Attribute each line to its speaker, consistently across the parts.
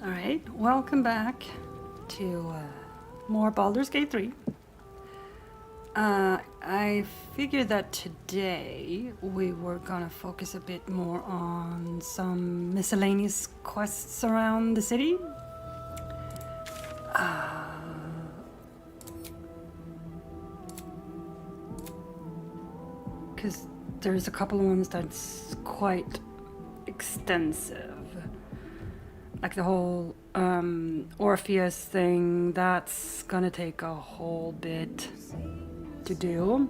Speaker 1: Alright, welcome back to more Baldur's Gate 3. I figured that today we were gonna focus a bit more on some miscellaneous quests around the city. Because there's a couple of ones that's quite extensive. Like the whole Orpheus thing, that's gonna take a whole bit to do.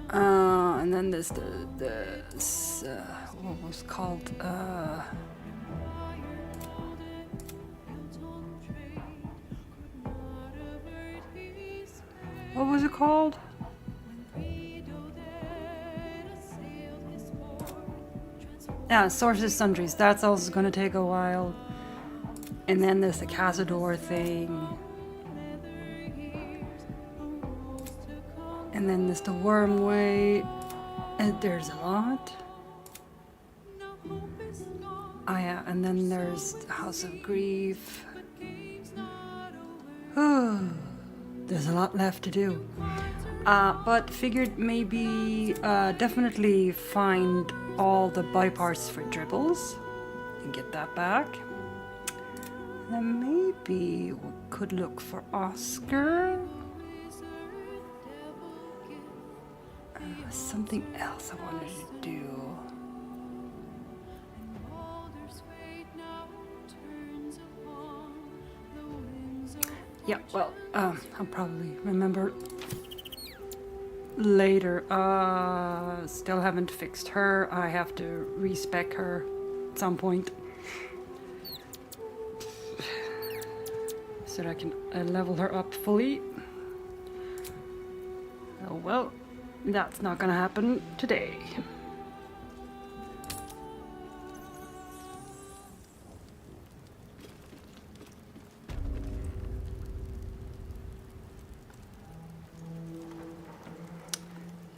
Speaker 1: And then there's this what was called what was it called? Yeah, Sources Sundries. That's also going to take a while. And then there's the Cazador thing. And then there's the Wormway. And there's a lot. Oh yeah, and then there's the House of Grief. There's a lot left to do. But figured maybe definitely find all the buy parts for dribbles and get that back. And then maybe we could look for Oscar. Something else I wanted to do. Yeah, well, I'll probably remember later. Still haven't fixed her. I have to respec her at some point so that I can level her up fully. Oh well, that's not gonna happen today.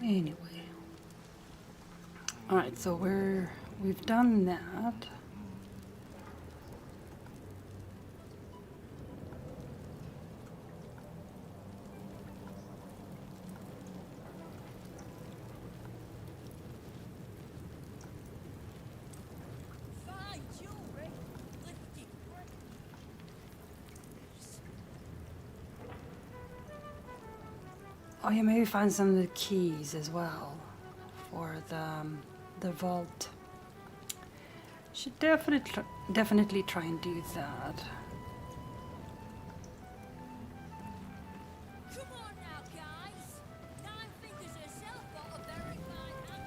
Speaker 1: Anyway, all right. So we've done that. Oh, you maybe find some of the keys as well for the vault. Should definitely try and do that.
Speaker 2: Come on now, guys. 9 fingers herself got a very fine hand.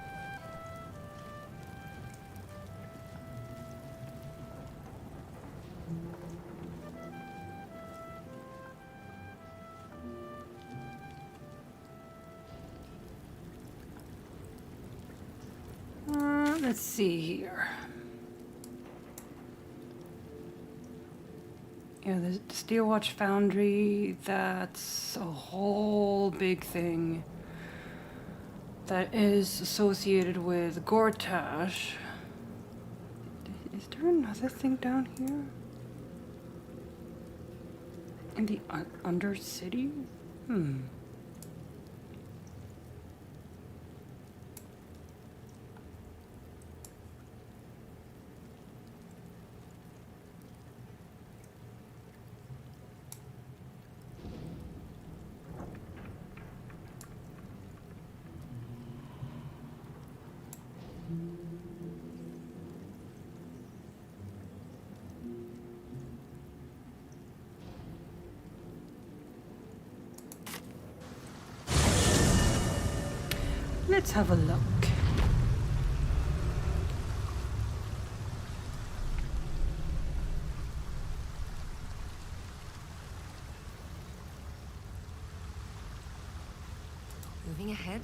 Speaker 1: Let's see here. Yeah, the Steel Watch Foundry, that's a whole big thing that is associated with Gortash. Is there another thing down here? In the Undercity? Let's have a look.
Speaker 2: Moving ahead.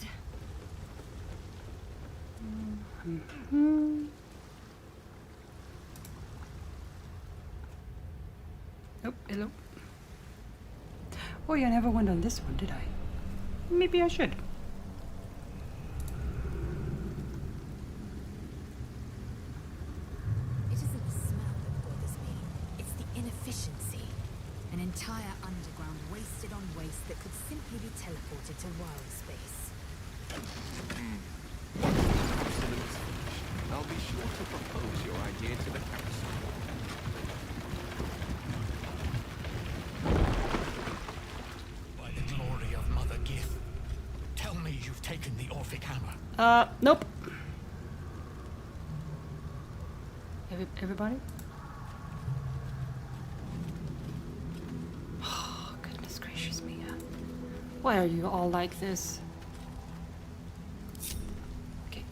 Speaker 1: Oh, hello. Oh yeah, I never went on this one, did I? Maybe I should.
Speaker 2: It isn't the smell that bothers me.
Speaker 3: efficiency. An entire underground wasted on waste that could simply be teleported to wild space.
Speaker 4: Absolute solution. I'll be sure to propose your idea to the council.
Speaker 5: By the glory of Mother Gith, tell me you've taken the Orphic Hammer.
Speaker 1: Nope. Everybody? Oh, goodness gracious me. Why are you all like this? Okay.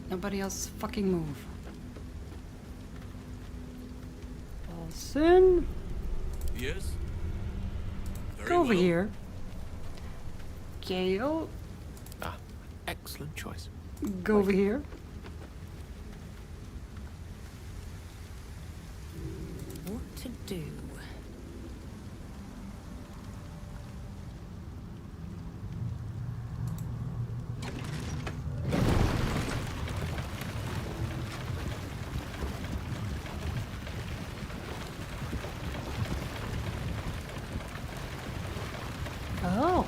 Speaker 1: Nobody else fucking move. Olsen?
Speaker 5: Yes?
Speaker 1: Go over here. Gale?
Speaker 4: Ah, excellent choice.
Speaker 1: Go over here.
Speaker 3: What to do?
Speaker 1: Oh.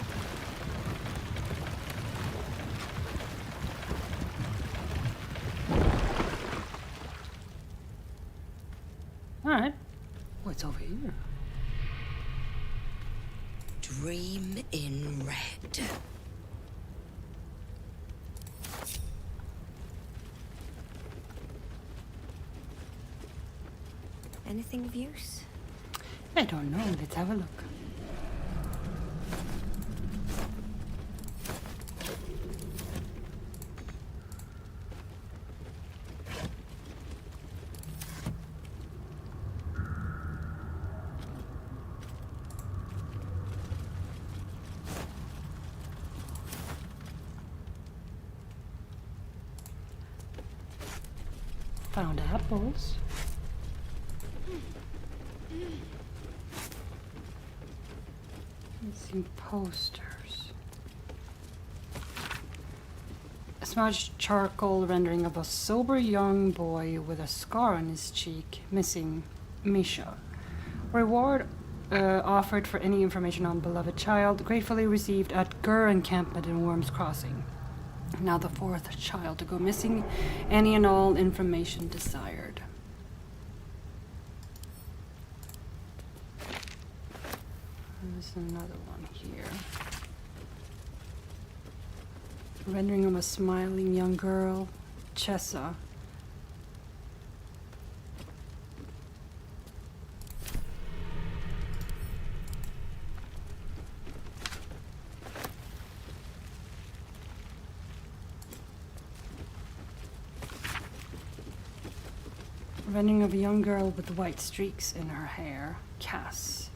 Speaker 1: Alright. What's over here?
Speaker 3: Dream in red. Anything of use?
Speaker 1: I don't know. Let's have a look. Found apples. Missing posters. A smudged charcoal rendering of a sober young boy with a scar on his cheek, missing Misha. Reward offered for any information on beloved child, gratefully received at Gur encampment in Worms Crossing. Now the fourth child to go missing. Any and all information desired. There's another one here. Rendering of a smiling young girl, Chessa. Rendering of a young girl with white streaks in her hair, Cass.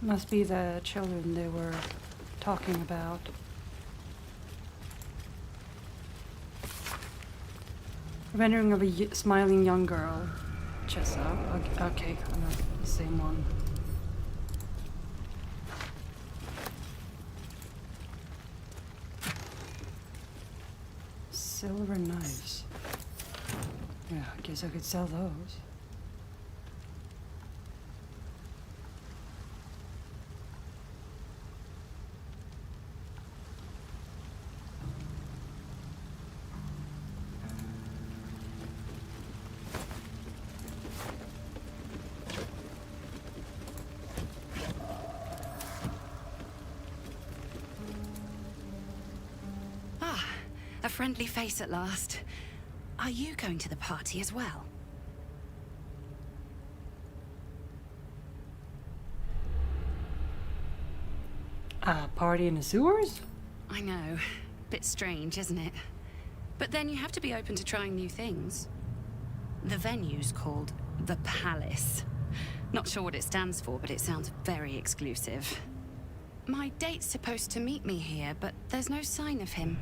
Speaker 1: Must be the children they were talking about. Rendering of a smiling young girl, Chessa. Okay, I'm not the same one. Silver knives. Yeah, I guess I could sell those.
Speaker 6: A friendly face at last. Are you going to the party as well?
Speaker 1: A party in the sewers?
Speaker 6: I know. Bit strange, isn't it? But then you have to be open to trying new things. The venue's called The Palace. Not sure what it stands for, but it sounds very exclusive. My date's supposed to meet me here, but there's no sign of him.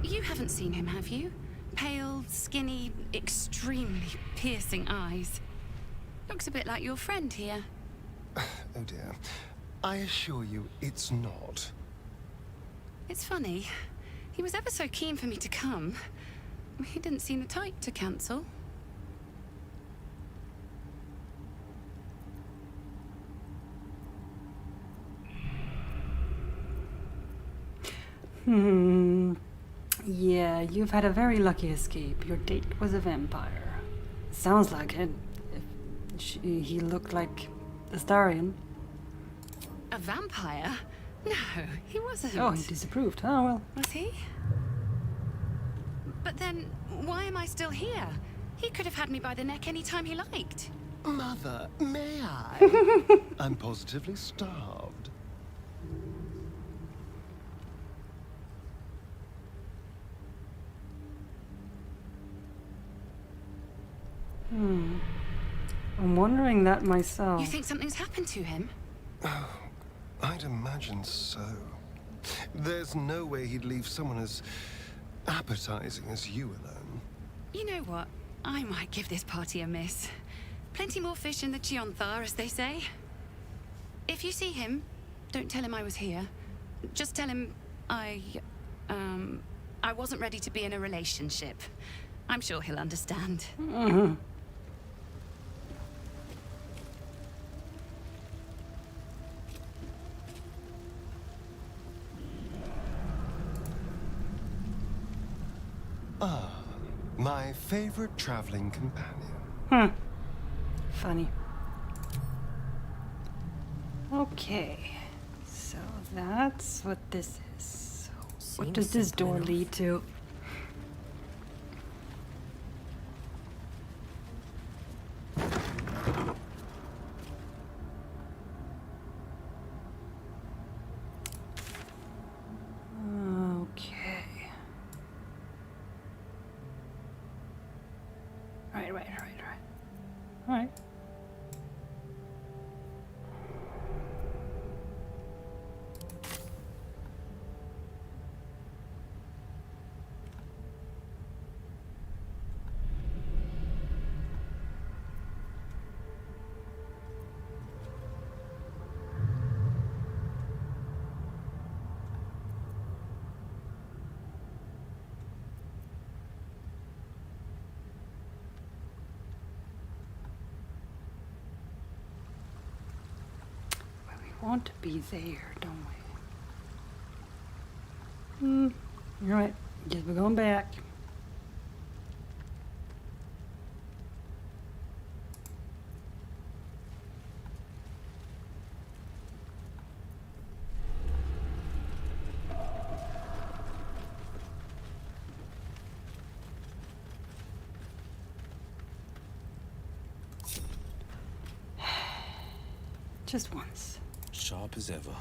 Speaker 6: You haven't seen him, have you? Pale, skinny, extremely piercing eyes. Looks a bit like your friend here.
Speaker 7: Oh dear. I assure you, it's not.
Speaker 6: It's funny. He was ever so keen for me to come. he didn't seem the type to cancel.
Speaker 1: Yeah, you've had a very lucky escape. Your date was a vampire. Sounds like it. He looked like a Larian.
Speaker 6: A vampire? No, he wasn't.
Speaker 1: Oh, he disapproved. Oh, well.
Speaker 6: Was he? But then, why am I still here? He could have had me by the neck any time he liked.
Speaker 7: Mother, may I? I'm positively starved.
Speaker 1: I'm wondering that myself.
Speaker 6: You think something's happened to him?
Speaker 7: I'd imagine so. There's no way he'd leave someone as appetizing as you alone.
Speaker 6: You know what? I might give this party a miss. Plenty more fish in the Chionthar, as they say. If you see him, don't tell him I was here. Just tell him I wasn't ready to be in a relationship. I'm sure he'll understand.
Speaker 7: My favorite traveling companion.
Speaker 1: Funny. Okay. So that's what this is. What does this door lead to? Okay. Right. All right. Want to be there, don't we? You're right. Guess we're going back. Just once.
Speaker 8: Sharp as ever.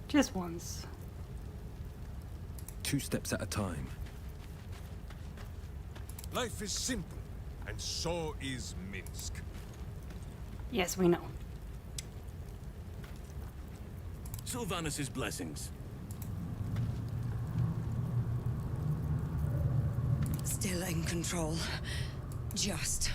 Speaker 1: Just once.
Speaker 8: 2 steps at a time.
Speaker 9: Life is simple, and so is Minsk.
Speaker 1: Yes, we know.
Speaker 10: Sylvanus' blessings.
Speaker 3: Still in control. Just.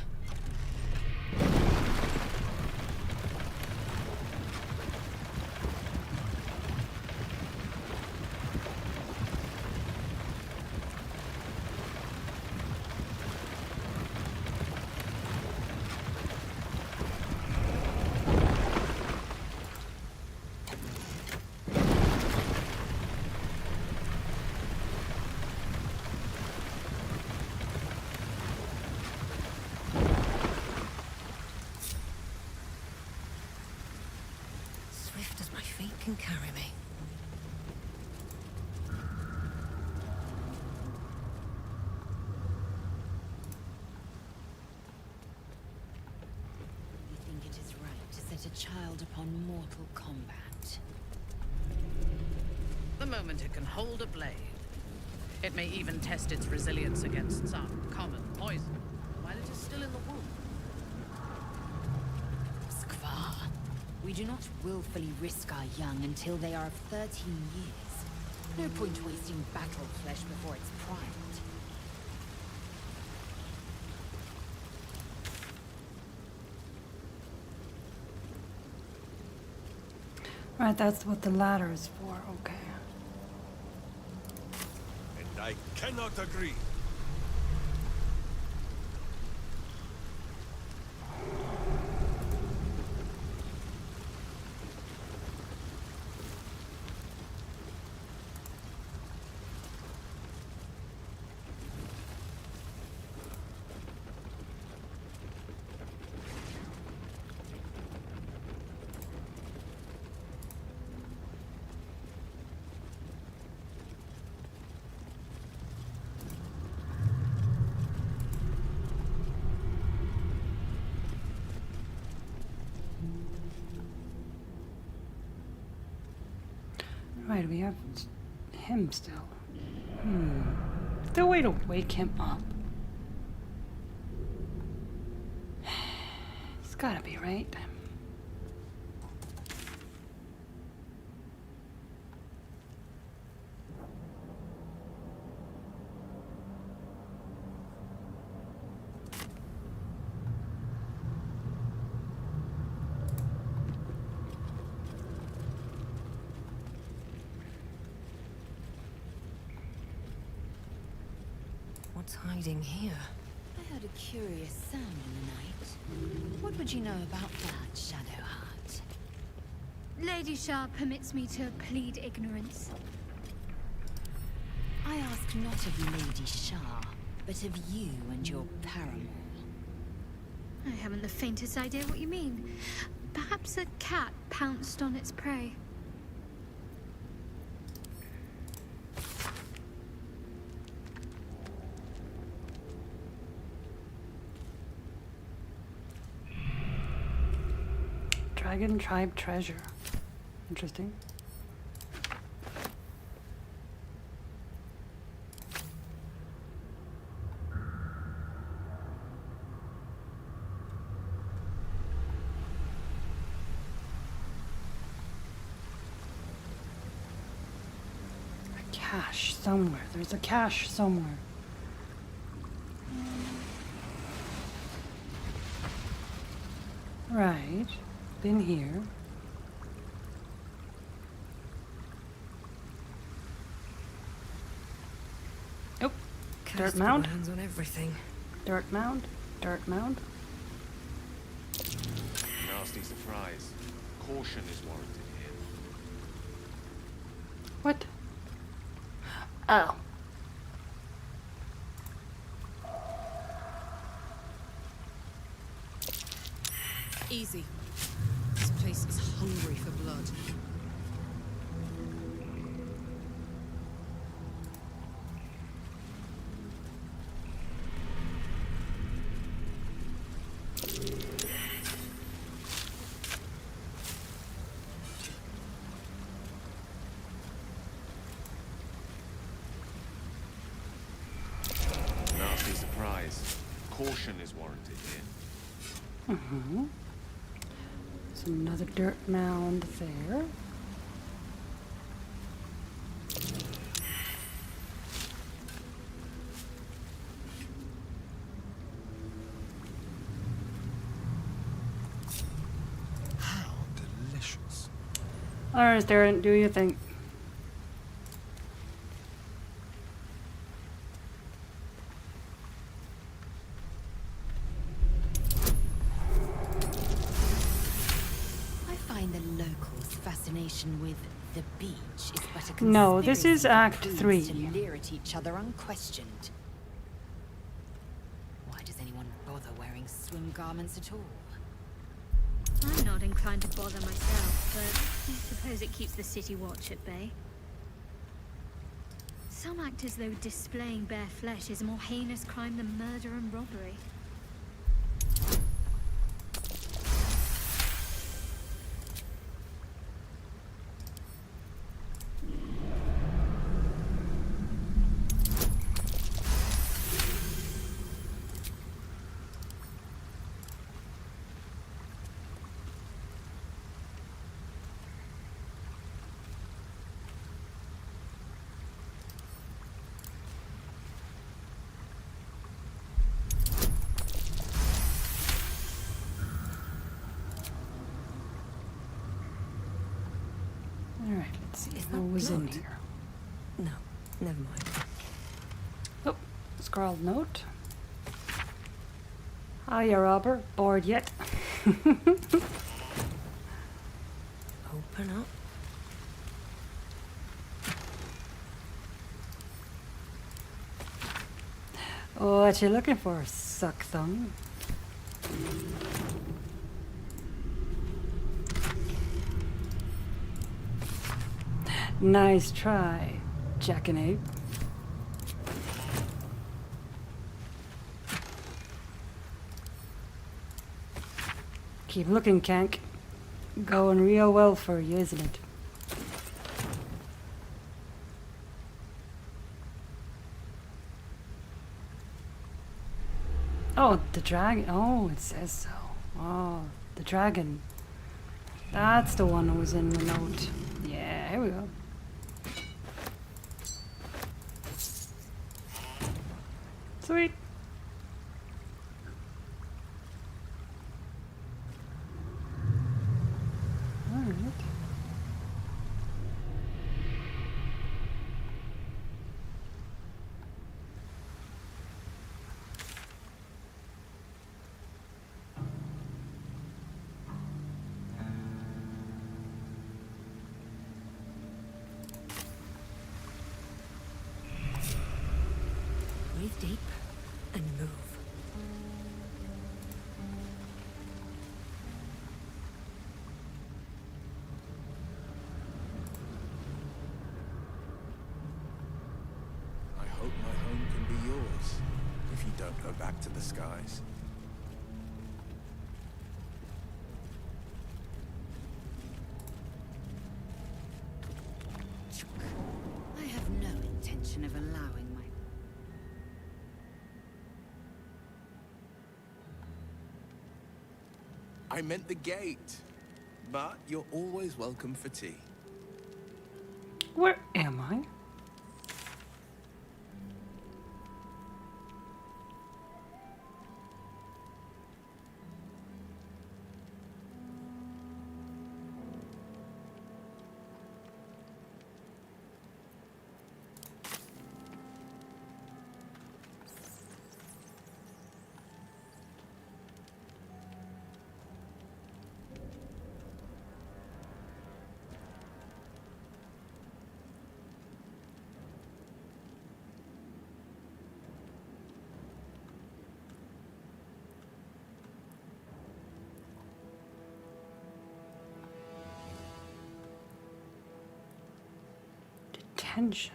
Speaker 3: Swift as my feet can carry me.
Speaker 11: You think it is right to set a child upon mortal combat?
Speaker 12: The moment it can hold a blade. It may even test its resilience against some common poison while it is still in the womb.
Speaker 11: Skvar. We do not willfully risk our young until they are of 13 years. No point wasting battle flesh before it's primed.
Speaker 1: Right, that's what the ladder is for. Okay.
Speaker 9: And I cannot agree.
Speaker 1: Right, we have him still. Is there a way to wake him up? It's gotta be, right?
Speaker 11: What's hiding here? I heard a curious sound in the night. What would you know about that, Shadowheart?
Speaker 2: Lady Shah permits me to plead ignorance.
Speaker 11: I ask not of Lady Shah, but of you and your paramour.
Speaker 2: I haven't the faintest idea what you mean. Perhaps a cat pounced on its prey.
Speaker 1: Dragon Tribe treasure. Interesting. A cache somewhere. There's a cache somewhere. Right. Been here. Oh, dirt mound.
Speaker 11: Hands on everything.
Speaker 1: Dirt mound. Dirt mound.
Speaker 4: Nasty surprise. Caution is warranted here.
Speaker 1: What? Oh.
Speaker 3: Easy. This place is hungry for blood.
Speaker 4: Nasty surprise. Caution is warranted here.
Speaker 1: Mm-hmm. There's another dirt mound there.
Speaker 7: How delicious.
Speaker 1: Alright, Darren, do your thing.
Speaker 11: Fascination with the beach is but a
Speaker 1: No, this is
Speaker 11: conspiracy
Speaker 1: Act
Speaker 11: for
Speaker 1: 3.
Speaker 11: fools to leer at each other unquestioned. Why does anyone bother wearing swim garments at all?
Speaker 2: I'm not inclined to bother myself, but I suppose it keeps the city watch at bay. Some act as though displaying bare flesh is a more heinous crime than murder and robbery.
Speaker 1: Alright, let's see what was in here.
Speaker 11: No, never mind.
Speaker 1: Oh, scrawled note. Hiya, robber. Bored yet?
Speaker 11: Open up.
Speaker 1: What you looking for, suck thumb? Nice try, jackanapes. Keep looking, Kank. Going real well for you, isn't it? Oh, the dragon. Oh, it says so. Oh, the dragon. That's the one who was in the note. Yeah, here we go. Sweet. Alright.
Speaker 3: Breathe deep and move.
Speaker 4: I hope my home can be yours, if you don't go back to the skies.
Speaker 11: I have no intention of allowing my...
Speaker 4: I meant the gate. But you're always welcome for tea.
Speaker 1: Where am I? Detention.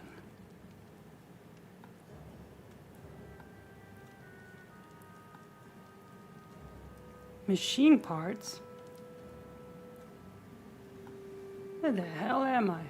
Speaker 1: Machine parts? Where the hell am I?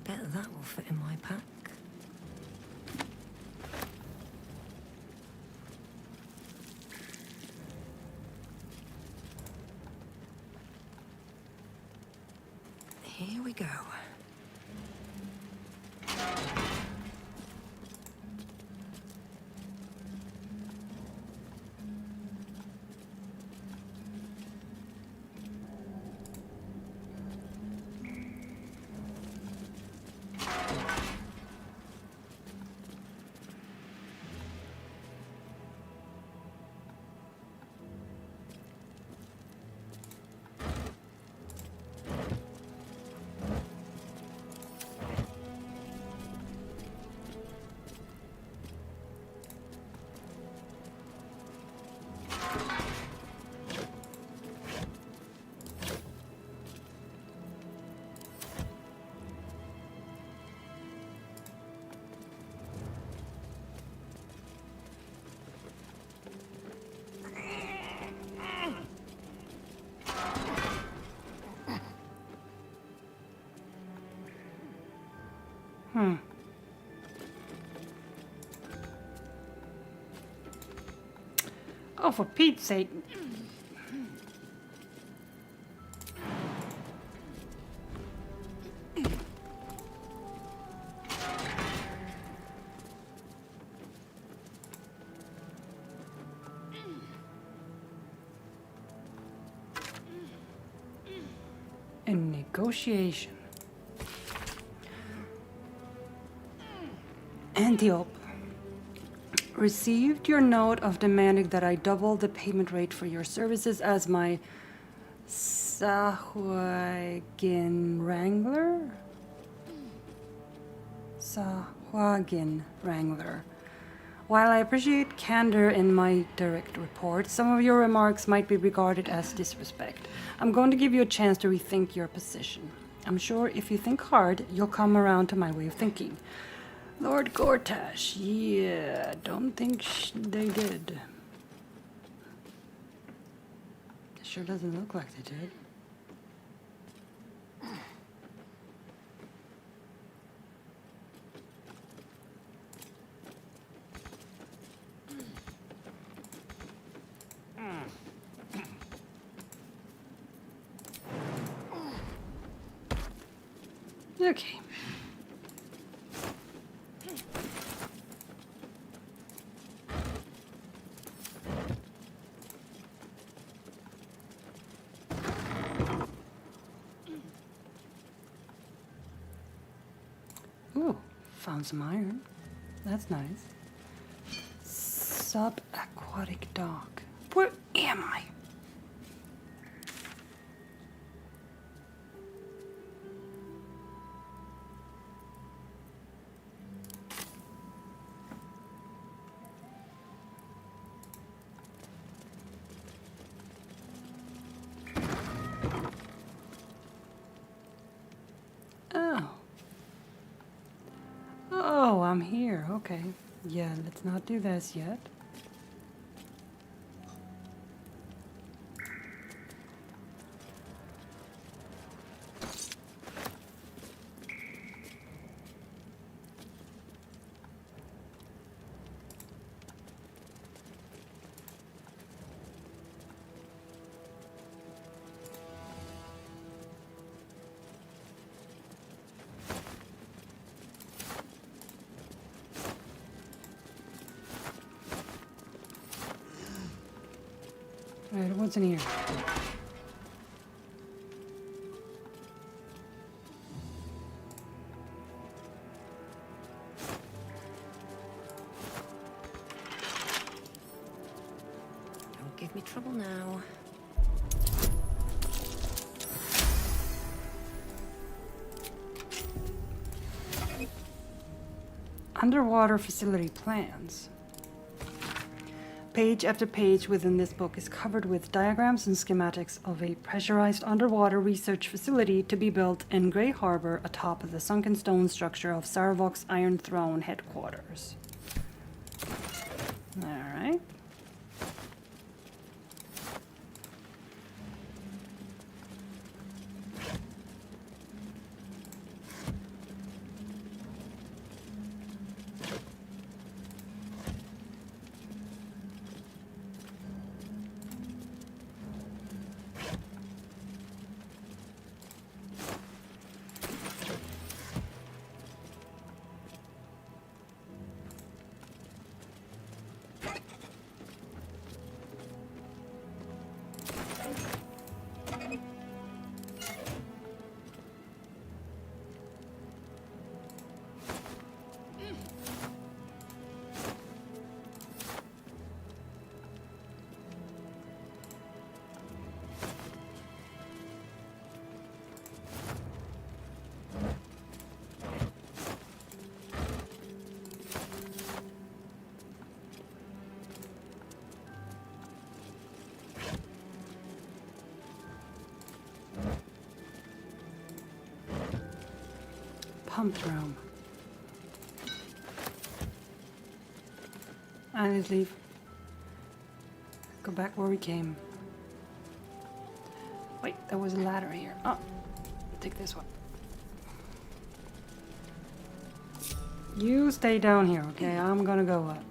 Speaker 3: Bet that will fit in my pack. Here we go. Oh, for Pete's sake. A negotiation. Antiope. Received your note of demanding that I double the payment rate for your services as my Sahuagin Wrangler? Sahuagin Wrangler.
Speaker 1: While I appreciate candor in my direct report, some of your remarks might be regarded as disrespect. I'm going to give you a chance to rethink your position. I'm sure if you think hard, you'll come around to my way of thinking. Lord Gortash, yeah, don't think they did. It sure doesn't look like they did. Okay. Ooh, found some iron. That's nice. Subaquatic dock. Where am I? Oh. Oh, I'm here. Okay. Yeah, let's not do this yet. Alright, what's in here?
Speaker 11: Don't give me trouble now.
Speaker 1: Underwater facility plans. Page after page within this book is covered with diagrams and schematics of a pressurized underwater research facility to be built in Grey Harbor atop of the sunken stone structure of Sarevok's Iron Throne headquarters. Alright. Pump room. I need to leave. Go back where we came. Wait, there was a ladder here. Oh, take this one. You stay down here, okay? I'm gonna go up.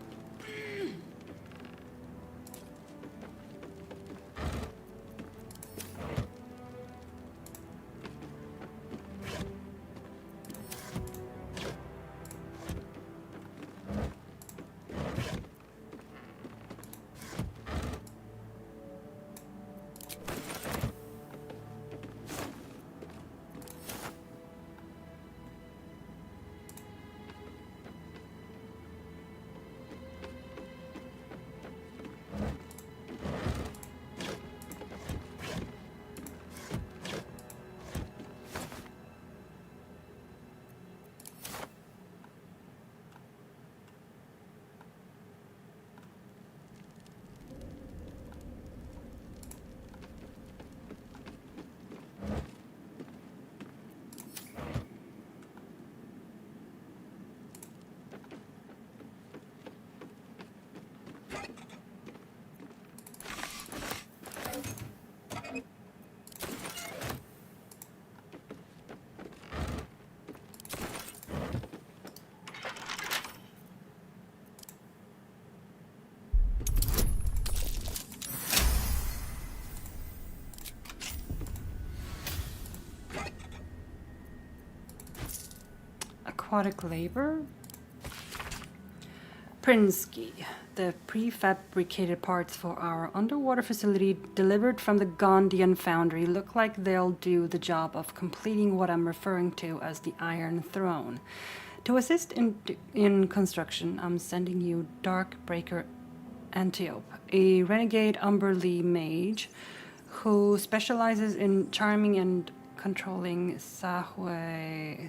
Speaker 1: aquatic labor. Prinsky. The prefabricated parts for our underwater facility delivered from the Gondian foundry look like they'll do the job of completing what I'm referring to as the Iron Throne. To assist in construction, I'm sending you Darkbreaker Antiope, a renegade Umberlee mage who specializes in charming and controlling Sahuagin.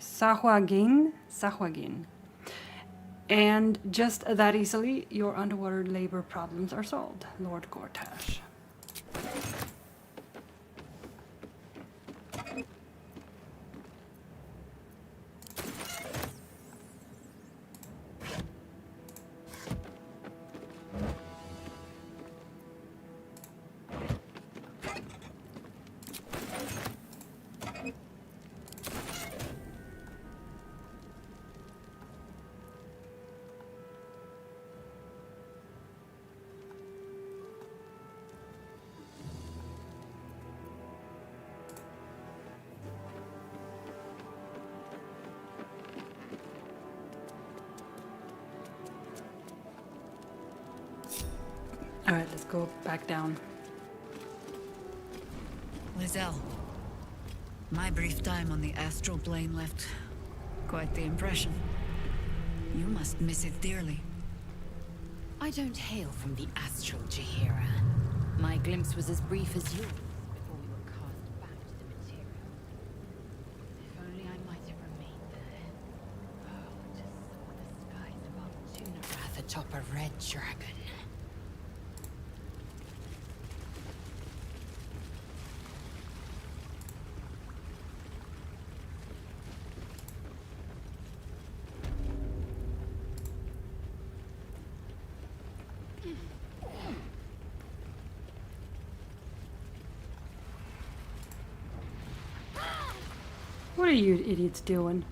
Speaker 1: And just that easily, your underwater labor problems are solved, Lord Gortash. Alright, let's go back down.
Speaker 13: Lizelle, my brief time on the astral plane left quite the impression. You must miss it dearly.
Speaker 11: I don't hail from the astral Jahira. My glimpse was as brief as yours before we were cast back to the material. If only I might have remained there. Oh, just saw the skies above Tunarath atop a red dragon.
Speaker 1: What are you idiots doing?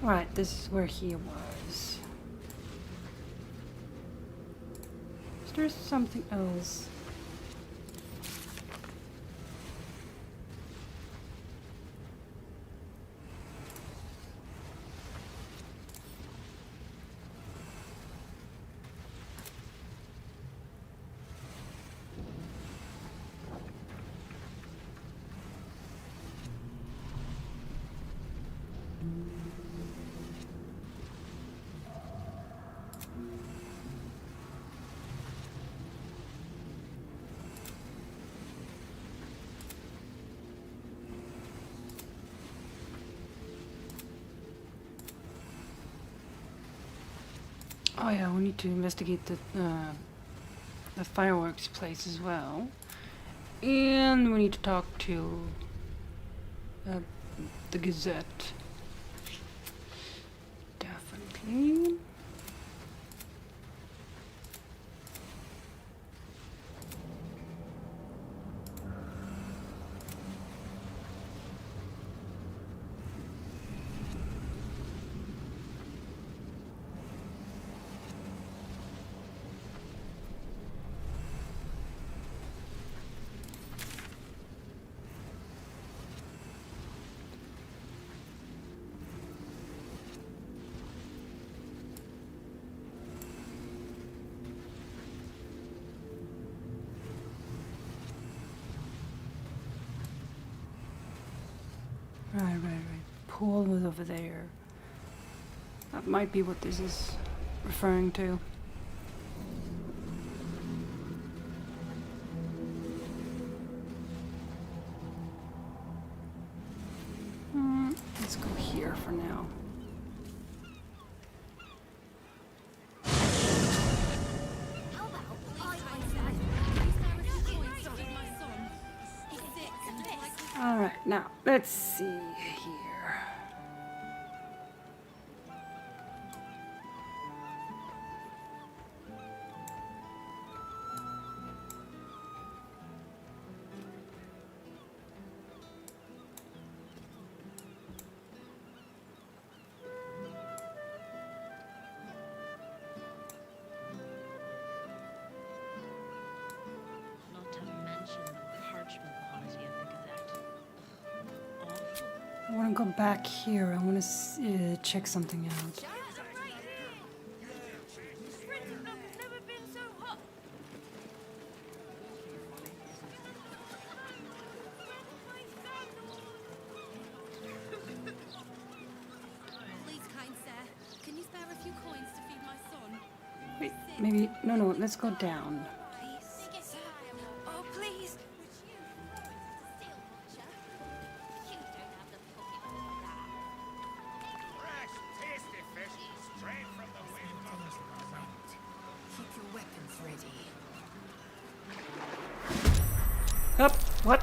Speaker 1: Right, this is where he was. Is there something else? Oh yeah, we need to investigate the fireworks place as well, and we need to talk to the Gazette. Definitely. Right. Pool was over there. That might be what this is referring to. Let's go here for now. Now, let's see here.
Speaker 14: Not to mention the parchment quality of the Gazette. Awful.
Speaker 1: I want to go back here. I want to check something out.
Speaker 3: Please, kind sir, can you spare a few coins to feed my son?
Speaker 1: Wait, maybe... No, let's go down.
Speaker 3: Oh, please.
Speaker 9: Fresh, tasty fish, straight from the windmills.
Speaker 3: Keep your weapons ready.
Speaker 1: Up, what?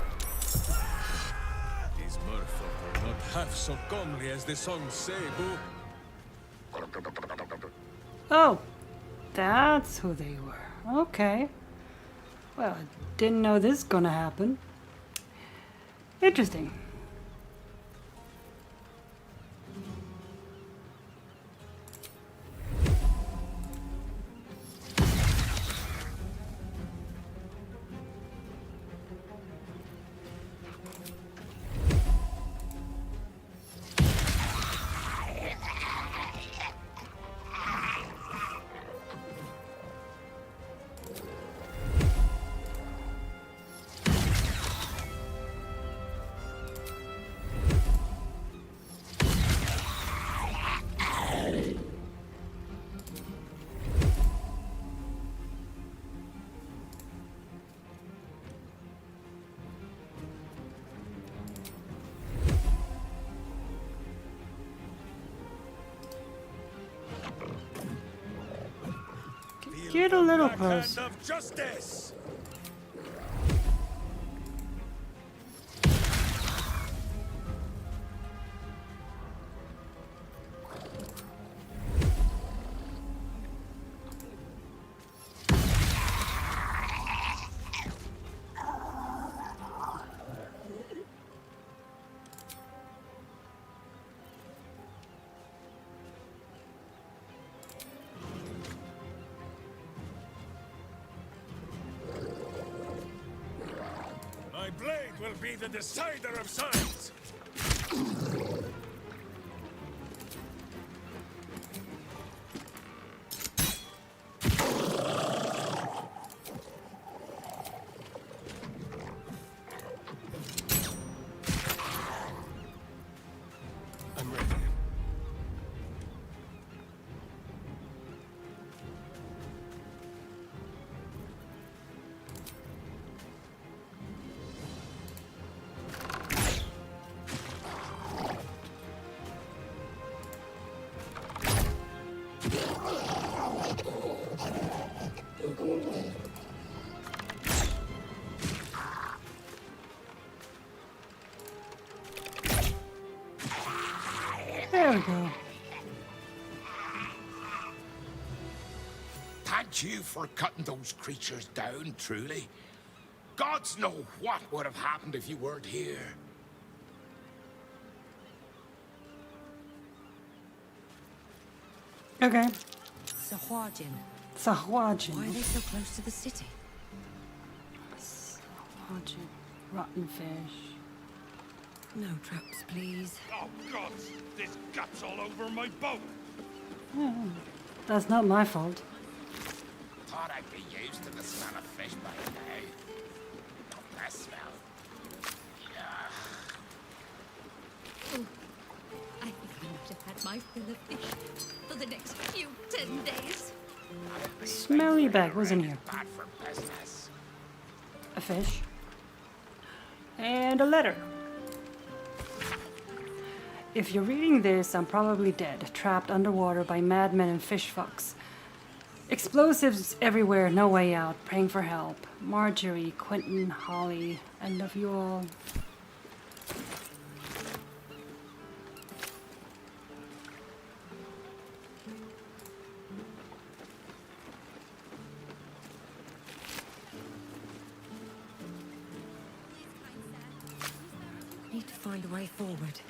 Speaker 9: These merfolk are not half so comely as the songs say, boo.
Speaker 1: Oh, that's who they were. Okay. Well, I didn't know this was gonna happen. Interesting. Get a little closer.
Speaker 9: Of justice. My blade will be the decider of signs.
Speaker 7: I'm ready.
Speaker 1: There we go.
Speaker 15: Thank you for cutting those creatures down, truly. Gods know what would have happened if you weren't here.
Speaker 1: Okay.
Speaker 3: Sahwajin.
Speaker 1: Sahwajin.
Speaker 3: Why are they so close to the city?
Speaker 1: Sahwajin. Rotten fish.
Speaker 3: No traps, please.
Speaker 9: Oh, gods! There's guts all over my boat!
Speaker 1: That's not my fault.
Speaker 15: Thought I'd be used to the smell of fish by now. Not that smell. Yeah.
Speaker 3: Oh, I think I might have had my fill of fish for the next few 10 days.
Speaker 1: Smelly bag was in here.
Speaker 15: Bad for business.
Speaker 1: A fish. And a letter. If you're reading this, I'm probably dead, trapped underwater by madmen and fish fucks. Explosives everywhere, no way out, praying for help. Marjorie, Quentin, Holly, I love you all.
Speaker 16: find a way forward.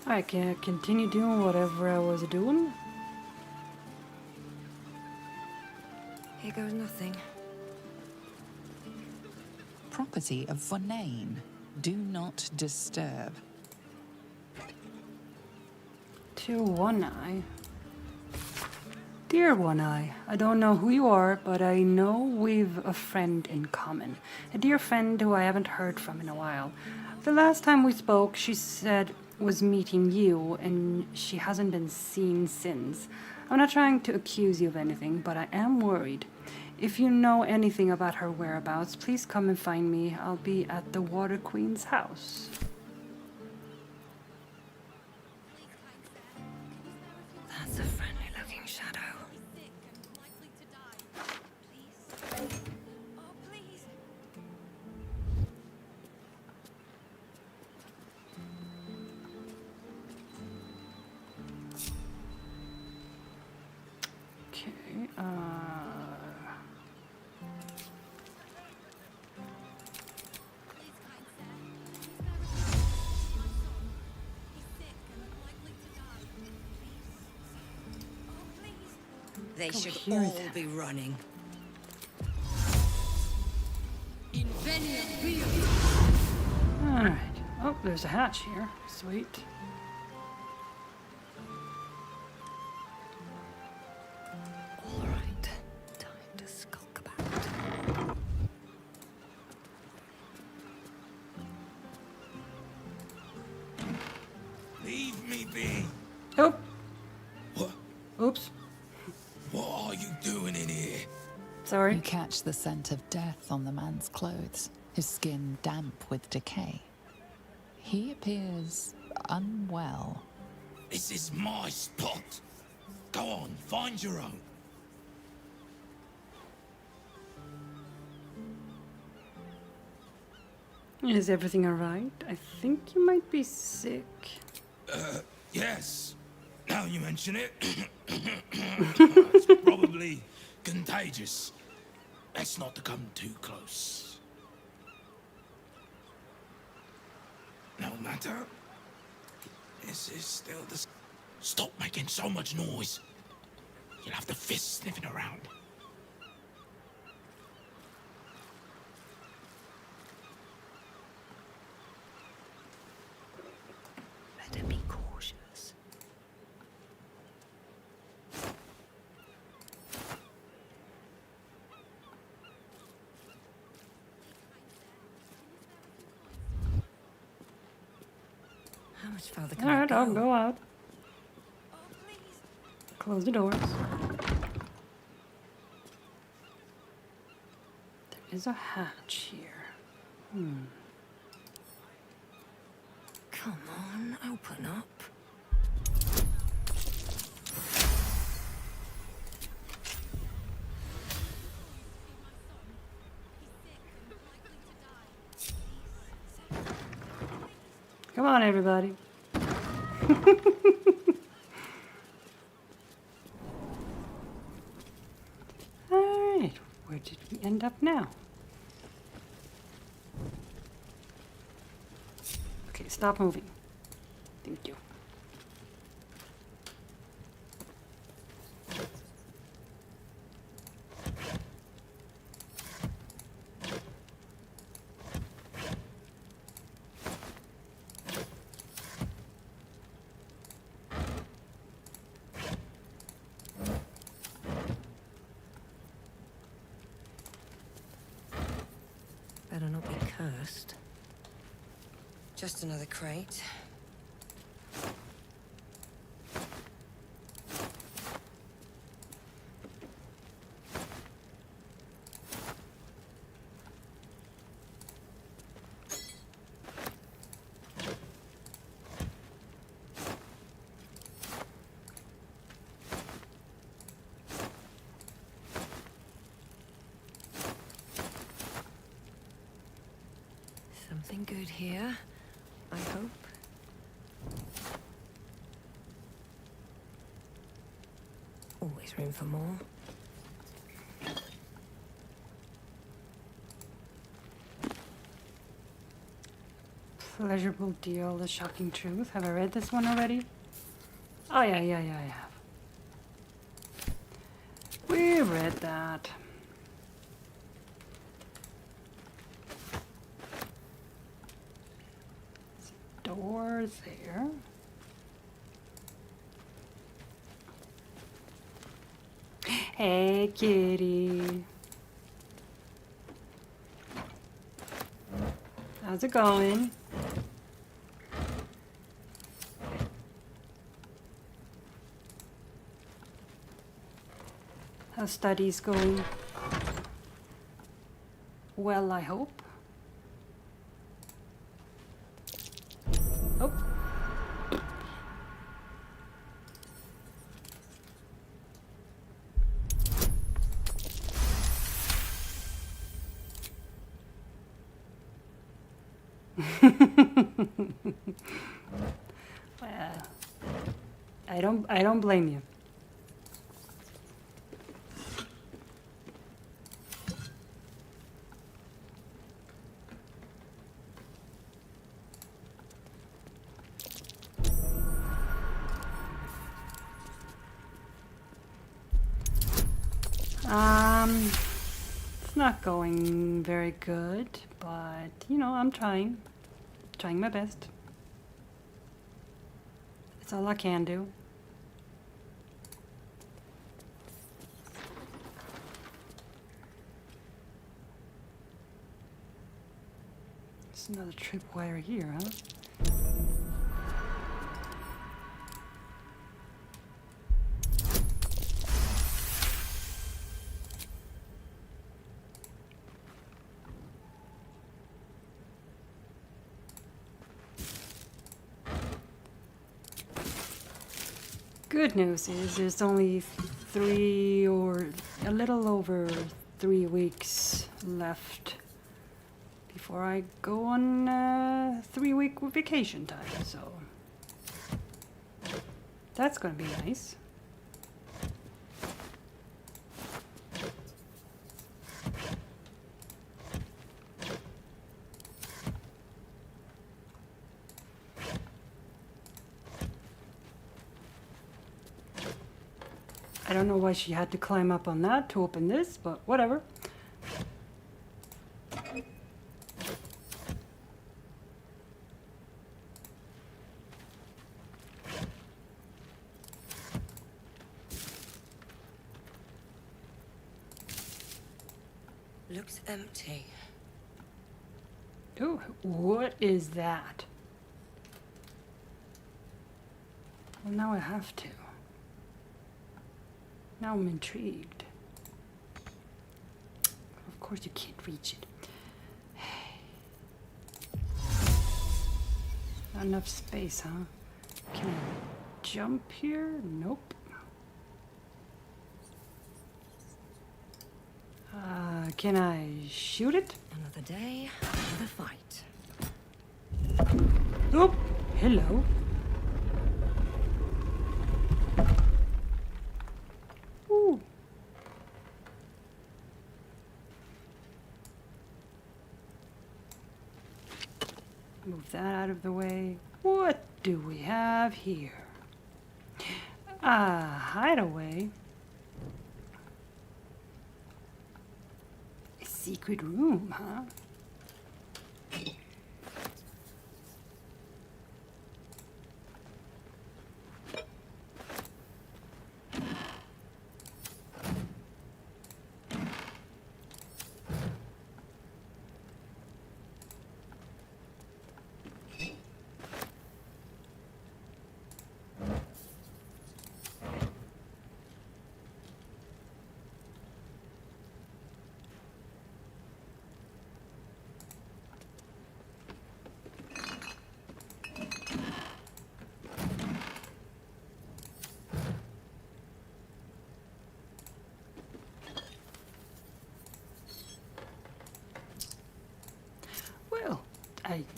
Speaker 1: I can continue doing whatever I was doing.
Speaker 16: Here goes nothing.
Speaker 17: Property of Vonane. Do not disturb.
Speaker 1: To One Eye. Dear One Eye, I don't know who you are, but I know we've a friend in common. A dear friend who I haven't heard from in a while. The last time we spoke, she said was meeting you, and she hasn't been seen since. I'm not trying to accuse you of anything, but I am worried. If you know anything about her whereabouts, please come and find me. I'll be at the Water Queen's house.
Speaker 16: That's a friendly-looking shadow.
Speaker 1: Okay,
Speaker 16: They should
Speaker 1: hear
Speaker 16: all
Speaker 1: them.
Speaker 16: be running.
Speaker 1: Alright. Oh, there's a hatch here. Sweet.
Speaker 16: Alright, time to skulk about.
Speaker 5: Leave me be.
Speaker 1: Oh.
Speaker 5: What?
Speaker 1: Oops.
Speaker 5: What are you doing in here?
Speaker 1: Sorry.
Speaker 17: You catch the scent of death on the man's clothes, his skin damp with decay. He appears unwell.
Speaker 5: This is my spot. Go on, find your own.
Speaker 1: Is everything alright? I think you might be sick.
Speaker 5: Yes. Now you mention it. It's probably contagious. Best not to come too close. No matter. This is still the... Stop making so much noise. You'll have the fists sniffing around.
Speaker 16: Better be cautious. How much further can I
Speaker 1: Alright,
Speaker 16: go?
Speaker 1: I'll go out. Close the doors. There is a hatch here.
Speaker 16: Come on, open up.
Speaker 1: Come on, everybody. Alright, where did we end up now? Okay, stop moving. Thank you.
Speaker 16: Better not be cursed. Just another crate. Something good here, I hope. Always room for more.
Speaker 1: Pleasurable deal, The Shocking Truth. Have I read this one already? Oh, yeah, I have. We read that. Doors there. Hey, kitty. How's it going? How's studies going? Well, I hope. Oh. Well, I don't blame you. It's not going very good, but you know, I'm trying my best. It's all I can do. There's another tripwire here, huh? Good news is there's only 3 or a little over 3 weeks left before I go on 3-week vacation time, so that's gonna be nice. I don't know why she had to climb up on that to open this, but whatever.
Speaker 16: Looks empty.
Speaker 1: Ooh, what is that? Well, now I have to. Now I'm intrigued. Of course you can't reach it. Not enough space, huh? Can I jump here? Nope. Can I shoot it?
Speaker 16: Another day, another fight.
Speaker 1: Oh, hello. Ooh. Move that out of the way. What do we have here? A hideaway. A secret room, huh?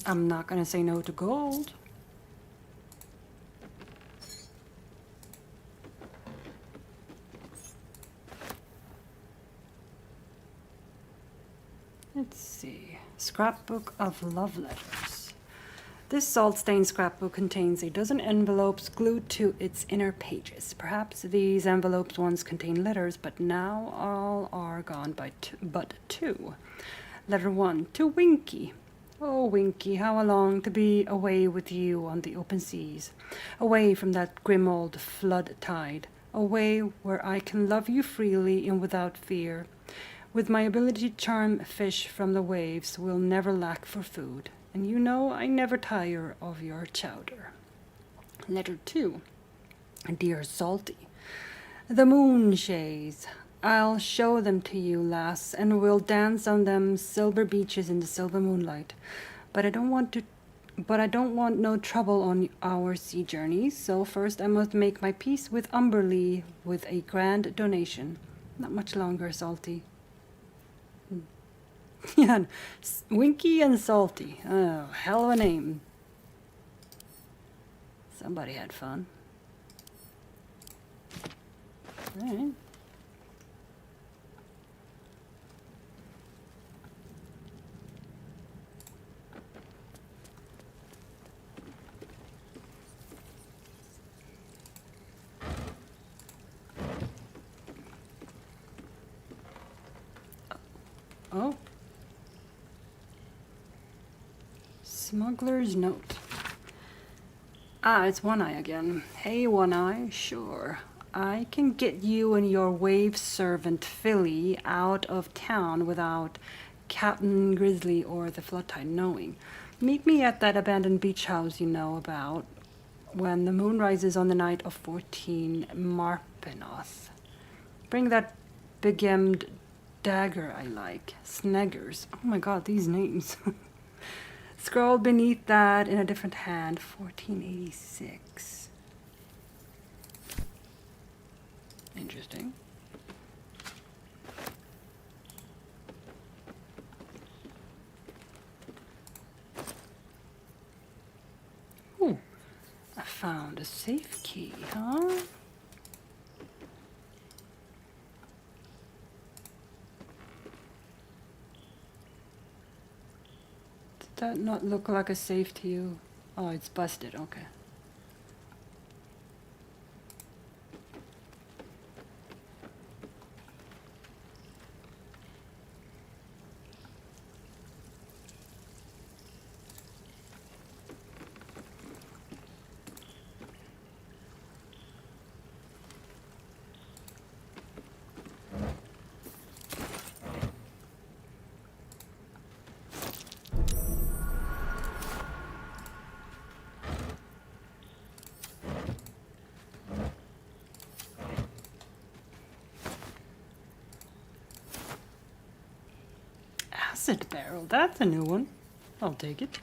Speaker 1: I'm not gonna say no to gold. Let's see. Scrapbook of love letters. This salt-stained scrapbook contains a dozen envelopes glued to its inner pages. Perhaps these envelopes once contained letters, but now all are gone but two. Letter 1, to Winky. Oh, Winky, how I long to be away with you on the open seas, away from that grim old flood tide, away where I can love you freely and without fear. With my ability to charm fish from the waves, we'll never lack for food, and you know I never tire of your chowder. Letter 2, dear Salty. The moon shades. I'll show them to you, lass, and we'll dance on them silver beaches in the silver moonlight. But I don't want no trouble on our sea journeys, so first I must make my peace with Umberlee with a grand donation. Not much longer, Salty. Yeah, Winky and Salty. Oh, hell of a name. Somebody had fun. Alright. Oh. Smuggler's note. Ah, it's One Eye again. Hey, One Eye, sure. I can get you and your wave servant Philly out of town without Captain Grizzly or the Flood Tide knowing. Meet me at that abandoned beach house you know about when the moon rises on the night of 14 Marpenoth. Bring that begemmed dagger I like. Sneggers. Oh my god, these names. Scrawled beneath that in a different hand, 1486. Interesting. Ooh, I found a safe key, huh? That not look like a safe to you? Oh, it's busted, okay. Acid barrel, that's a new one. I'll take it.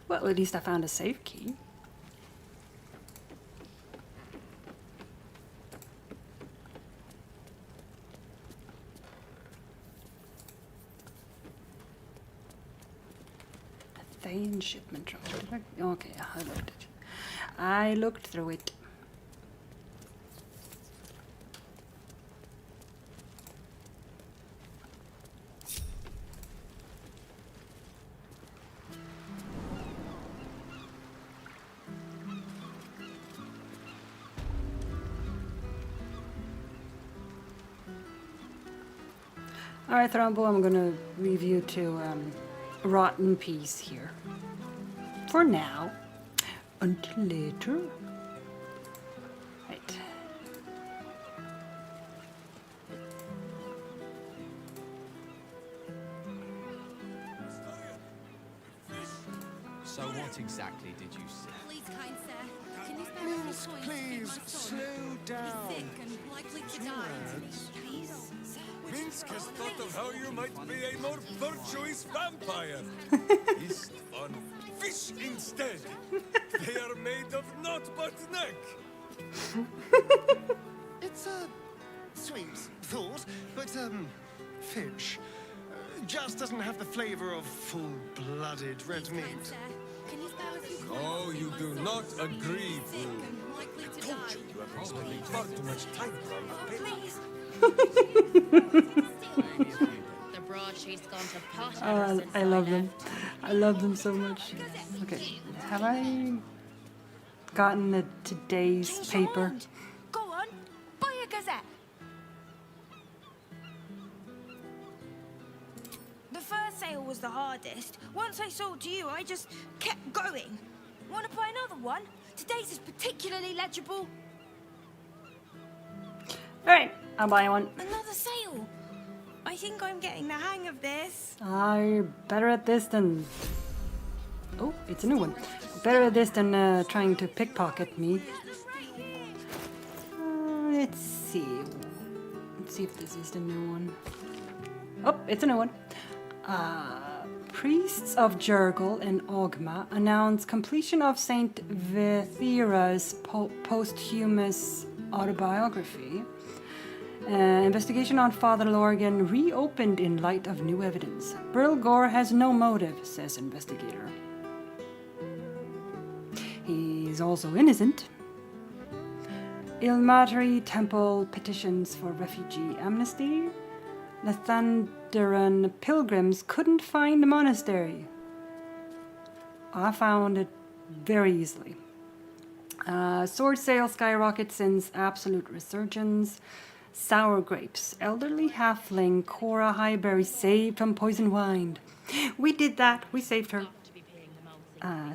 Speaker 1: Well, at least I found a safe key. A Thane shipment trunk. Okay, I looked at it. I looked through it. Alright, Thrombo, I'm gonna leave you to rot in peace here. For now. Until later. Right.
Speaker 4: So what exactly did you see?
Speaker 3: Please, kind sir.
Speaker 7: Miss, please, slow down.
Speaker 9: Minsk has thought of how you might be a more virtuous vampire. Feast on fish instead. They are made of naught but neck.
Speaker 7: It's a sweet thought, but, fish just doesn't have the flavor of full-blooded red meat.
Speaker 9: Oh, you do not agree, Fool. I told you you have been spending far too much time around
Speaker 14: The broadsheet's gone to pot.
Speaker 1: I love them. I love them so much. Okay, have I gotten today's paper?
Speaker 18: Go on, buy a gazette. The first sale was the hardest. Once I sold to you, I just kept going. Want to buy another one? Today's is particularly legible.
Speaker 1: Alright, I'll buy one.
Speaker 18: Another sale. I think I'm getting the hang of this.
Speaker 1: You're better at this than... Oh, it's a new one. Better at this than trying to pickpocket me. Let's see. Let's see if this is the new one. Oh, it's a new one. Priests of Jurgle and Ogma announce completion of Saint Vethira's posthumous autobiography. Investigation on Father Larian reopened in light of new evidence. Brilgor has no motive, says investigator. He's also innocent. Ilmatri Temple petitions for refugee amnesty. The Thunderan pilgrims couldn't find the monastery. I found it very easily. Sword sales skyrocket since absolute resurgence. Sour grapes. Elderly halfling Cora Highberry saved from poison wine. We did that. We saved her.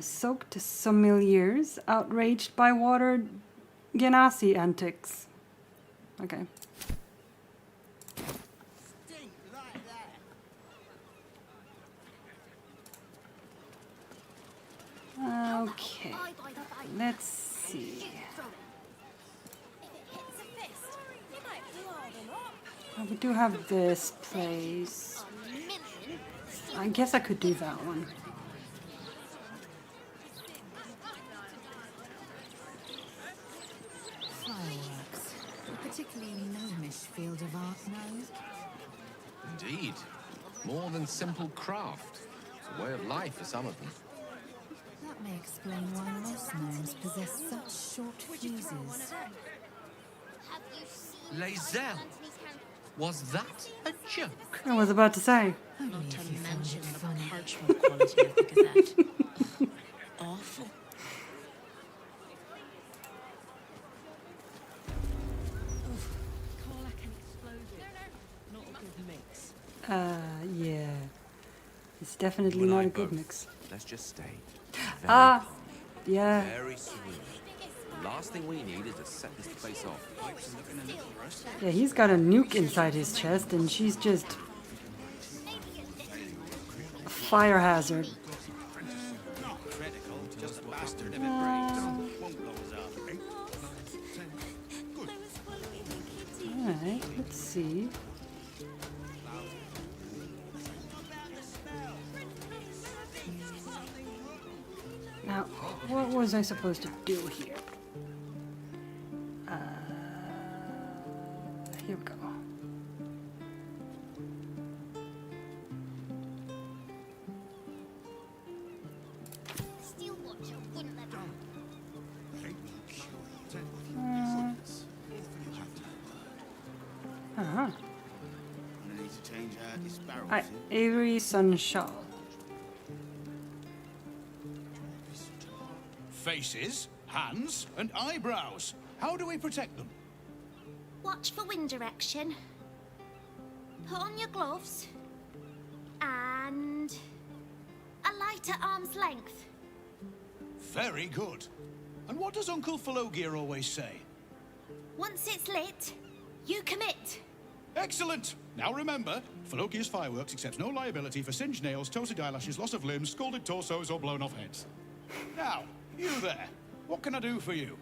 Speaker 1: Soaked sommeliers outraged by water Genasi antics. Okay. Okay. Let's see. We do have this place. I guess I could do that one.
Speaker 3: Fireworks. A particularly gnomish field of art, no?
Speaker 4: Indeed. More than simple craft. It's a way of life for some of them.
Speaker 3: That may explain why most gnomes possess such short fuses.
Speaker 4: Lae'zel! Was that a joke?
Speaker 1: I was about to say.
Speaker 14: Not to mention the parchment quality of the Gazette. Awful.
Speaker 12: Call like an explosive. Not a good mix.
Speaker 1: Yeah. It's definitely not a good mix.
Speaker 4: Let's just stay.
Speaker 1: Yeah.
Speaker 4: Very smooth. The last thing we need is to set this place off.
Speaker 1: Yeah, he's got a nuke inside his chest, and she's just a fire hazard. Alright, let's see. Now, what was I supposed to do here? Here we go. Alright, Avery Sunshaw.
Speaker 19: Faces, hands, and eyebrows. How do we protect them?
Speaker 20: Watch for wind direction. Put on your gloves. And a light at arm's length.
Speaker 19: Very good. And what does Uncle Falogir always say?
Speaker 20: Once it's lit, you commit.
Speaker 19: Excellent! Now remember, Falogir's fireworks accepts no liability for singed nails, toasted eyelashes, loss of limbs, scalded torsos, or blown off heads. Now, you there. What can I do for you?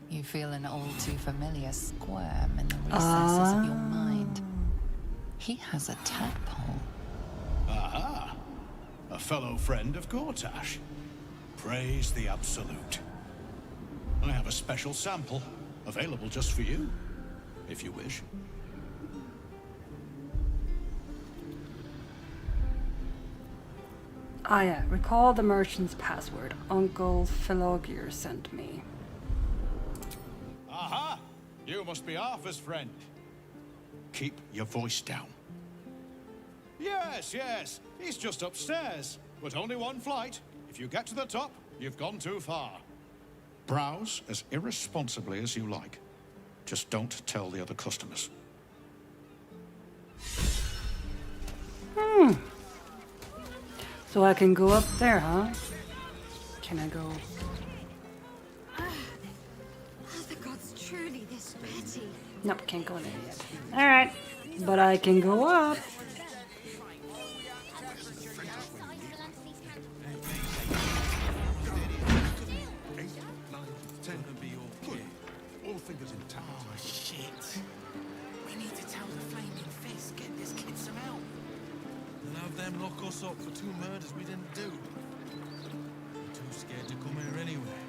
Speaker 17: You feel an all too familiar squirm in the recesses of your mind. He has a tadpole.
Speaker 19: Aha! A fellow friend of Gortash. Praise the Absolute. I have a special sample, available just for you, if you wish.
Speaker 1: Ah yeah, recall the merchant's password. Uncle Philogir sent me.
Speaker 19: Aha! You must be Arthur's friend. Keep your voice down. Yes, yes, he's just upstairs, but only one flight. If you get to the top, you've gone too far. Browse as irresponsibly as you like. Just don't tell the other customers.
Speaker 1: So I can go up there, huh? Can I go?
Speaker 2: Are the gods truly this petty?
Speaker 1: Nope, can't go in there yet. Alright, but I can go up.
Speaker 5: Oh, shit. We need to tell the Flaming Fist, get this kid some help.
Speaker 9: And have them lock us up for 2 murders we didn't do. We're too scared to come here anyway.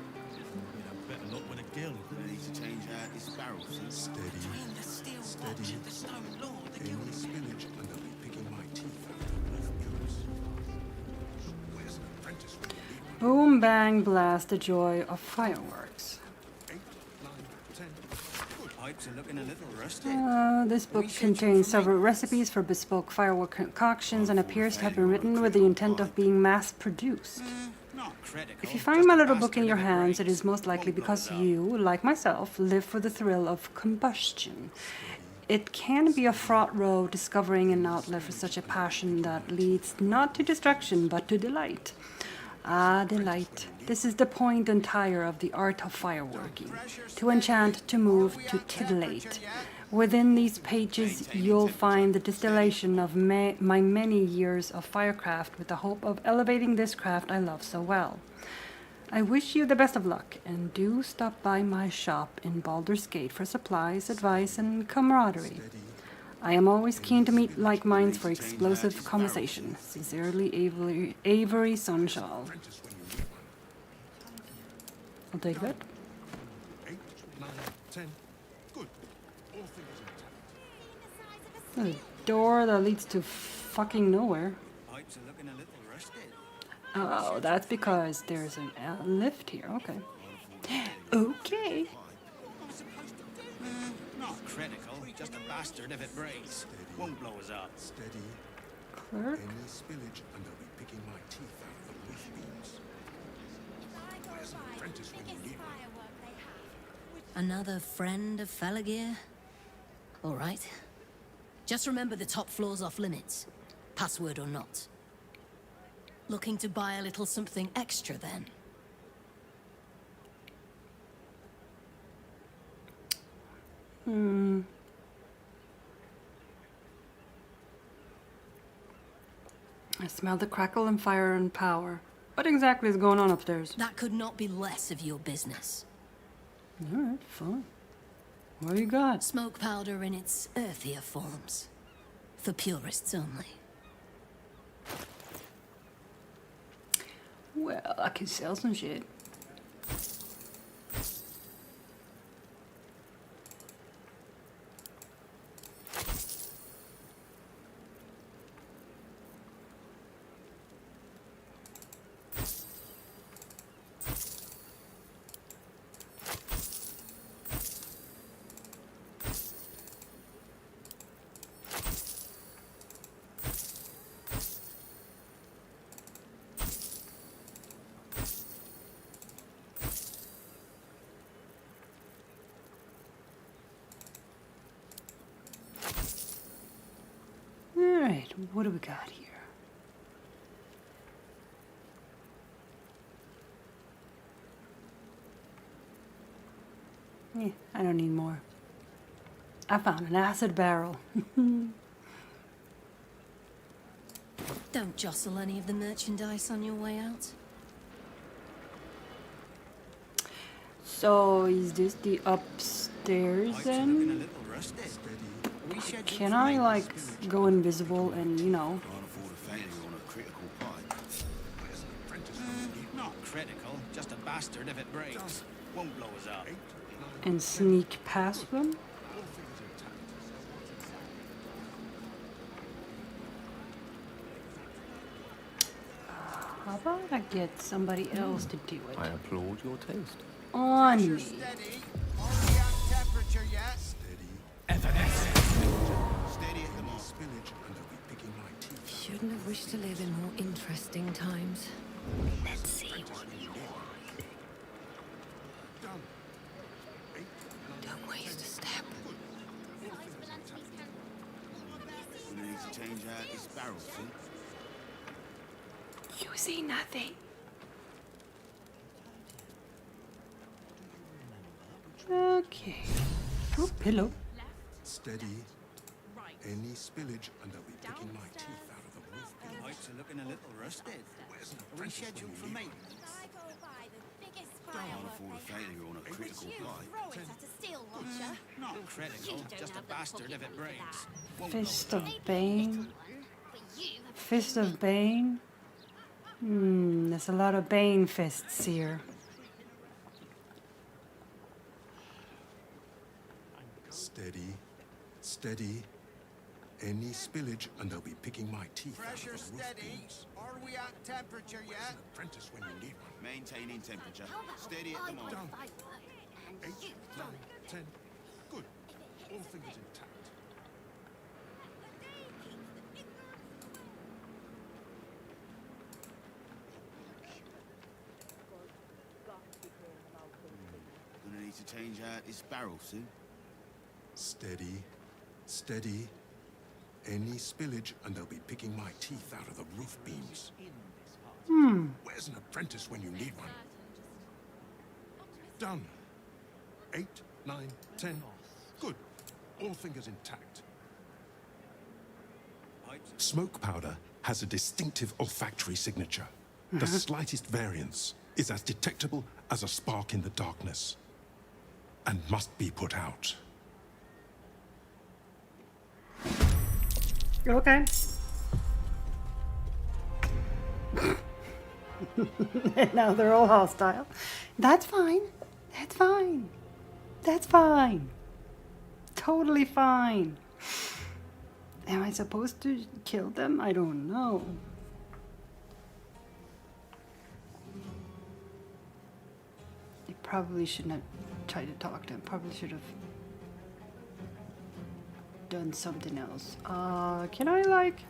Speaker 9: We'd have better luck with a guild.
Speaker 5: We need to change out these barrels.
Speaker 9: Steady.
Speaker 5: Between the steel watch and the stone lord, the guild is
Speaker 9: spinach, and I'll be picking my teeth out of both guilds. Where's an apprentice?
Speaker 1: Boom, bang, blast, the joy of fireworks.
Speaker 9: 8, 9, 10. Pipes are looking a little rusty.
Speaker 1: This book contains several recipes for bespoke firework concoctions and appears to have been written with the intent of being mass-produced. If you find my little book in your hands, it is most likely because you, like myself, live for the thrill of combustion. It can be a fraught road discovering an outlet for such a passion that leads not to destruction but to delight. Ah, delight. This is the point entire of the art of fireworking. To enchant, to move, to titillate. Within these pages, you'll find the distillation of my many years of firecraft with the hope of elevating this craft I love so well. I wish you the best of luck, and do stop by my shop in Baldur's Gate for supplies, advice, and camaraderie. I am always keen to meet like minds for explosive conversation. Sincerely, Avery Sunshall. I'll take that.
Speaker 9: 8, 9, 10. Good. All fingers intact.
Speaker 1: There's a door that leads to fucking nowhere.
Speaker 9: Pipes are looking a little rusty.
Speaker 1: Oh, that's because there's a lift here. Okay. Okay.
Speaker 5: Not critical, just a bastard if it breaks. Won't blow us up.
Speaker 9: Steady.
Speaker 1: Clerk.
Speaker 9: Any spillage, and I'll be picking my teeth out of the leaf beams. Where's an apprentice when you need one?
Speaker 16: Another friend of Felagir? All right. Just remember the top floor's off limits. Password or not. Looking to buy a little something extra then?
Speaker 1: I smell the crackle and fire and power. What exactly is going on upstairs?
Speaker 16: That could not be less of your business.
Speaker 1: Alright, fine. What do you got?
Speaker 16: Smoke powder in its earthier forms. For purists only.
Speaker 1: Well, I can sell some shit. Alright, what do we got here? I don't need more. I found an acid barrel.
Speaker 16: Don't jostle any of the merchandise on your way out.
Speaker 1: So is this the upstairs then? Can I like go invisible and you know?
Speaker 5: Not critical, just a bastard if it breaks. Won't blow us up.
Speaker 1: And sneak past them? How about I get somebody else to do it?
Speaker 4: I applaud your taste.
Speaker 1: On me.
Speaker 7: Temperature yet?
Speaker 15: Steady at the mark. Spillage, and I'll be picking my teeth.
Speaker 14: Shouldn't have wished to live in more interesting times. Let's see what Don't waste a step.
Speaker 15: We need to change out this barrel, see?
Speaker 1: You see nothing. Okay. Oh, pillow.
Speaker 9: Steady. Any spillage, and I'll be picking my teeth out of the roof.
Speaker 5: Pipes are looking a little rusted. Are we scheduled for maintenance?
Speaker 15: Can't afford a failure on a critical pipe.
Speaker 5: Not critical, just a bastard if it breaks.
Speaker 1: Fist of Bane. Fist of Bane. There's a lot of Bane fists here.
Speaker 9: Steady. Steady. Any spillage, and I'll be picking my teeth
Speaker 7: Pressure
Speaker 9: out of the roof
Speaker 7: steady.
Speaker 9: beams.
Speaker 7: Are we at temperature yet?
Speaker 9: Apprentice when you need one.
Speaker 15: Maintaining temperature. Steady at the mark.
Speaker 9: 8, 9, 10. Good. All fingers intact.
Speaker 15: Gonna need to change out this barrel soon.
Speaker 9: Steady. Steady. Any spillage, and I'll be picking my teeth out of the roof beams. Where's an apprentice when you need one? Done. 8, 9, 10. Good. All fingers intact. Smoke powder has a distinctive olfactory signature. The slightest variance is as detectable as a spark in the darkness, and must be put out.
Speaker 1: Okay. And now they're all hostile. That's fine. That's fine. That's fine. Totally fine. Am I supposed to kill them? I don't know. I probably shouldn't have tried to talk to him. Probably should have done something else. Can I like,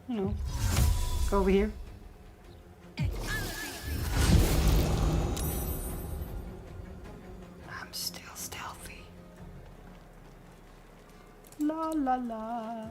Speaker 1: you know, go over here? I'm still stealthy. La la la.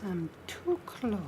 Speaker 1: I'm too close.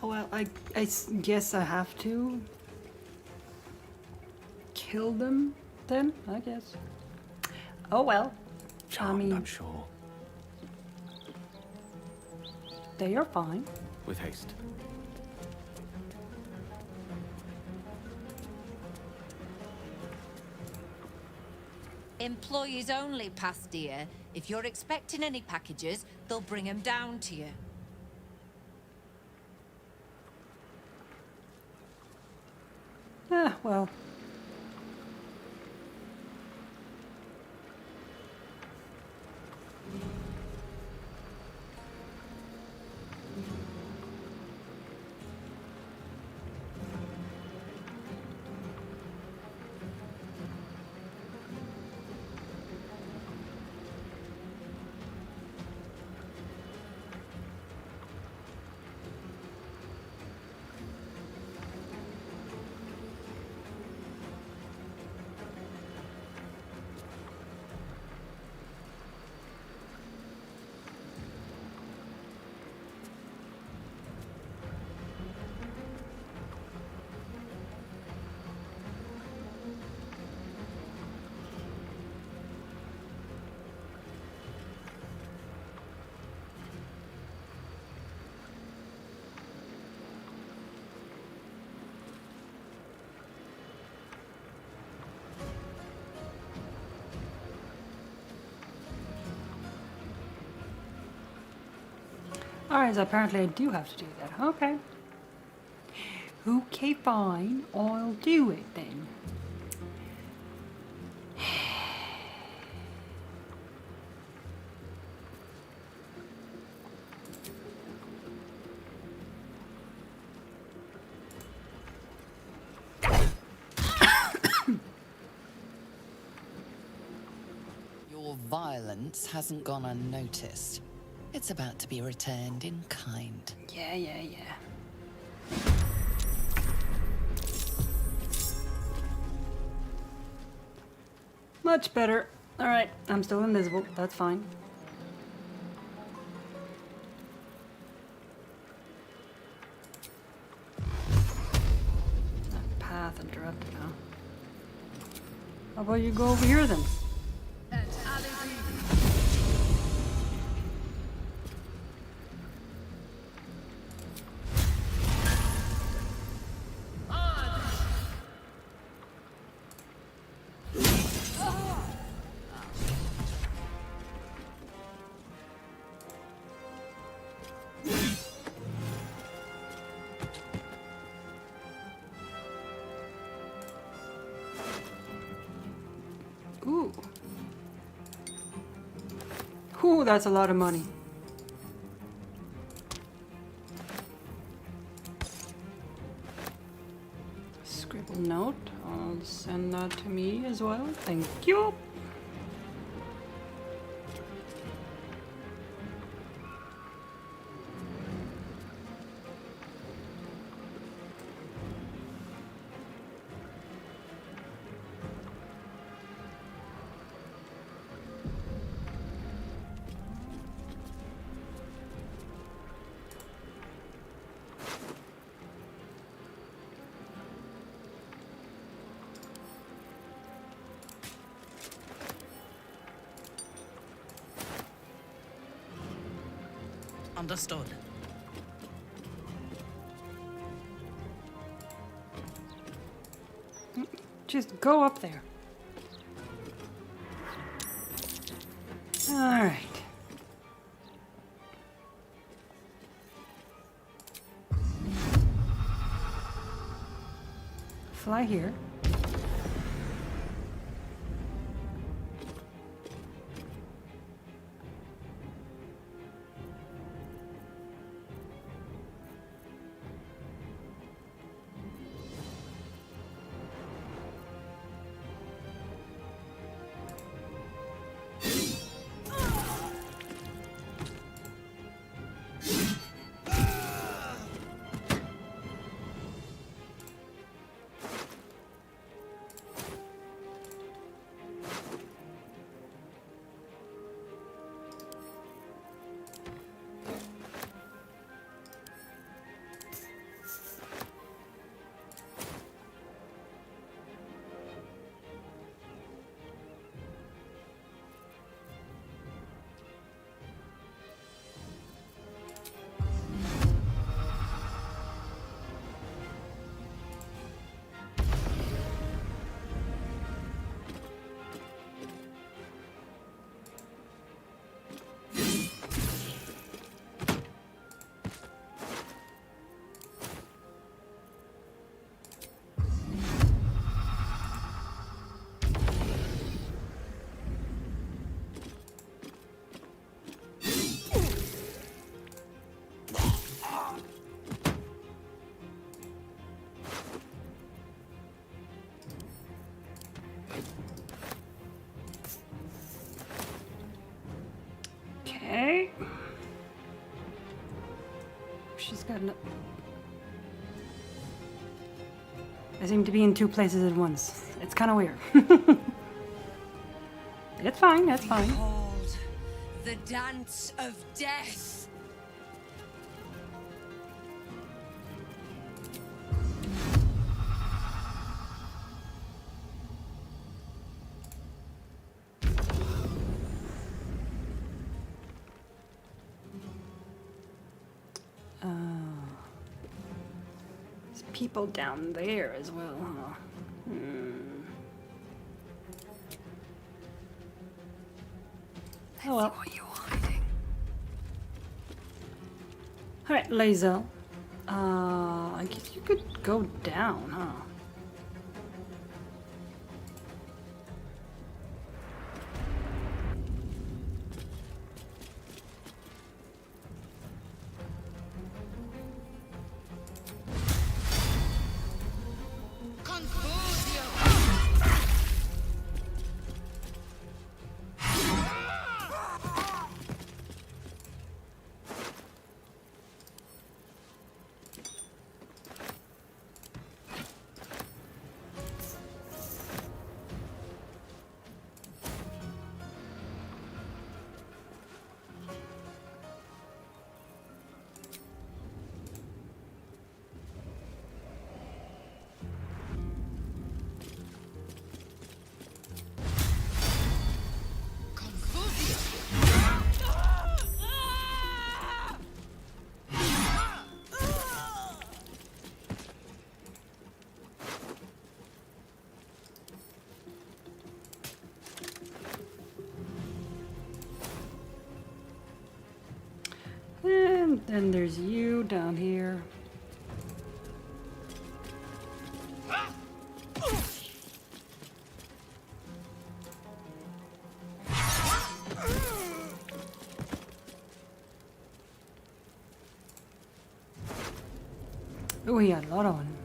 Speaker 1: Well, guess I have to kill them then, I guess. Oh well.
Speaker 10: Charmed,
Speaker 1: I mean,
Speaker 10: I'm sure.
Speaker 1: they are fine.
Speaker 10: With haste.
Speaker 21: Employees only, pass dear. If you're expecting any packages, they'll bring 'em down to you.
Speaker 1: Ah, well. Alright, so apparently I do have to do that. Okay. Okay, fine. I'll do it then.
Speaker 22: Your violence hasn't gone unnoticed. It's about to be returned in kind.
Speaker 1: Yeah. Much better. Alright, I'm still invisible. That's fine. Path interrupted now. How about you go over here then? Ooh. Ooh, that's a lot of money. Scribble note. I'll send that to me as well. Thank you.
Speaker 12: Understood.
Speaker 1: Just go up there. All right. Fly here. I seem to be in two places at once. It's kind of weird. It's fine, it's fine.
Speaker 21: Behold, the dance of death.
Speaker 1: There's people down there as well, huh? Oh well. Alright, Lae'zel. I guess you could go down, huh? And then there's you down here. Oh, he had a lot on him.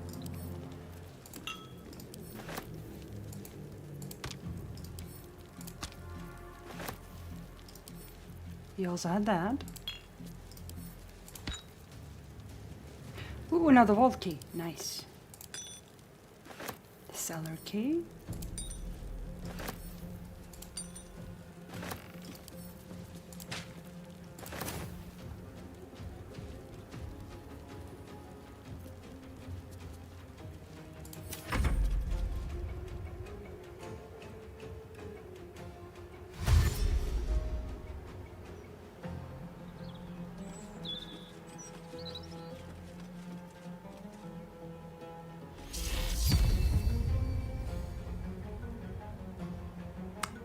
Speaker 1: He also had that. Ooh, another vault key. Nice. The cellar key.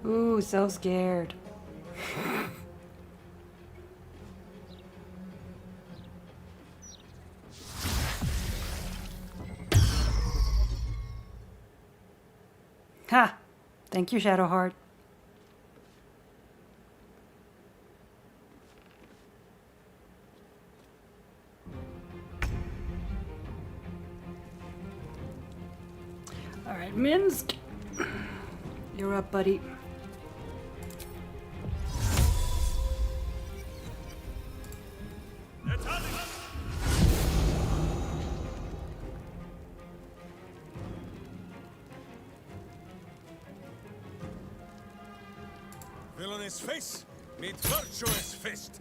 Speaker 1: Ooh, so scared. Ha! Thank you, Shadowheart. Alright, Minsk. You're up, buddy.
Speaker 9: Villainous face meet virtuous fist.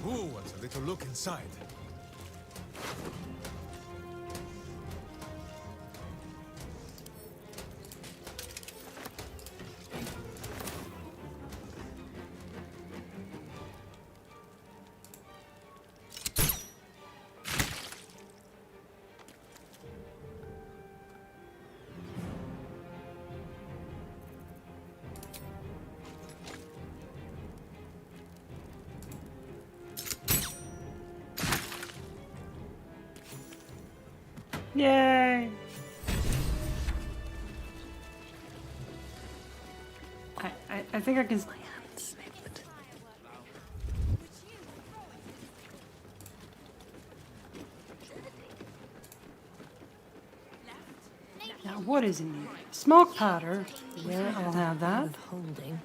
Speaker 9: Ooh, what's a little look inside?
Speaker 1: Yay! I think I can. Now, what is in here? Smoke powder. Yeah, I'll have that.
Speaker 16: Holding.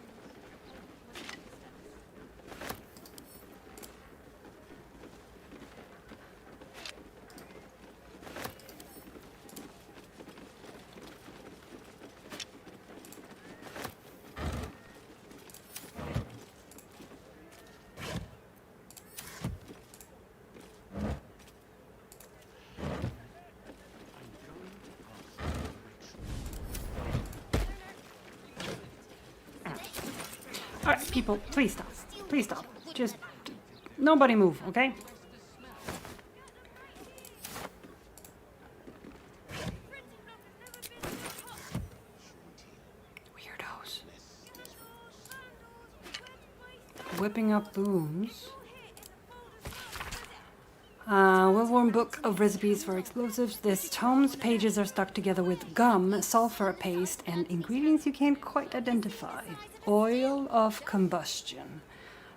Speaker 1: Alright, people, please stop. Please stop. Just nobody move, okay? Weirdos. Whipping up booms. Well-worn book of recipes for explosives. This tome's pages are stuck together with gum, sulfur paste, and ingredients you can't quite identify. Oil of combustion.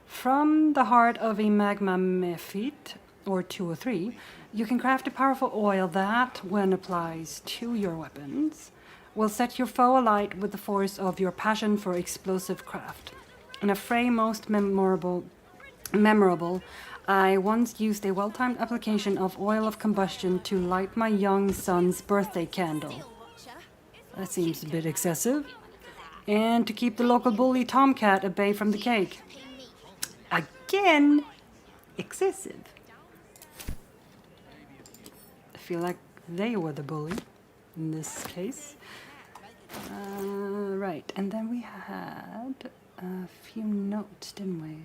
Speaker 1: From the heart of a magma mephite, or 203, you can craft a powerful oil that, when applied to your weapons, will set your foe alight with the force of your passion for explosive craft. In a fray most memorable, I once used a well-timed application of oil of combustion to light my young son's birthday candle. That seems a bit excessive. And to keep the local bully Tomcat at bay from the cake. Again, excessive. I feel like they were the bully in this case. Right, and then we had a few notes, didn't we?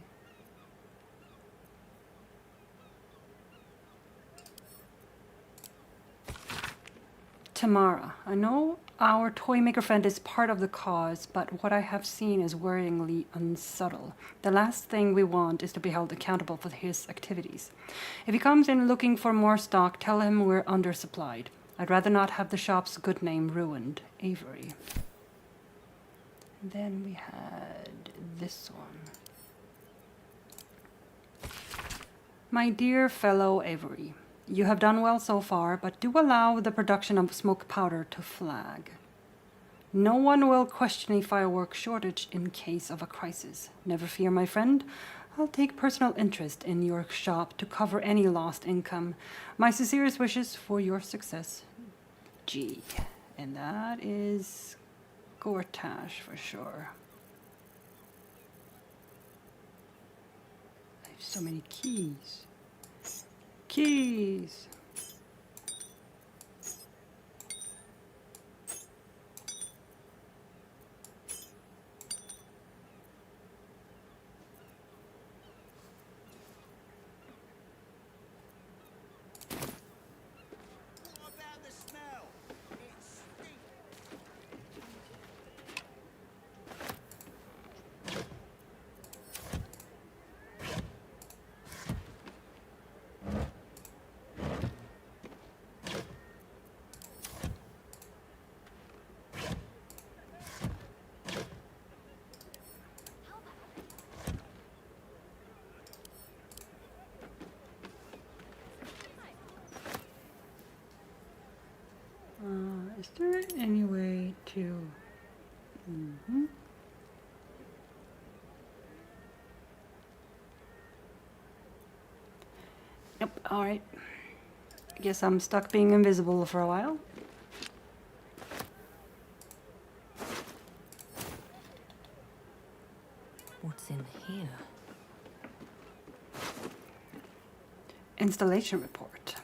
Speaker 1: Tamara, I know our toy maker friend is part of the cause, but what I have seen is worryingly unsubtle. The last thing we want is to be held accountable for his activities. If he comes in looking for more stock, tell him we're undersupplied. I'd rather not have the shop's good name ruined. Avery. And then we had this one. My dear fellow Avery, you have done well so far, but do allow the production of smoke powder to flag. No one will question a fireworks shortage in case of a crisis. Never fear, my friend. I'll take personal interest in your shop to cover any lost income. My sincerest wishes for your success, G. And that is Gortash for sure. I have so many keys. Keys. Is there any way to... Yep, alright. I guess I'm stuck being invisible for a while.
Speaker 16: What's in here?
Speaker 1: Installation report.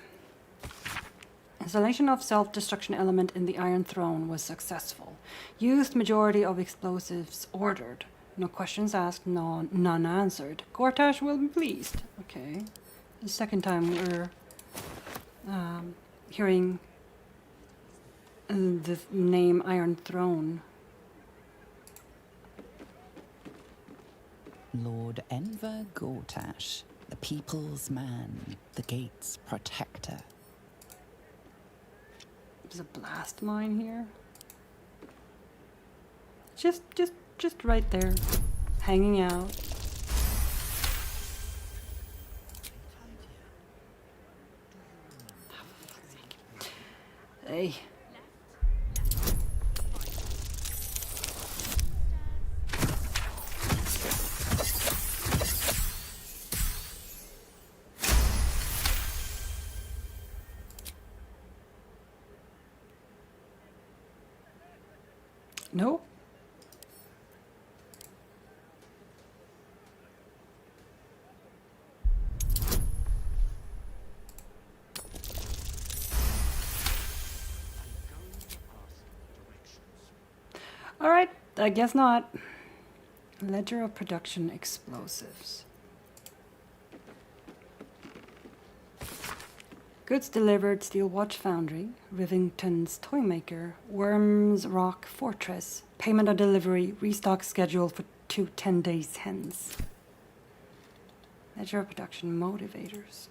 Speaker 1: Installation of self-destruction element in the Iron Throne was successful. Used majority of explosives ordered. No questions asked, none answered. Gortash will be pleased. Okay. The second time we're hearing the name Iron Throne.
Speaker 22: Lord Enver Gortash, the people's man, the gate's protector.
Speaker 1: There's a blast mine here. Just right there, hanging out. Hey. Nope. Alright, I guess not. Ledger of production explosives. Goods delivered, Steel Watch Foundry, Rivington's Toymaker, Worms Rock Fortress. Payment on delivery, restock scheduled for 10 days hence. Ledger of production motivators.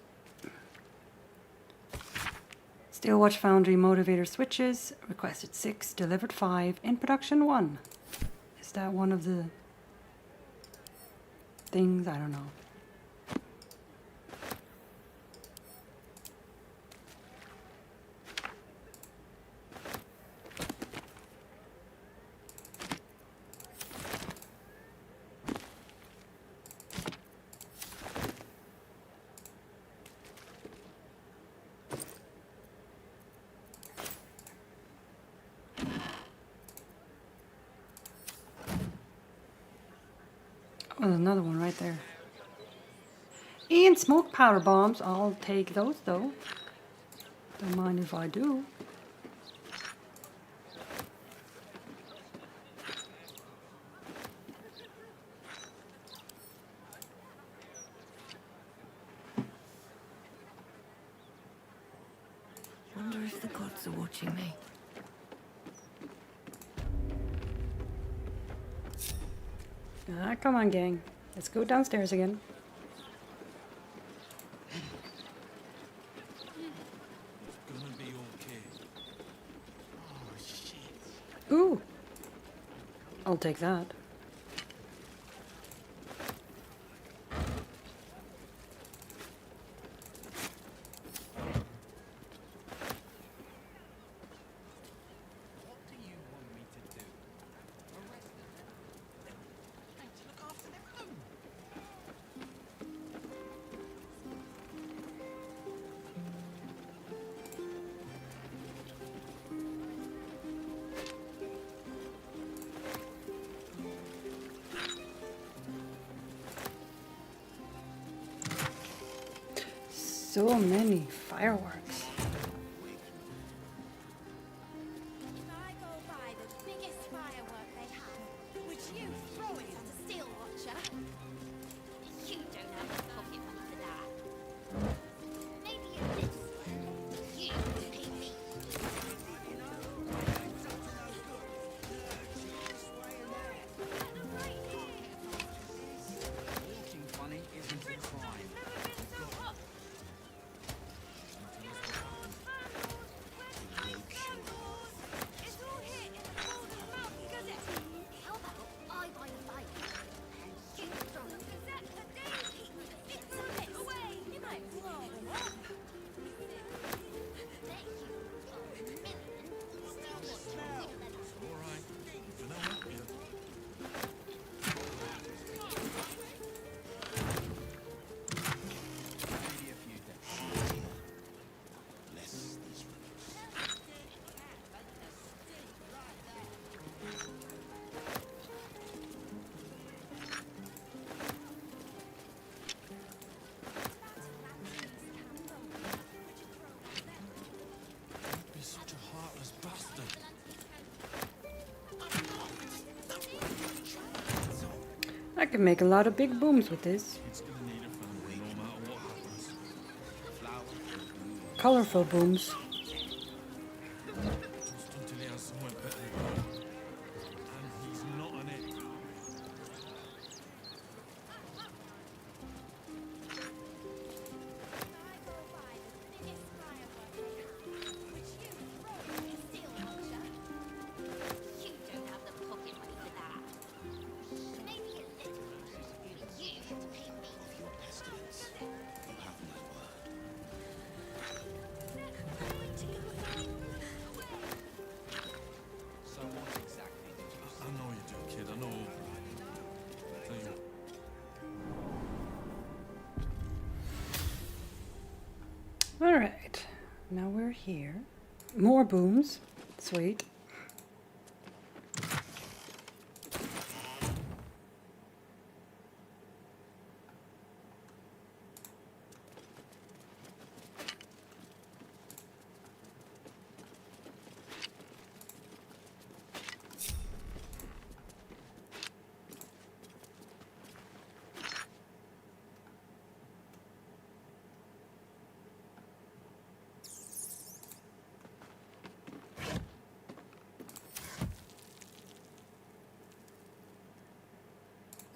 Speaker 1: Steel Watch Foundry motivator switches, requested 6, delivered 5, in production 1. Is that one of the things? I don't know. Oh, there's another one right there. And smoke powder bombs. I'll take those though. Don't mind if I do.
Speaker 14: Wonder if the gods are watching me.
Speaker 1: Ah, come on, gang. Let's go downstairs again.
Speaker 9: It's gonna be okay. Oh, shit.
Speaker 1: Ooh. I'll take that. So many fireworks.
Speaker 20: If I go buy the biggest firework they have, would you throw it at a steel watcher? You don't have the pocket money for that. Maybe you this. You pay me.
Speaker 6: Walking funny isn't a crime.
Speaker 1: I can make a lot of big booms with this. Colorful booms. Alright, now we're here. More booms. Sweet.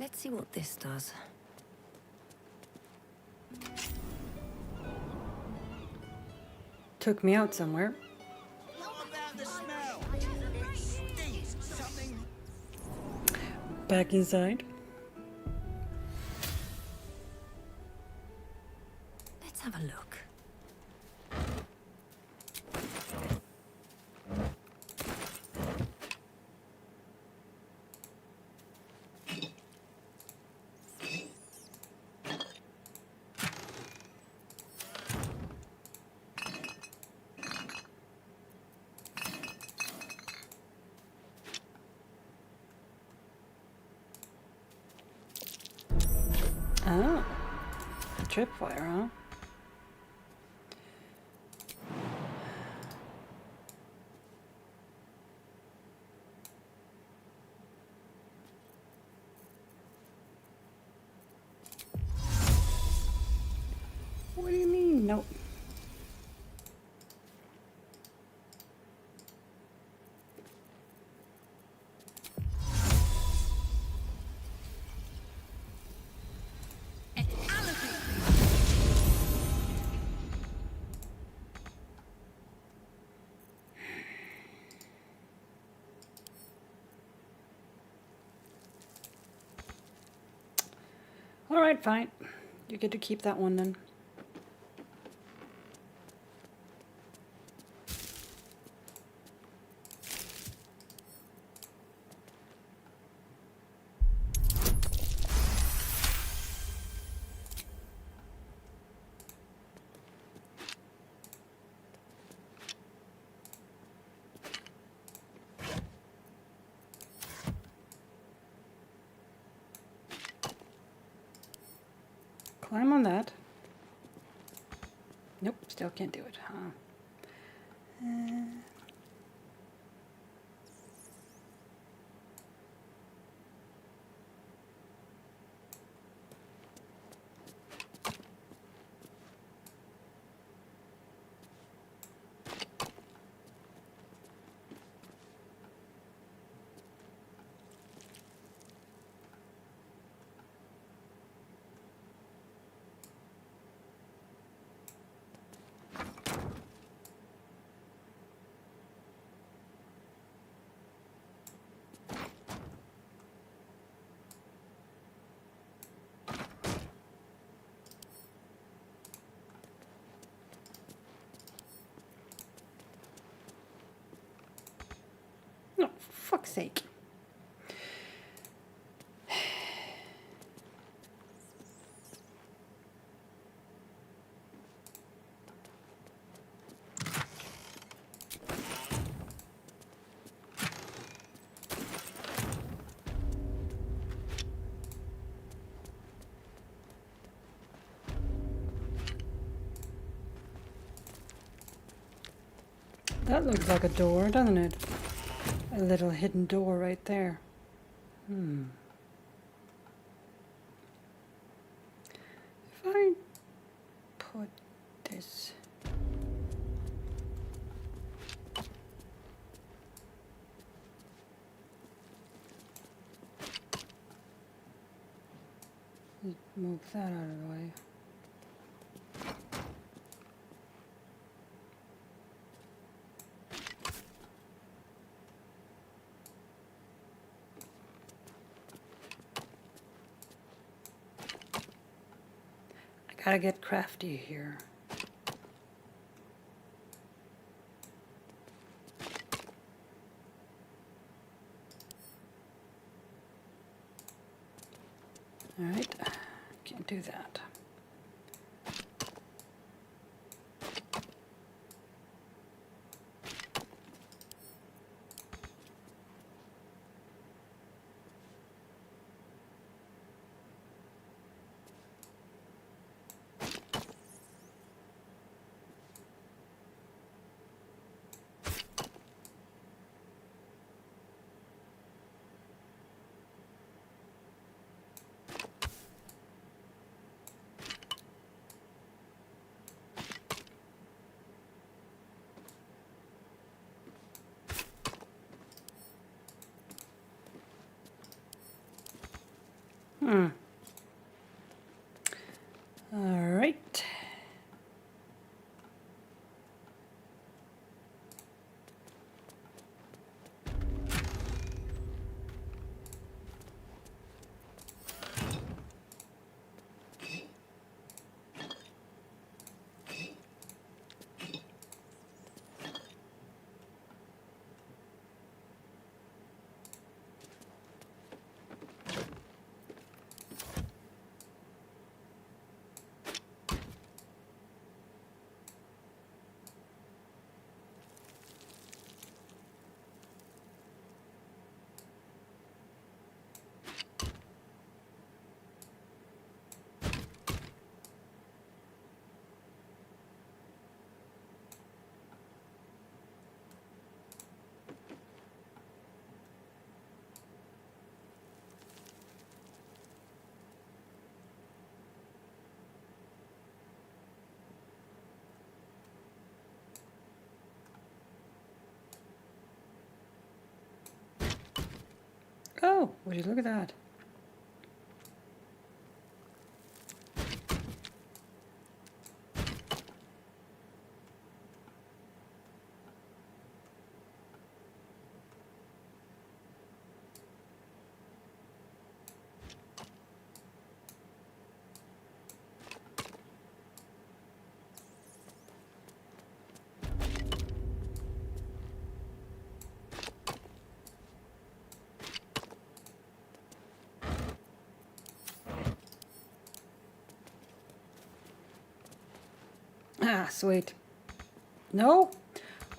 Speaker 16: Let's see what this does.
Speaker 1: Took me out somewhere. Back inside.
Speaker 16: Let's have a look.
Speaker 1: Oh, tripwire, huh? What do you mean? Nope. All right, fine. You get to keep that one then. Climb on that. Nope, still can't do it, huh? No, for fuck's sake. That looks like a door, doesn't it? A little hidden door right there. If I put this... Move that out of the way. Gotta get crafty here. All right, can't do that. All right. Oh, would you look at that? Ah, sweet. No?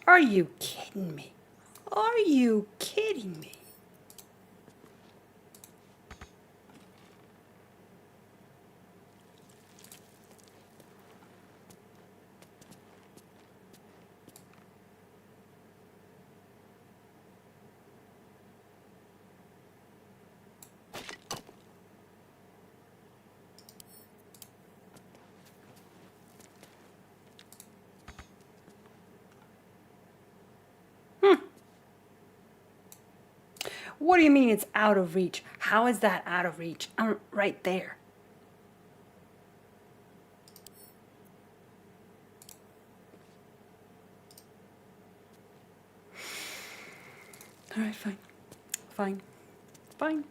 Speaker 1: Are you kidding me? Are you kidding me? What do you mean it's out of reach? How is that out of reach? I'm right there. All right, fine. Fine. Fine.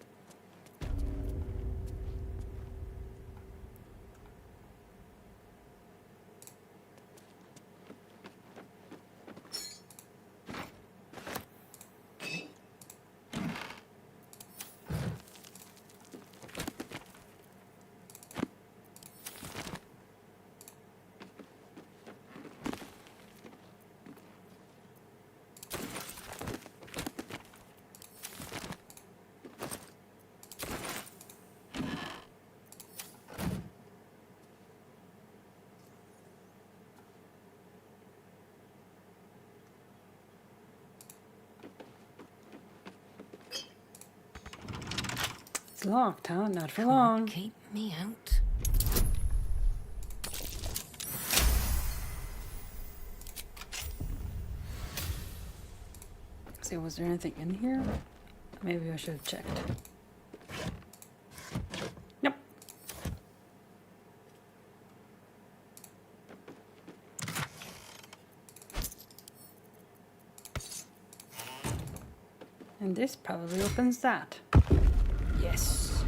Speaker 1: It's locked, huh? Not for long.
Speaker 16: Keep me out.
Speaker 1: See, was there anything in here? Maybe I should have checked. Nope. And this probably opens that. Yes.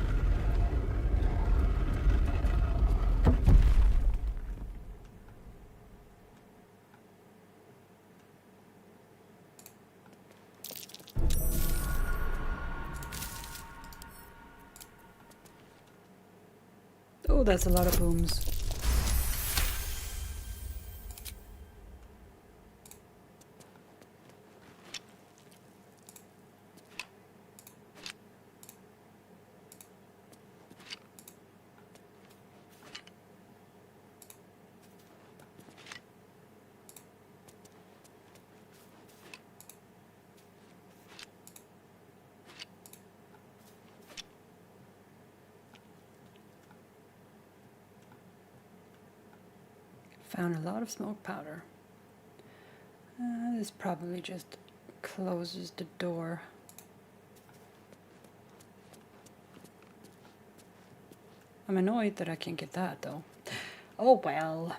Speaker 1: Oh, that's a lot of booms. Found a lot of smoke powder. This probably just closes the door. I'm annoyed that I can't get that though. Oh well.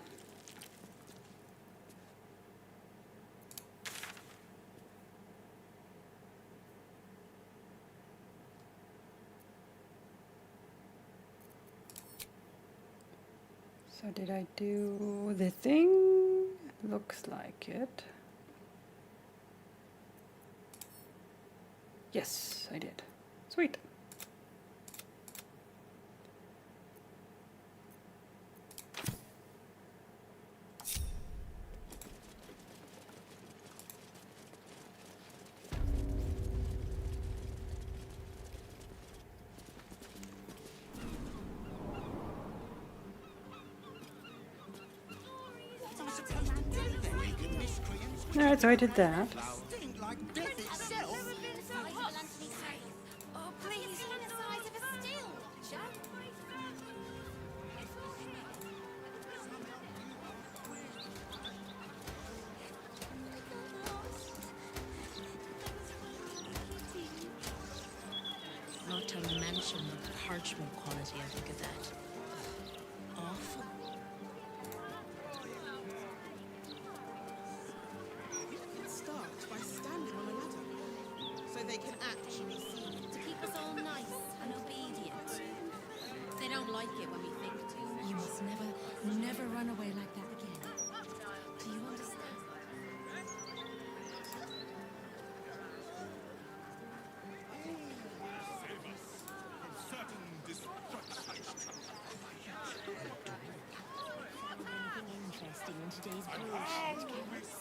Speaker 1: So did I do the thing? Looks like it. Yes, I did. Sweet. Alright, so I did that.
Speaker 20: Oh, please. The size of a steel watcher.
Speaker 14: Not to mention the parchment quality of the Gazette. Awful.
Speaker 8: It starts by standing on a ladder, so they can actually see you.
Speaker 20: To keep us all nice and obedient. They don't like it when we think too much.
Speaker 11: You must never run away like that again. Do you understand?
Speaker 20: Anything interesting in today's bullshit, Cass?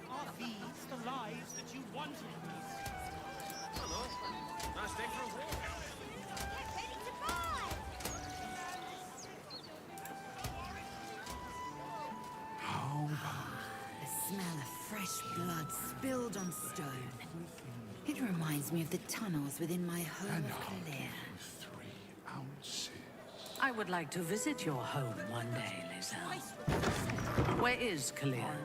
Speaker 6: Are these the lives that you wanted? Hello. Nice day for a walk.
Speaker 20: Ready to buy!
Speaker 3: The smell of fresh blood spilled on stone. It reminds me of the tunnels within my home of Kalir.
Speaker 12: I would like to visit your home one day, Lizelle. Where is Kalir?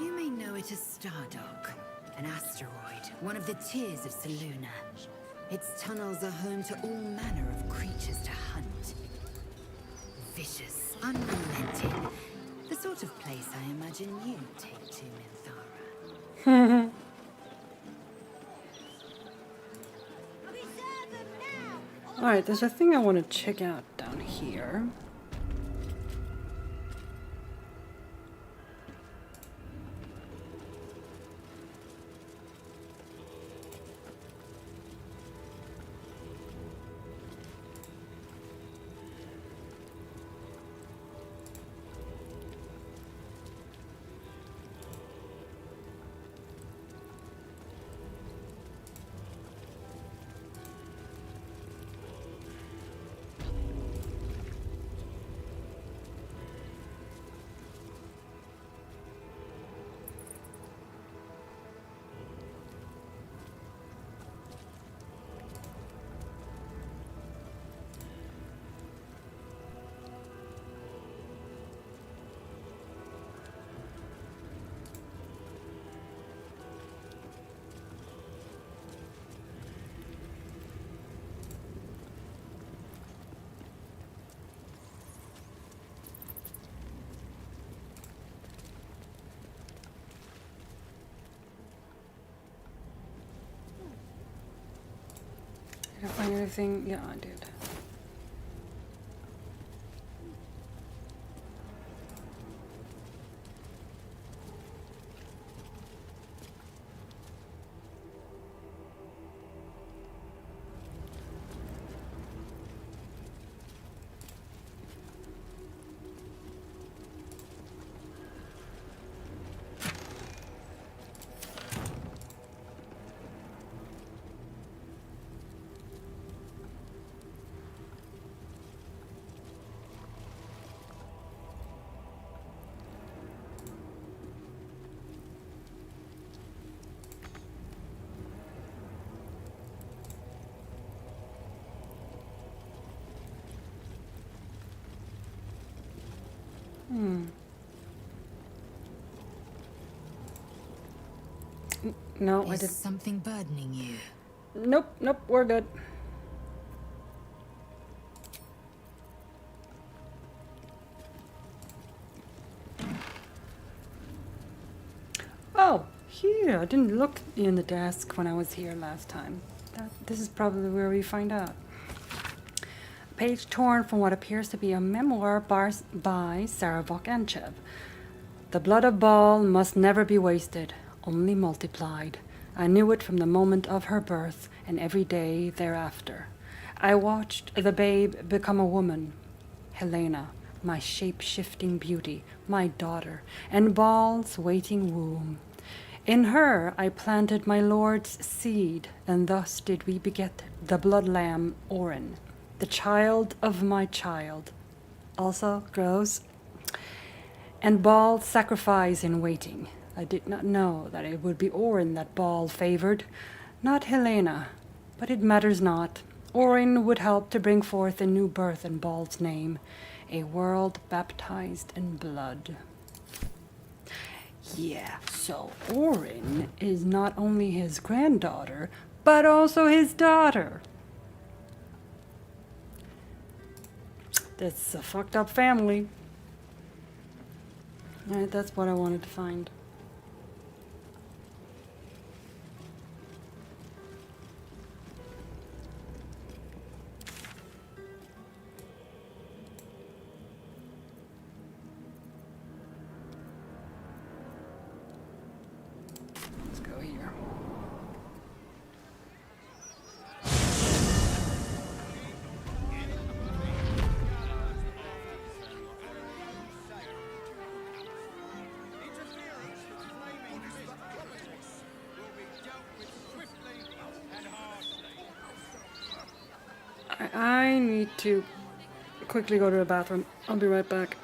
Speaker 3: You may know it as Stardock, an asteroid, one of the tears of Selûne. Its tunnels are home to all manner of creatures to hunt. Vicious, unrelenting. The sort of place I imagine you'd take to, Minthara.
Speaker 1: Alright, there's a thing I want to check out down here. Did I find anything? Yeah, I did. No, I
Speaker 3: Is
Speaker 1: didn't.
Speaker 3: something burdening you?
Speaker 1: Nope, nope, we're good. Oh, here. I didn't look in the desk when I was here last time. This is probably where we find out. A page torn from what appears to be a memoir by Sarah Vok-Anchev. The blood of Baal must never be wasted, only multiplied. I knew it from the moment of her birth and every day thereafter. I watched the babe become a woman, Helena, my shape-shifting beauty, my daughter, and Baal's waiting womb. In her I planted my Lord's seed, and thus did we beget the blood lamb Orin, the child of my child. Also grows. And Baal's sacrifice in waiting. I did not know that it would be Orin that Baal favored, not Helena, but it matters not. Orin would help to bring forth a new birth in Baal's name, a world baptized in blood. Yeah, so Orin is not only his granddaughter, but also his daughter. That's a fucked up family. Alright, that's what I wanted to find. Let's go here. I need to quickly go to the bathroom. I'll be right back.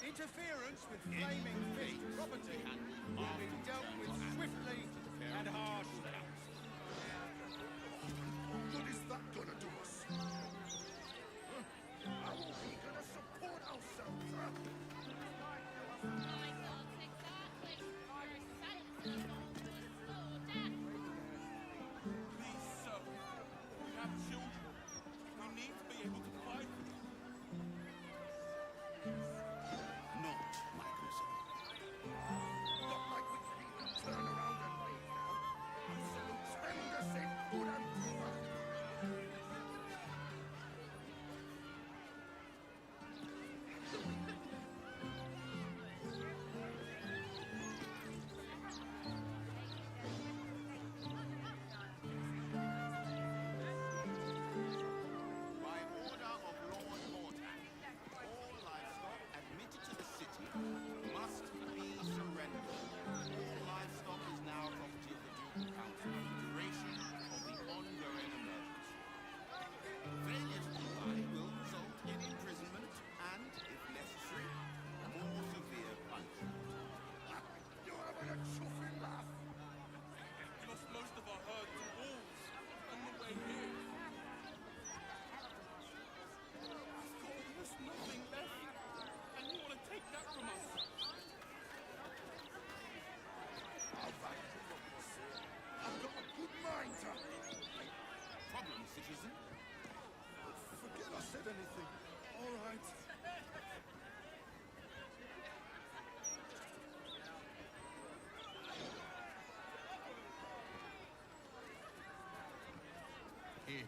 Speaker 6: Interference with flaming fish property will be dealt with swiftly and harshly.
Speaker 9: What is that gonna do us? How are we gonna support ourselves, huh?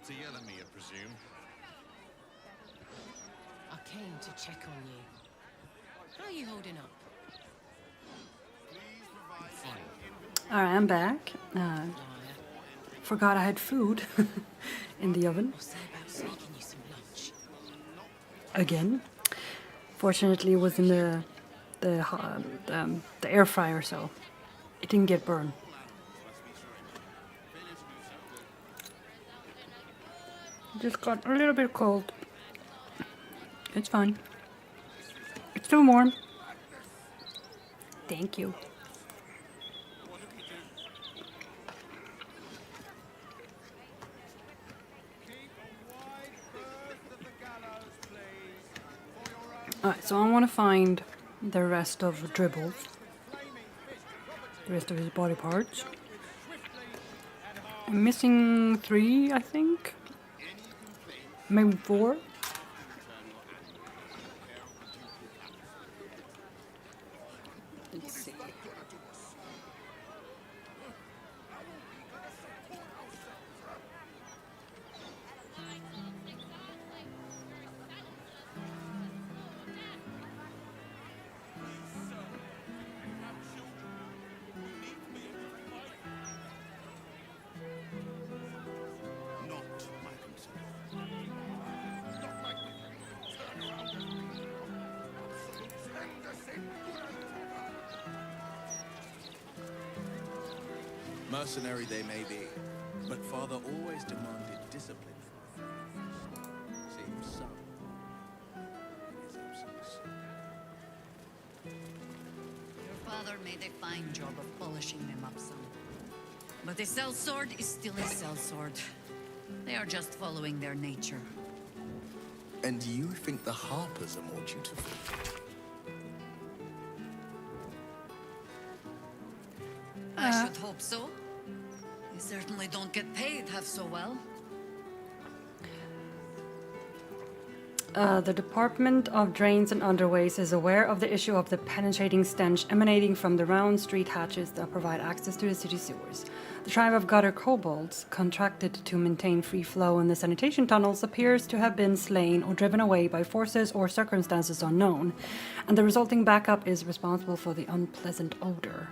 Speaker 13: to yell at me, I presume.
Speaker 14: I came to check on you. How are you holding up?
Speaker 1: Alright, I'm back. Forgot I had food in the oven. Again. Fortunately, it was in the air fryer, so it didn't get burned. Just got a little bit cold. It's fine. It's still warm. Thank you. Alright, so I want to find the rest of Dribbles. The rest of his body parts. I'm missing 3, I think. Maybe 4. Let's see.
Speaker 10: Mercenary they may be, but father always demanded discipline from them. Seems so. His absence.
Speaker 11: Your father made a fine job of polishing them up some. But a sellsword is still a sellsword. They are just following their nature.
Speaker 18: And you think the Harpers are more dutiful?
Speaker 11: I should hope so. They certainly don't get paid half so well.
Speaker 1: The Department of Drains and Underways is aware of the issue of the penetrating stench emanating from the round street hatches that provide access to the city sewers. The tribe of gutter kobolds, contracted to maintain free flow in the sanitation tunnels, appears to have been slain or driven away by forces or circumstances unknown, and the resulting backup is responsible for the unpleasant odor.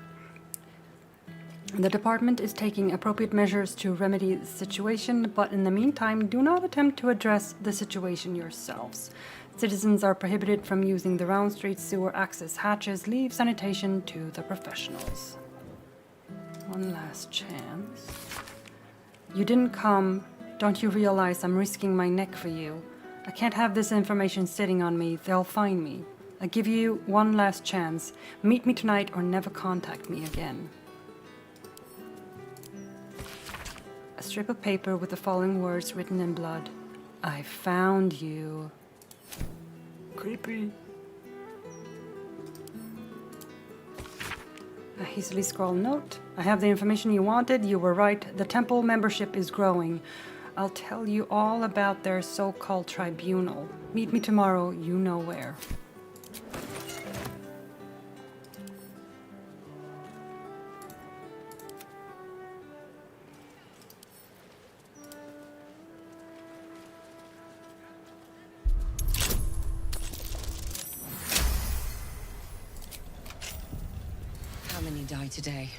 Speaker 1: The department is taking appropriate measures to remedy the situation, but in the meantime, do not attempt to address the situation yourselves. Citizens are prohibited from using the Round Street sewer access hatches. Leave sanitation to the professionals. One last chance. You didn't come. Don't you realize I'm risking my neck for you? I can't have this information sitting on me. They'll find me. I give you one last chance. Meet me tonight or never contact me again. A strip of paper with the following words written in blood. I found you. Creepy. A hastily scrawled note. I have the information you wanted. You were right. The temple membership is growing. I'll tell you all about their so-called tribunal. Meet me tomorrow, you know where.
Speaker 23: How many die today?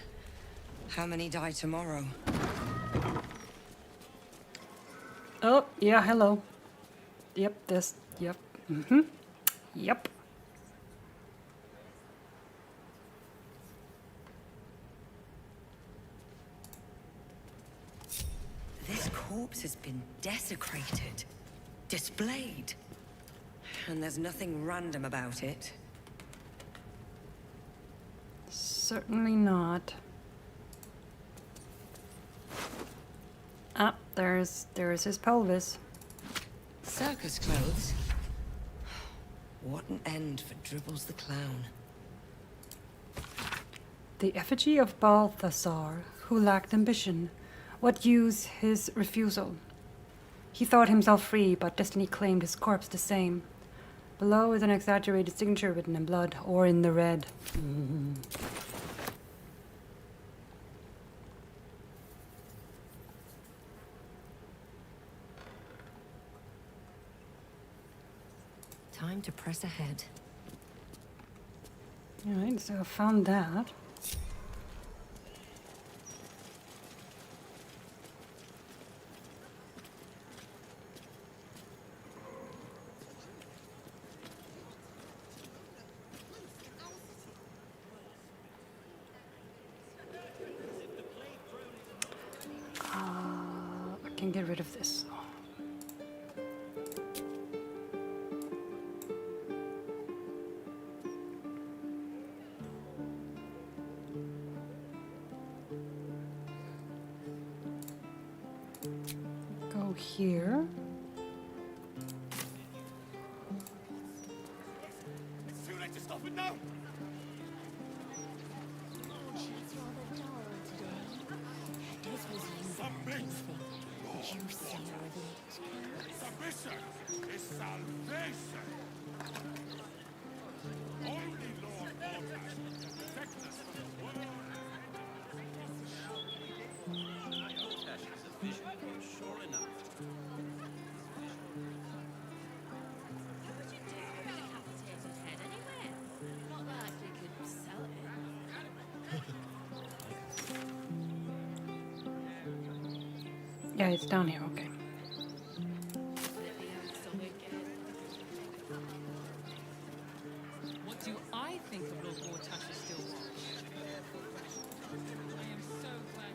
Speaker 23: How many die tomorrow?
Speaker 1: Oh, yeah, hello. Yep, this, yep, yep.
Speaker 23: This corpse has been desecrated, displayed. And there's nothing random about it.
Speaker 1: Certainly not. Ah, there's his pelvis.
Speaker 23: Circus clothes? What an end for Dribbles the Clown.
Speaker 1: The effigy of Balthasar, who lacked ambition. What use his refusal? He thought himself free, but destiny claimed his corpse the same. Below is an exaggerated signature written in blood, or in the red.
Speaker 23: Time to press ahead.
Speaker 1: Alright, so I found that. I can get rid of this. Go here.
Speaker 6: It's too late to stop it now.
Speaker 20: She's rather dull today. This was
Speaker 6: Submit.
Speaker 20: juicier of it.
Speaker 6: Submission is salvation. Only Lord Baldur protect us from the world.
Speaker 13: Tasha's a vision, sure enough.
Speaker 14: What would you do with a decapitated head anyway? Not like we could sell it.
Speaker 1: Yeah, it's down here, okay.
Speaker 12: What do I think of Lord Tasha's still watch? I am so glad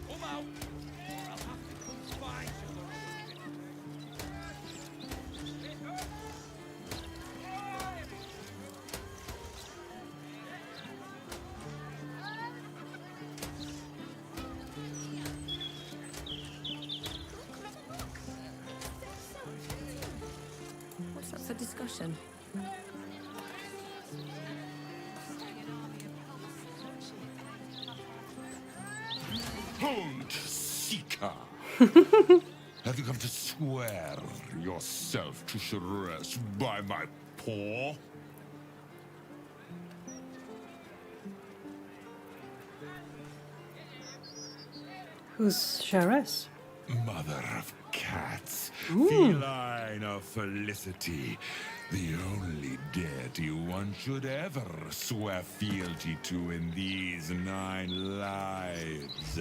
Speaker 6: Come out, or I'll have to come find you.
Speaker 23: What's up for discussion?
Speaker 9: Hold, Seeker! Have you come to swear yourself to Sharess by my paw?
Speaker 1: Who's Sharess?
Speaker 9: Mother of cats,
Speaker 1: Ooh.
Speaker 9: feline of felicity, the only deity one should ever swear fealty to in these 9 lives.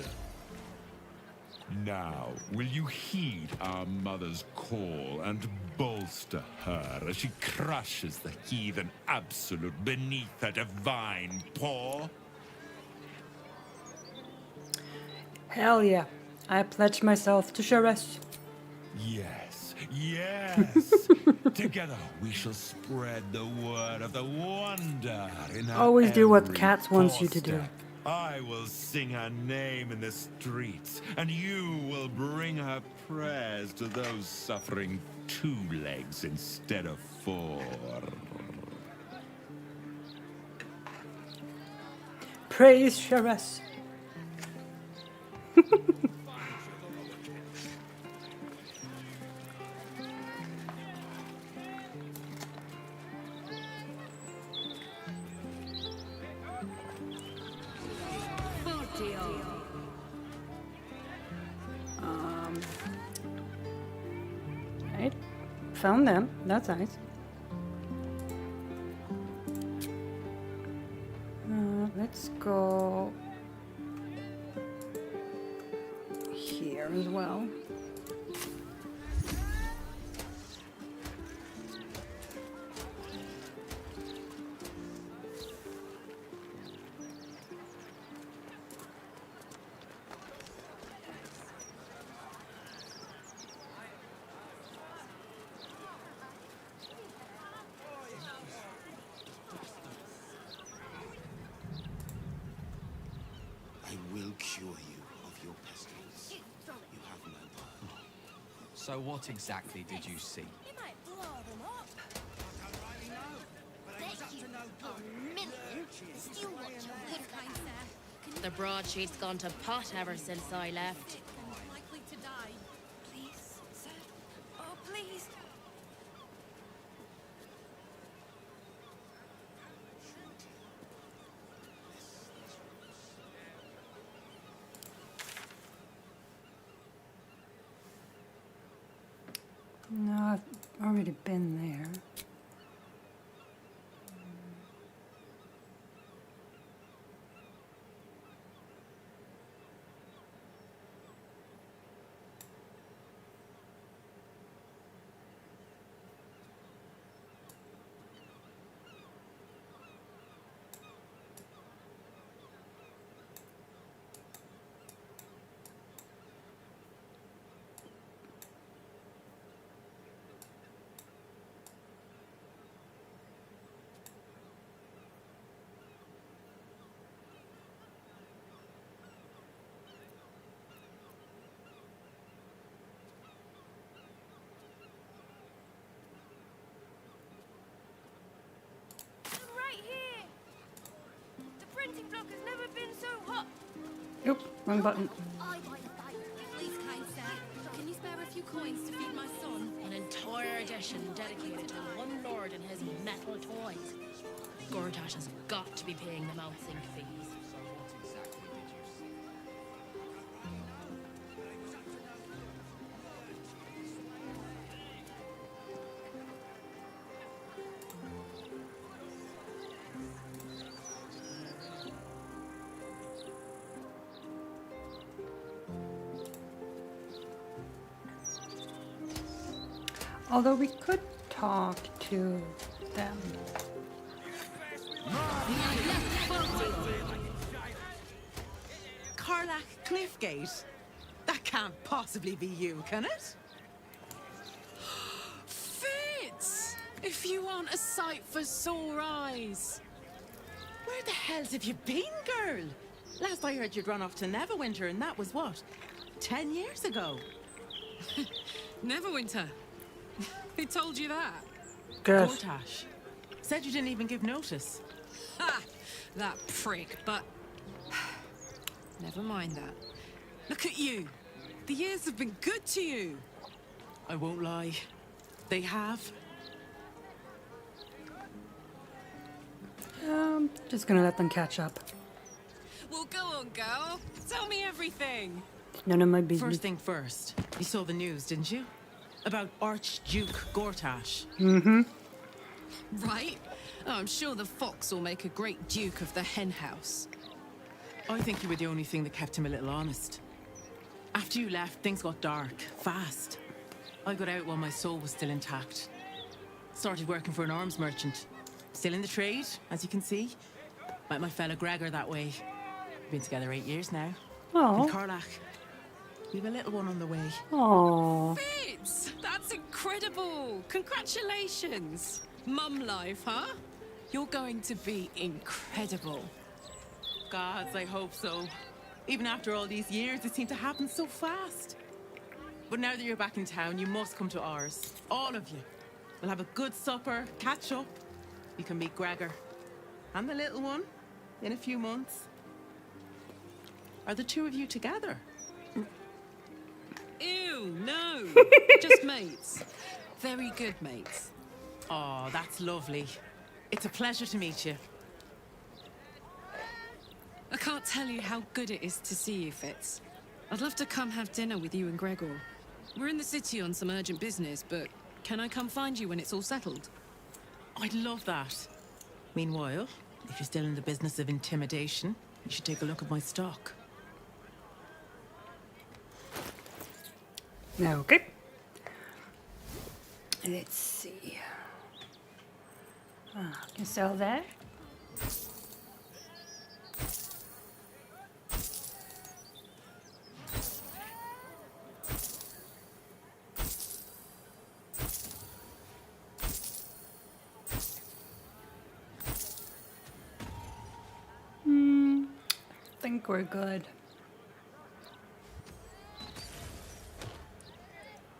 Speaker 9: Now, will you heed our mother's call and bolster her as she crushes the heathen absolute beneath her divine paw?
Speaker 1: Hell yeah. I pledge myself to Sharess.
Speaker 9: Yes, yes! Together we shall spread the word of the wonder in our
Speaker 1: Always do what
Speaker 9: every
Speaker 1: Cats wants you to do.
Speaker 9: footstep. I will sing her name in the streets, and you will bring her prayers to those suffering 2 legs instead of 4.
Speaker 1: Praise Sharess. Right. Found them. That's nice. Let's go here as well.
Speaker 5: I will cure you of your pestilence. You have no power.
Speaker 13: So what exactly did you see?
Speaker 20: You might blow them up. I don't really know, but I was up to no good. Still watch your good, kind sir.
Speaker 14: The broadsheet's gone to pot ever since I left.
Speaker 20: Likely to die. Please, sir. Oh, please.
Speaker 1: already been there.
Speaker 20: Right here. The printing block has never been so hot.
Speaker 1: Oop, wrong button.
Speaker 16: Please, kind sir, can you spare a few coins to feed my son?
Speaker 14: An entire edition dedicated to one lord and his metal toys. Gortash has got to be paying them outsink fees.
Speaker 1: Although we could talk to them.
Speaker 8: Carlac Cliffgate? That can't possibly be you, can it?
Speaker 12: Fitz! If you want a sight for sore eyes.
Speaker 8: Where the hells have you been, girl? Last I heard you'd run off to Neverwinter, and that was what? 10 years ago?
Speaker 12: Neverwinter. Who told you that?
Speaker 1: Good.
Speaker 8: Gortash. Said you didn't even give notice.
Speaker 12: Ha! That prick, but... Never mind that. Look at you. The years have been good to you.
Speaker 8: I won't lie. They have.
Speaker 1: Just gonna let them catch up.
Speaker 12: Well, go on, girl. Tell me everything.
Speaker 1: None of my business.
Speaker 8: First thing first, you saw the news, didn't you? About Archduke Gortash.
Speaker 1: Mm-hmm.
Speaker 12: Right? Oh, I'm sure the fox will make a great duke of the hen house.
Speaker 8: I think you were the only thing that kept him a little honest. After you left, things got dark, fast. I got out while my soul was still intact. Started working for an arms merchant. Still in the trade, as you can see. Met my fella Gregor that way. Been together 8 years now.
Speaker 1: Oh.
Speaker 8: And Carlac. We've a little one on the way.
Speaker 1: Oh.
Speaker 12: Fitz! That's incredible! Congratulations! Mum life, huh? You're going to be incredible.
Speaker 8: Gods, I hope so. Even after all these years, it seemed to happen so fast. But now that you're back in town, you must come to ours. All of you. We'll have a good supper, catch up. You can meet Gregor. And the little one. In a few months. Are the two of you together?
Speaker 12: Ew, no. Just mates. Very good mates.
Speaker 8: Oh, that's lovely. It's a pleasure to meet you.
Speaker 12: I can't tell you how good it is to see you, Fitz. I'd love to come have dinner with you and Gregor. We're in the city on some urgent business, but can I come find you when it's all settled?
Speaker 8: I'd love that. Meanwhile, if you're still in the business of intimidation, you should take a look at my stock.
Speaker 1: Okay. Let's see. Can sell that. I think we're good.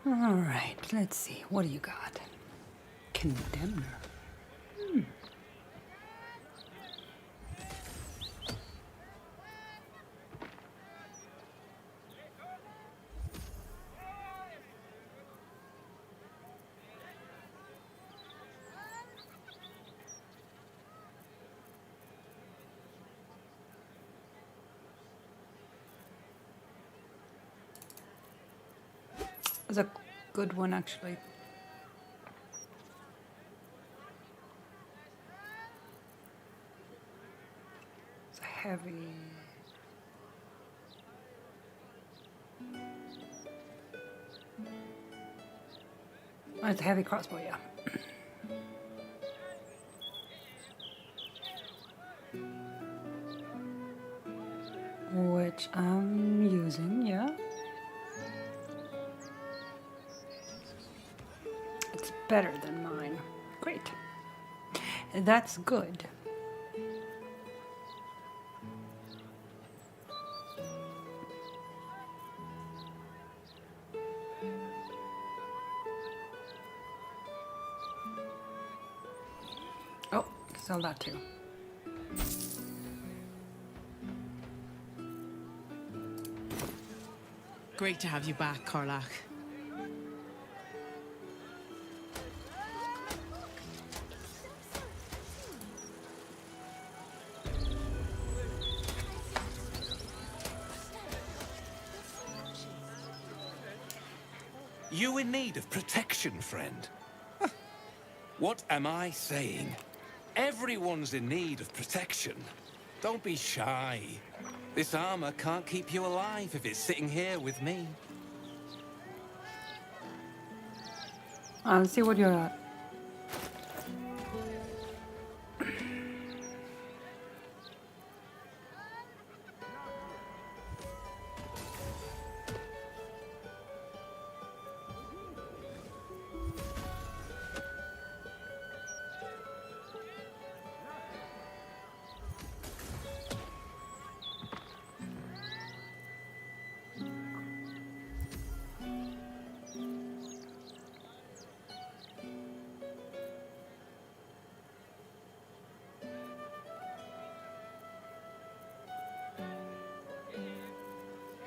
Speaker 1: All right, let's see. What do you got? Condemner. Was a good one, actually. heavy. Oh, it's a heavy crossbow, yeah. Which I'm using, yeah. It's better than mine. Great. That's good. Oh, sell that too.
Speaker 8: Great to have you back, Karlach.
Speaker 5: You in need of protection, friend? What am I saying? Everyone's in need of protection. Don't be shy. This armor can't keep you alive if it's sitting here with me.
Speaker 1: Let's see what you're at.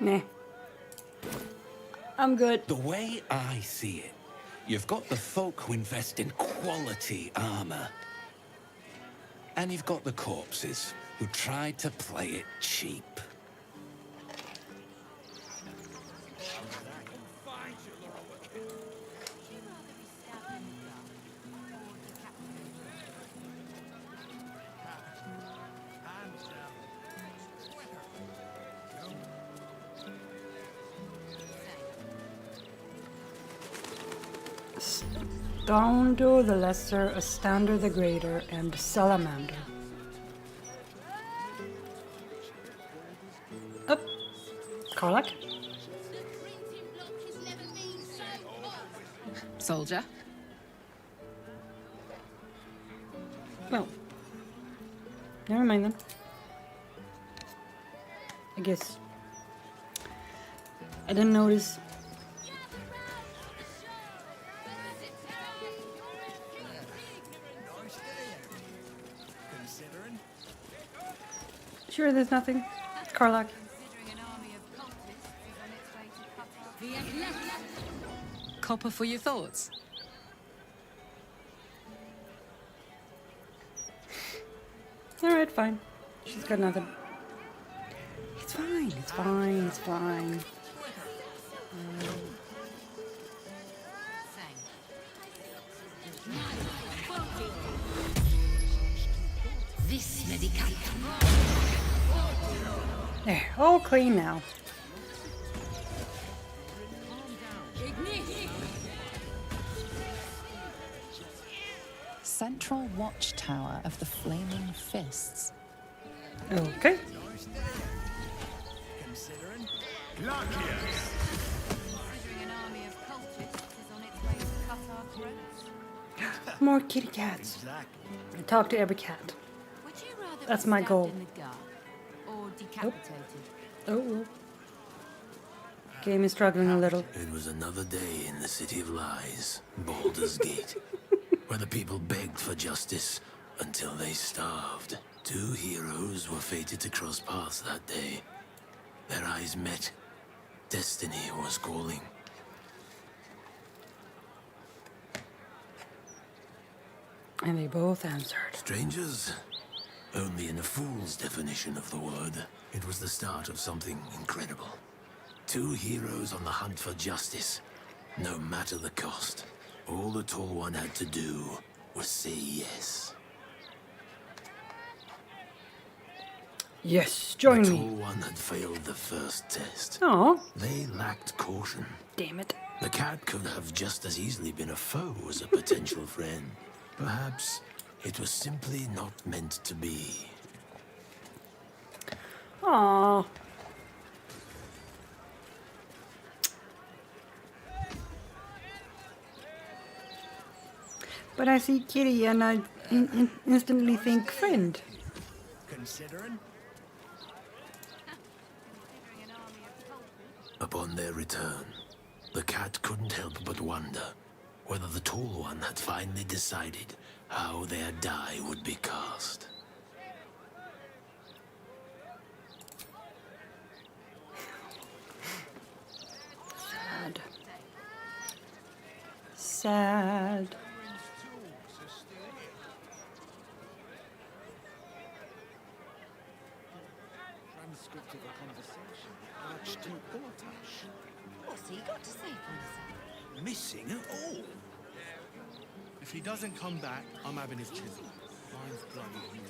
Speaker 1: Nah. I'm good.
Speaker 5: The way I see it, you've got the folk who invest in quality armor. And you've got the corpses who try to play it cheap.
Speaker 1: Baldur the Lesser, Astander the Greater, and Salamander. Up. Karlach.
Speaker 12: Soldier.
Speaker 1: Well. Never mind then. I guess. I didn't notice. Sure, there's nothing. Karlach.
Speaker 12: Copper for your thoughts?
Speaker 1: Alright, fine. She's got nothing. It's fine, it's fine, it's fine.
Speaker 3: This medication.
Speaker 1: There, all clean now.
Speaker 22: Central watchtower of the Flaming Fists.
Speaker 1: Okay. More kitty cats. I talk to every cat. That's my goal.
Speaker 20: Or decapitated?
Speaker 1: Oh. Game is struggling a little.
Speaker 2: It was another day in the City of Lies, Baldur's Gate, where the people begged for justice until they starved. Two heroes were fated to cross paths that day. Their eyes met. Destiny was calling.
Speaker 1: And they both answered.
Speaker 2: Strangers? Only in a fool's definition of the word. It was the start of something incredible. Two heroes on the hunt for justice, no matter the cost. All the Tall One had to do was say yes.
Speaker 1: Yes, join
Speaker 2: the
Speaker 1: me.
Speaker 2: Tall One had failed the first test.
Speaker 1: Oh.
Speaker 2: They lacked caution.
Speaker 1: Damn it.
Speaker 2: The cat could have just as easily been a foe as a potential friend. Perhaps it was simply not meant to be.
Speaker 1: Aww. But I see Kitty and I instantly think friend.
Speaker 9: Considering?
Speaker 2: Upon their return, the cat couldn't help but wonder whether the Tall One had finally decided how their die would be cast.
Speaker 1: Sad. Sad.
Speaker 9: Transcript of a conversation with Archduke Portash.
Speaker 21: What's he got to say for himself?
Speaker 9: Missing at all. If he doesn't come back, I'm having his chisel. Mine's bloody huge.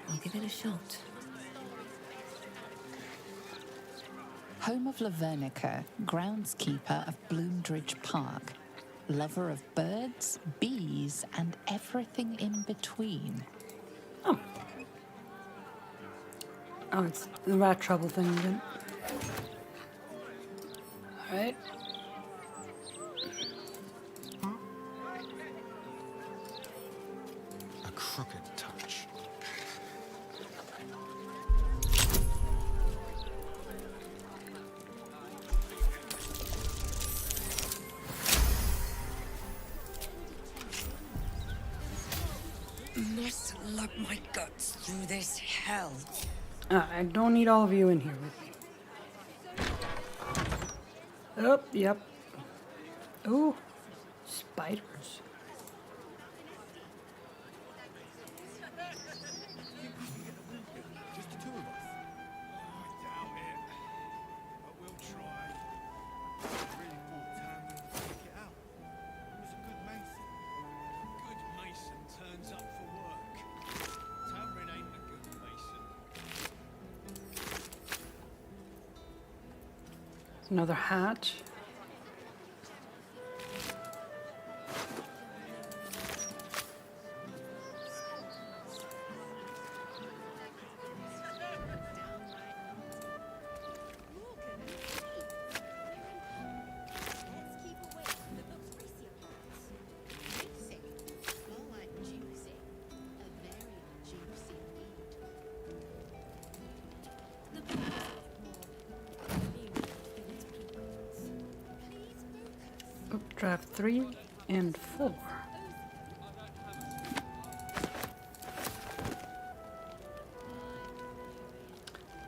Speaker 16: I'll give it a shot.
Speaker 22: Home of Lavernica, groundskeeper of Bloomdridge Park. Lover of birds, bees, and everything in between.
Speaker 1: Oh, it's the rat trouble thing again. Alright.
Speaker 7: A crooked touch.
Speaker 23: Must lug my guts through this hell.
Speaker 1: I don't need all of you in here with me. Oh, yep. Ooh, spiders.
Speaker 9: Just the two of us. I doubt it. But we'll try. Really bought Tamlin to check it out. He was a good mason. Good mason turns up for work. Tamlin ain't a good mason.
Speaker 1: Another hatch. Draft 3 and 4.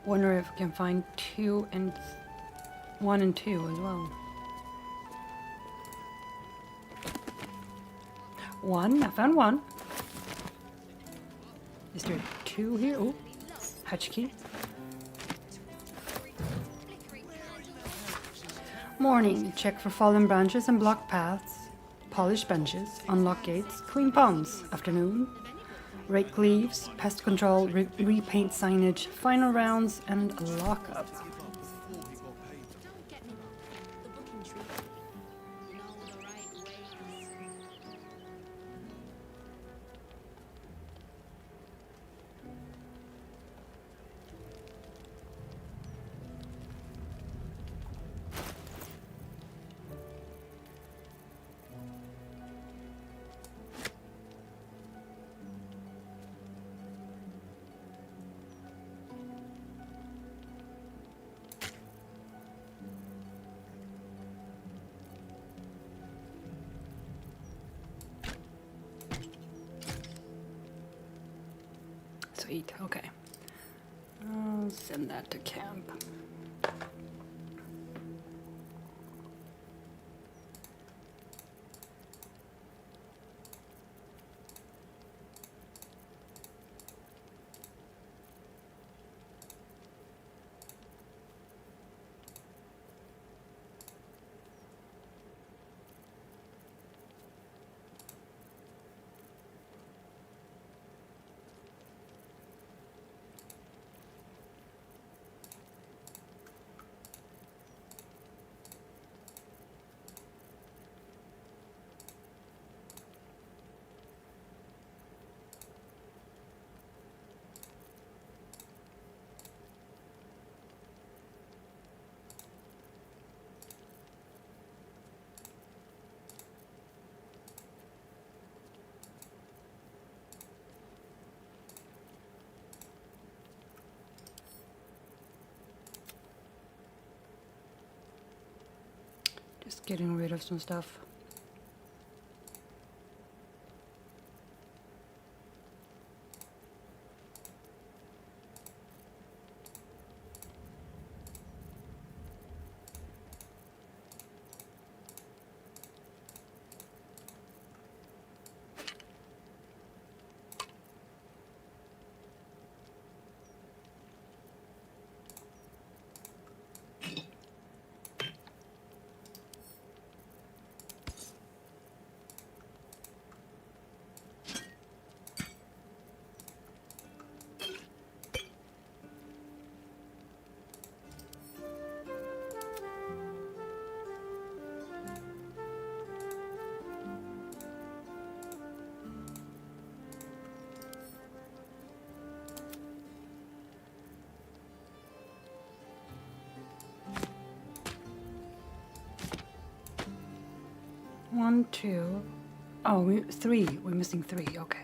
Speaker 1: Wonder if I can find 2 and 1 and 2 as well. 1, I found 1. Is there 2 here? Oh, hatch key. Morning. Check for fallen branches and blocked paths. Polish benches. Unlock gates. Clean ponds. Afternoon. Rake leaves. Pest control. Repaint signage. Final rounds and lockup. Sweet, okay. I'll send that to camp. Just getting rid of some stuff. One, two. Oh, three. We're missing three. Okay.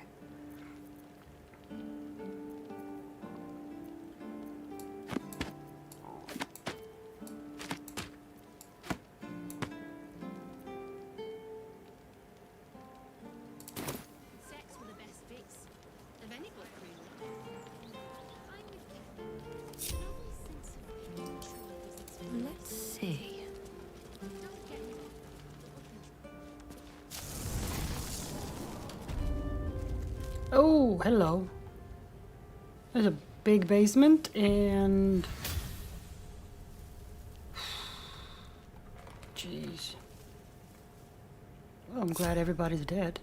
Speaker 14: Sex were the best bits of any book, really. I'm with you. The novel's sense of being truly does its best.
Speaker 16: Let's see.
Speaker 14: Don't get me wrong.
Speaker 1: Oh, hello. There's a big basement and... Jeez. Well, I'm glad everybody's dead.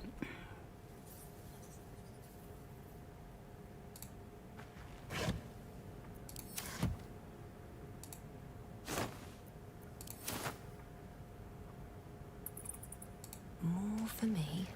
Speaker 16: More for me.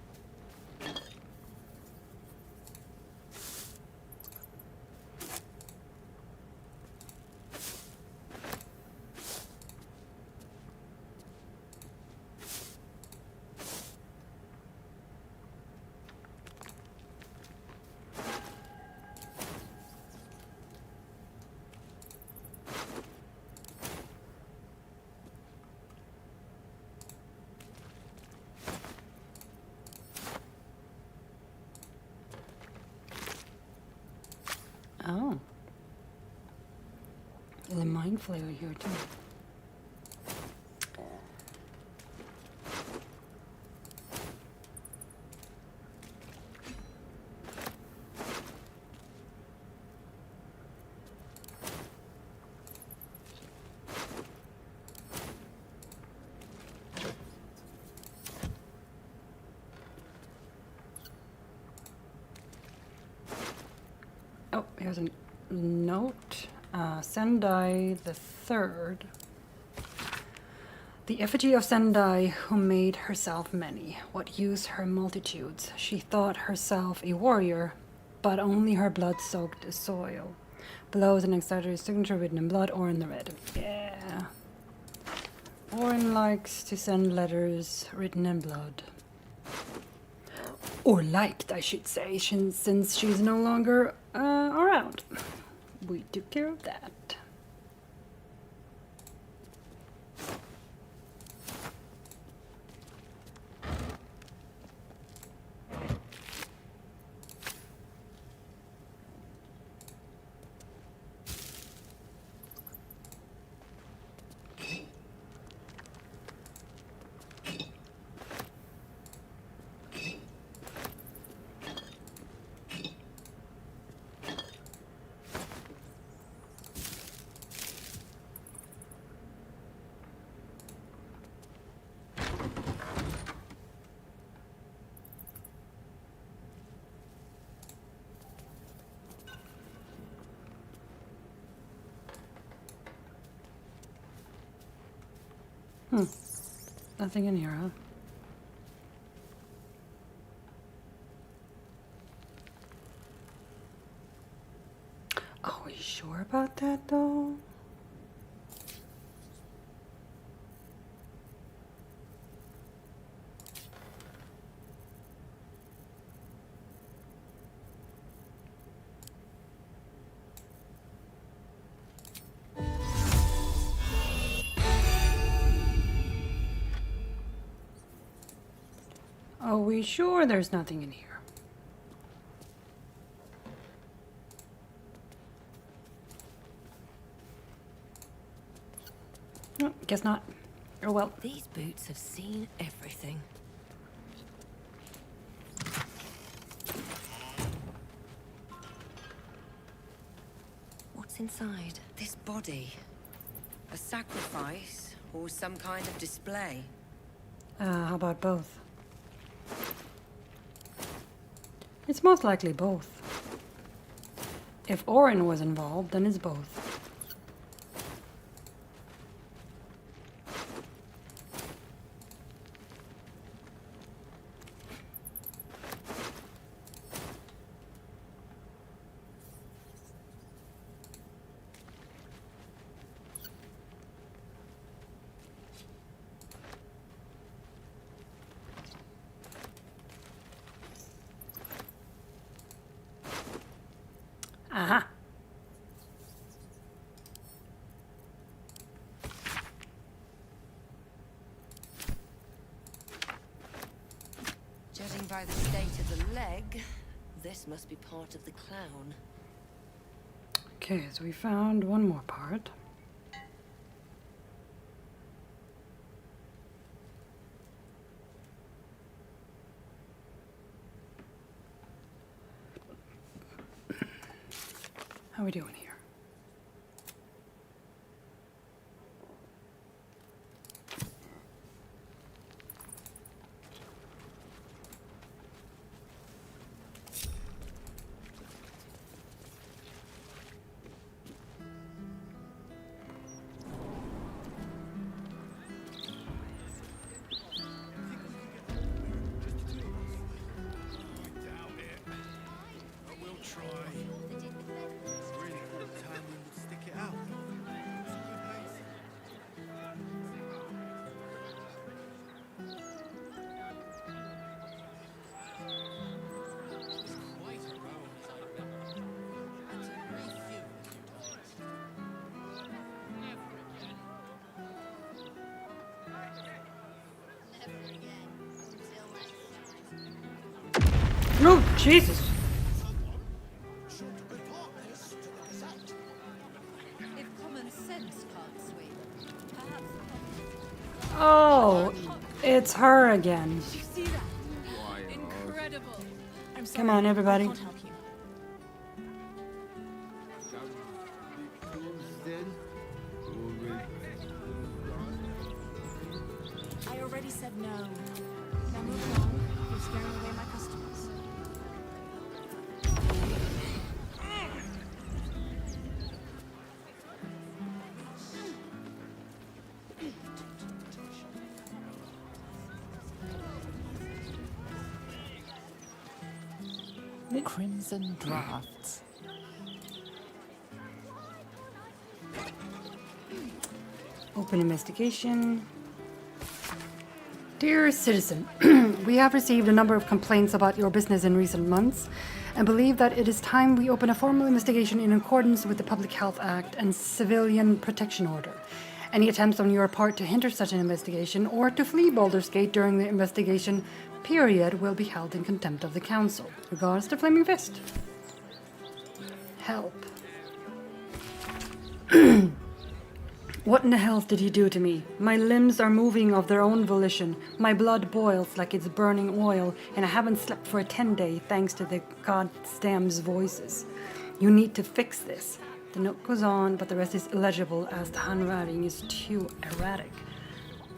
Speaker 1: Oh. There's a mind flayer here too. Oh, here's a note. Sendai the Third. The effigy of Sendai, who made herself many. What use her multitudes? She thought herself a warrior, but only her blood soaked the soil. Below is an exaggerated signature written in blood or in the red. Yeah. Orin likes to send letters written in blood. Or liked, I should say, since she's no longer around. We took care of that. Nothing in here, huh? Are we sure about that, though? Are we sure there's nothing in here? Oh, guess not. Oh well.
Speaker 23: These boots have seen everything. What's inside? This body. A sacrifice or some kind of display?
Speaker 1: How about both? It's most likely both. If Orin was involved, then it's both. Aha.
Speaker 23: Judging by the state of the leg, this must be part of the clown.
Speaker 1: Okay, so we found one more part. How are we doing here? Oh, Jesus.
Speaker 21: If common sense can't swing, perhaps.
Speaker 1: Oh, it's her again.
Speaker 11: Did you see that? Incredible. I'm sorry.
Speaker 1: Come on, everybody.
Speaker 11: I can't help you. I already said no. Now move along. You're scaring away my customers.
Speaker 22: Crimson drafts.
Speaker 1: Open investigation. Dear citizen, we have received a number of complaints about your business in recent months and believe that it is time we open a formal investigation in accordance with the Public Health Act and Civilian Protection Order. Any attempts on your part to hinder such an investigation or to flee Baldur's Gate during the investigation period will be held in contempt of the Council. Regards to Flaming Fist. Help. What in the hell did you do to me? My limbs are moving of their own volition. My blood boils like it's burning oil, and I haven't slept for a 10-day thanks to the goddamn voices. You need to fix this. The note goes on, but the rest is illegible as the handwriting is too erratic.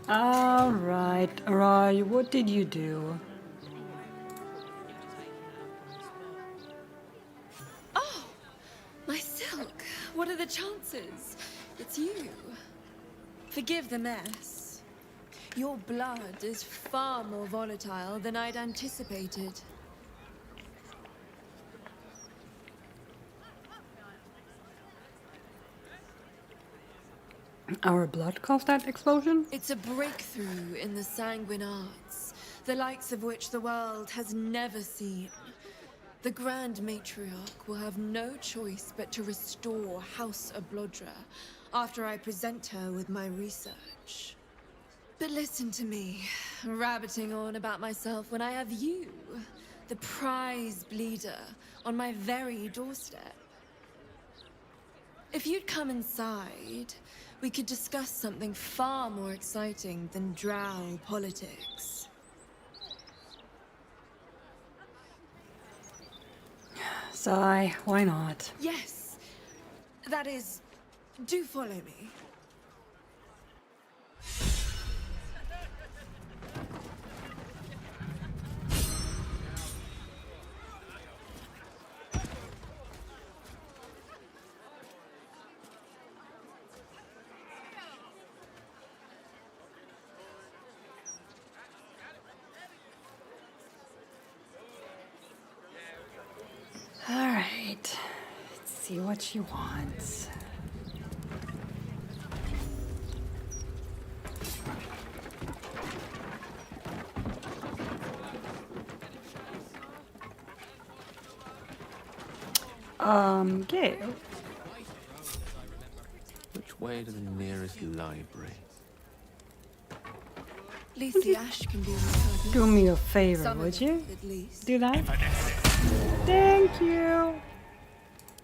Speaker 1: Alright, what did you do?
Speaker 4: Oh, my silk. What are the chances? It's you. Forgive the mess. Your blood is far more volatile than I'd anticipated.
Speaker 1: Our blood caused that explosion?
Speaker 4: It's a breakthrough in the sanguine arts, the likes of which the world has never seen. The Grand Matriarch will have no choice but to restore House Ablodra after I present her with my research. But listen to me, rabbiting on about myself when I have you, the prize bleeder, on my very doorstep. If you'd come inside, we could discuss something far more exciting than drow politics.
Speaker 1: Sigh, why not?
Speaker 4: Yes. That is, do follow me.
Speaker 1: All right, let's see what she wants. Okay.
Speaker 2: Which way to the nearest library?
Speaker 4: At least the ash can be recovered.
Speaker 1: Do me a favor,
Speaker 4: Some of
Speaker 1: would
Speaker 4: it,
Speaker 1: you?
Speaker 4: at least.
Speaker 1: Do that? Thank you.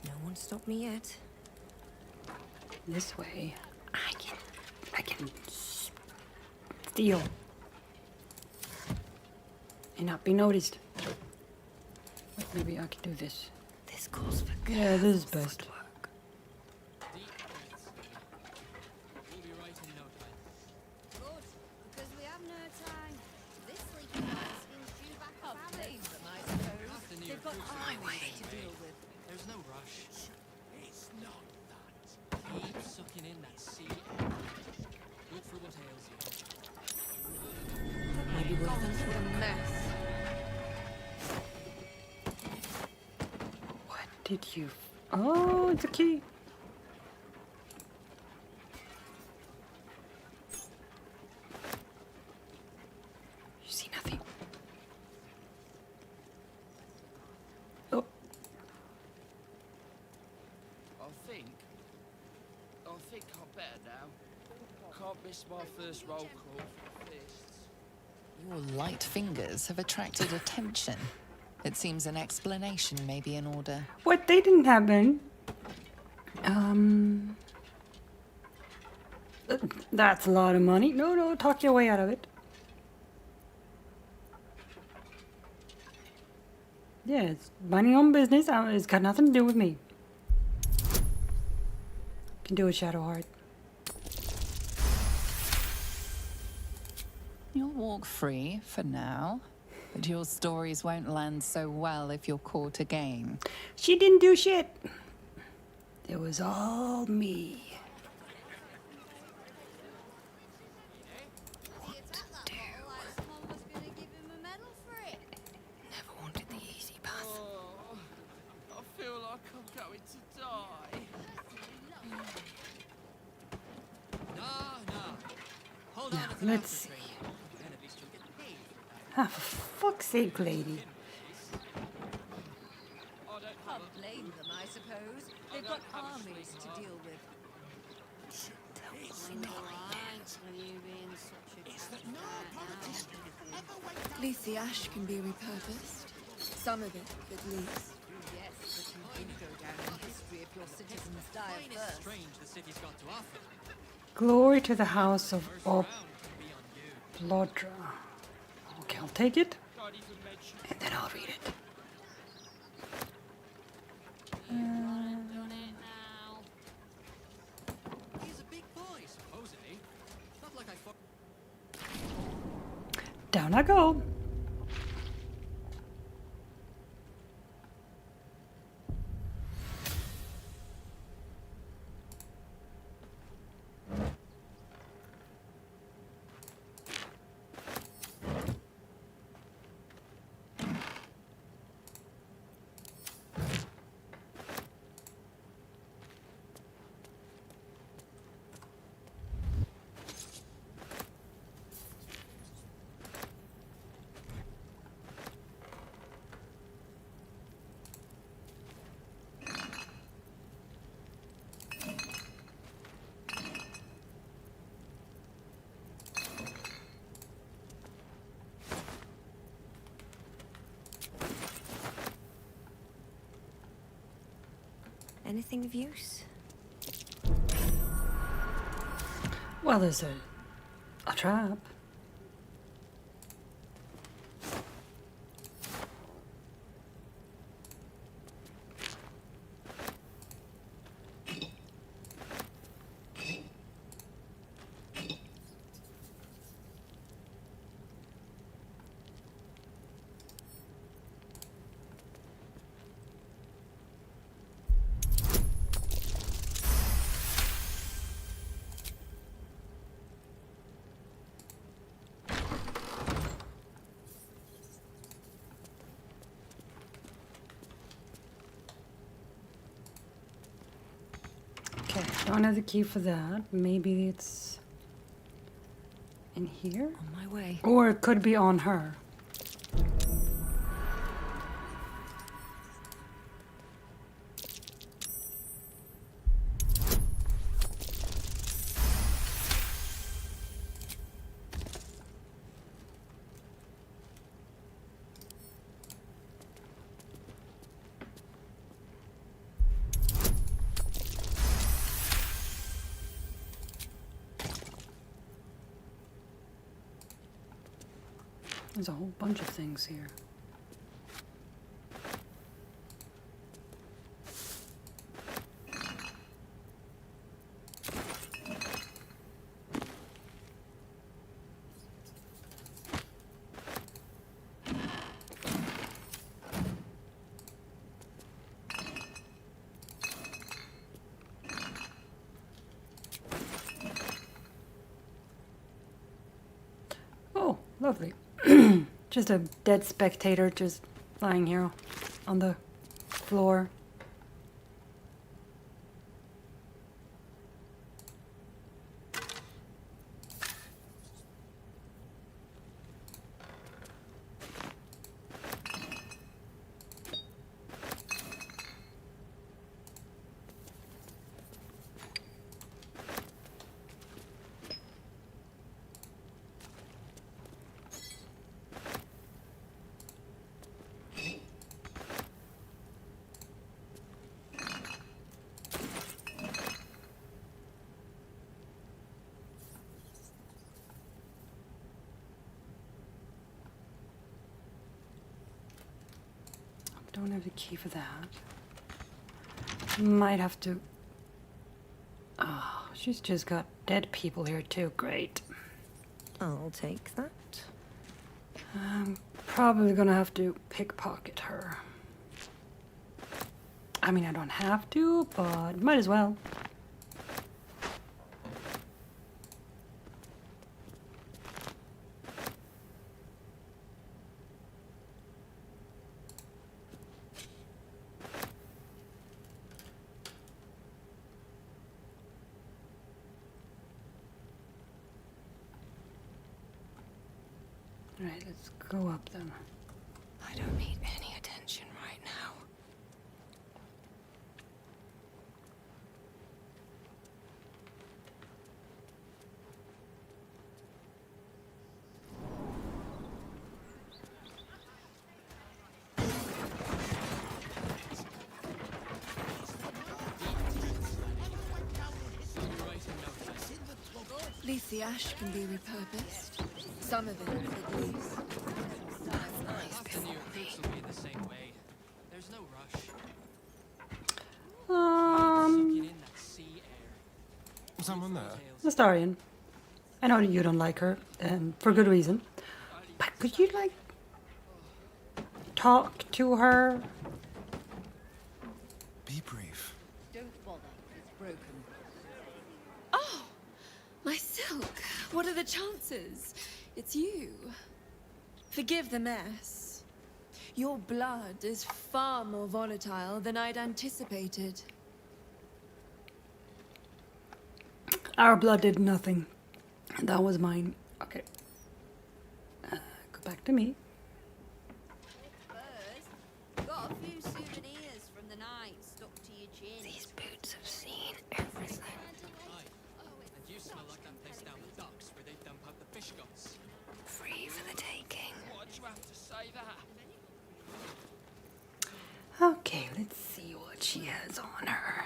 Speaker 23: No one stopped me yet.
Speaker 1: This way, I can steal and not be noticed. But maybe I could do this.
Speaker 23: This calls for
Speaker 1: Yeah, this is best.
Speaker 20: Good, because we have no time. This sleeping bag's been due back up hours.
Speaker 21: I suppose. They've got armies to deal with.
Speaker 13: There's no rush. It's not that. Keep sucking in that sea air. Good for what ails you.
Speaker 23: Maybe worth it.
Speaker 4: What a mess.
Speaker 1: What did you? Oh, it's a key. You see nothing. Oh,
Speaker 13: I think I'm better now. Can't miss my first roll call for the fists.
Speaker 22: Your light fingers have attracted attention. It seems an explanation may be in order.
Speaker 1: what? They didn't happen. That's a lot of money. No, talk your way out of it. Yeah, it's minding your own business. It's got nothing to do with me. Can do it, Shadowheart.
Speaker 22: You'll walk free for now, but your stories won't land so well if you're caught again.
Speaker 1: She didn't do shit. It was all me.
Speaker 23: Never wanted the easy path.
Speaker 13: Oh, I feel like I'm going to die. No. Hold on.
Speaker 1: Now, let's see. Ah, for fuck's sake, lady.
Speaker 21: Can't blame them, I suppose. They've got armies to deal with.
Speaker 4: At least the ash can be repurposed. Some of it, at least.
Speaker 21: Yes, but you did go down in history if your citizens die of thirst.
Speaker 13: Strange the city's got to offer.
Speaker 1: Glory to the house of Baldur. Okay, I'll take it. And then I'll read it.
Speaker 13: He's a big boy, supposedly. Not like I thought.
Speaker 1: Down I go.
Speaker 23: Anything of use?
Speaker 1: Well, there's a trap. Okay, don't have the key for that. Maybe it's in here?
Speaker 23: On my way.
Speaker 1: Or it could be on her. There's a whole bunch of things here. Oh, lovely. Just a dead spectator just lying here on the floor. Don't have the key for that. Might have to... Oh, she's just got dead people here too. Great.
Speaker 23: I'll take that.
Speaker 1: I'm probably gonna have to pickpocket her. I mean, I don't have to, but might as well. Alright, let's go up then.
Speaker 23: I don't need any attention right now.
Speaker 4: At least the ash can be repurposed. Some of it, at least.
Speaker 13: Often your goods will be the same way. There's no rush. Soaking in that sea air.
Speaker 7: Was someone there?
Speaker 1: Larian. I know you don't like her, and for good reason. But could you, like, talk to her?
Speaker 7: Be brief.
Speaker 21: Don't bother. It's broken.
Speaker 4: Oh! My silk! What are the chances? It's you. Forgive the mess. Your blood is far more volatile than I'd anticipated.
Speaker 1: Our blood did nothing. That was mine. Okay. Go back to me.
Speaker 20: First, got a few souvenirs from the night stuck to your chin.
Speaker 23: These boots have seen everything.
Speaker 13: And you smell like that place down the docks where they dump out the fish guts.
Speaker 23: Free for the taking.
Speaker 13: Why'd you have to say that?
Speaker 1: Okay, let's see what she has eyes on her.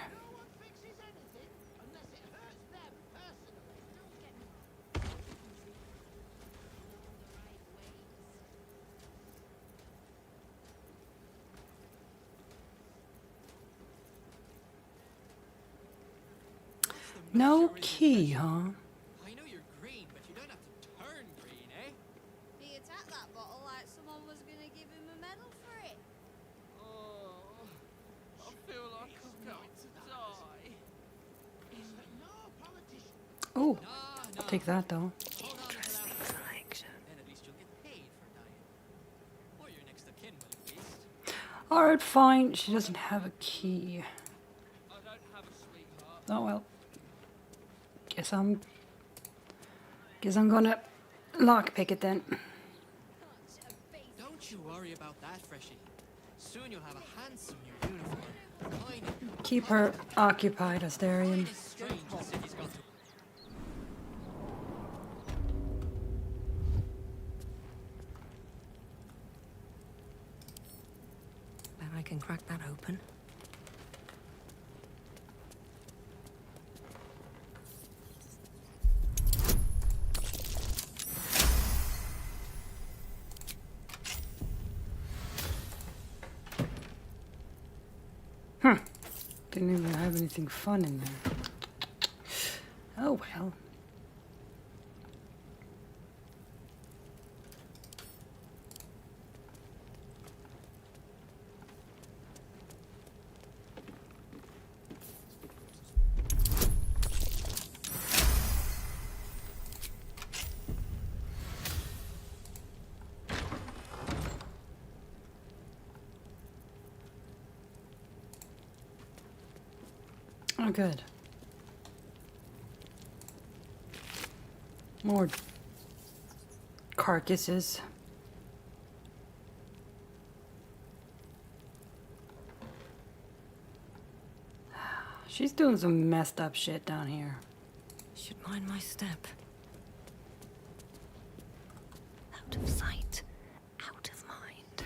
Speaker 1: No key, huh?
Speaker 13: I know you're green, but you don't have to turn green, eh?
Speaker 20: He attacked that bottle like someone was gonna give him a medal for it.
Speaker 13: Oh, I feel like I'm going to die.
Speaker 1: Oh, I'll take that though.
Speaker 16: Interesting selection.
Speaker 13: Then at least you'll get paid for dying. Or your next of kin will at least.
Speaker 1: Alright, fine. She doesn't have a key.
Speaker 13: I don't have a sweetheart.
Speaker 1: Oh well. Guess I'm gonna lockpick it then.
Speaker 13: Don't you worry about that, Freshie. Soon you'll have a handsome new uniform. Mine
Speaker 1: Keep her occupied, Astarion.
Speaker 13: is strange the city's gone through.
Speaker 23: Bet I can crack that open.
Speaker 1: Didn't even have anything fun in there. Oh well. Oh, good. More carcasses. She's doing some messed up shit down here.
Speaker 23: Should mind my step. Out of sight, out of mind.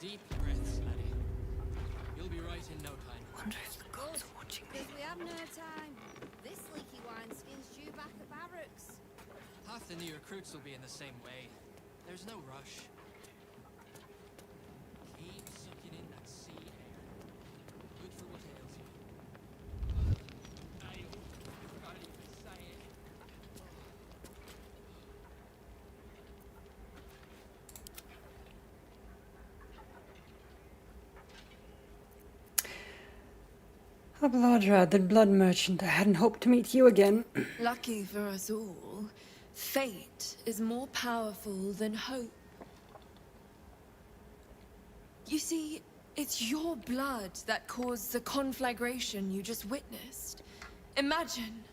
Speaker 13: Deep breaths, laddie. You'll be right in no time.
Speaker 23: Wonder if the gods are watching me.
Speaker 20: Because we have no time. This leaky wineskin's due back at barracks.
Speaker 13: Half the new recruits will be in the same way. There's no rush. Keep sucking in that sea air. Good for what ails you. Ale. Can't even say it.
Speaker 1: Baldur, the blood merchant. I hadn't hoped to meet you again.
Speaker 4: Lucky for us all, fate is more powerful than hope. You see, it's your blood that caused the conflagration you just witnessed. Imagine.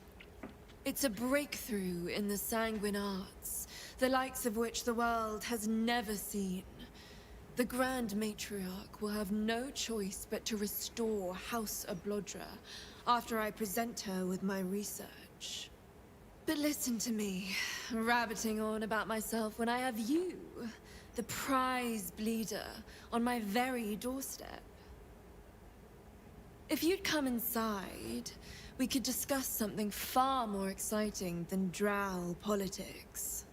Speaker 4: It's a breakthrough in the sanguine arts, the likes of which the world has never seen. The Grand Matriarch will have no choice but to restore House Ablodra after I present her with my research. But listen to me, rabbiting on about myself when I have you, the prize bleeder, on my very doorstep. If you'd come inside, we could discuss something far more exciting than drow politics.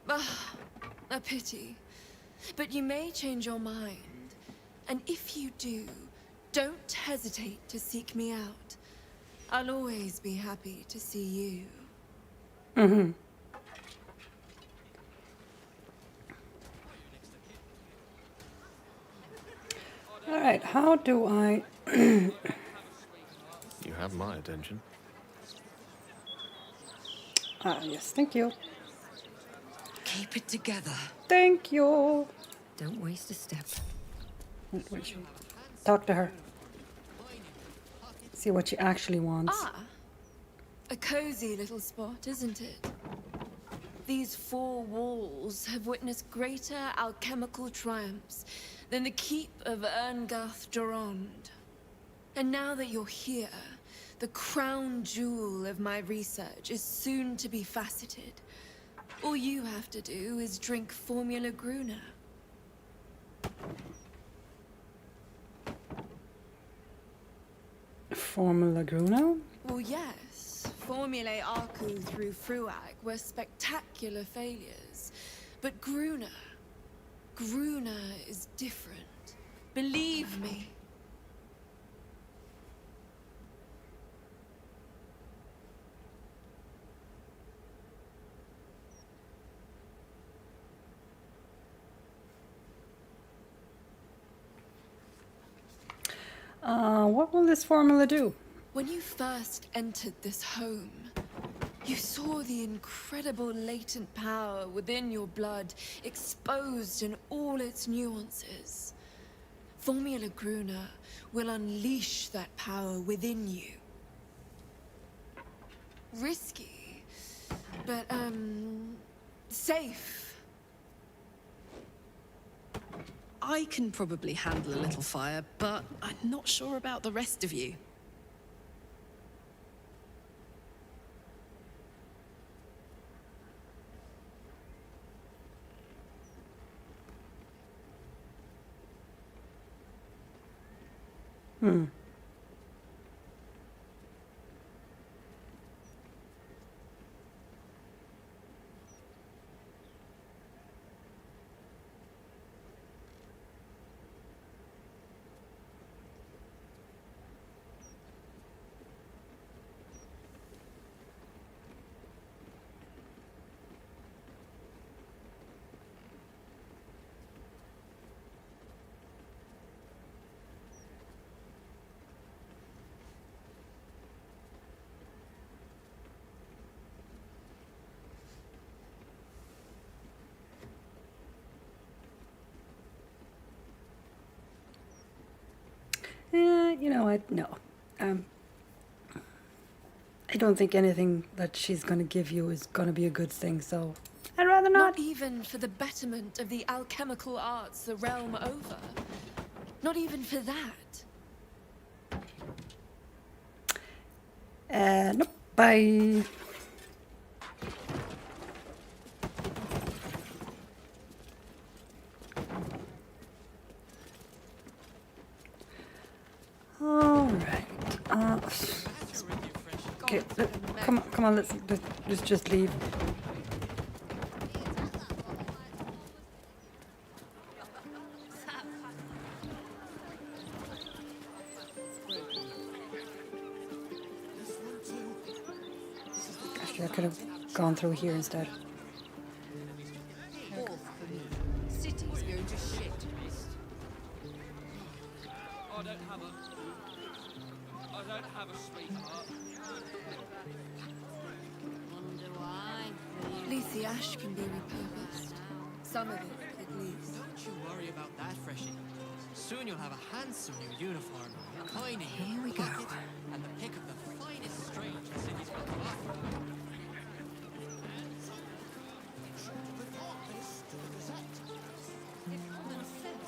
Speaker 4: Ah, a pity. But you may change your mind. And if you do, don't hesitate to seek me out. I'll always be happy to see you.
Speaker 1: Mm-hmm. Alright, how do I...
Speaker 15: You have my attention.
Speaker 1: Ah, yes, thank you.
Speaker 23: Keep it together.
Speaker 1: Thank you.
Speaker 23: Don't waste a step.
Speaker 1: Where'd she- Talk to her. See what she actually wants.
Speaker 4: Ah, a cozy little spot, isn't it? These four walls have witnessed greater alchemical triumphs than the keep of Erngath Durand. And now that you're here, The crown jewel of my research is soon to be faceted. All you have to do is drink Formula Gruner.
Speaker 1: Formula Gruno?
Speaker 4: Well, yes. Formulae Arcu through Fruag were spectacular failures. But Gruner is different. Believe me.
Speaker 1: What will this formula do?
Speaker 4: When you first entered this home, you saw the incredible latent power within your blood exposed in all its nuances. Formula Gruner will unleash that power within you. Risky, but, safe.
Speaker 12: I can probably handle a little fire, but I'm not sure about the rest of you.
Speaker 1: You know what? No. I don't think anything that she's going to give you is going to be a good thing, so I'd rather not.
Speaker 4: Not even for the betterment of the alchemical arts the realm over. Not even for that.
Speaker 1: Nope. Bye. Okay, come on, let's just leave. Actually, I could have gone through here instead.
Speaker 21: City's going to shit.
Speaker 13: I don't have a sweetheart.
Speaker 14: Wonder why.
Speaker 4: Lacey Ash can be repurposed. Some of it, at least.
Speaker 13: Don't you worry about that, Freshie. Soon you'll have a handsome new uniform, coin in
Speaker 1: Here we
Speaker 13: your
Speaker 1: go.
Speaker 13: pocket, and the pick of the finest strange the city's got to offer.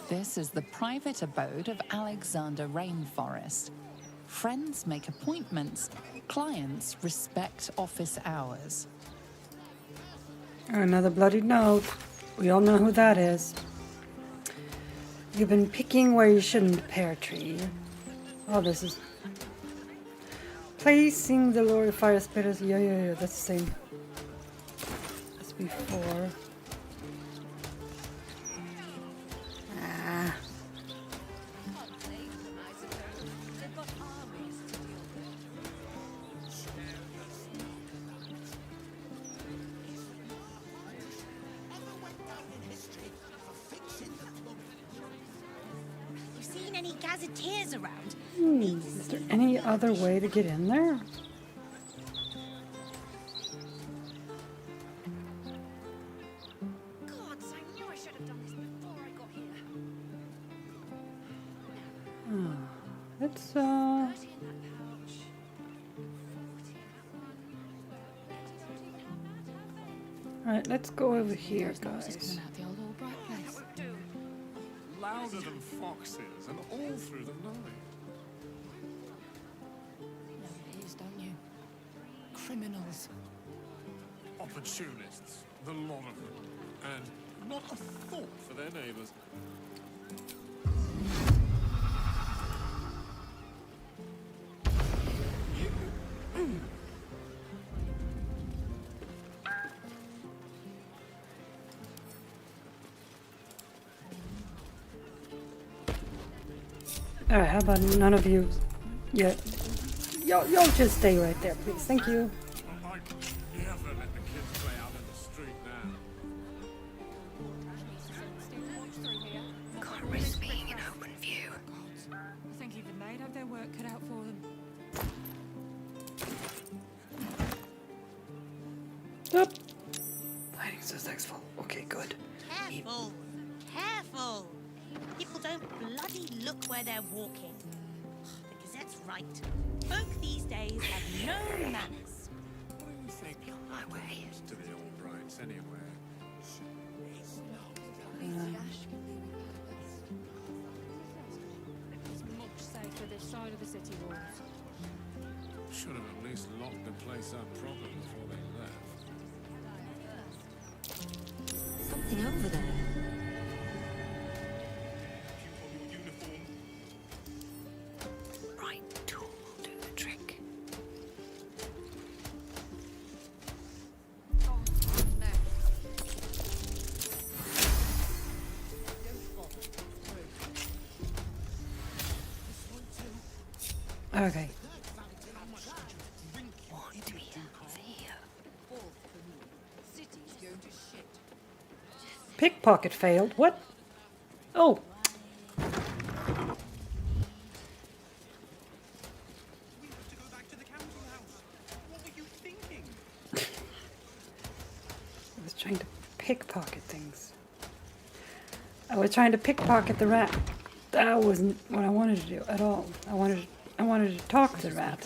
Speaker 22: This is the private abode of Alexander Rainforest. Friends make appointments, clients respect office hours.
Speaker 1: Another bloodied note. We all know who that is. You've been picking where you shouldn't, pear tree. Oh, this is... Placing the Lord of Fire Spitters. Yeah, that's the same as before.
Speaker 14: You seen any gazetteers around?
Speaker 1: Is there any other way to get in there?
Speaker 14: Gods, I knew I should have done this before I got here.
Speaker 1: It's,
Speaker 14: 30 in that pouch. 40 in that one. Don't even have that, have they?
Speaker 1: Alright, let's go over here,
Speaker 12: Coming
Speaker 1: guys.
Speaker 12: out the old Albright place.
Speaker 9: Louder than foxes and all through the night.
Speaker 14: No, it is
Speaker 22: criminals.
Speaker 9: Opportunists, the lot of them. And not a thought for their neighbors.
Speaker 1: Alright, how about none of you? Yeah. Y'all just stay right there, please. Thank you.
Speaker 9: I'd never let the kids play out in the street now.
Speaker 23: Can't risk being in open view.
Speaker 10: I think even they'd have their work cut out for them.
Speaker 1: Yep. Hiding suspectful. Okay, good.
Speaker 20: Careful! Careful! People don't bloody look where they're walking. The Gazette's right. Folk these days have no manners.
Speaker 9: What do you think my way to the Albrights anyway?
Speaker 10: It's much safer this side of the city walls.
Speaker 9: Should have at least locked the place up properly before they left.
Speaker 16: Something over there.
Speaker 23: Right tool will do the trick.
Speaker 1: Okay.
Speaker 23: What do we have here?
Speaker 1: Pickpocket failed. What? Oh. I was trying to pickpocket things. I was trying to pickpocket the rat. That wasn't what I wanted to do at all. I wanted to talk to the rat.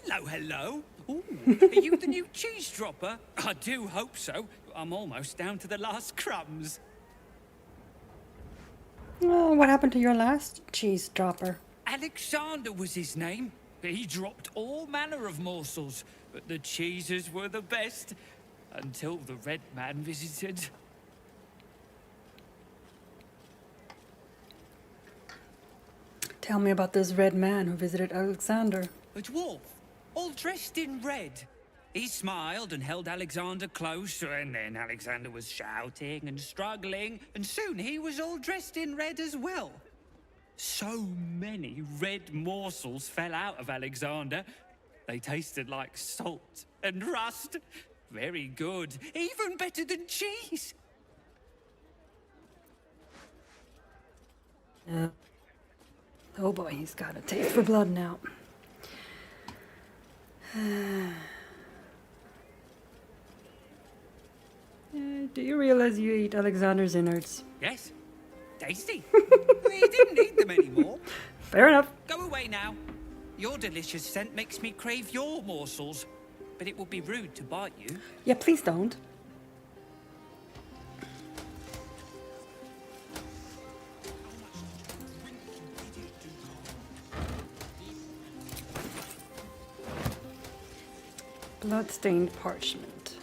Speaker 17: Hello, hello. Ooh, are you the new cheese dropper? I do hope so. I'm almost down to the last crumbs.
Speaker 1: Oh, what happened to your last cheese dropper?
Speaker 17: Alexander was his name. He dropped all manner of morsels, but the cheeses were the best. Until the Red Man visited.
Speaker 1: Tell me about this red man who visited Alexander.
Speaker 17: A dwarf, all dressed in red. He smiled and held Alexander close, and then Alexander was shouting and struggling, and soon he was all dressed in red as well. So many red morsels fell out of Alexander. They tasted like salt and rust. Very good, even better than cheese.
Speaker 1: Oh boy, he's got a taste for blood now. Do you realize you eat Alexander's innards?
Speaker 17: Yes, tasty. He didn't eat them anymore.
Speaker 1: Fair enough.
Speaker 17: Go away now. Your delicious scent makes me crave your morsels, but it would be rude to bite you.
Speaker 1: Yeah, please don't. Blood-stained parchment.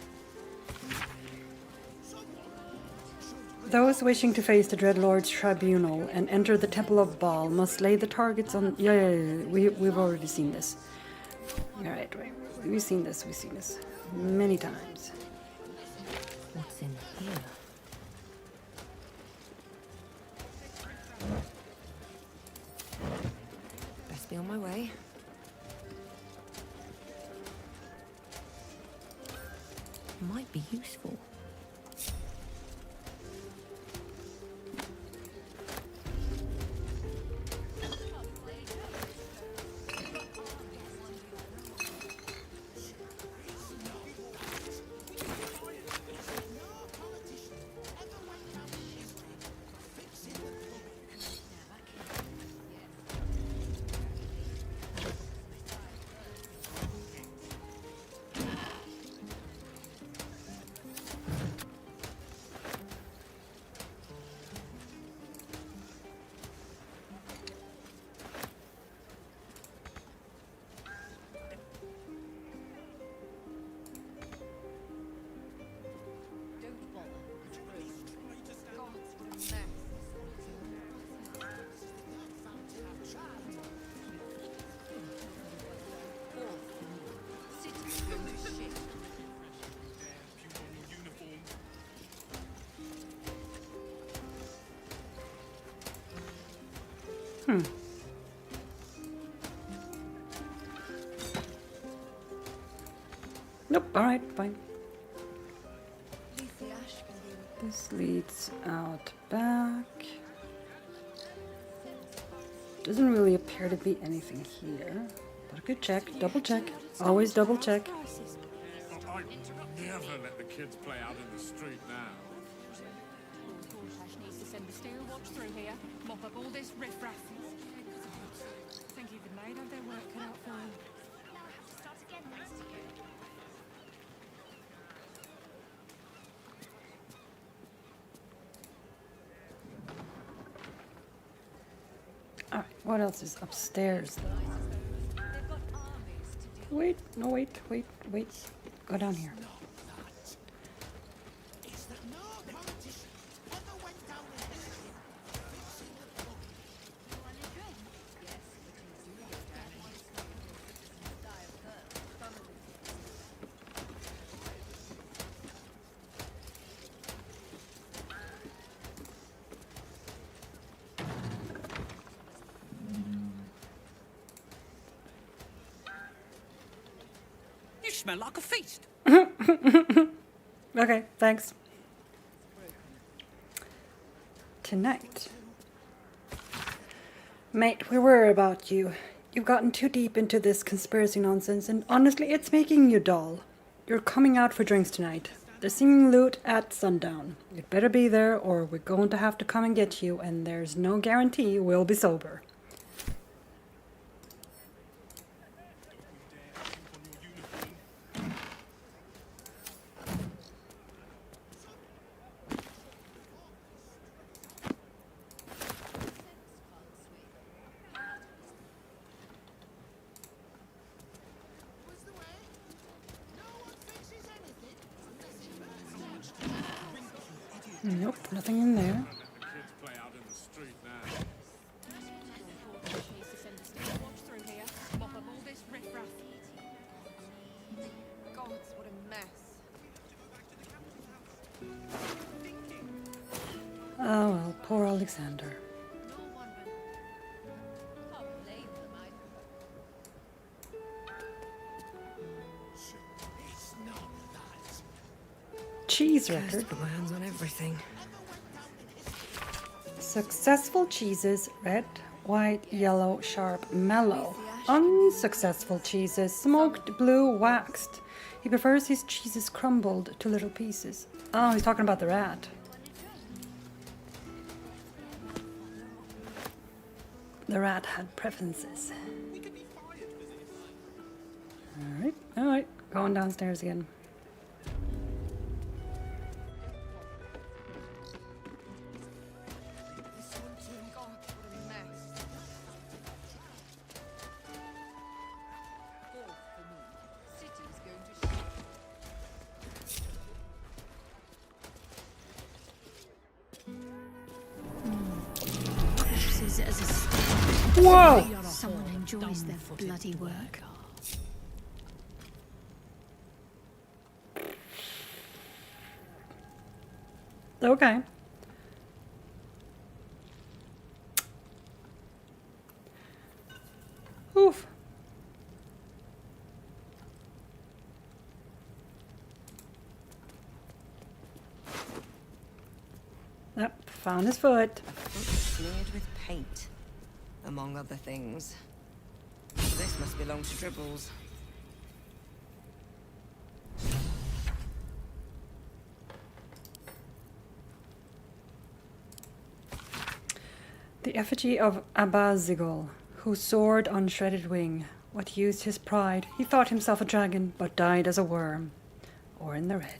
Speaker 1: Those wishing to face the Dreadlord's tribunal and enter the Temple of Baal must lay the targets on... Yeah. We've already seen this. Alright, right. We've seen this many times.
Speaker 16: What's in here?
Speaker 23: Best be on my way.
Speaker 16: Might be useful.
Speaker 1: Nope, alright, fine. This leads out back. Doesn't really appear to be anything here. But a good check, double check. Always double check.
Speaker 9: I'd never let the kids play out in the street now.
Speaker 10: Ash needs to send the steel watch through here, mop up all this riffraff. Think even they'd have their work cut out for them.
Speaker 20: Now I have to start again next year.
Speaker 1: Alright, what else is upstairs though? Wait, no, wait. Go down here.
Speaker 17: You smell like a feast.
Speaker 1: Okay, thanks. Tonight. Mate, we worry about you. You've gotten too deep into this conspiracy nonsense, and honestly, it's making you dull. You're coming out for drinks tonight. They're singing loot at sundown. You'd better be there, or we're going to have to come and get you, and there's no guarantee we'll be sober. Nope, nothing in there.
Speaker 9: Let the kids play out in the street now.
Speaker 10: Ash needs to send the steel watch through here, mop up all this riffraff. Gods, what a mess.
Speaker 1: Oh well, poor Alexander. Cheese record.
Speaker 23: Put my hands on everything.
Speaker 1: Successful cheeses, red, white, yellow, sharp, mellow. Unsuccessful cheeses, smoked, blue, waxed. He prefers his cheeses crumbled to little pieces. Oh, he's talking about the rat. The rat had preferences. Alright, going downstairs again.
Speaker 16: Sees it as a
Speaker 1: Whoa!
Speaker 16: Someone enjoys their bloody work.
Speaker 1: Okay. Oof. Yep, found his foot.
Speaker 23: Smeared with paint, among other things. This must belong to Dribbles.
Speaker 1: The effigy of Abazigol, who soared on shredded wing. What used his pride? He thought himself a dragon, but died as a worm. Or in the red.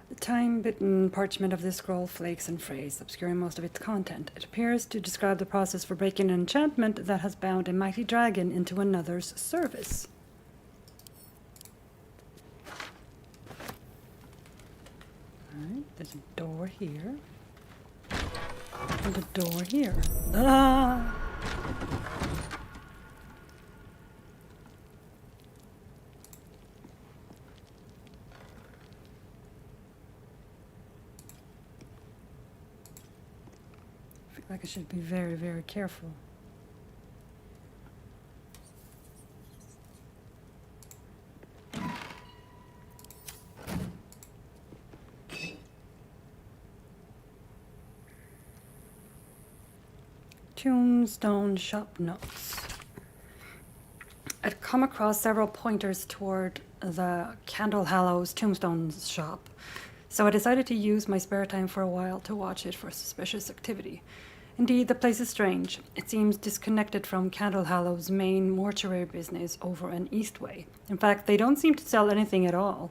Speaker 1: The time-bitten parchment of this scroll flakes and frays, obscuring most of its content. It appears to describe the process for breaking an enchantment that has bound a mighty dragon into another's service. Alright, there's a door here. And a door here. Ah! Like I should be very, very careful. Tombstone shop notes. I'd come across several pointers toward the Candle Hallows Tombstone shop, so I decided to use my spare time for a while to watch it for suspicious activity. Indeed, the place is strange. It seems disconnected from Candle Hallow's main mortuary business over an Eastway. In fact, they don't seem to sell anything at all.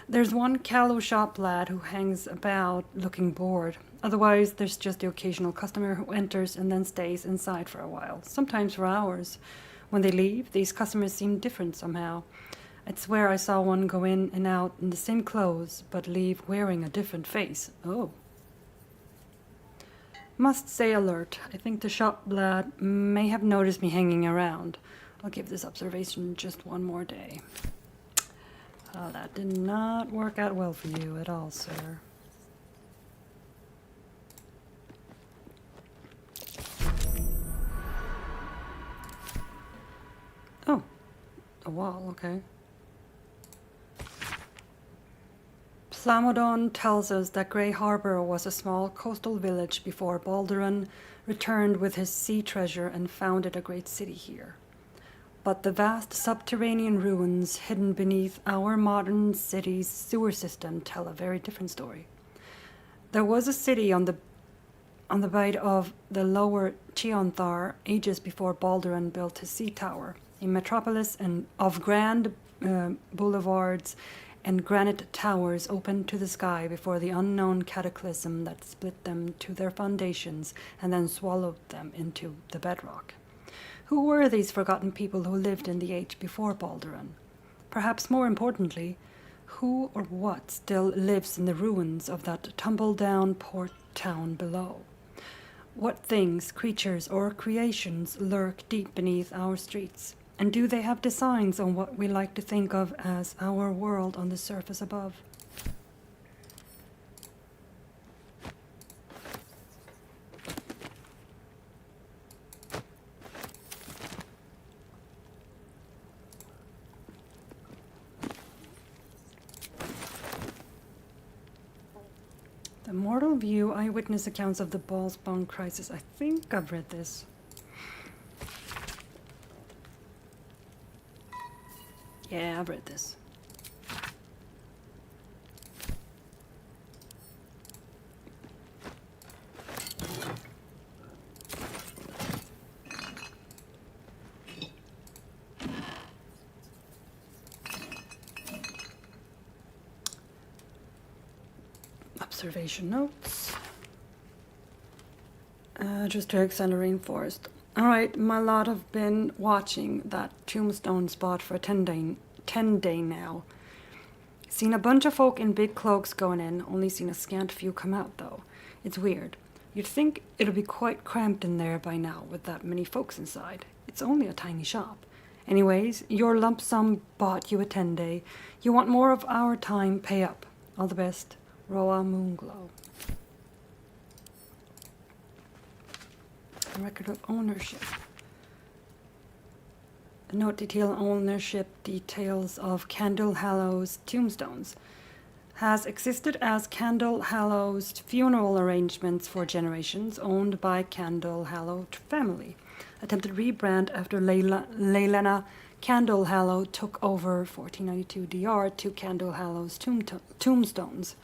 Speaker 1: There's one callow shop lad who hangs about looking bored. Otherwise, there's just the occasional customer who enters and then stays inside for a while, sometimes for hours. When they leave, these customers seem different somehow. I'd swear I saw one go in and out in the same clothes, but leave wearing a different face. Oh. Must say alert. I think the shop lad may have noticed me hanging around. I'll give this observation just one more day. That did not work out well for you at all, sir. Oh, a wall, okay. Plamodon tells us that Grey Harbor was a small coastal village before Baldur returned with his sea treasure and founded a great city here. But the vast subterranean ruins hidden beneath our modern city's sewer system tell a very different story. There was a city on the bite of the lower Cheonthar ages before Baldur built his sea tower, a metropolis of grand boulevards and granite towers open to the sky before the unknown cataclysm that split them to their foundations and then swallowed them into the bedrock. Who were these forgotten people who lived in the age before Baldur? Perhaps more importantly, who or what still lives in the ruins of that tumble-down port town below? What things, creatures, or creations lurk deep beneath our streets? And do they have designs on what we like to think of as our world on the surface above? The Mortal View Eyewitness Accounts of the Ballspawn Crisis. I think I've read this. Yeah, I've read this. Observation notes. Just to extend the rainforest. Alright, my lot have been watching that tombstone spot for 10 day now. Seen a bunch of folk in big cloaks going in, only seen a scant few come out though. It's weird. You'd think it'll be quite cramped in there by now with that many folks inside. It's only a tiny shop. Anyways, your lump sum bought you a 10 day. You want more of our time, pay up. All the best. Roa Moonglow. Record of ownership. Note detail ownership details of Candle Hallow's tombstones. Has existed as Candle Hallow's funeral arrangements for generations, owned by Candle Hallow family. Attempted rebrand after Leilena Candle Hallow took over 1492 DR to Candle Hallow's tombstones.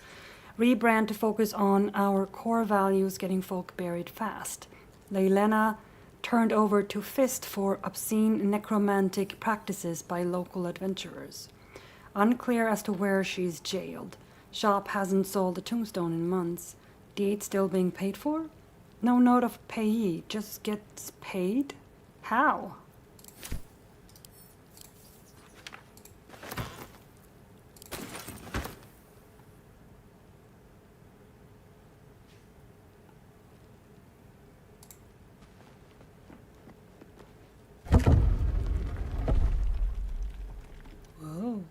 Speaker 1: Rebrand to focus on our core values, getting folk buried fast. Leilena turned over to Fist for obscene necromantic practices by local adventurers. Unclear as to where she's jailed. Shop hasn't sold a tombstone in months. Deed still being paid for? No note of payee, just gets paid? How? Whoa.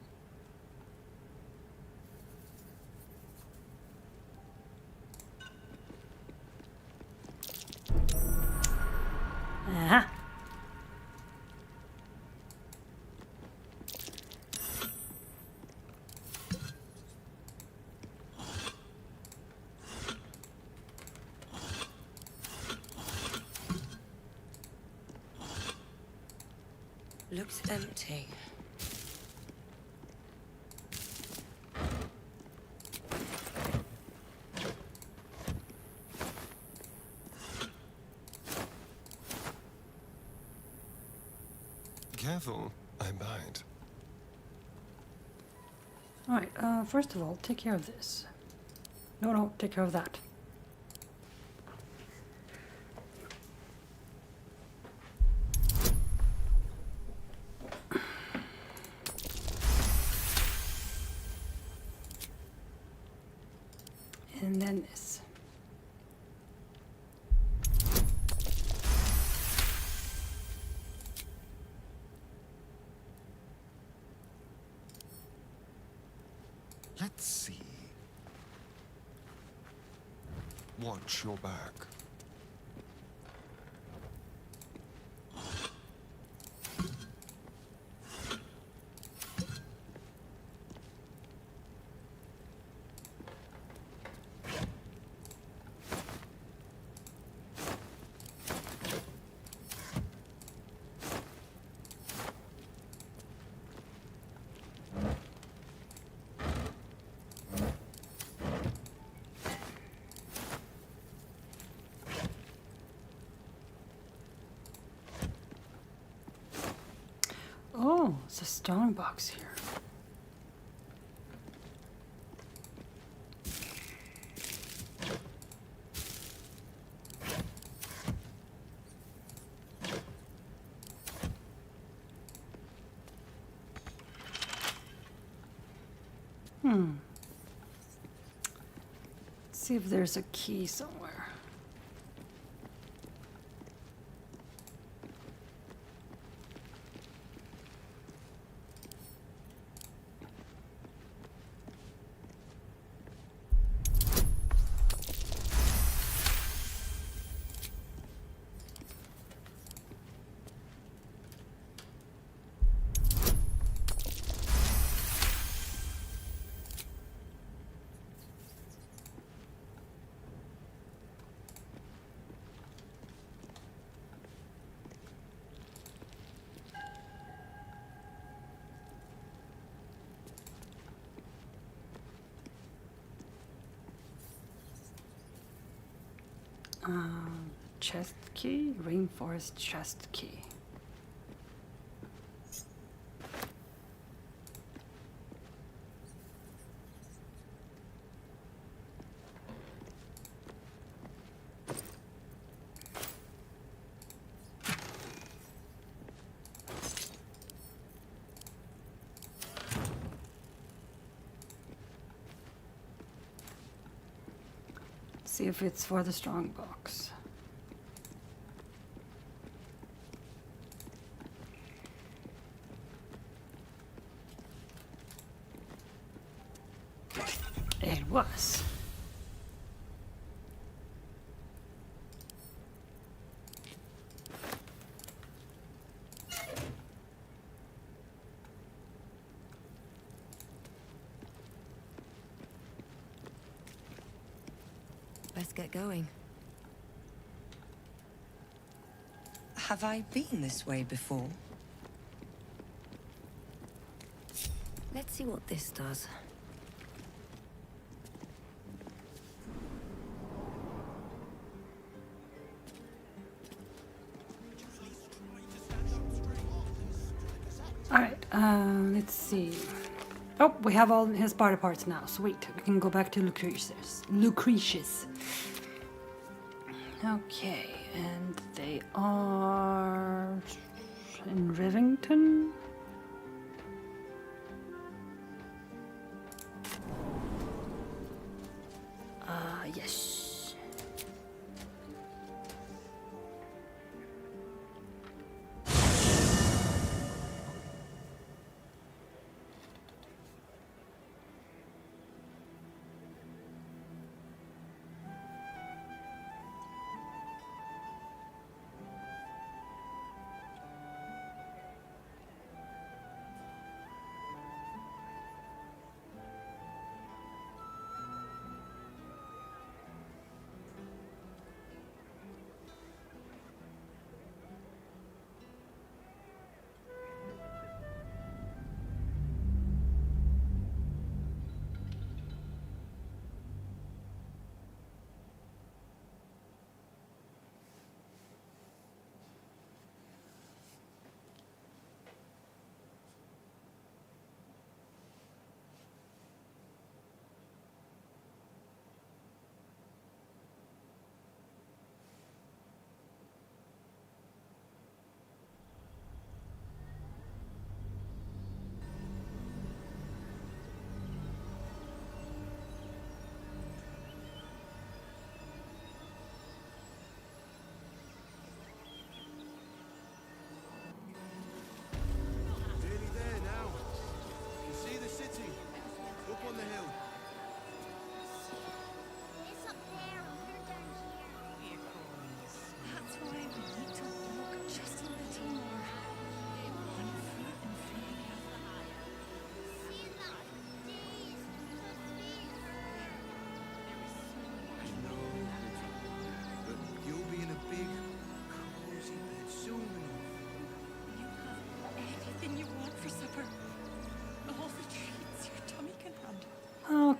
Speaker 23: Looks empty.
Speaker 7: Careful, I bite.
Speaker 1: Alright, first of all, take care of this. No, take care of that. And then this.
Speaker 7: Let's see. Watch your back.
Speaker 1: Oh, it's a strong box here. Let's see if there's a key somewhere. Chest key, rainforest chest key. See if it's for the strong box. It was.
Speaker 23: Let's get going. Have I been this way before?
Speaker 16: Let's see what this does.
Speaker 1: Alright, let's see. Oh, we have all his body parts now. Sweet. We can go back to Lucretius. Okay, and they are in Rivington. Yes.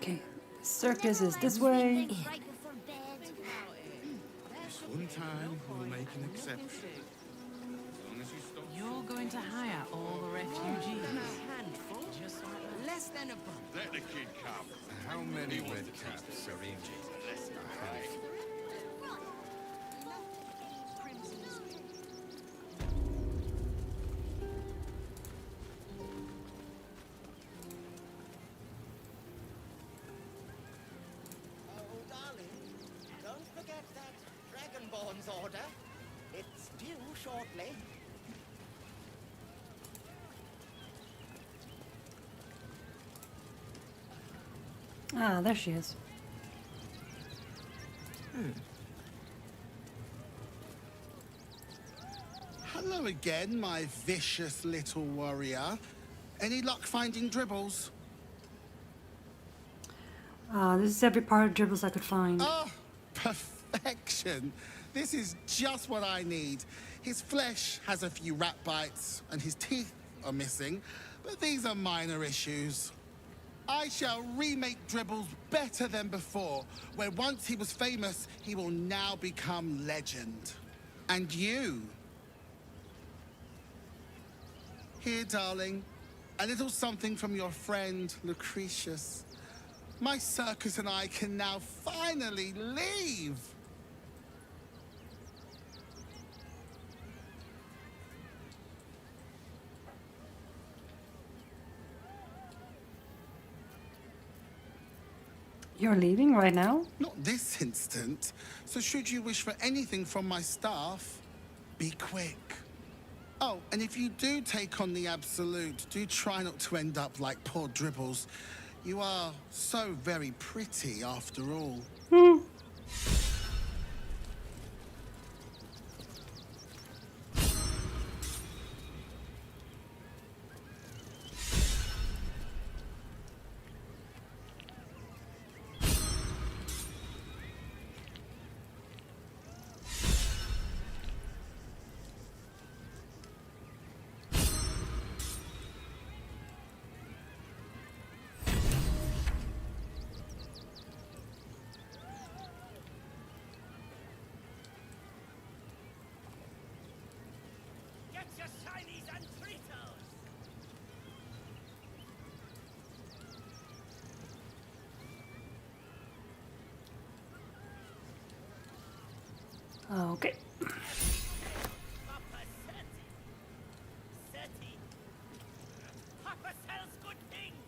Speaker 1: Okay, circus is this way.
Speaker 9: This one time, we'll make an exception. As long as you stop.
Speaker 8: You're going to hire all the refugees.
Speaker 23: Less than a bump.
Speaker 9: Let the kid come. How many red caps are in a handful?
Speaker 6: Oh, darling, don't forget that Dragonborn's order. It's due shortly.
Speaker 1: Ah, there she is.
Speaker 18: Hello again, my vicious little warrior. Any luck finding dribbles?
Speaker 1: This is every part of Dribbles I could find.
Speaker 18: Oh, perfection. This is just what I need. His flesh has a few rat bites and his teeth are missing, but these are minor issues. I shall remake Dribbles better than before, where once he was famous, he will now become legend. And you? Here, darling, a little something from your friend, Lucretius. My circus and I can now finally leave!
Speaker 1: You're leaving right now?
Speaker 18: Not this instant. So should you wish for anything from my staff, be quick. Oh, and if you do take on the Absolute, do try not to end up like poor Dribbles. You are so very pretty after all.
Speaker 6: Get your shinies and Tritos!
Speaker 1: Okay.
Speaker 6: Papa Seti. Papa sells good things.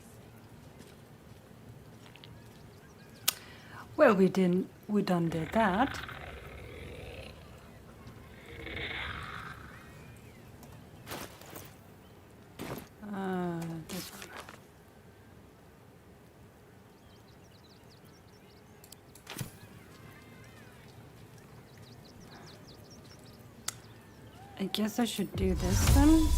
Speaker 1: Well, we done did that. This one. I guess I should do this then.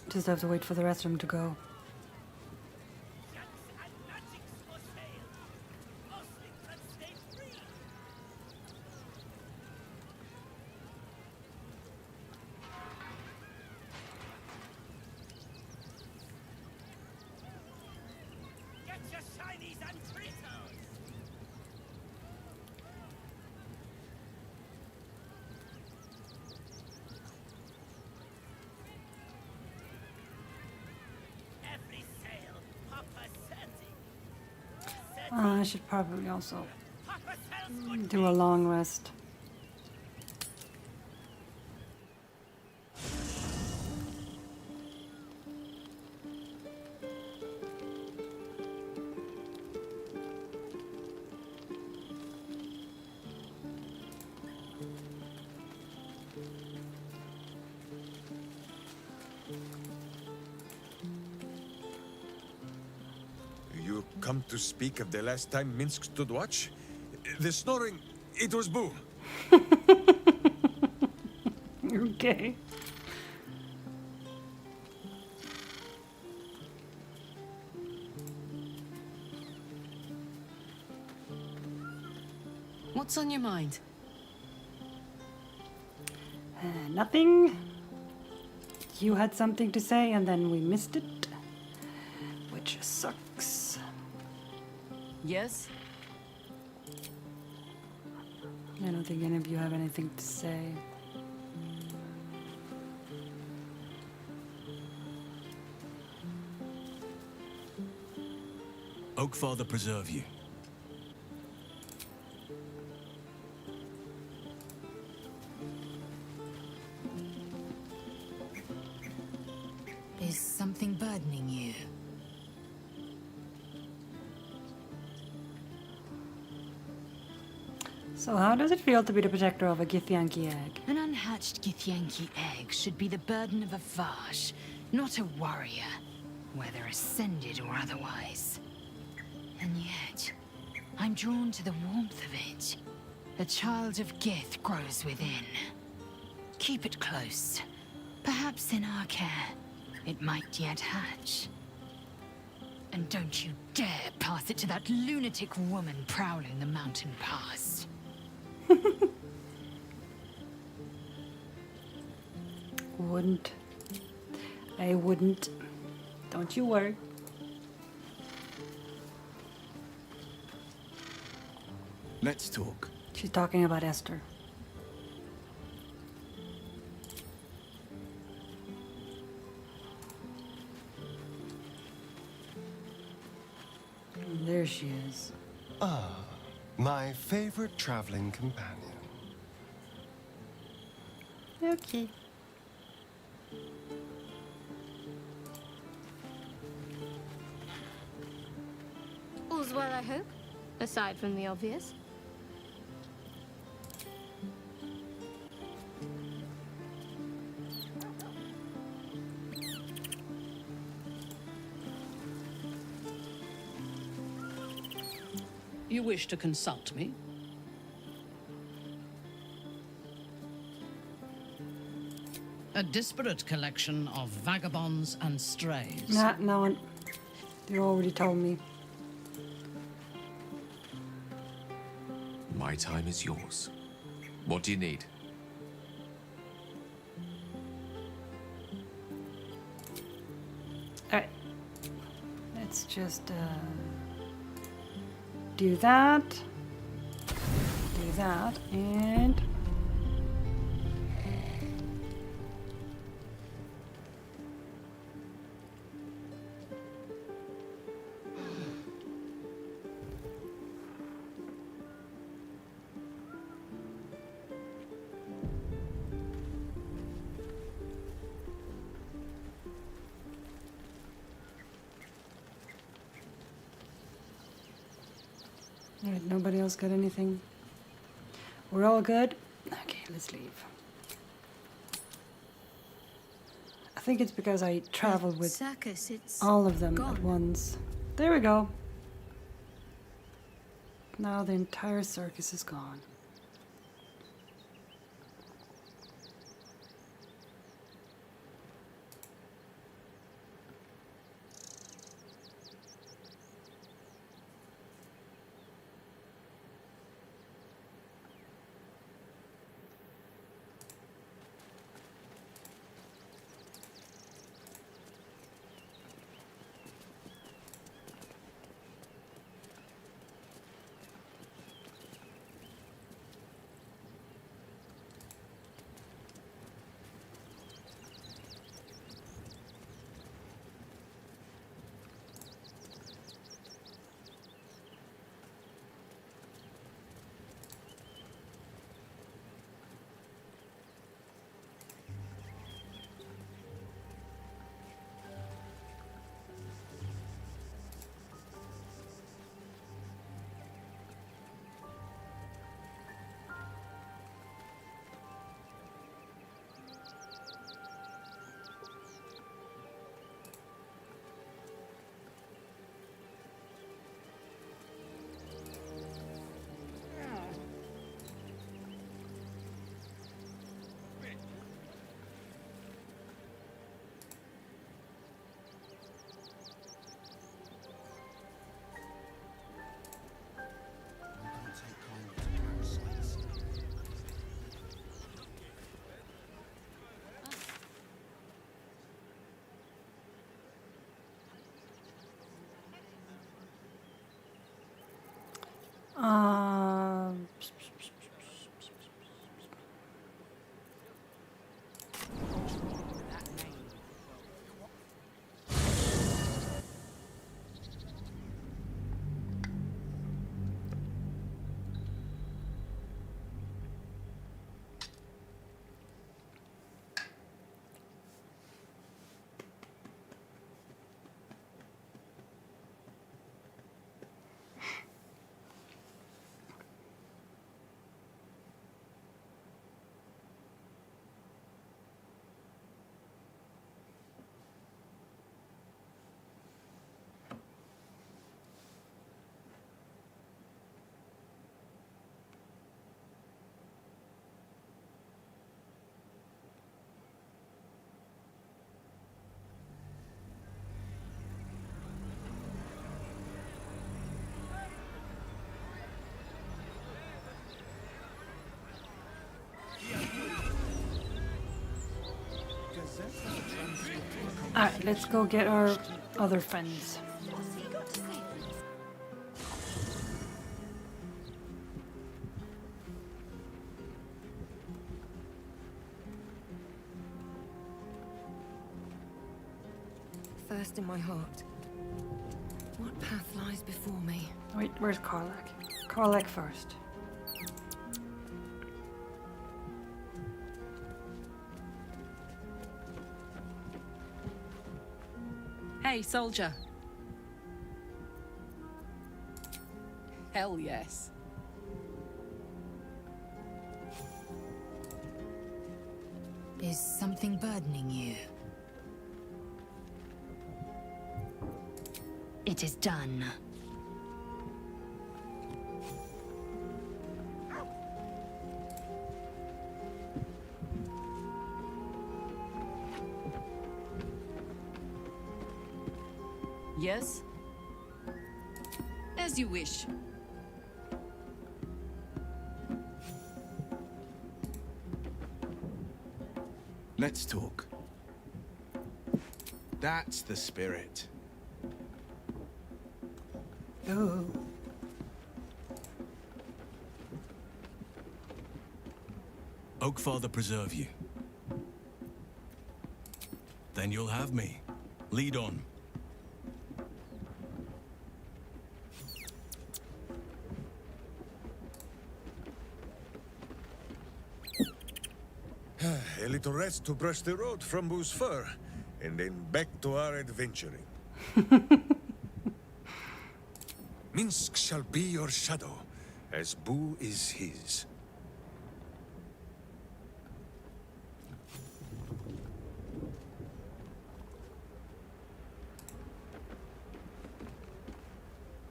Speaker 1: Just have to wait for the rest of them to go.
Speaker 6: Get your shinies and Tritos! Every sale, Papa Seti.
Speaker 1: I should probably also do a long rest.
Speaker 19: You come to speak of the last time Minsk stood watch? The snoring, it was boo.
Speaker 1: Okay.
Speaker 12: What's on your mind?
Speaker 1: Nothing. You had something to say and then we missed it, which sucks.
Speaker 12: Yes?
Speaker 1: I don't think any of you have anything to say.
Speaker 2: Oakfather preserve you.
Speaker 3: Is something burdening you?
Speaker 1: So how does it feel to be the protector of a Githyanki egg?
Speaker 3: An unhatched Githyanki egg should be the burden of a Vash, not a warrior, whether ascended or otherwise. And yet, I'm drawn to the warmth of it. A child of Gith grows within. Keep it close. Perhaps in our care, it might yet hatch. And don't you dare pass it to that lunatic woman prowling the mountain pass.
Speaker 1: Wouldn't. I wouldn't. Don't you worry.
Speaker 2: Let's talk.
Speaker 1: She's talking about Esther. There she is.
Speaker 5: Ah, my favorite traveling companion.
Speaker 1: Okay.
Speaker 14: All's well, I hope, aside from the obvious.
Speaker 11: You wish to consult me? A disparate collection of vagabonds and strays.
Speaker 1: Nah, no one. You already told me.
Speaker 24: My time is yours. What do you need?
Speaker 1: Alright. Let's just do that. Do that and alright, nobody else got anything? We're all good? Okay, let's leave. I think it's because I traveled with
Speaker 16: Circus, it's
Speaker 1: all of them
Speaker 16: gone.
Speaker 1: at once. There we go. Now the entire circus is gone. Um. Alright, let's go get our other friends.
Speaker 23: Thirst in my heart. What path lies before me?
Speaker 1: Wait, where's Karlak? Karlak first.
Speaker 12: Hey, soldier. Hell yes.
Speaker 3: Is something burdening you? It is done.
Speaker 12: Yes? As you wish.
Speaker 4: Let's talk. That's the spirit.
Speaker 1: Oh.
Speaker 13: Oakfather preserve you. Then you'll have me. Lead on.
Speaker 19: A little rest to brush the road from Boo's fur, and then back to our adventuring. Minsk shall be your shadow, as Boo is his.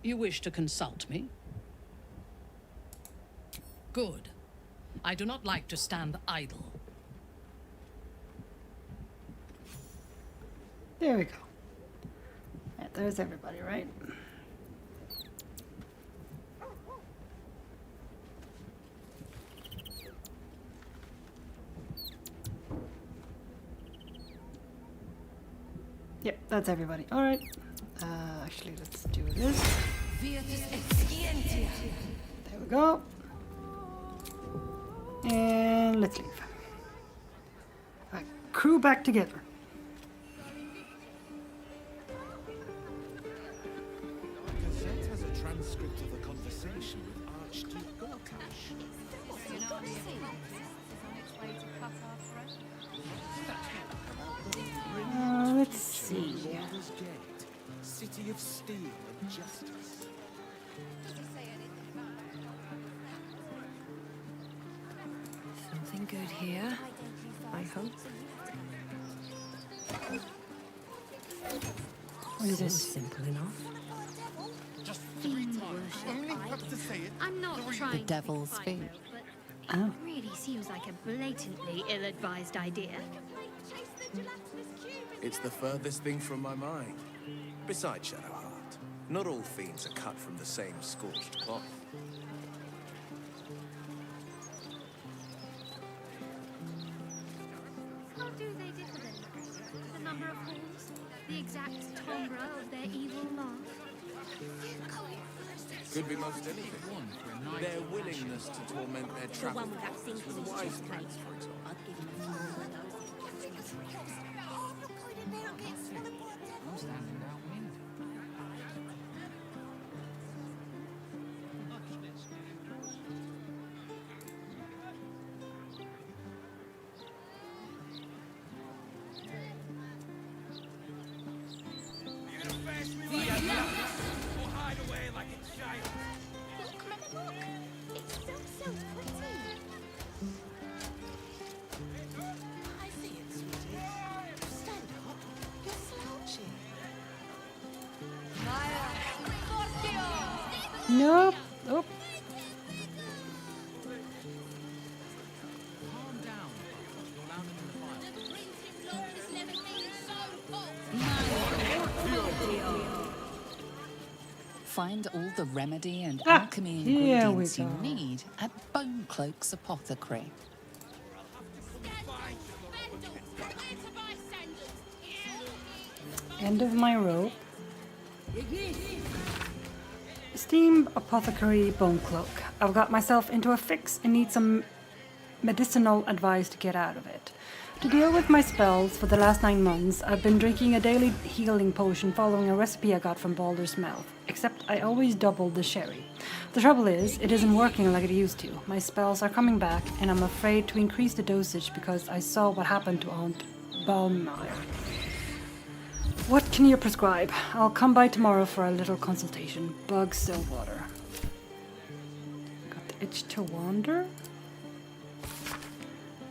Speaker 11: You wish to consult me? Good. I do not like to stand idle.
Speaker 1: There we go. Yeah, there's everybody, right? Yep, that's everybody. All right. Actually, let's do this. There we go. And let's leave. All right, crew back together.
Speaker 9: Gazette has a transcript of a conversation with Archduke Gorkash.
Speaker 1: Let's see.
Speaker 9: Baldur's Gate, city of steel and justice.
Speaker 23: Something good here, I hope.
Speaker 1: What is this?
Speaker 23: Simple enough.
Speaker 14: Fiend worship. I'm not trying
Speaker 22: The devil's
Speaker 14: to be
Speaker 22: feet.
Speaker 14: final, but
Speaker 1: Oh.
Speaker 14: it really seems like a blatantly ill-advised idea.
Speaker 15: It's the furthest thing from my mind. Besides, Shadowheart, not all fiends are cut from the same scorched cloth.
Speaker 14: How do they differ then? The number of horns? The exact timbre of their evil laugh?
Speaker 15: Could be most anything. Their willingness to torment their travel partners with wise plans, for example.
Speaker 6: Or hide away like a child.
Speaker 14: Look, Mama, look. It's so pretty. I see it, sweetie. Stand up. You're slouching.
Speaker 1: Nope. Oh.
Speaker 22: Find all the remedy and
Speaker 1: Ah,
Speaker 22: alchemy
Speaker 1: here we
Speaker 22: ingredients you
Speaker 1: go.
Speaker 22: need at Bone Cloak's apothecary.
Speaker 1: End of my rope. Steam Apothecary Bone Cloak. I've got myself into a fix and need some medicinal advice to get out of it. To deal with my spells for the last 9 months, I've been drinking a daily healing potion following a recipe I got from Baldur's mouth, except I always doubled the sherry. The trouble is, it isn't working like it used to. My spells are coming back, and I'm afraid to increase the dosage because I saw what happened to Aunt Baldur. What can you prescribe? I'll come by tomorrow for a little consultation. Bug Stillwater. Got the itch to wander?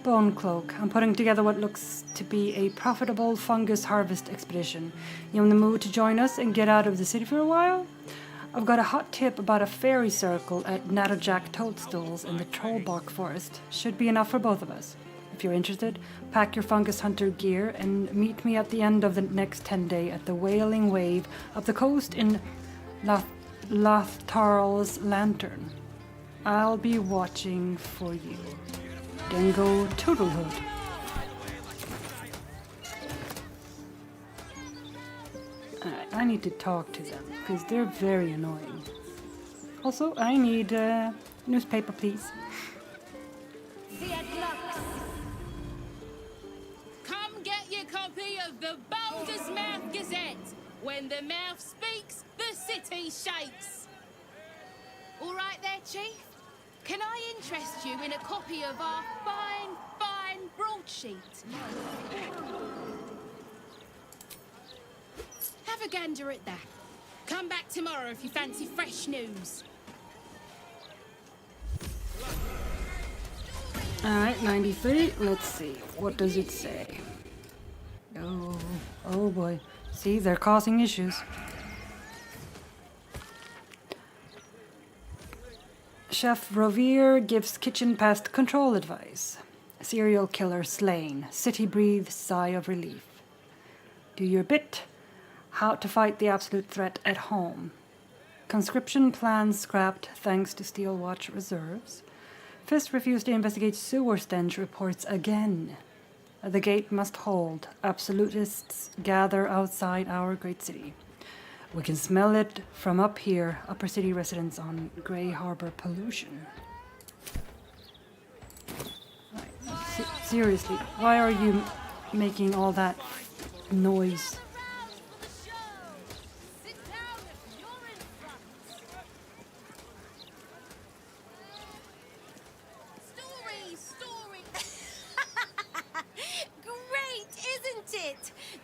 Speaker 1: Bone Cloak. I'm putting together what looks to be a profitable fungus harvest expedition. You in the mood to join us and get out of the city for a while? I've got a hot tip about a fairy circle at Natterjack Toadstools in the Trollbark Forest. Should be enough for both of us. If you're interested, pack your fungus hunter gear and meet me at the end of the next 10 day at the Wailing Wave up the coast in Latharl's Lantern. I'll be watching for you. Dingo Toodlehood. Alright, I need to talk to them because they're very annoying. Also, I need a newspaper, please.
Speaker 10: Come get your copy of the Baldur's Mouth Gazette. When the mouth speaks, the city shakes. All right there, Chief? Can I interest you in a copy of our fine broadsheet? Have a gander at that. Come back tomorrow if you fancy fresh news.
Speaker 1: Alright, 93. Let's see. What does it say? Oh boy. See, they're causing issues. Chef Rovere gives kitchen pest control advice. Serial killer slain. City breathes sigh of relief. Do your bit. How to fight the absolute threat at home. Conscription plans scrapped thanks to Steel Watch reserves. Fist refused to investigate sewer stench reports again. The gate must hold. Absolutists gather outside our great city. We can smell it from up here. Upper city residents on Grey Harbor pollution. Right. Seriously, why are you making all that noise?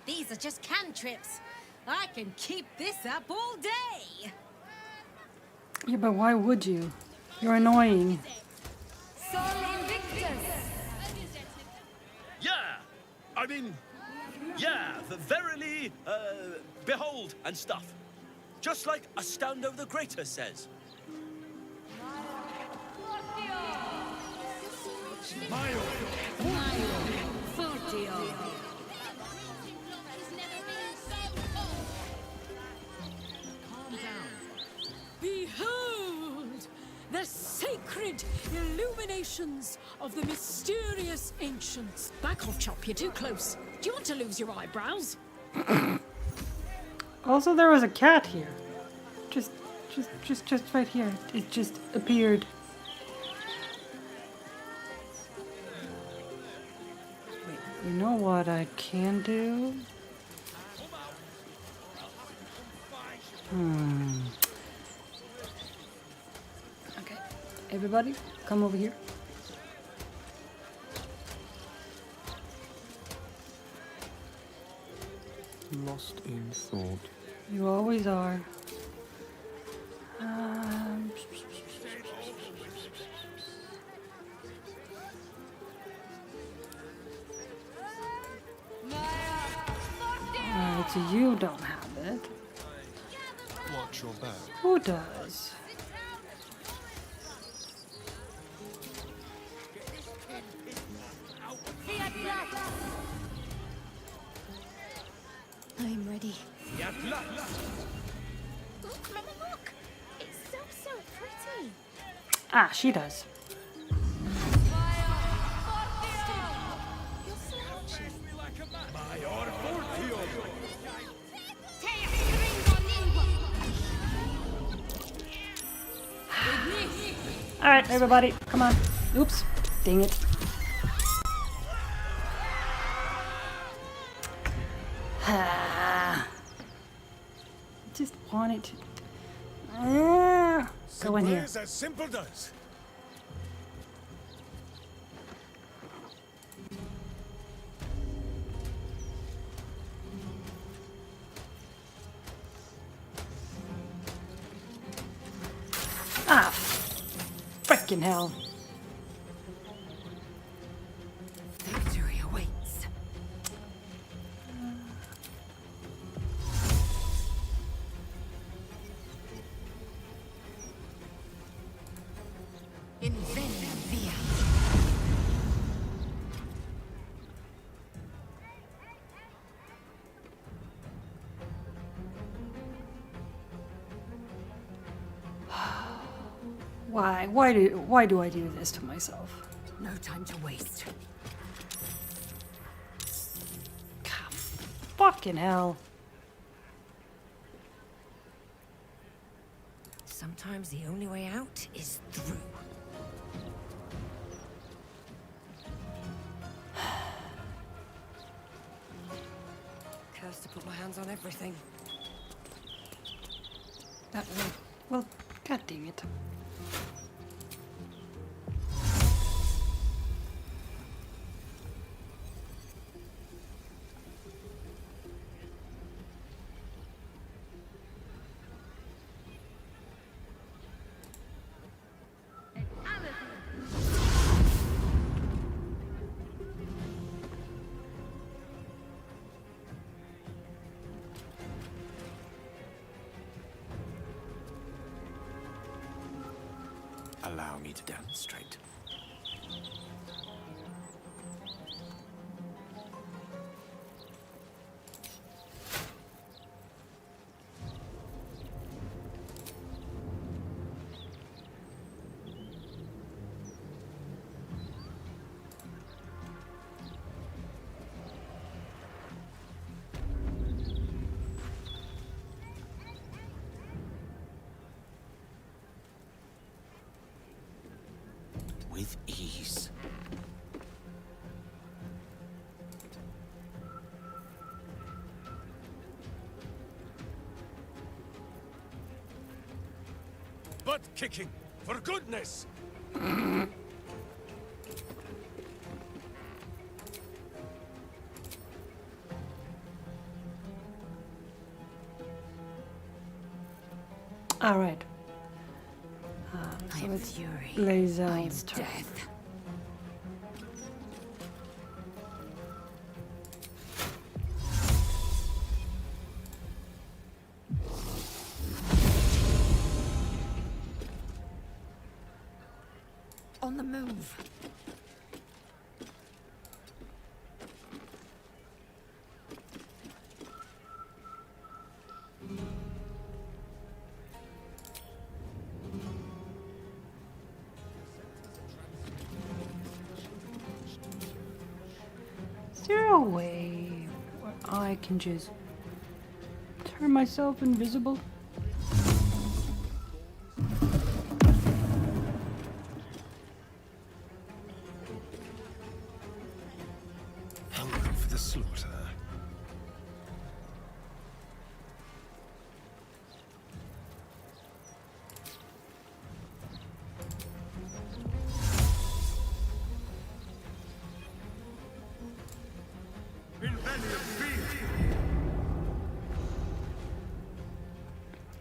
Speaker 17: These are just cantrips. I can keep this up all day.
Speaker 1: Yeah, but why would you? You're annoying.
Speaker 20: Yeah! I mean, yeah, verily, behold and stuff. Just like Astondo the Greater says.
Speaker 12: Behold! The sacred illuminations of the mysterious ancients. Back off, Chop, you're too close. Do you want to lose your eyebrows?
Speaker 1: Also, there was a cat here. Just Just right here. It just appeared. Wait, you know what I can do? Okay, everybody, come over here.
Speaker 5: Lost in thought.
Speaker 1: You always are. Alright, so you don't have it.
Speaker 5: Watch your back.
Speaker 1: Who does?
Speaker 14: I'm ready.
Speaker 10: Look, Mama, look! It's so pretty.
Speaker 1: Ah, she does. Alright, everybody, come on. Oops, dang it. Just wanted to. Go in here.
Speaker 19: As simple does.
Speaker 1: Ah, frickin' hell.
Speaker 23: Victory awaits. Invena via.
Speaker 1: Why do I do this to myself?
Speaker 23: No time to waste.
Speaker 1: Fucking hell.
Speaker 23: Sometimes the only way out is through. Cursed to put my hands on everything.
Speaker 1: That way. Well, god dang it.
Speaker 15: Allow me to demonstrate. With ease.
Speaker 19: Butt kicking, for goodness!
Speaker 1: All right. So it's Lae'zel's turn.
Speaker 23: Death. On the move.
Speaker 1: Is there a way where I can just turn myself invisible?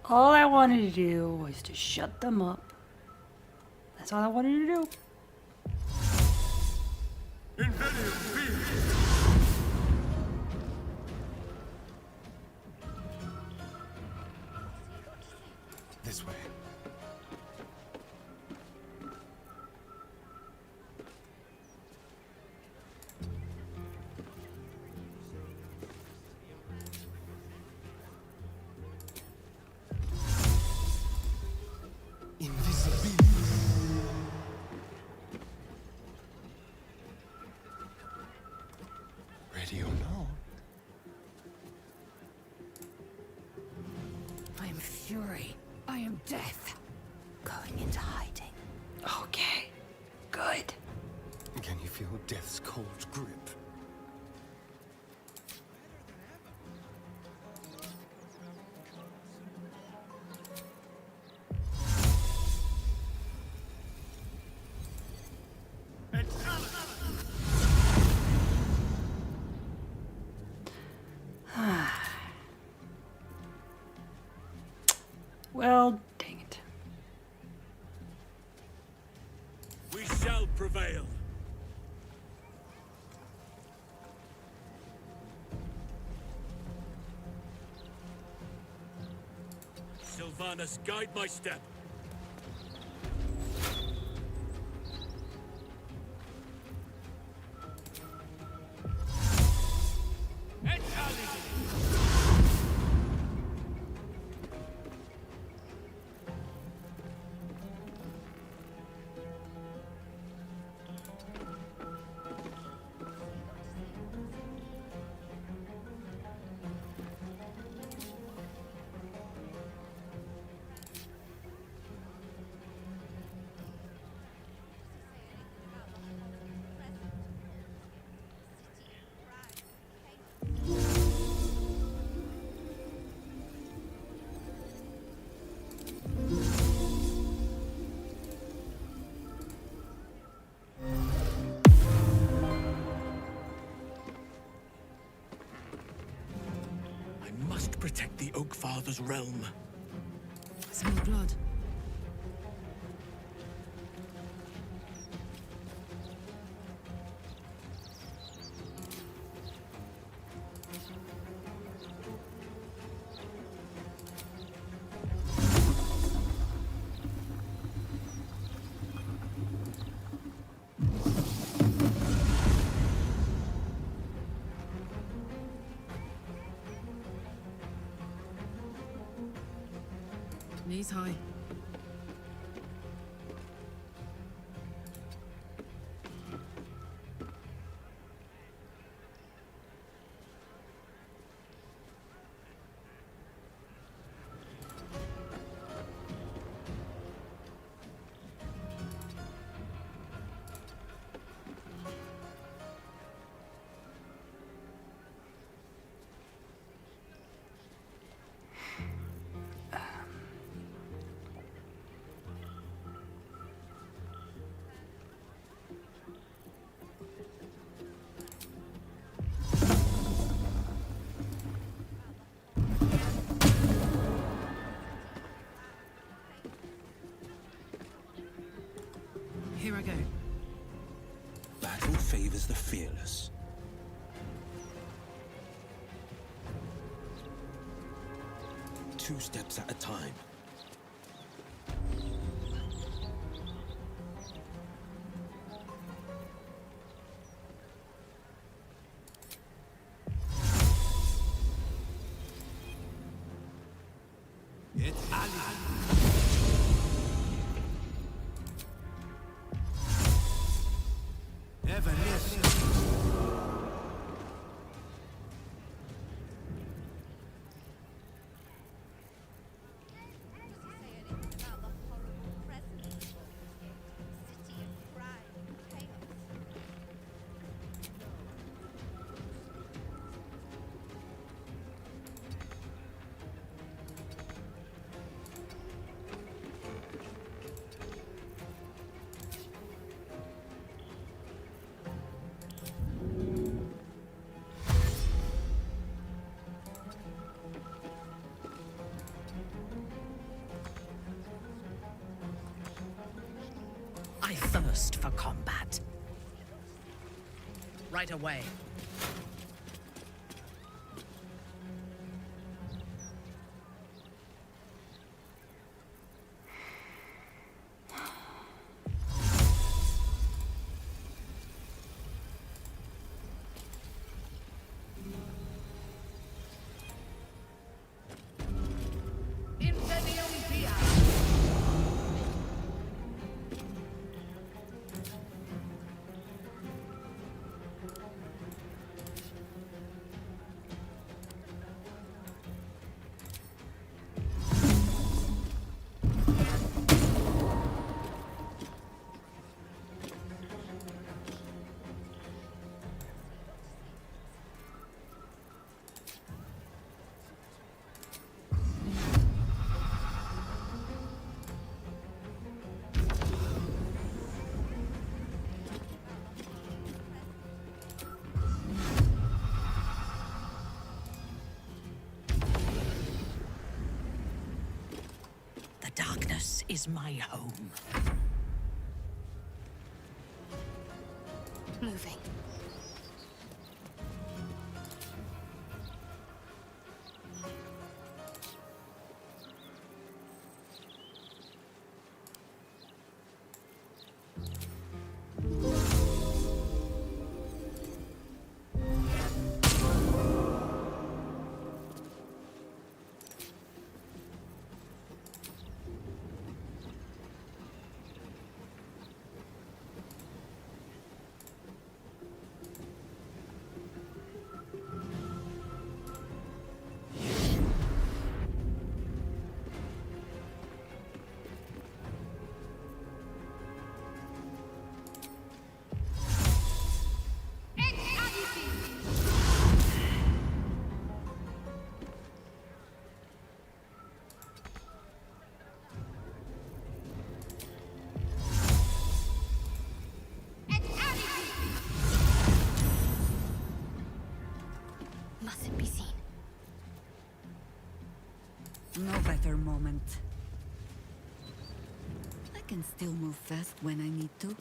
Speaker 1: All I wanted to do was to shut them up. That's all I wanted to do.
Speaker 5: This way. Ready or not?
Speaker 16: I am fury. I am death. Going into hiding.
Speaker 1: Okay. Good.
Speaker 5: Can you feel death's cold grip?
Speaker 1: Well, dang it.
Speaker 20: We shall prevail. Sylvanus, guide my step. I must protect the Oak Father's realm.
Speaker 12: Smell blood. Knees high. Here I go.
Speaker 15: Battle favors the fearless. Two steps at a time.
Speaker 9: It's Ali. Never listen.
Speaker 7: thirst for combat.
Speaker 11: Right away.
Speaker 7: The darkness is my home.
Speaker 16: Moving. Mustn't be seen.
Speaker 8: No better moment. I can still move fast when I need to.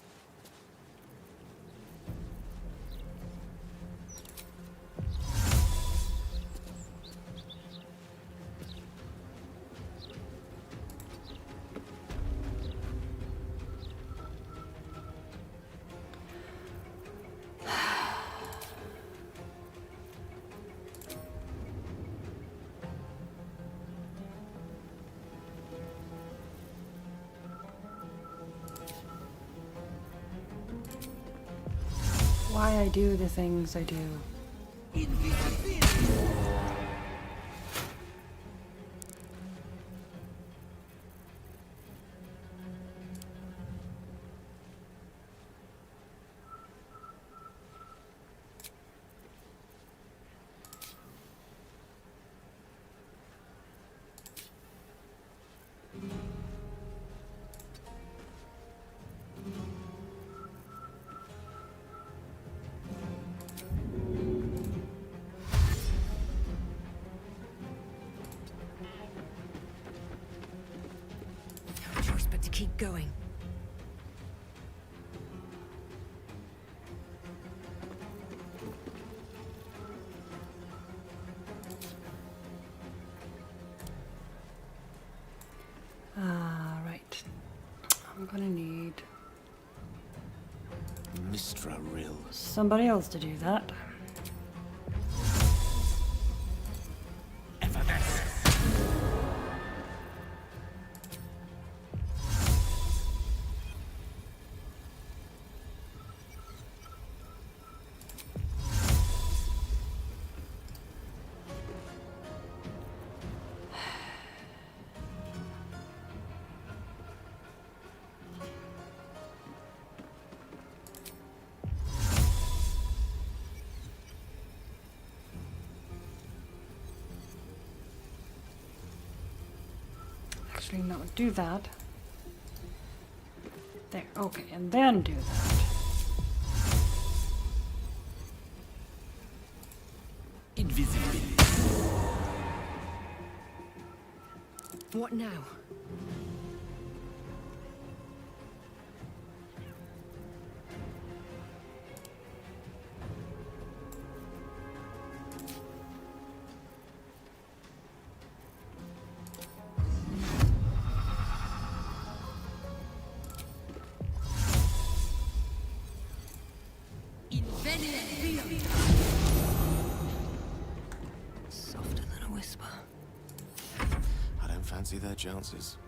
Speaker 1: Why I do the things I do.
Speaker 23: No choice but to keep going.
Speaker 1: Right. I'm gonna need
Speaker 2: Mistra Rill.
Speaker 1: somebody else to do that. Actually, no, do that. There, okay, and then do that.
Speaker 2: Invisibility.
Speaker 23: What now?
Speaker 5: Fancy their chances.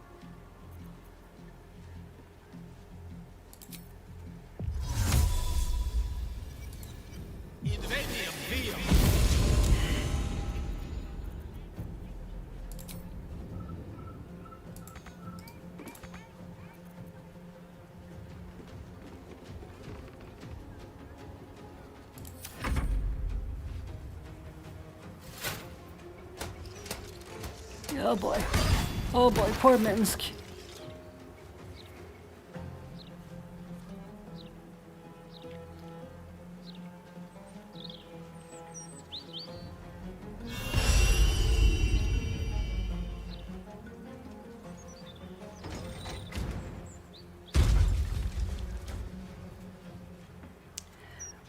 Speaker 1: Oh boy. Oh boy, poor Minsk.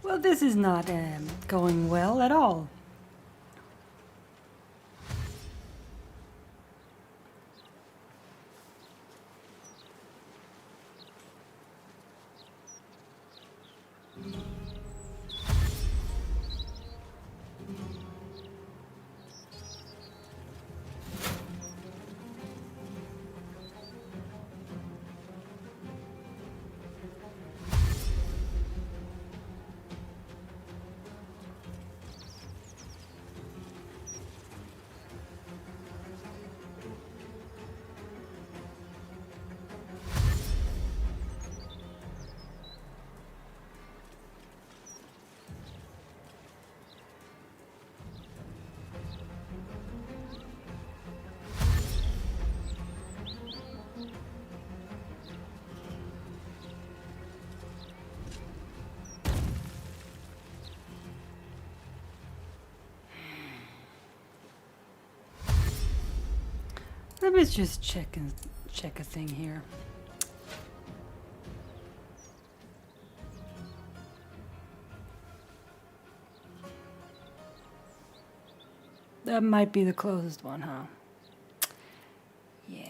Speaker 1: Well, this is not going well at all. Let me just check a thing here. That might be the closest one, huh? Yeah.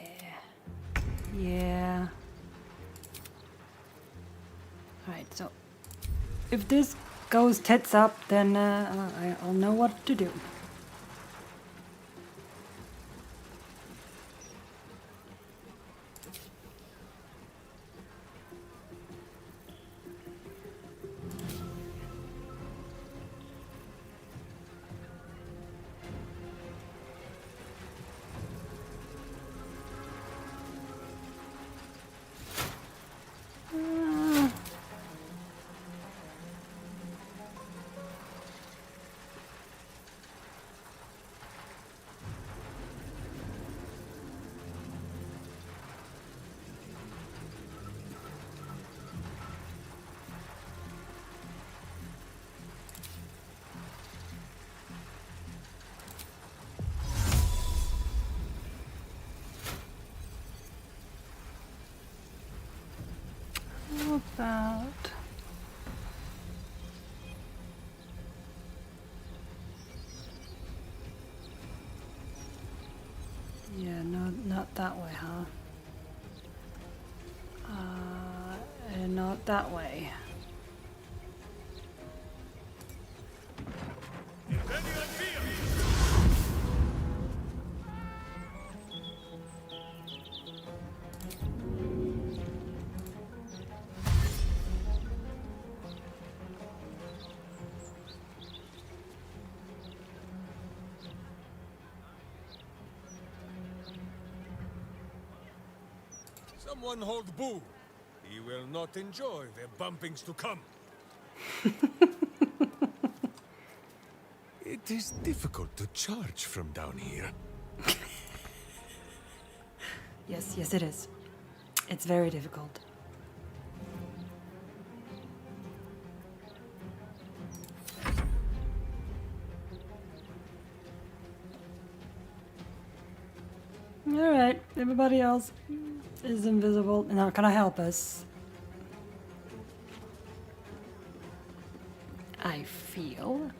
Speaker 1: Yeah. Alright, so if this goes tits up, then I'll know what to do. About yeah, no, not that way, huh? And not that way.
Speaker 19: Someone hold Boo. He will not enjoy the bumpings to come. It is difficult to charge from down here.
Speaker 1: Yes, it is. It's very difficult. Alright, everybody else is invisible. Now, can I help us? I feel.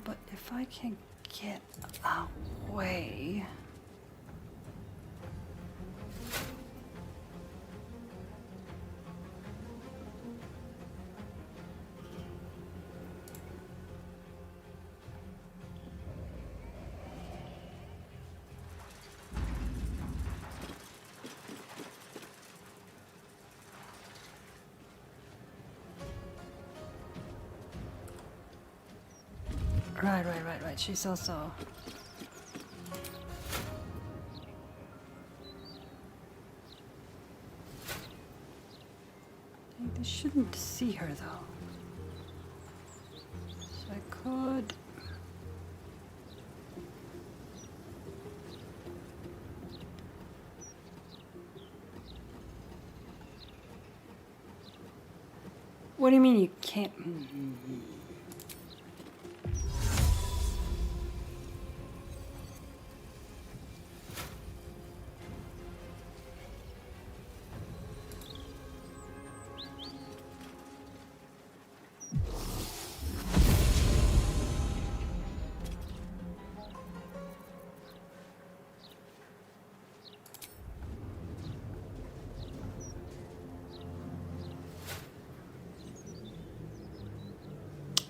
Speaker 1: But if I can get away. Right. She's also... They shouldn't see her though. So I could... What do you mean you can't?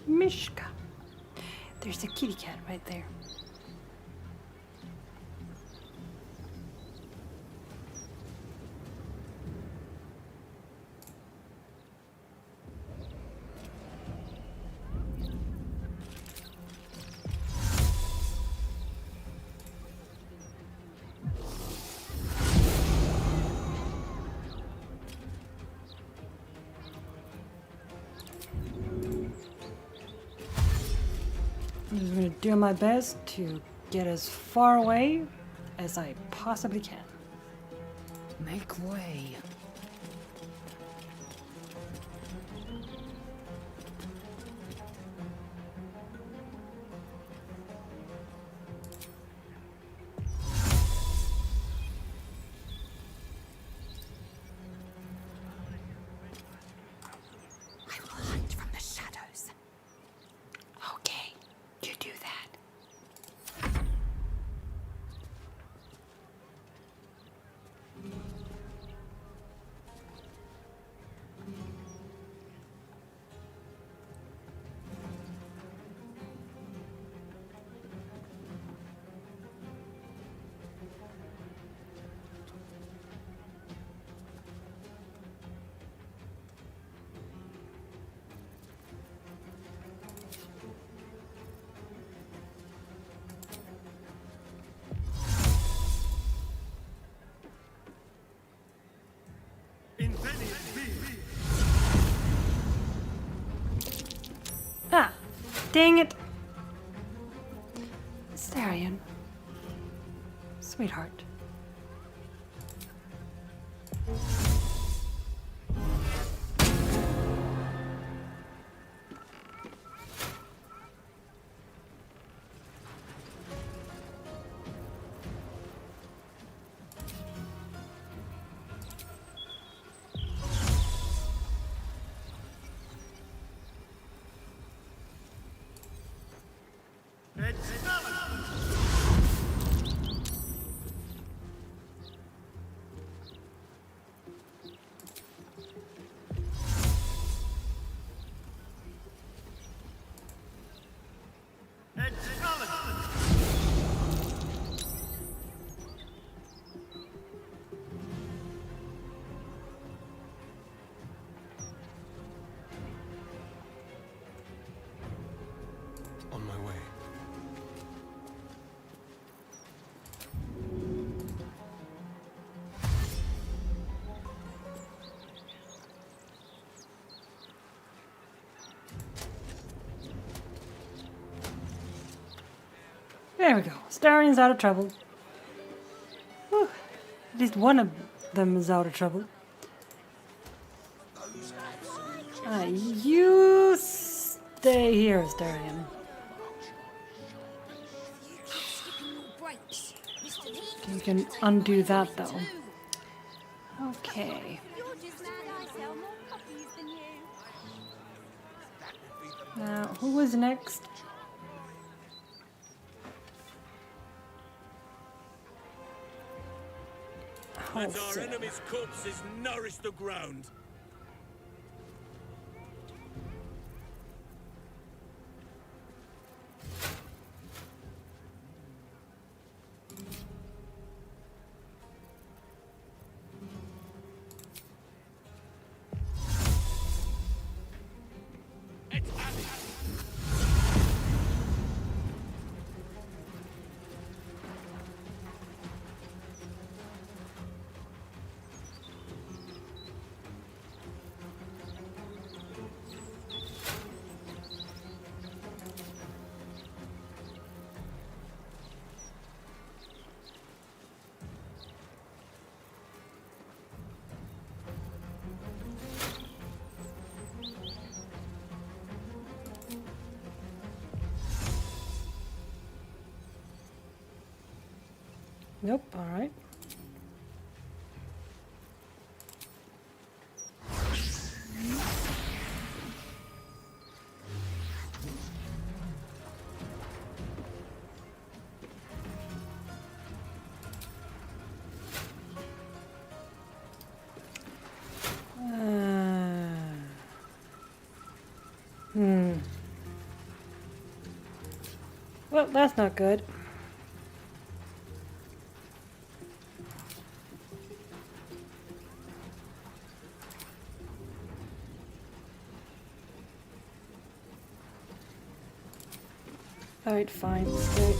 Speaker 1: Mishka. There's a kitty cat right there. I'm just going to do my best to get as far away as I possibly can.
Speaker 22: Make way.
Speaker 16: I will hunt from the shadows. Okay, you do that.
Speaker 1: Ah, dang it. Larian. Sweetheart.
Speaker 5: On my way.
Speaker 1: There we go. Larian's out of trouble. Whew. At least one of them is out of trouble. You stay here, Larian. You can undo that, though. Okay. Now, who was next?
Speaker 20: Let our enemy's corpses nourish the ground.
Speaker 1: Nope, alright. Well, that's not good. Alright, fine. Stay.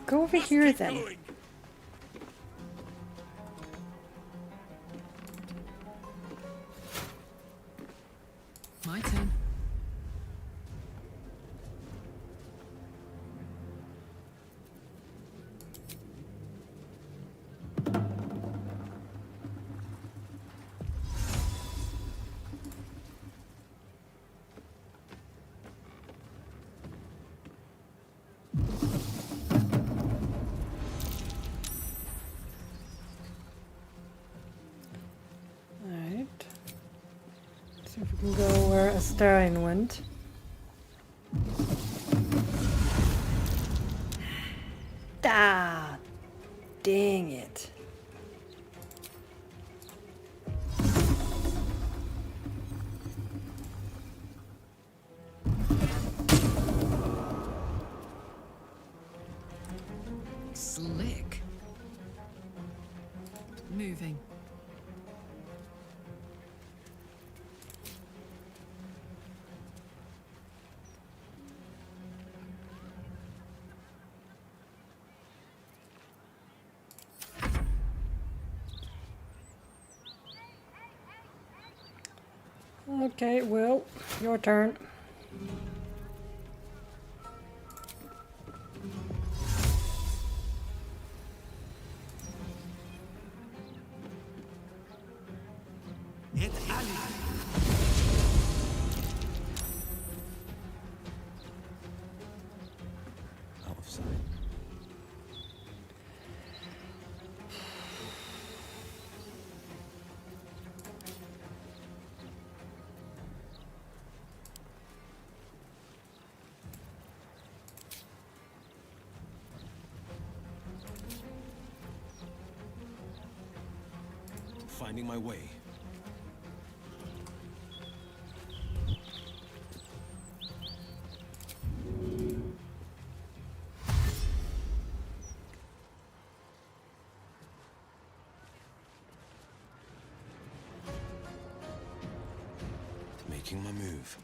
Speaker 1: Go over here then.
Speaker 9: Going.
Speaker 12: My turn.
Speaker 1: Alright. See if we can go where Astarion went. Ah! Dang it.
Speaker 12: Slick. Moving.
Speaker 1: Okay, Will, your turn.
Speaker 9: Hit Ali.
Speaker 4: Out of sight.
Speaker 5: Finding my way. Making my move.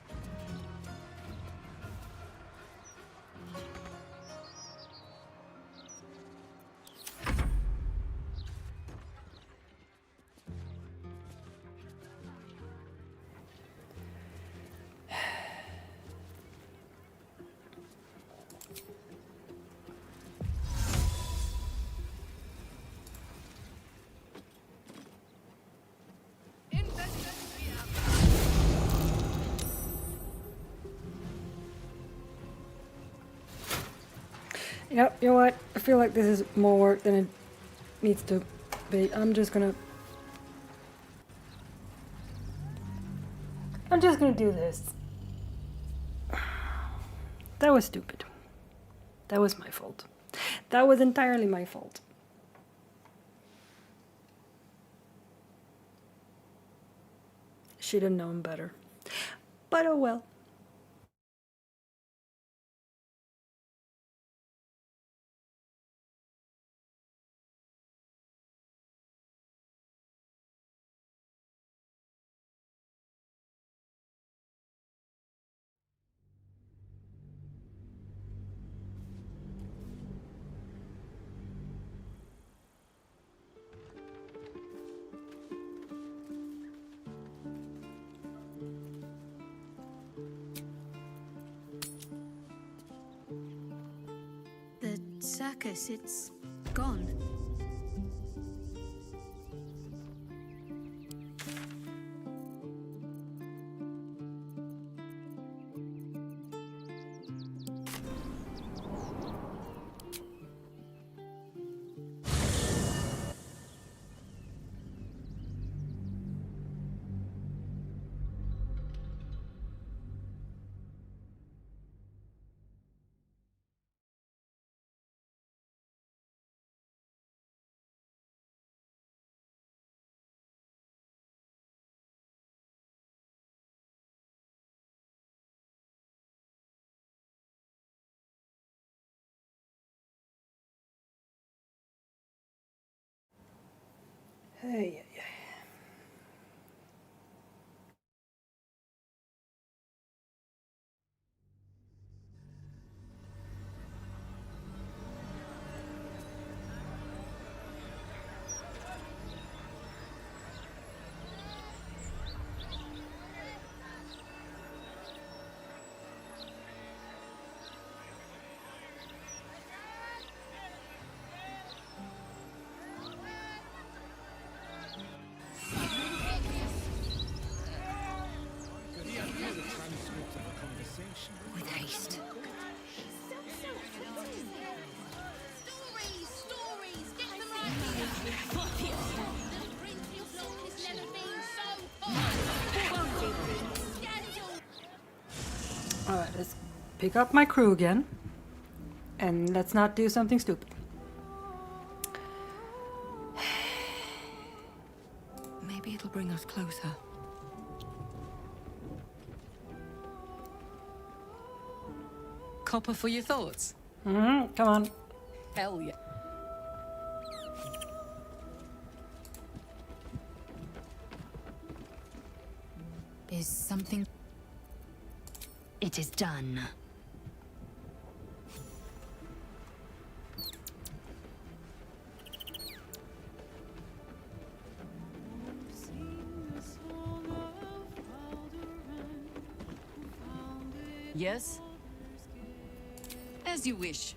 Speaker 1: Yep, you know what? I feel like this is more work than it needs to be. I'm just gonna do this. That was stupid. That was my fault. That was entirely my fault. Should have known better. But oh well.
Speaker 14: The circus, it's gone.
Speaker 1: Hey.
Speaker 8: With haste.
Speaker 10: Stories, get them right here. The printing block has never been so hot. Scandal.
Speaker 1: Alright, let's pick up my crew again. And let's not do something stupid.
Speaker 8: Maybe it'll bring us closer.
Speaker 12: Copper for your thoughts?
Speaker 1: Come on.
Speaker 12: Hell yeah.
Speaker 8: Is something... It is done.
Speaker 12: Yes? As you wish.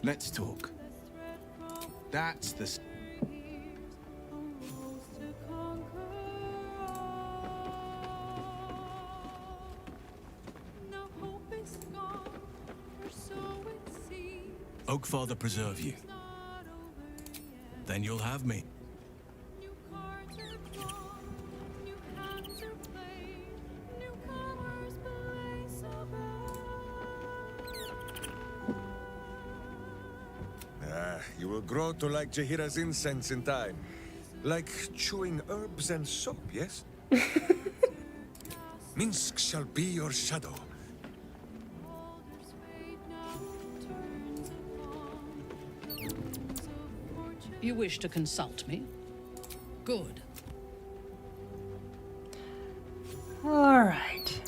Speaker 4: Let's talk. That's the...
Speaker 13: Oakfather preserve you. Then you'll have me.
Speaker 19: You will grow to like Jahira's incense in time. Like chewing herbs and soap, yes? Minsk shall be your shadow.
Speaker 11: You wish to consult me? Good.
Speaker 1: All right.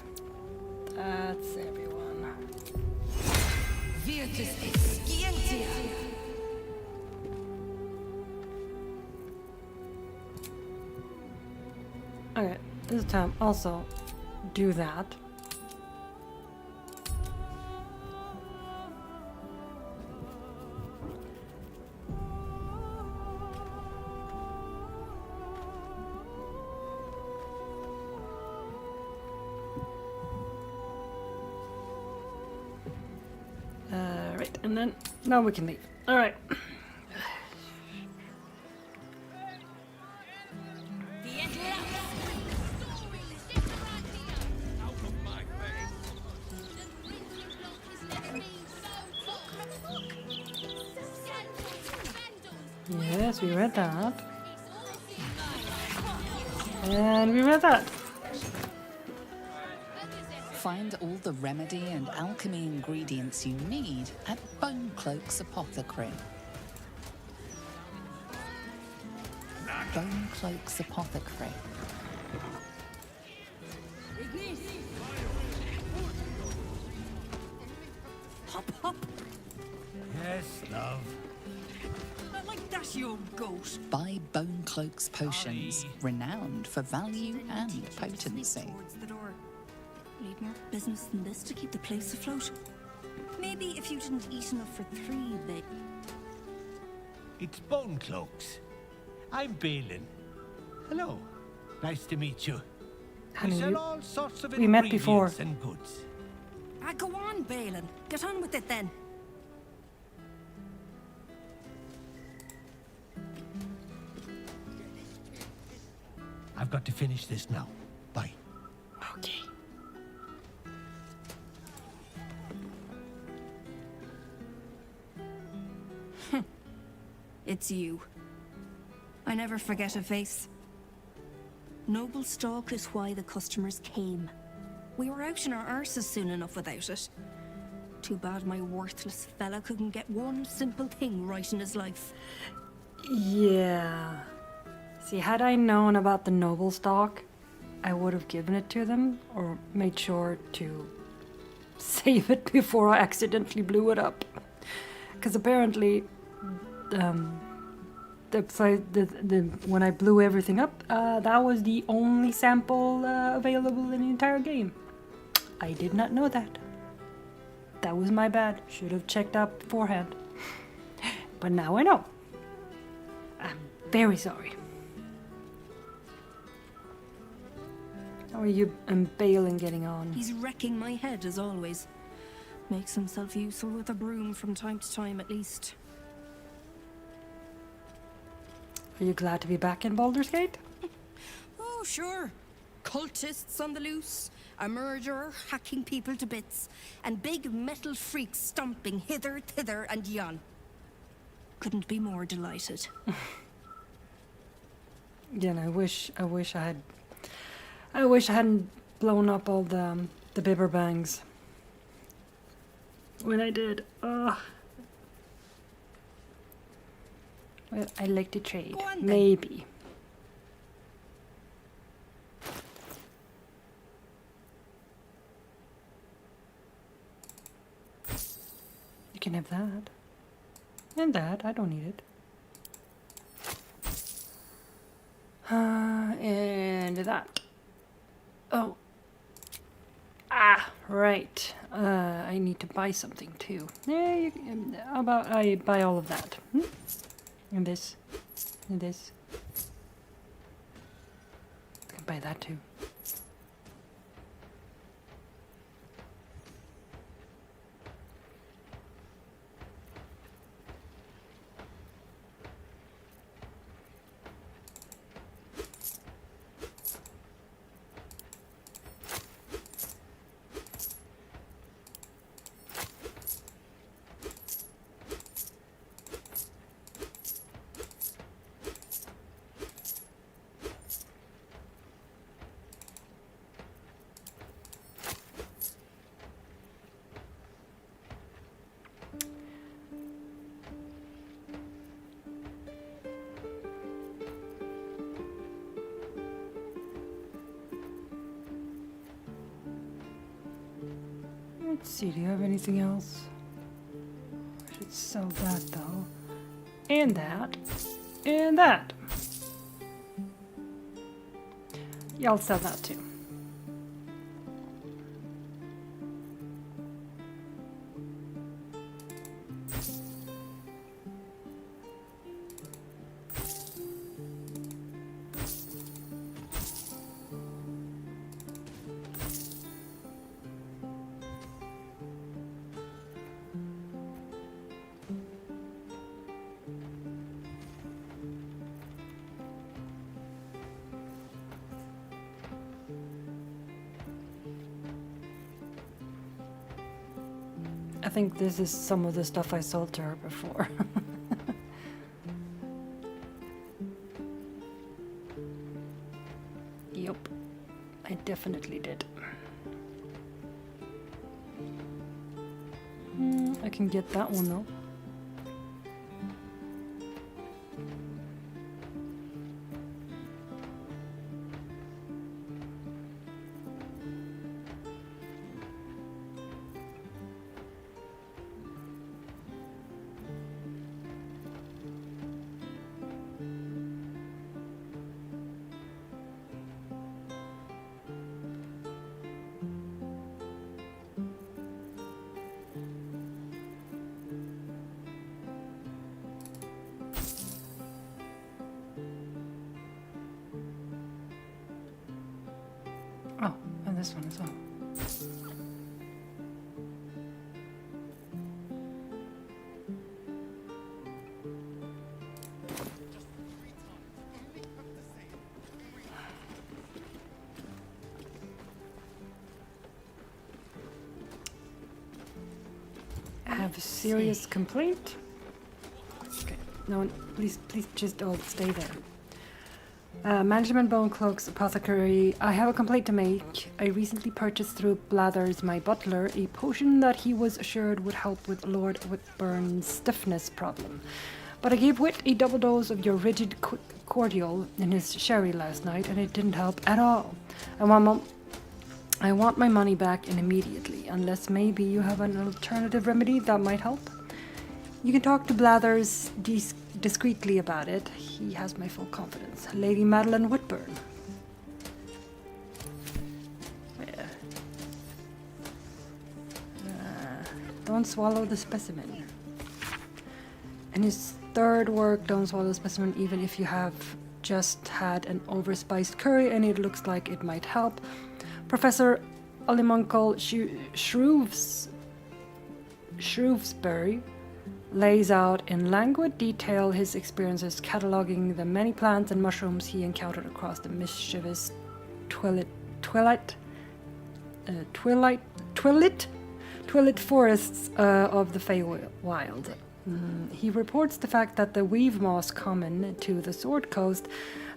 Speaker 1: That's everyone.
Speaker 17: Virtus excientia.
Speaker 1: Okay, this time also do that. Right, and then now we can leave. All right. Yes, we read that. And we read that.
Speaker 22: Find all the remedy and alchemy ingredients you need at Bonecloak's Apothecary. Bonecloak's Apothecary.
Speaker 17: Hop, hop.
Speaker 6: Yes, love.
Speaker 17: Not like that's your ghost.
Speaker 22: Buy Bonecloak's potions, renowned for value and potency.
Speaker 8: Towards the door. Need more business than this to keep the place afloat. Maybe if you didn't eat enough for 3, they...
Speaker 6: It's Bonecloaks. I'm Balin. Hello. Nice to meet you.
Speaker 1: Honey,
Speaker 6: We sell all sorts of
Speaker 1: we met before.
Speaker 6: ingredients and goods.
Speaker 17: Go on, Balin. Get on with it then.
Speaker 6: I've got to finish this now. Bye.
Speaker 1: Okay.
Speaker 8: It's you. I never forget a face. Noble stock is why the customers came. We were out in our arses soon enough without it. Too bad my worthless fella couldn't get one simple thing right in his life.
Speaker 1: Yeah. See, had I known about the noble stock, I would have given it to them, or made sure to save it before I accidentally blew it up. Because apparently, when I blew everything up, that was the only sample available in the entire game. I did not know that. That was my bad. Should have checked out beforehand. But now I know. I'm very sorry. How are you and Balin getting on?
Speaker 8: He's wrecking my head as always. Makes himself useful with a broom from time to time at least.
Speaker 1: Are you glad to be back in Baldur's Gate?
Speaker 8: Oh, sure. Cultists on the loose, a murderer hacking people to bits, and big metal freaks stomping hither, thither, and yon. Couldn't be more delighted.
Speaker 1: Yeah, and I wish I hadn't blown up all the bibber bangs when I did. Ugh. Well, I'd like to trade. Maybe. You can have that. And that. I don't need it. And that. Oh. Ah, right. I need to buy something too. Yeah, how about I buy all of that? Hmm? And this. And this. I can buy that too. Let's see, do you have anything else? I should sell that though. And that. And that. Yeah, I'll sell that too. I think this is some of the stuff I sold to her before. Yup, I definitely did. I can get that one though. Oh, and this one as well. I have a serious complaint. Okay, no one, please just all stay there. Management Bone Cloak's apothecary. I have a complaint to make. I recently purchased through Blathers, my butler, a potion that he was assured would help with Lord Whitburn's stiffness problem. But I gave Whit a double dose of your rigid cordial in his sherry last night, and it didn't help at all. I want my money back and immediately, unless maybe you have an alternative remedy that might help. You can talk to Blathers discreetly about it. He has my full confidence. Lady Madeline Whitburn. Yeah. Don't swallow the specimen. And his third work, don't swallow the specimen even if you have just had an overspiced curry and it looks like it might help. Professor Olimuncle Shrewsbury lays out in languid detail his experiences cataloguing the many plants and mushrooms he encountered across the mischievous Twilight forests of the Feywild. He reports the fact that the weave moss common to the Sword Coast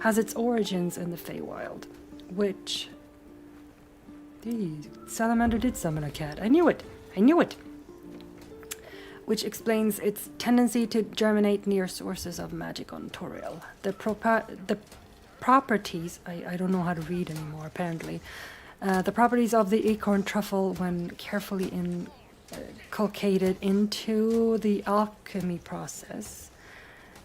Speaker 1: has its origins in the Feywild, which... Salamander did summon a cat. I knew it! Which explains its tendency to germinate near sources of magic on Toriel. The properties... I don't know how to read anymore, apparently. The properties of the acorn truffle, when carefully inculcated into the alchemy process,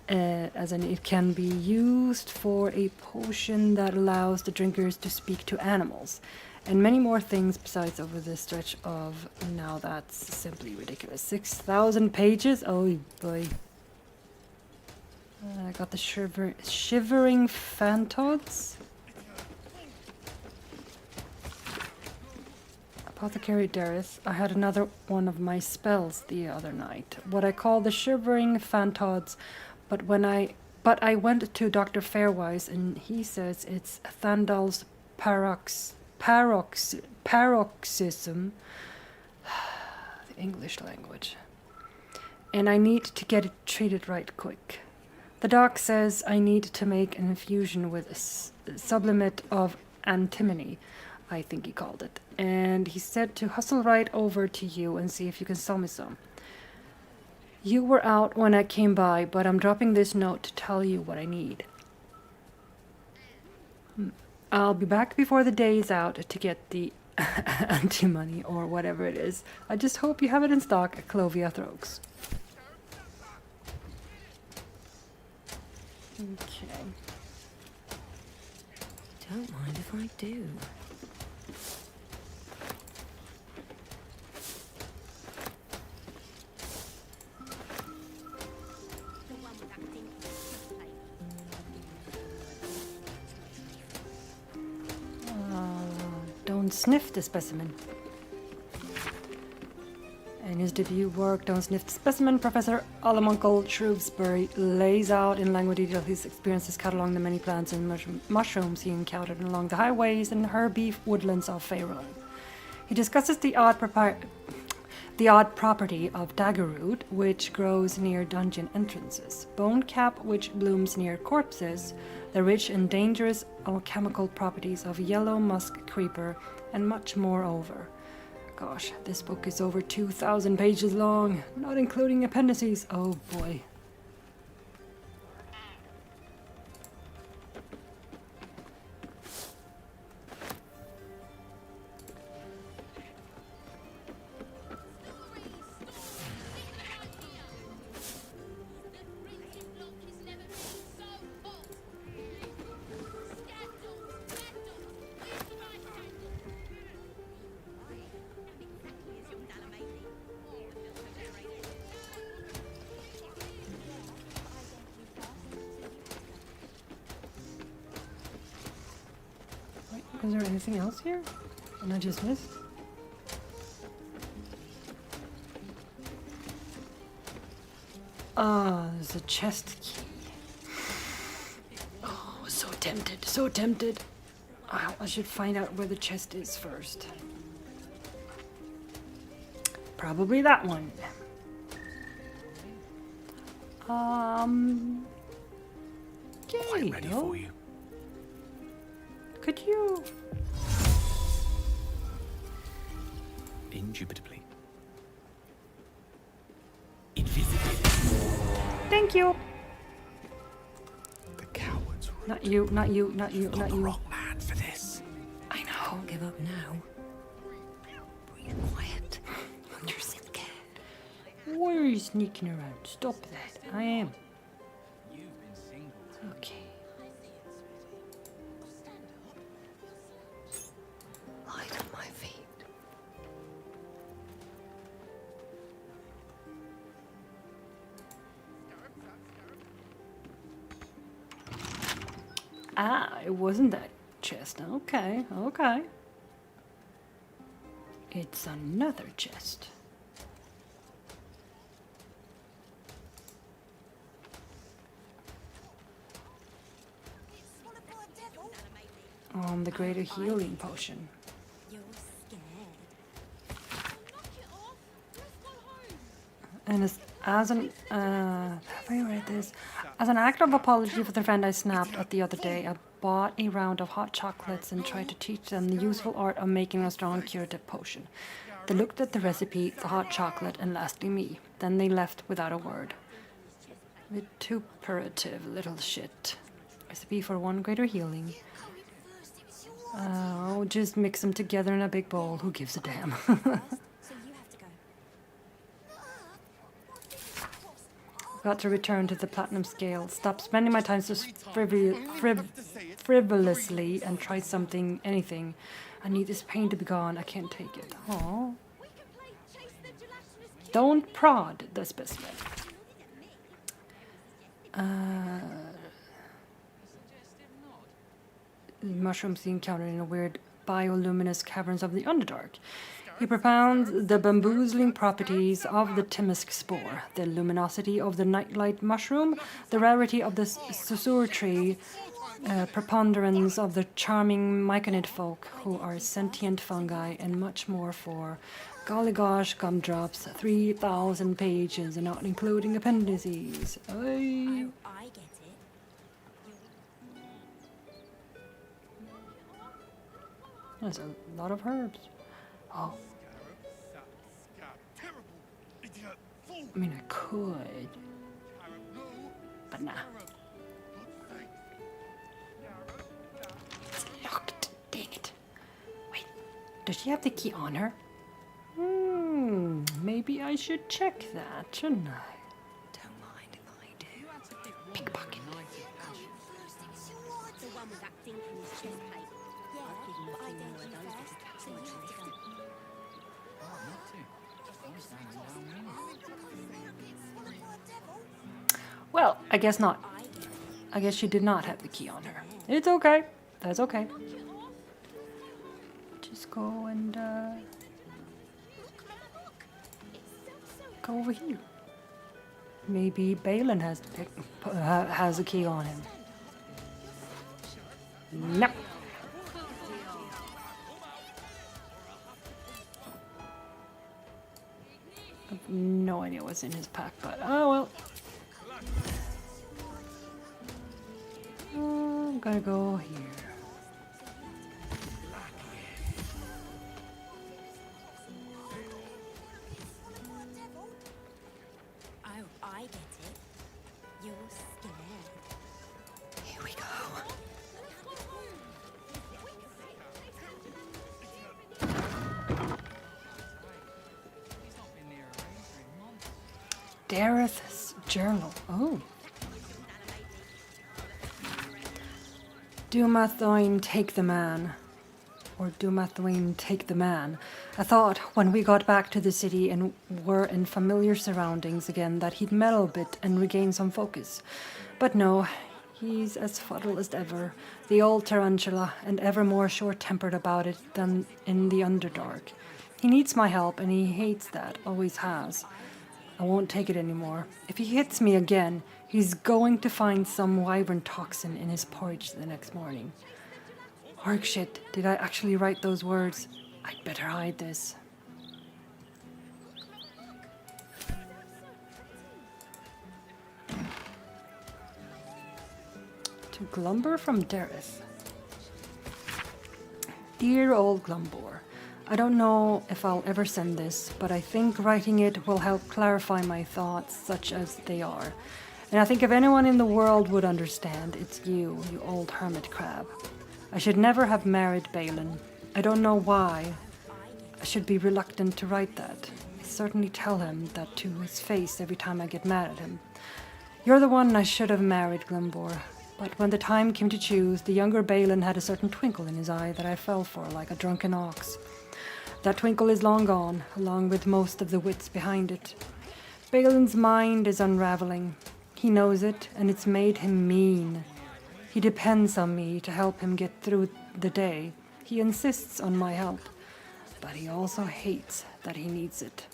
Speaker 1: as in it can be used for a potion that allows the drinkers to speak to animals. And many more things besides over this stretch of... Now that's simply ridiculous. 6,000 pages? Oh boy. I got the shivering phantods. Apothecary Dareth. I had another one of my spells the other night. What I call the shivering phantods. But I went to Dr. Fairwise and he says it's Thandal's paroxysm, the English language, and I need to get it treated right quick. The doc says I need to make an infusion with a sublimate of antimony, I think he called it, and he said to hustle right over to you and see if you can sell me some. You were out when I came by, but I'm dropping this note to tell you what I need. I'll be back before the day is out to get the antimony or whatever it is. I just hope you have it in stock at Clovia Throgs. Okay.
Speaker 23: Don't mind if I do.
Speaker 1: Don't sniff the specimen. In his debut work, Don't Sniff the Specimen, Professor Olimuncle Shrewsbury lays out in languid detail his experiences cataloging the many plants and mushrooms he encountered along the highways and herby woodlands of Faerun. He discusses the odd property of daggerroot, which grows near dungeon entrances, bonecap, which blooms near corpses, the rich and dangerous alchemical properties of yellow musk creeper, and much more over. Gosh, this book is over 2,000 pages long, not including appendices. Oh boy. Is there anything else here? And I just missed? Ah, there's a chest key. Oh, so tempted, so tempted. Oh, I should find out where the chest is first. Probably that one.
Speaker 15: Quite ready for you.
Speaker 1: Could you?
Speaker 5: Indubitably.
Speaker 1: Thank you.
Speaker 5: The cowards.
Speaker 1: Not you, not you, not you, not you.
Speaker 5: Man for this.
Speaker 1: I know.
Speaker 23: Can't give up now. Breathe quiet. You're scared.
Speaker 1: Why are you sneaking around? Stop that. I am. Okay.
Speaker 23: Light at my feet.
Speaker 1: Ah, it wasn't that chest. Okay, okay. It's another chest. The greater healing potion. And as an have I read this? As an act of apology for the friend I snapped at the other day, I bought a round of hot chocolates and tried to teach them the useful art of making a strong curative potion. They looked at the recipe, the hot chocolate, and lastly me. Then they left without a word. Vituperative little shit. Recipe for 1 greater healing. Oh, just mix them together in a big bowl. Who gives a damn? Got to return to the platinum scale. Stop spending my time so frivolously and try something, anything. I need this pain to be gone. I can't take it. Aww. Don't prod the specimen. Mushrooms he encountered in a weird bioluminescent caverns of the Underdark. He propounds the bamboozling properties of the Timisk spore, the luminosity of the nightlight mushroom, the rarity of the susur tree, preponderance of the charming myconid folk who are sentient fungi, and much more for golly gosh gumdrops, 3,000 pages and not including appendices. Aye. There's a lot of herbs. Oh. I mean, I could. But nah. It's locked. Dang it. Wait. Does she have the key on her? Maybe I should check that, shouldn't I?
Speaker 23: Don't mind if I do.
Speaker 1: Pickpocket.
Speaker 14: The one with that thing in his chest plate. Yeah, but I don't do first, so you have to go.
Speaker 1: Well, I guess not. I guess she did not have the key on her. It's okay. That's okay. Just go and go over here. Maybe Balin has a key on him. Nope. I have no idea what's in his pack, but oh well. I'm gonna go here.
Speaker 14: Oh, I get it. You're scared.
Speaker 23: Here we go.
Speaker 1: Dareth's journal. Oh. Dumathoin, take the man. Or Dumathoin, take the man. I thought when we got back to the city and were in familiar surroundings again that he'd mellow a bit and regain some focus. But no, he's as fuddled as ever, the old tarantula, and ever more short-tempered about it than in the Underdark. He needs my help, and he hates that, always has. I won't take it anymore. If he hits me again, he's going to find some wyvern toxin in his porridge the next morning. Arg shit, did I actually write those words? I'd better hide this. To Glumber from Dareth. Dear old Glumbor, I don't know if I'll ever send this, but I think writing it will help clarify my thoughts such as they are. And I think if anyone in the world would understand, it's you, you old hermit crab. I should never have married Balin. I don't know why. I should be reluctant to write that. I certainly tell him that to his face every time I get mad at him. You're the one I should have married, Glumbor. But when the time came to choose, the younger Balin had a certain twinkle in his eye that I fell for like a drunken ox. That twinkle is long gone, along with most of the wits behind it. Balin's mind is unraveling. He knows it, and it's made him mean. He depends on me to help him get through the day. He insists on my help, but he also hates that he needs it.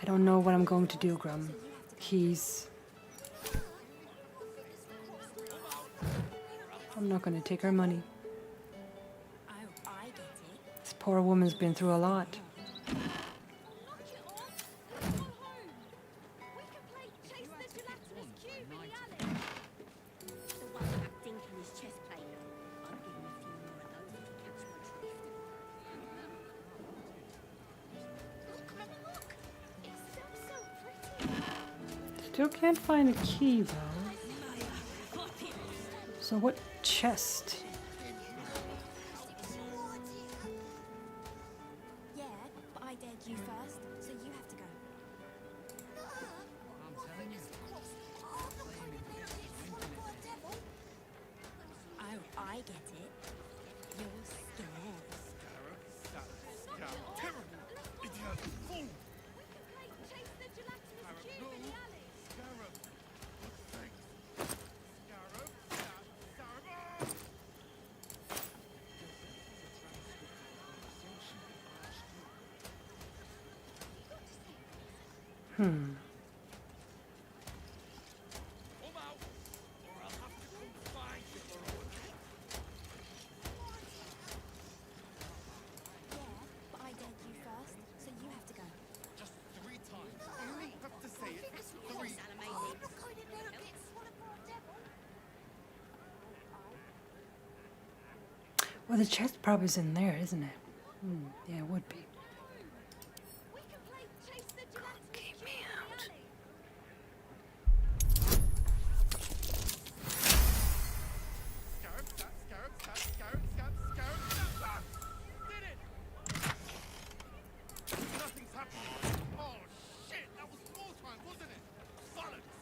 Speaker 1: I don't know what I'm going to do, Grum. I'm not going to take her money. This poor woman's been through a lot. Still can't find a key though. So what chest?
Speaker 8: Yeah, but I dared you first, so you have to go. Oh, I get it. You're scared.
Speaker 1: Well, the chest probably is in there, isn't it? Yeah, it would be. Keep me out.
Speaker 9: Nothing's happening. Oh shit, that was more time, wasn't it? Bollocks.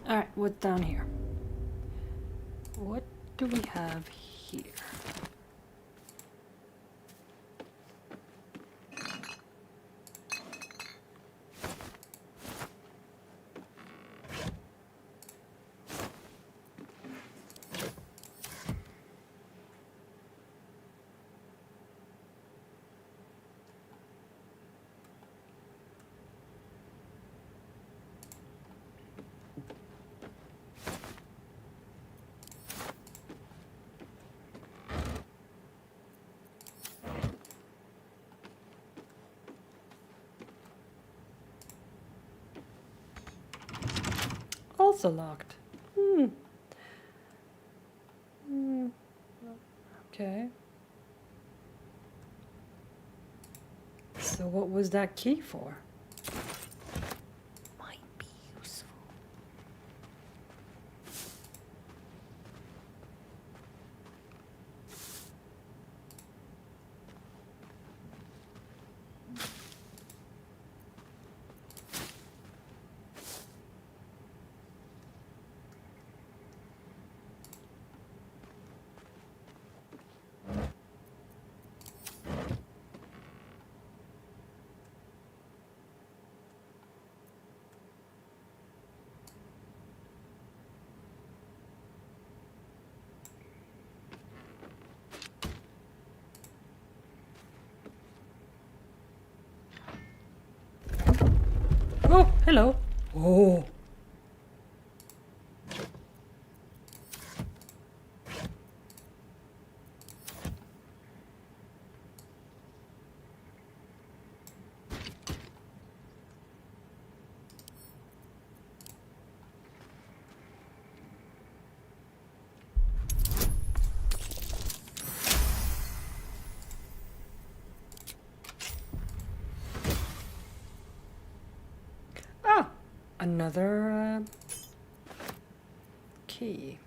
Speaker 1: Alright, what's down here? What do we have here? Also locked. Okay. So what was that key for?
Speaker 16: Might be useful.
Speaker 1: Oh, hello. Oh. Another key.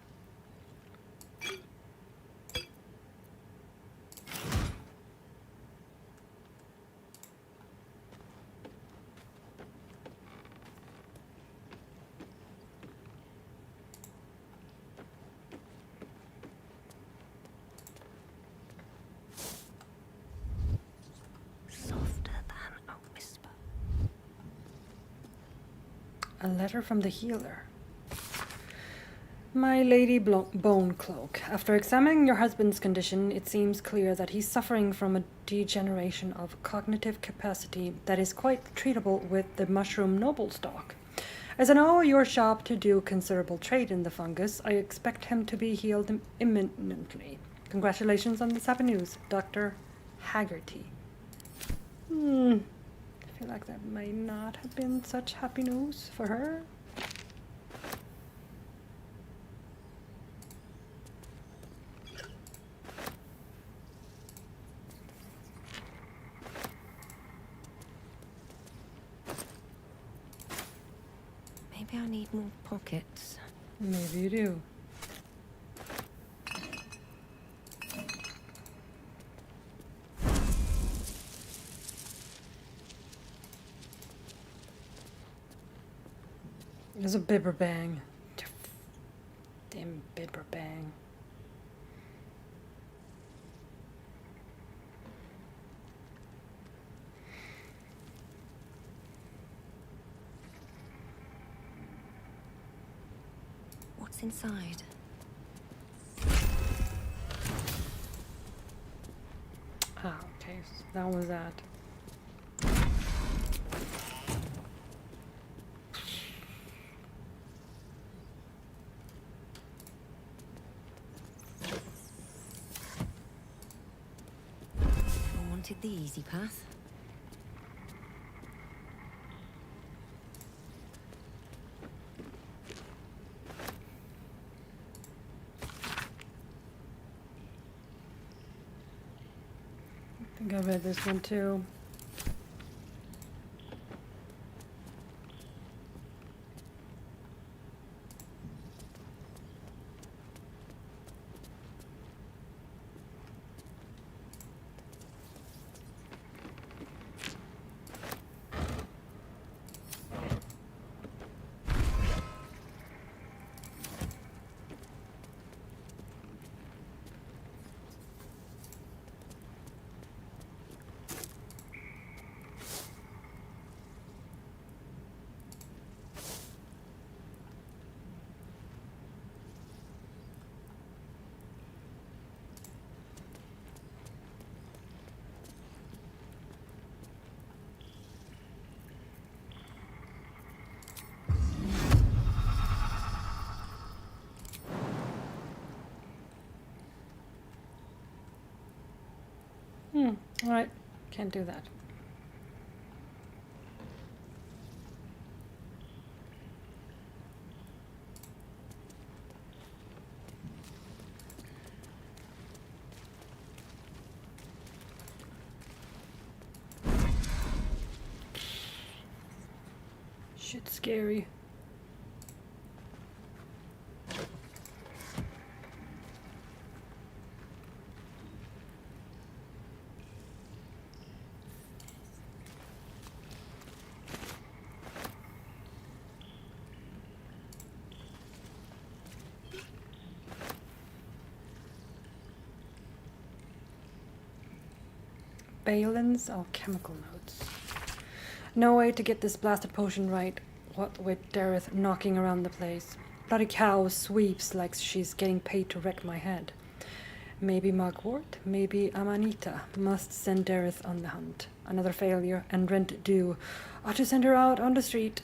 Speaker 8: Softer than a whisper.
Speaker 1: A letter from the healer. My Lady Bone Cloak, after examining your husband's condition, it seems clear that he's suffering from a degeneration of cognitive capacity that is quite treatable with the mushroom noble stock. As I know your shop to do considerable trade in the fungus, I expect him to be healed imminently. Congratulations on this happy news, Dr. Haggerty. I feel like that may not have been such happy news for her.
Speaker 8: Maybe I need more pockets.
Speaker 1: Maybe you do. There's a bibber bang. Damn bibber bang.
Speaker 8: What's inside?
Speaker 1: Ah, okay, so that was that.
Speaker 8: I wanted the easy path.
Speaker 1: I think I read this one too. Alright, can't do that. Shit's scary. Balin's alchemical notes. No way to get this blasted potion right, what with Dareth knocking around the place. Bloody cow sweeps like she's getting paid to wreck my head. Maybe Mugwort, maybe Amanita must send Dareth on the hunt. Another failure, and rent due. Ought to send her out on the street.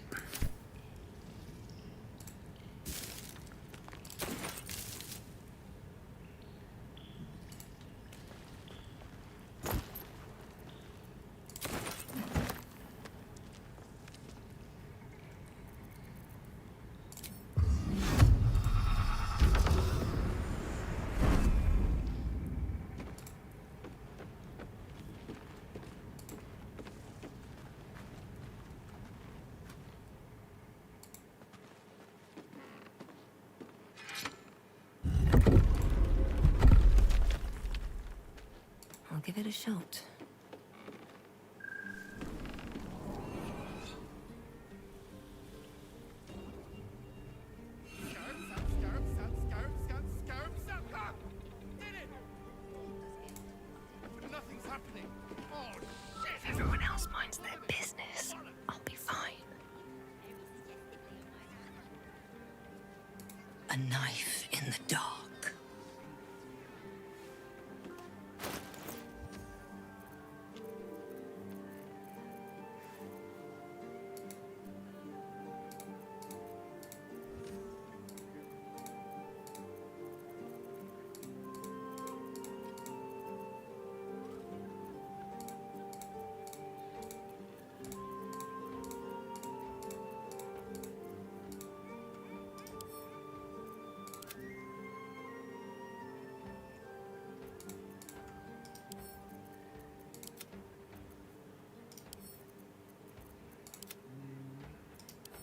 Speaker 8: give it a shot.
Speaker 9: Nothing's happening. Oh, shit!
Speaker 23: If everyone else minds their business, I'll be fine. A knife in the dark.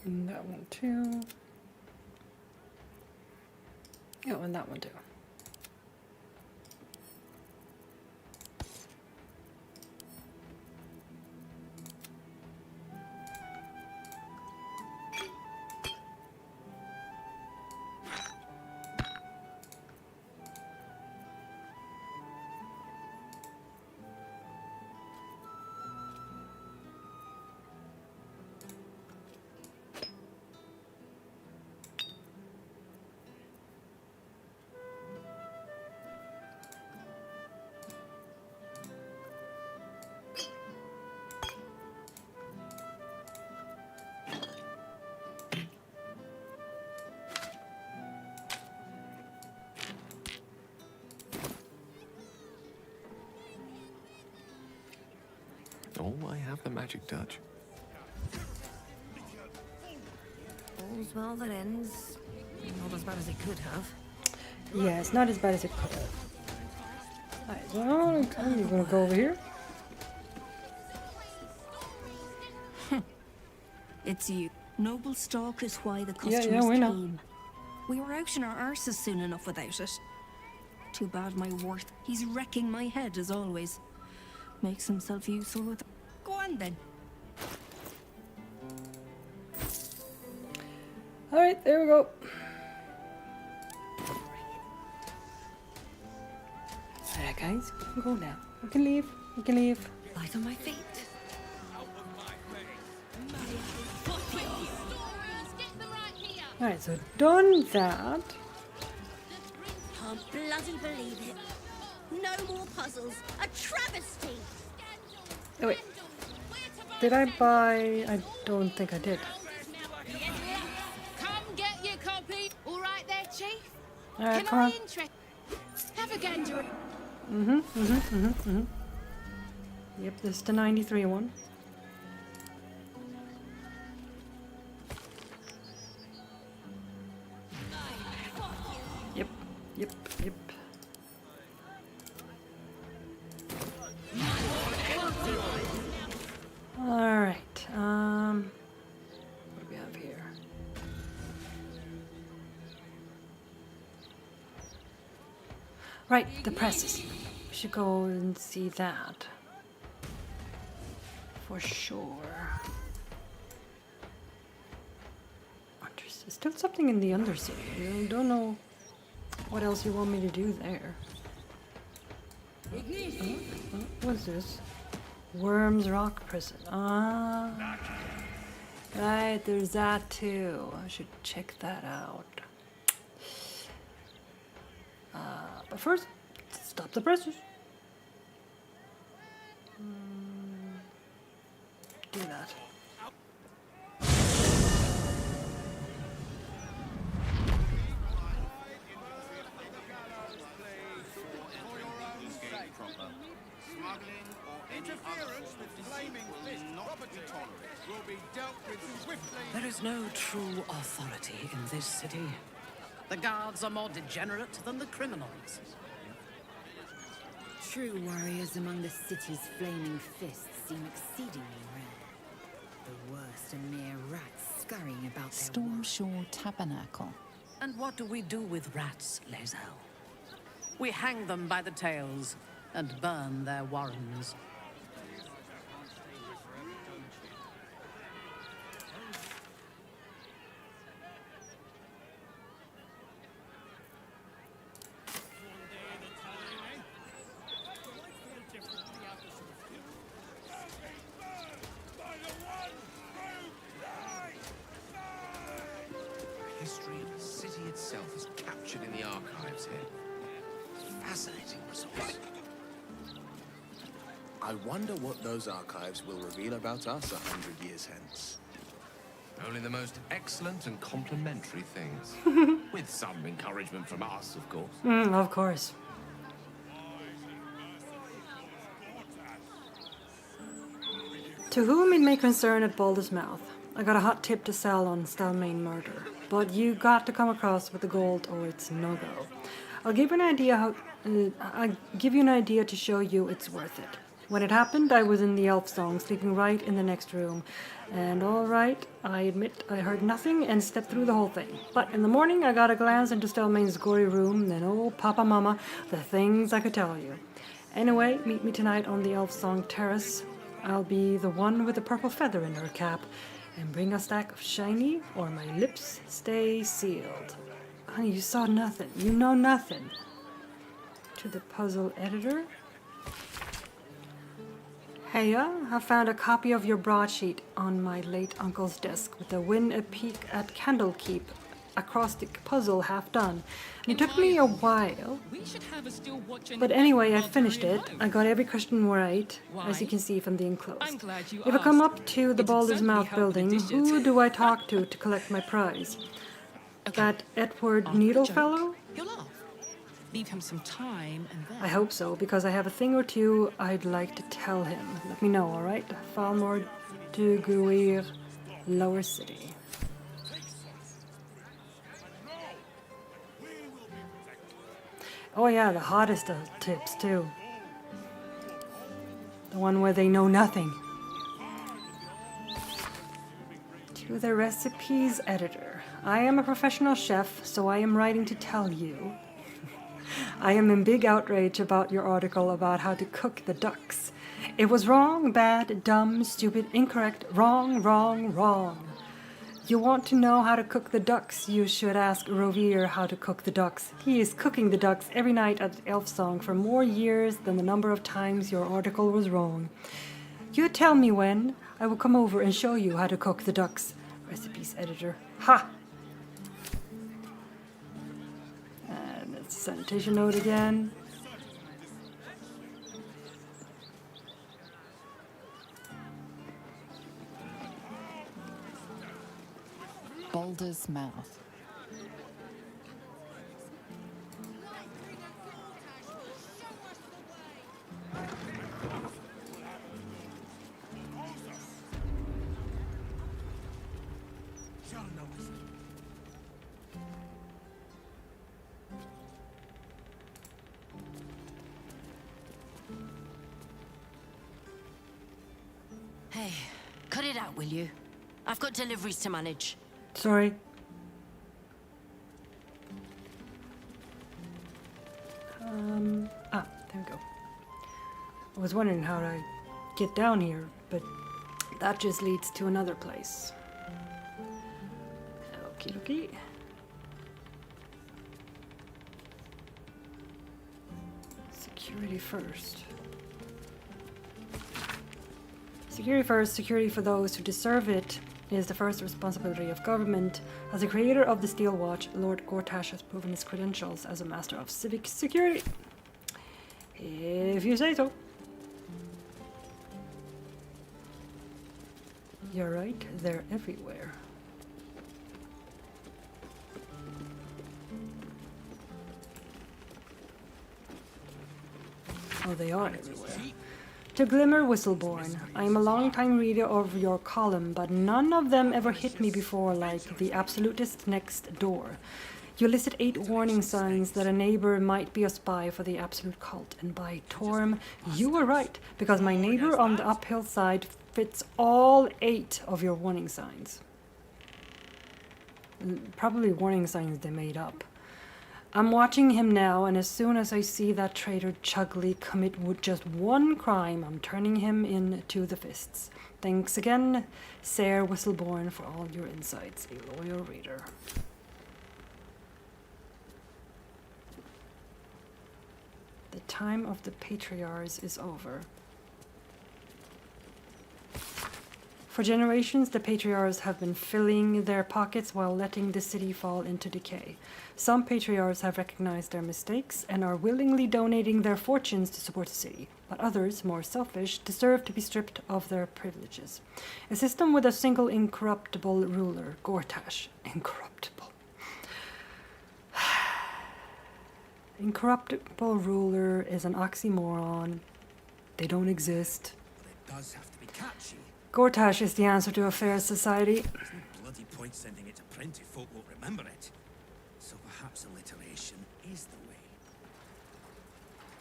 Speaker 1: And that one too. Oh, and that one too.
Speaker 5: Oh, I have the magic touch.
Speaker 23: All's well that ends. Not as bad as it could have.
Speaker 1: Yeah, it's not as bad as it could have. Alright, so I'm gonna go over here.
Speaker 8: It's you. Noble stock is why the
Speaker 1: Yeah,
Speaker 8: customers
Speaker 1: we know.
Speaker 8: came. We were out in our arses soon enough without it. Too bad my worth. He's wrecking my head as always. Makes himself useful with... Go on then.
Speaker 1: Alright, there we go. Alright guys, we can go now. We can leave. We can leave.
Speaker 23: Light on my feet.
Speaker 1: Alright, so done that.
Speaker 17: Can't bloody believe it. No more puzzles. A travesty.
Speaker 1: Oh wait. Did I buy... I don't think I did.
Speaker 10: Come get your copy. All right there, Chief?
Speaker 1: Alright,
Speaker 10: Can
Speaker 1: come
Speaker 10: I
Speaker 1: on.
Speaker 10: have a gander?
Speaker 1: Yep, this is the 93 one. Yep, yep, yep. Alright, what do we have here? Right, the presses. We should go and see that. For sure. There's still something in the Undercity. I don't know what else you want me to do there. What's this? Worms Rock Prison. Ah. Right, there's that too. I should check that out. But first, stop the presses. Do that.
Speaker 9: Interference with flaming fist property will be dealt with swiftly.
Speaker 7: There is no true authority in this city. The guards are more degenerate than the criminals.
Speaker 23: True warriors among the city's flaming fists seem exceedingly rare. The worst are mere rats scurrying about their
Speaker 22: Stormshore Tabernacle.
Speaker 7: And what do we do with rats, Lae'zel? We hang them by the tails, and burn their warrens.
Speaker 5: The history of the city itself is captured in the archives here. Fascinating resource.
Speaker 15: I wonder what those archives will reveal about us 100 years hence.
Speaker 5: Only the most excellent and complimentary things. With some encouragement from us, of course.
Speaker 1: Of course. To whom it may concern at Baldur's Mouth, I got a hot tip to sell on Stelmane murder, but you got to come across with the gold or it's no-go. I'll give you an idea to show you it's worth it. When it happened, I was in the elf song, sleeping right in the next room. And all right, I admit I heard nothing and stepped through the whole thing. But in the morning, I got a glance into Stelmane's gory room, and oh, Papa Mama, the things I could tell you. Anyway, meet me tonight on the elf song terrace. I'll be the one with the purple feather in her cap, and bring a stack of shiny, or my lips stay sealed. Honey, you saw nothing. You know nothing. To the puzzle editor. Heya, I found a copy of your broadsheet on my late uncle's desk with the win a peek at Candlekeep acrostic puzzle half done. And it took me a while, but anyway, I finished it. I got every question right, as you can see from the enclosed. If I come up to the Baldur's Mouth building, who do I talk to collect my prize? That Edward Needle fellow?
Speaker 12: You'll laugh. Leave him some time and then...
Speaker 1: I hope so, because I have a thing or two I'd like to tell him. Let me know, alright? Falmore de Guir, Lower City. Oh yeah, the hottest of tips, too. The one where they know nothing. To the recipes editor. I am a professional chef, so I am writing to tell you. I am in big outrage about your article about how to cook the ducks. It was wrong, bad, dumb, stupid, incorrect, wrong, wrong, wrong. You want to know how to cook the ducks, you should ask Rovere how to cook the ducks. He is cooking the ducks every night at Elf Song for more years than the number of times your article was wrong. You tell me when. I will come over and show you how to cook the ducks. Recipes editor. Ha! And it's a sanitation note again.
Speaker 22: Baldur's Mouth.
Speaker 17: Hey, cut it out, will you? I've got deliveries to manage.
Speaker 1: Sorry. There we go. I was wondering how to get down here, but that just leads to another place. Okie dokie. Security first. Security first, security for those who deserve it is the first responsibility of government. As the creator of the Steel Watch, Lord Gortash has proven his credentials as a master of civic security. If you say so. You're right, they're everywhere. Oh, they are everywhere. To Glimmer Whistleborn, I am a long-time reader of your column, but none of them ever hit me before like the absolutist next door. You listed 8 warning signs that a neighbor might be a spy for the absolute cult, and by Torm, you were right, because my neighbor on the uphill side fits all 8 of your warning signs. Probably warning signs they made up. I'm watching him now, and as soon as I see that traitor Chugly commit just one crime, I'm turning him into the fists. Thanks again, Sir Whistleborn, for all your insights. A loyal reader. The time of the patriarchs is over. For generations, the patriarchs have been filling their pockets while letting the city fall into decay. Some patriarchs have recognized their mistakes and are willingly donating their fortunes to support the city, but others, more selfish, deserve to be stripped of their privileges. A system with a single incorruptible ruler, Gortash. Incorruptible. Incorruptible ruler is an oxymoron. They don't exist.
Speaker 9: But it does have to be catchy.
Speaker 1: Gortash is the answer to a fair society.
Speaker 9: There's no bloody point sending it to print if folk won't remember it. So perhaps alliteration is the way.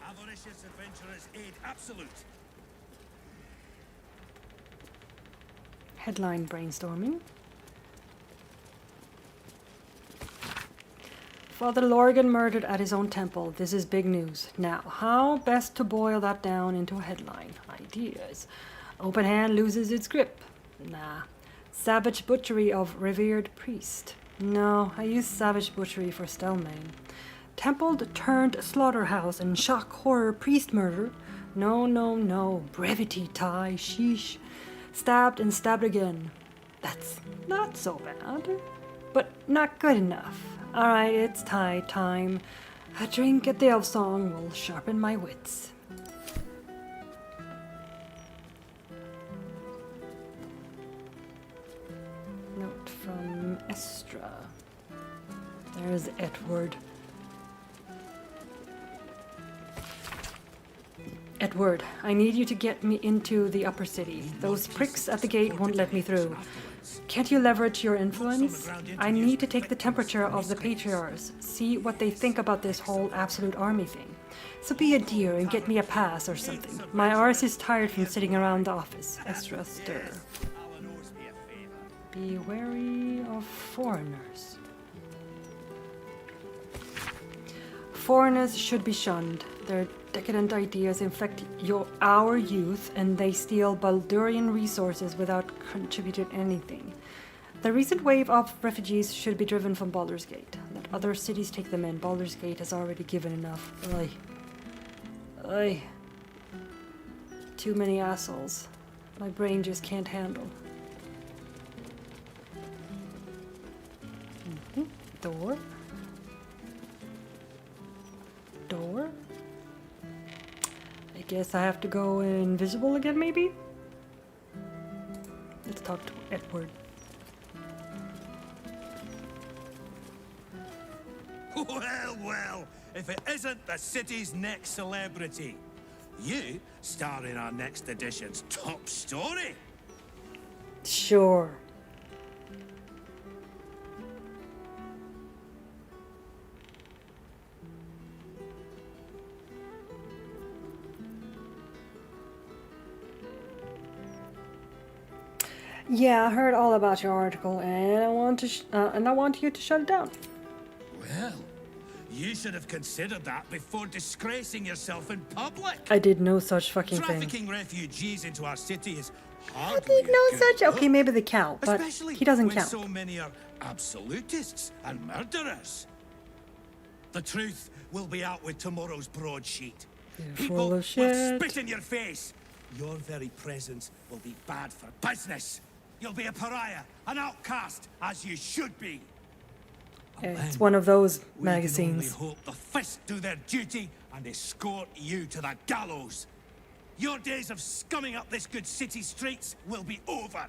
Speaker 9: Avaricious adventurers aid absolute.
Speaker 1: Headline brainstorming. Father Lorgan murdered at his own temple. This is big news. Now, how best to boil that down into a headline? Ideas. Open hand loses its grip. Nah. Savage butchery of revered priest. No, I use savage butchery for Stelmane. Temple turned slaughterhouse and shock horror priest murder. No, no, no. Brevity tie. Sheesh. Stabbed and stabbed again. That's not so bad. But not good enough. Alright, it's tie time. A drink at the elf song will sharpen my wits. Note from Estra. There's Edward. Edward, I need you to get me into the upper city. Those pricks at the gate won't let me through. Can't you leverage your influence? I need to take the temperature of the patriarchs, see what they think about this whole absolute army thing. So be a dear and get me a pass or something. My arse is tired from sitting around the office. Estra stir. Be wary of foreigners. Foreigners should be shunned. Their decadent ideas infect our youth, and they steal Baldurian resources without contributing anything. The recent wave of refugees should be driven from Baldur's Gate. Let other cities take them in. Baldur's Gate has already given enough. Ugh. Ugh. Too many assholes. My brain just can't handle. Door? Door? I guess I have to go invisible again, maybe? Let's talk to Edward.
Speaker 9: Well, well, if it isn't the city's next celebrity. You star in our next edition's top story.
Speaker 1: Sure. Yeah, I heard all about your article, and I want you to shut it down.
Speaker 9: Well, you should have considered that before disgracing yourself in public.
Speaker 1: I did no such fucking thing.
Speaker 9: Trafficking refugees into our city is
Speaker 1: I
Speaker 9: hardly
Speaker 1: did no such. Okay, maybe they count, but
Speaker 9: especially
Speaker 1: he doesn't
Speaker 9: when
Speaker 1: count.
Speaker 9: so many are absolutists and murderers. The truth will be out with tomorrow's broadsheet.
Speaker 1: You're
Speaker 9: People
Speaker 1: full
Speaker 9: will
Speaker 1: of shit.
Speaker 9: spit in your face. Your very presence will be bad for business. You'll be a pariah, an outcast, as you should be.
Speaker 1: It's one of those
Speaker 9: We can
Speaker 1: magazines.
Speaker 9: only hope the fists do their duty and escort you to the gallows. Your days of scumming up this good city streets will be over.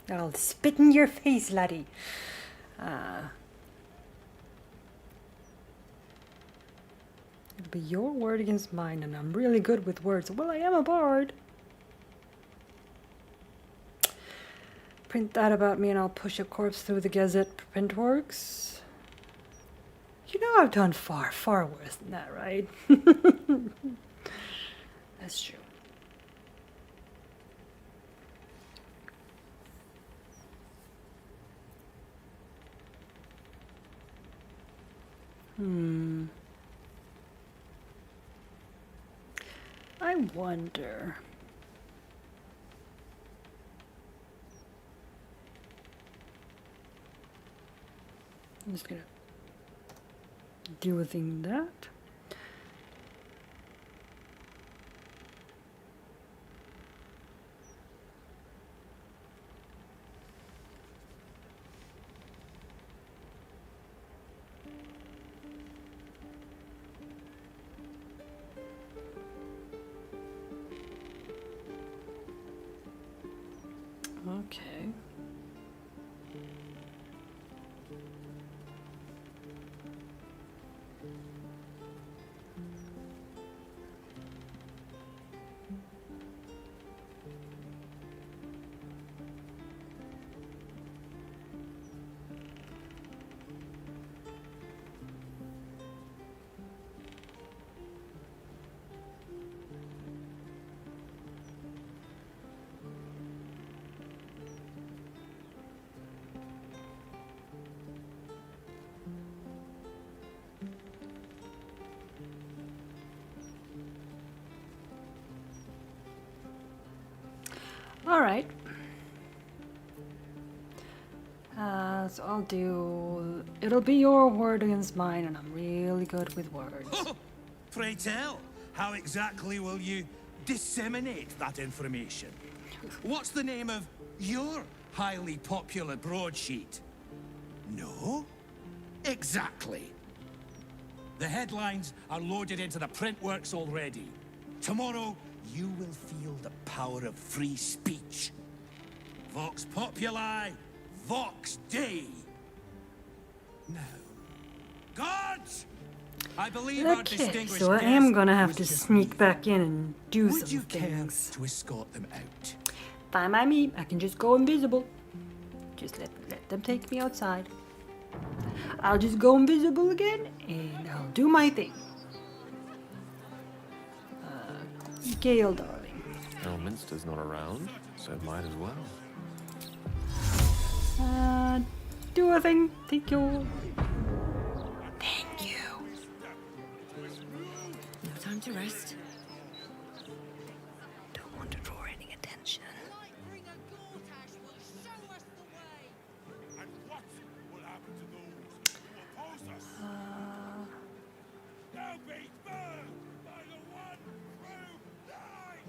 Speaker 1: I'll spit in your face, laddie. It'll be your word against mine, and I'm really good with words. Well, I am a bard. Print that about me and I'll push a corpse through the Gazette Printworks. You know I've done far, far worse than that, right? That's true. I wonder. I'm just gonna do a thing with that. Okay. All right. So I'll do. It'll be your word against mine, and I'm really good with words.
Speaker 6: Oh, pray tell, how exactly will you disseminate that information? What's the name of your highly popular broadsheet? No? Exactly. The headlines are loaded into the print works already. Tomorrow, you will feel the power of free speech. Vox Populi, Vox Dei. Now, guards! I believe our
Speaker 1: Okay,
Speaker 6: distinguished
Speaker 1: so I am
Speaker 6: guest
Speaker 1: gonna have
Speaker 6: was
Speaker 1: to
Speaker 6: just
Speaker 1: sneak back in and do
Speaker 6: Would
Speaker 1: some
Speaker 6: you care
Speaker 1: things.
Speaker 6: to escort them out?
Speaker 1: Fine by me. I can just go invisible. Just let them take me outside. I'll just go invisible again, and I'll do my thing. Gale, darling.
Speaker 3: Elminster's not around, so might as well.
Speaker 1: Do a thing. Thank you. Thank you.
Speaker 23: No time to rest.
Speaker 8: Don't want to draw any attention.
Speaker 9: And what will happen to those who oppose us? Thou be burned by the one true light!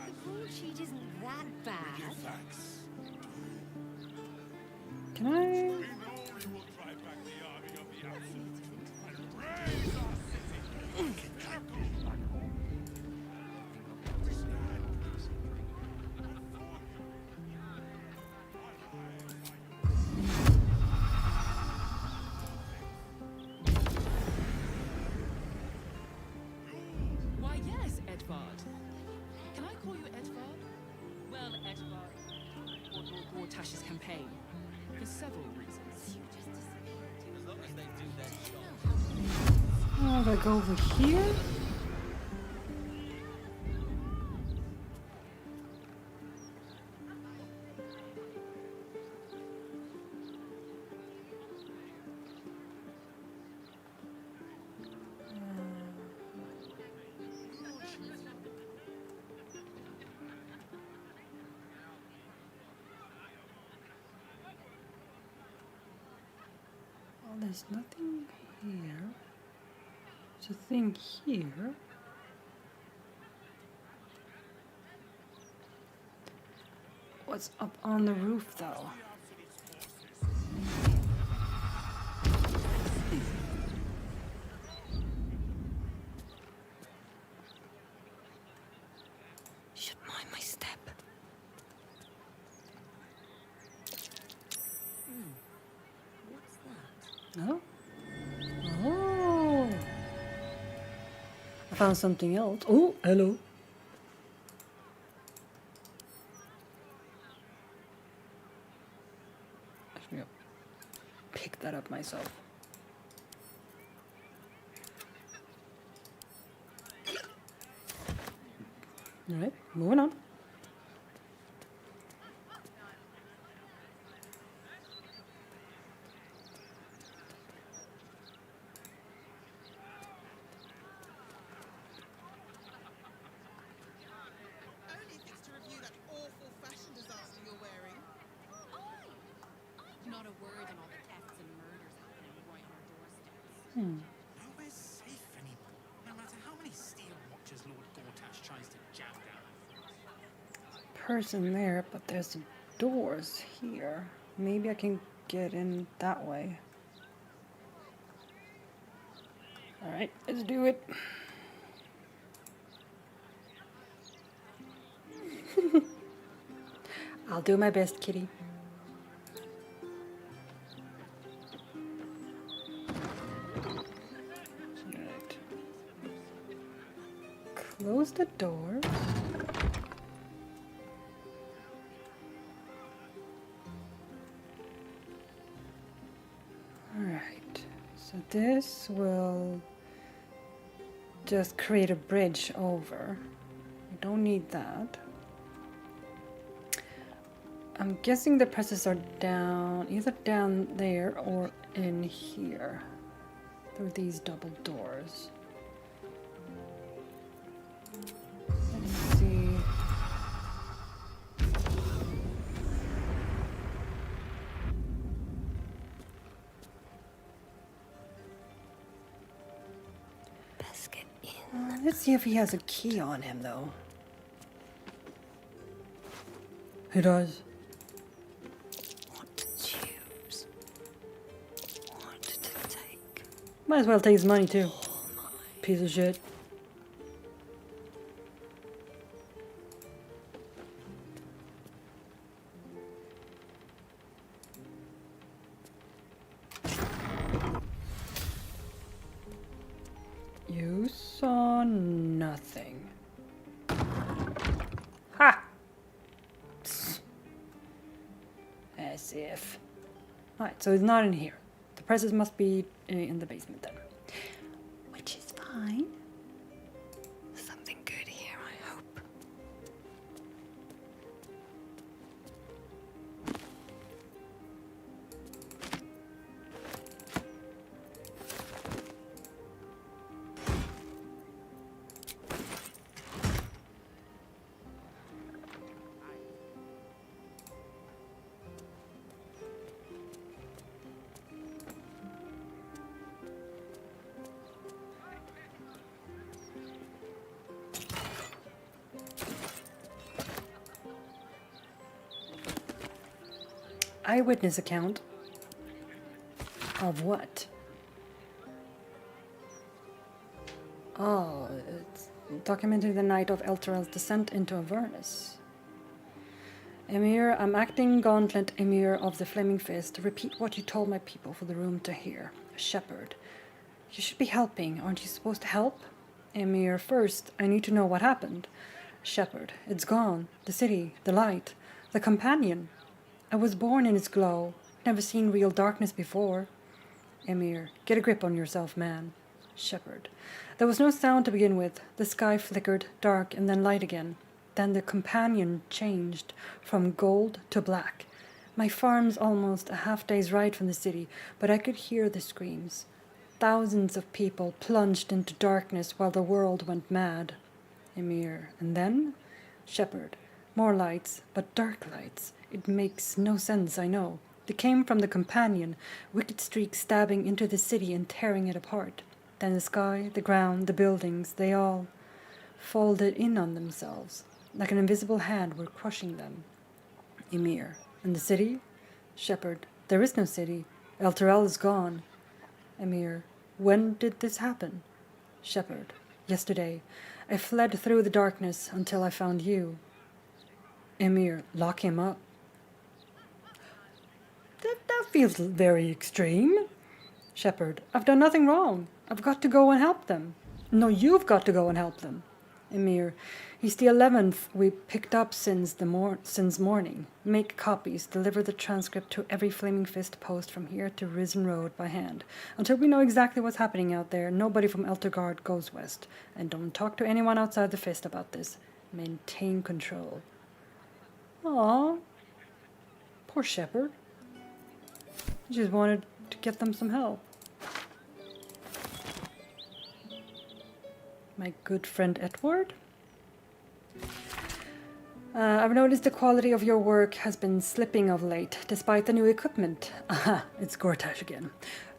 Speaker 17: The broadsheet isn't that bad.
Speaker 1: Can I?
Speaker 9: We know you will drive back the army of the absolute and raise our city.
Speaker 12: Why, yes, Edvard. Can I call you Edvard? Well, Edvard, or Lord Gortash's campaign, for several reasons.
Speaker 6: As long as they do their job.
Speaker 1: Oh, if I go over here. Well, there's nothing here. There's a thing here. What's up on the roof, though?
Speaker 8: Should mind my step.
Speaker 1: Oh. Oh. I found something else. Oh, hello. I'm gonna pick that up myself. Alright, moving on.
Speaker 2: Only if it's to review that awful fashion disaster you're wearing.
Speaker 14: Not a word on all the thefts and murders happening right on our doorsteps.
Speaker 6: Nowhere's safe anymore. No matter how many steel watches Lord Gortash tries to jam down.
Speaker 1: Person there, but there's doors here. Maybe I can get in that way. Alright, let's do it. I'll do my best, kitty. Right. Close the door. Alright, so this will just create a bridge over. We don't need that. I'm guessing the presses are down, either down there or in here, through these double doors. Let's see.
Speaker 8: Best get in.
Speaker 1: Let's see if he has a key on him, though. He does.
Speaker 8: What to choose? What to take?
Speaker 1: Might as well take his money, too. Piece of shit. You saw nothing. Ha! As if. Alright, so it's not in here. The presses must be in the basement then. Which is fine.
Speaker 8: Something good here, I hope.
Speaker 1: Eyewitness account of what? Oh, it's documenting the night of Elturel's descent into Avernus. Emir, I'm acting Gauntlet Emir of the Flaming Fist. Repeat what you told my people for the room to hear. Shepherd, you should be helping. Aren't you supposed to help? Emir, first, I need to know what happened. Shepherd, it's gone. The city, the light, the companion. I was born in its glow. Never seen real darkness before. Emir, get a grip on yourself, man. Shepherd, there was no sound to begin with. The sky flickered, dark, and then light again. Then the companion changed from gold to black. My farm's almost a half-day's ride from the city, but I could hear the screams. Thousands of people plunged into darkness while the world went mad. Emir, and then? Shepherd, more lights, but dark lights. It makes no sense, I know. They came from the companion, wicked streaks stabbing into the city and tearing it apart. Then the sky, the ground, the buildings, they all folded in on themselves. Like an invisible hand were crushing them. Emir, and the city? Shepherd, there is no city. Elturel is gone. Emir, when did this happen? Shepherd, yesterday. I fled through the darkness until I found you. Emir, lock him up. That feels very extreme. Shepherd, I've done nothing wrong. I've got to go and help them. No, you've got to go and help them. Emir, he's the 11th we picked up since morning. Make copies, deliver the transcript to every Flaming Fist post from here to Risen Road by hand. Until we know exactly what's happening out there, nobody from Eltergard goes west. And don't talk to anyone outside the Fist about this. Maintain control. Aw. Poor Shepherd. He just wanted to get them some help. My good friend Edward? I've noticed the quality of your work has been slipping of late, despite the new equipment. Aha, it's Gortash again.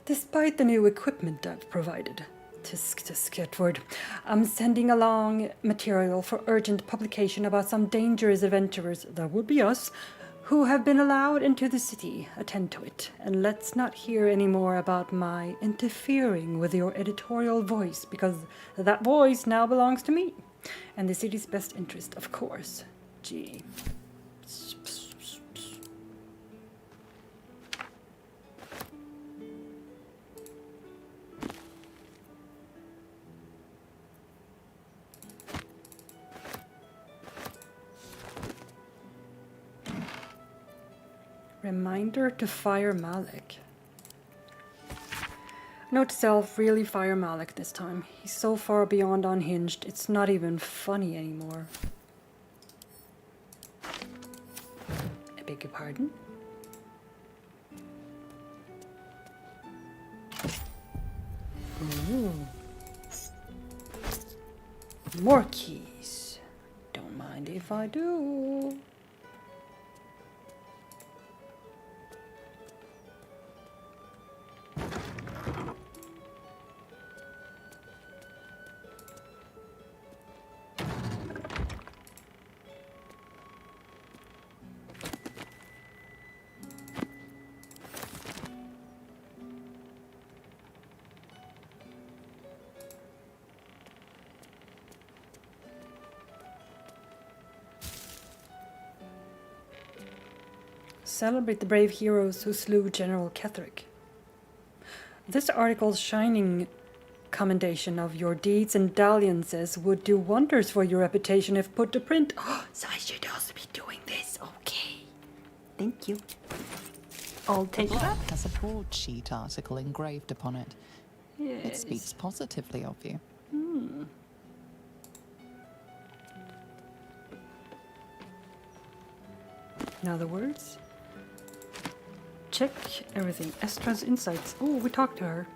Speaker 1: Despite the new equipment I've provided. Tisk, Edward. I'm sending along material for urgent publication about some dangerous adventurers, that would be us, who have been allowed into the city. Attend to it, and let's not hear any more about my interfering with your editorial voice, because that voice now belongs to me, and the city's best interest, of course. Gee. Reminder to fire Malik. Note to self, really fire Malik this time. He's so far beyond unhinged, it's not even funny anymore. I beg your pardon? Ooh. More keys. Don't mind if I do. Celebrate the brave heroes who slew General Ketherick. This article's shining commendation of your deeds and dalliances would do wonders for your reputation if put to print. Oh, so I should also be doing this. Okay. Thank you. I'll take
Speaker 22: the
Speaker 1: that.
Speaker 22: plaque has a broadsheet article engraved upon it.
Speaker 1: Yes.
Speaker 22: It speaks positively of you.
Speaker 1: Hmm. In other words, check everything. Estra's insights. Oh, we talked to her.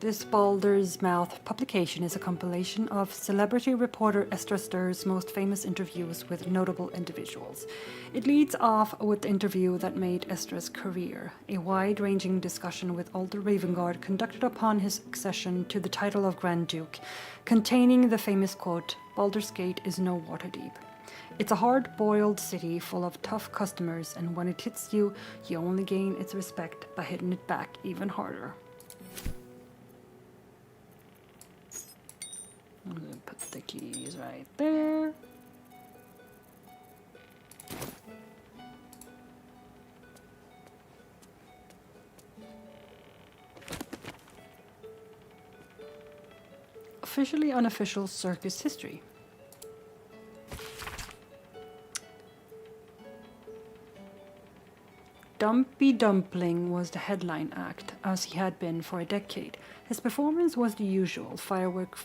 Speaker 1: This Baldur's Mouth publication is a compilation of celebrity reporter Estra Stir's most famous interviews with notable individuals. It leads off with the interview that made Estra's career, a wide-ranging discussion with Alder Ravengard conducted upon his accession to the title of Grand Duke, containing the famous quote, "Baldur's Gate is no Waterdeep. It's a hard-boiled city full of tough customers, and when it hits you, you only gain its respect by hitting it back even harder." I'm gonna put the keys right there. Officially unofficial circus history. Dumpy Dumpling was the headline act, as he had been for a decade. His performance was the usual, firework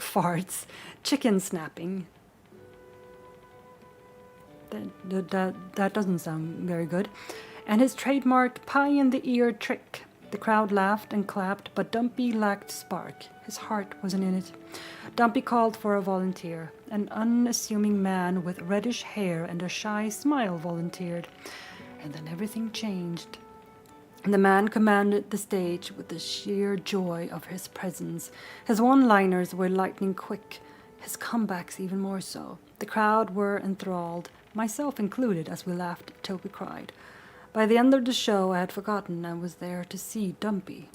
Speaker 1: farts, chicken snapping. That doesn't sound very good. And his trademarked pie-in-the-ear trick. The crowd laughed and clapped, but Dumpy lacked spark. His heart wasn't in it. Dumpy called for a volunteer. An unassuming man with reddish hair and a shy smile volunteered. And then everything changed. The man commanded the stage with the sheer joy of his presence. His one-liners were lightning quick, his comebacks even more so. The crowd were enthralled, myself included, as we laughed till we cried. By the end of the show, I had forgotten I was there to see Dumpy.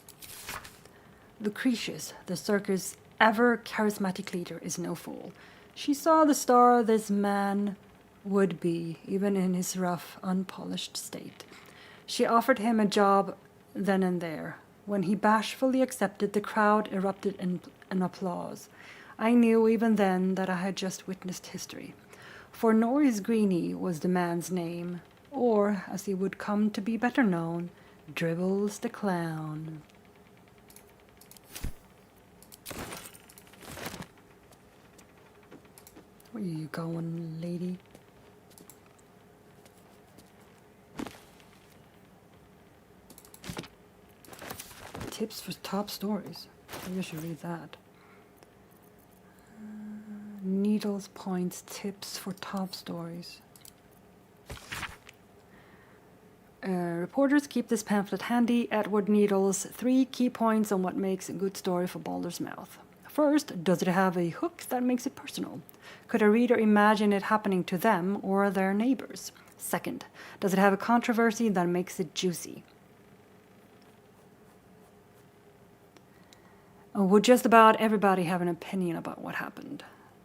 Speaker 1: Lucretius, the circus' ever charismatic leader, is no fool. She saw the star this man would be, even in his rough, unpolished state. She offered him a job then and there. When he bashfully accepted, the crowd erupted in applause. I knew even then that I had just witnessed history. For Norris Greeny was the man's name, or, as he would come to be better known, Dribbles the Clown. Where you going, lady? Tips for top stories. Maybe I should read that. Needles, points, tips for top stories. Reporters keep this pamphlet handy. Edward Needles, 3 key points on what makes a good story for Baldur's Mouth. First, does it have a hook that makes it personal? Could a reader imagine it happening to them or their neighbors? Second, does it have a controversy that makes it juicy? Would just about everybody have an opinion about what happened?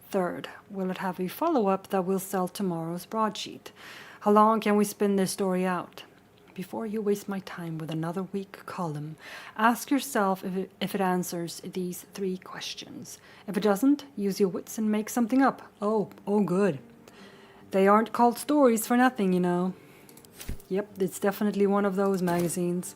Speaker 1: Third, will it have a follow-up that will sell tomorrow's broadsheet? How long can we spin this story out? Before you waste my time with another weak column, ask yourself if it answers these 3 questions. If it doesn't, use your wits and make something up. Oh, good. They aren't called stories for nothing, you know. Yep, it's definitely one of those magazines.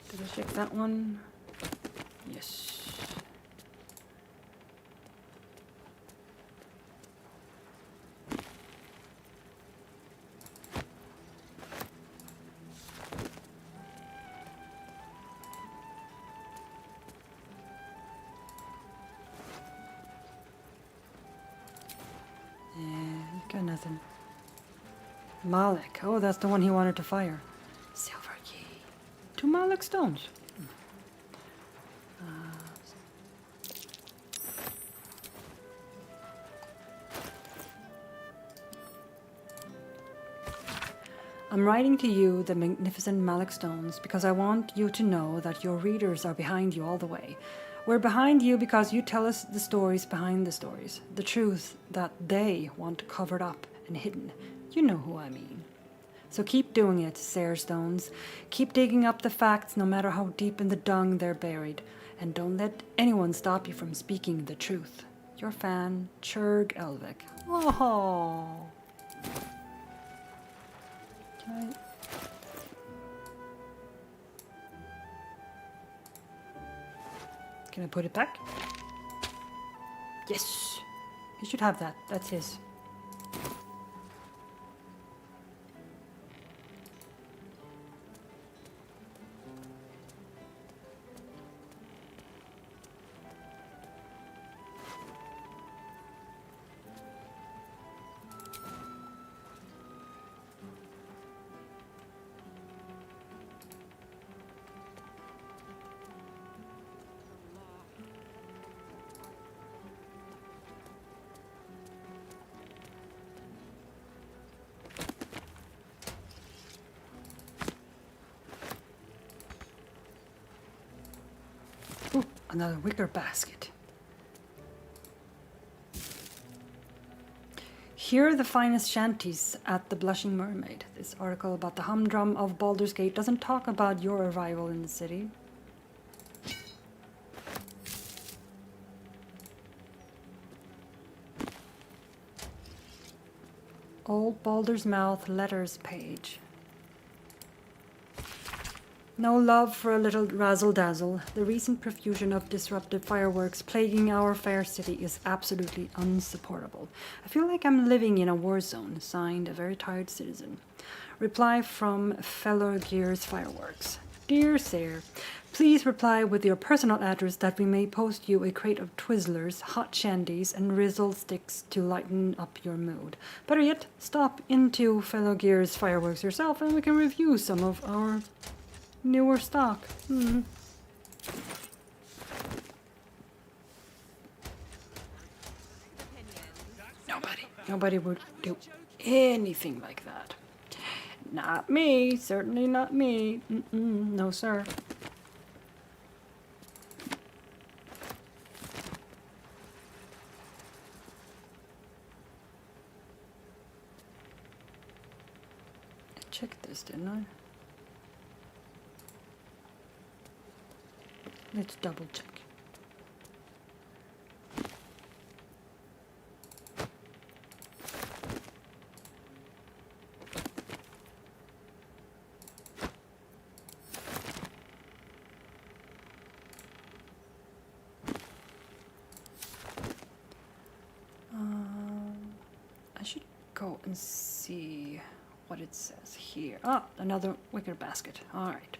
Speaker 1: Did I check that one? Yes. Got nothing. Malik. Oh, that's the one he wanted to fire. Silver key. 2 Malik stones. I'm writing to you, the magnificent Malik stones, because I want you to know that your readers are behind you all the way. We're behind you because you tell us the stories behind the stories, the truth that they want covered up and hidden. You know who I mean. So keep doing it, Sare Stones. Keep digging up the facts no matter how deep in the dung they're buried. And don't let anyone stop you from speaking the truth. Your fan, Churg Elvik. Oh. Can I put it back? Yes! He should have that. That's his. Another wicker basket. Here are the finest shanties at the Blushing Mermaid. This article about the humdrum of Baldur's Gate doesn't talk about your arrival in the city. Old Baldur's Mouth letters page. No love for a little razzle-dazzle. The recent profusion of disruptive fireworks plaguing our fair city is absolutely unsupportable. I feel like I'm living in a war zone. Signed, a very tired citizen. Reply from fellow Gears Fireworks. Dear Sir, please reply with your personal address that we may post you a crate of Twizzlers, hot shandies, and Rizzle sticks to lighten up your mood. Better yet, stop into fellow Gears Fireworks yourself and we can review some of our newer stock. Nobody would do anything like that. Not me. Certainly not me. No, sir. I checked this, didn't I? Let's double check. I should go and see what it says here. Ah, another wicker basket. All right.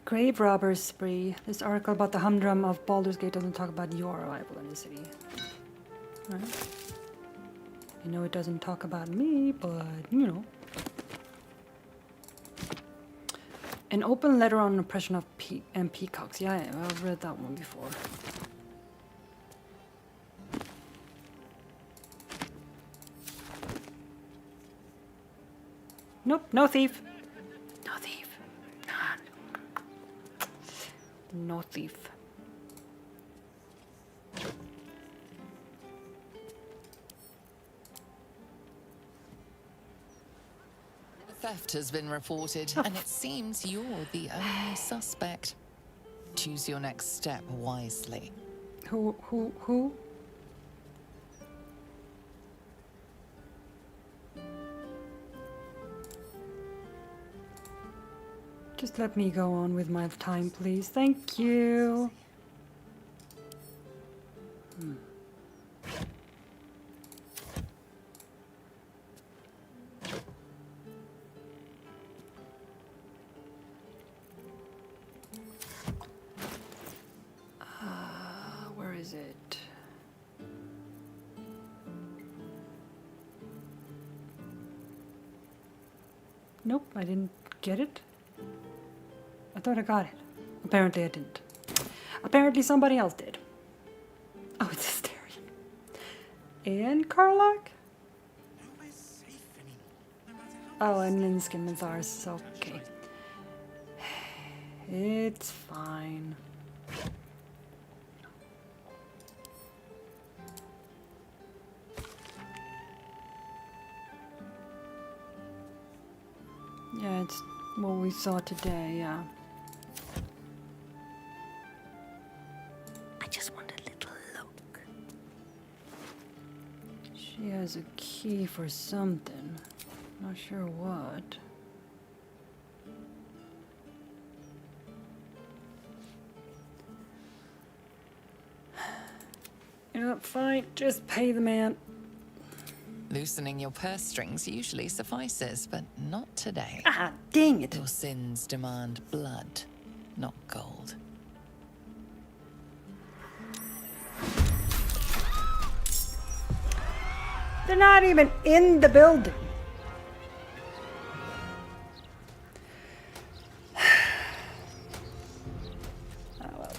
Speaker 1: Grave robbers spree. This article about the humdrum of Baldur's Gate doesn't talk about your arrival in the city. Right? You know it doesn't talk about me, but you know. An open letter on oppression of peacocks. Yeah, I've read that one before. Nope, no thief. No thief. No thief.
Speaker 22: Theft has been reported, and it seems you're the only suspect. Choose your next step wisely.
Speaker 1: Who? Just let me go on with my time, please. Thank you. Where is it? Nope, I didn't get it. I thought I got it. Apparently I didn't. Apparently somebody else did. Oh, it's Asterion. And Karlach? Oh, and Ninskin is ours, okay. It's fine. Yeah, it's what we saw today, yeah.
Speaker 8: I just want a little look.
Speaker 1: She has a key for something. Not sure what. Yeah, fine. Just pay the man.
Speaker 22: Loosening your purse strings usually suffices, but not today.
Speaker 1: Ah, dang it.
Speaker 22: Your sins demand blood, not gold.
Speaker 1: They're not even in the building. Oh well.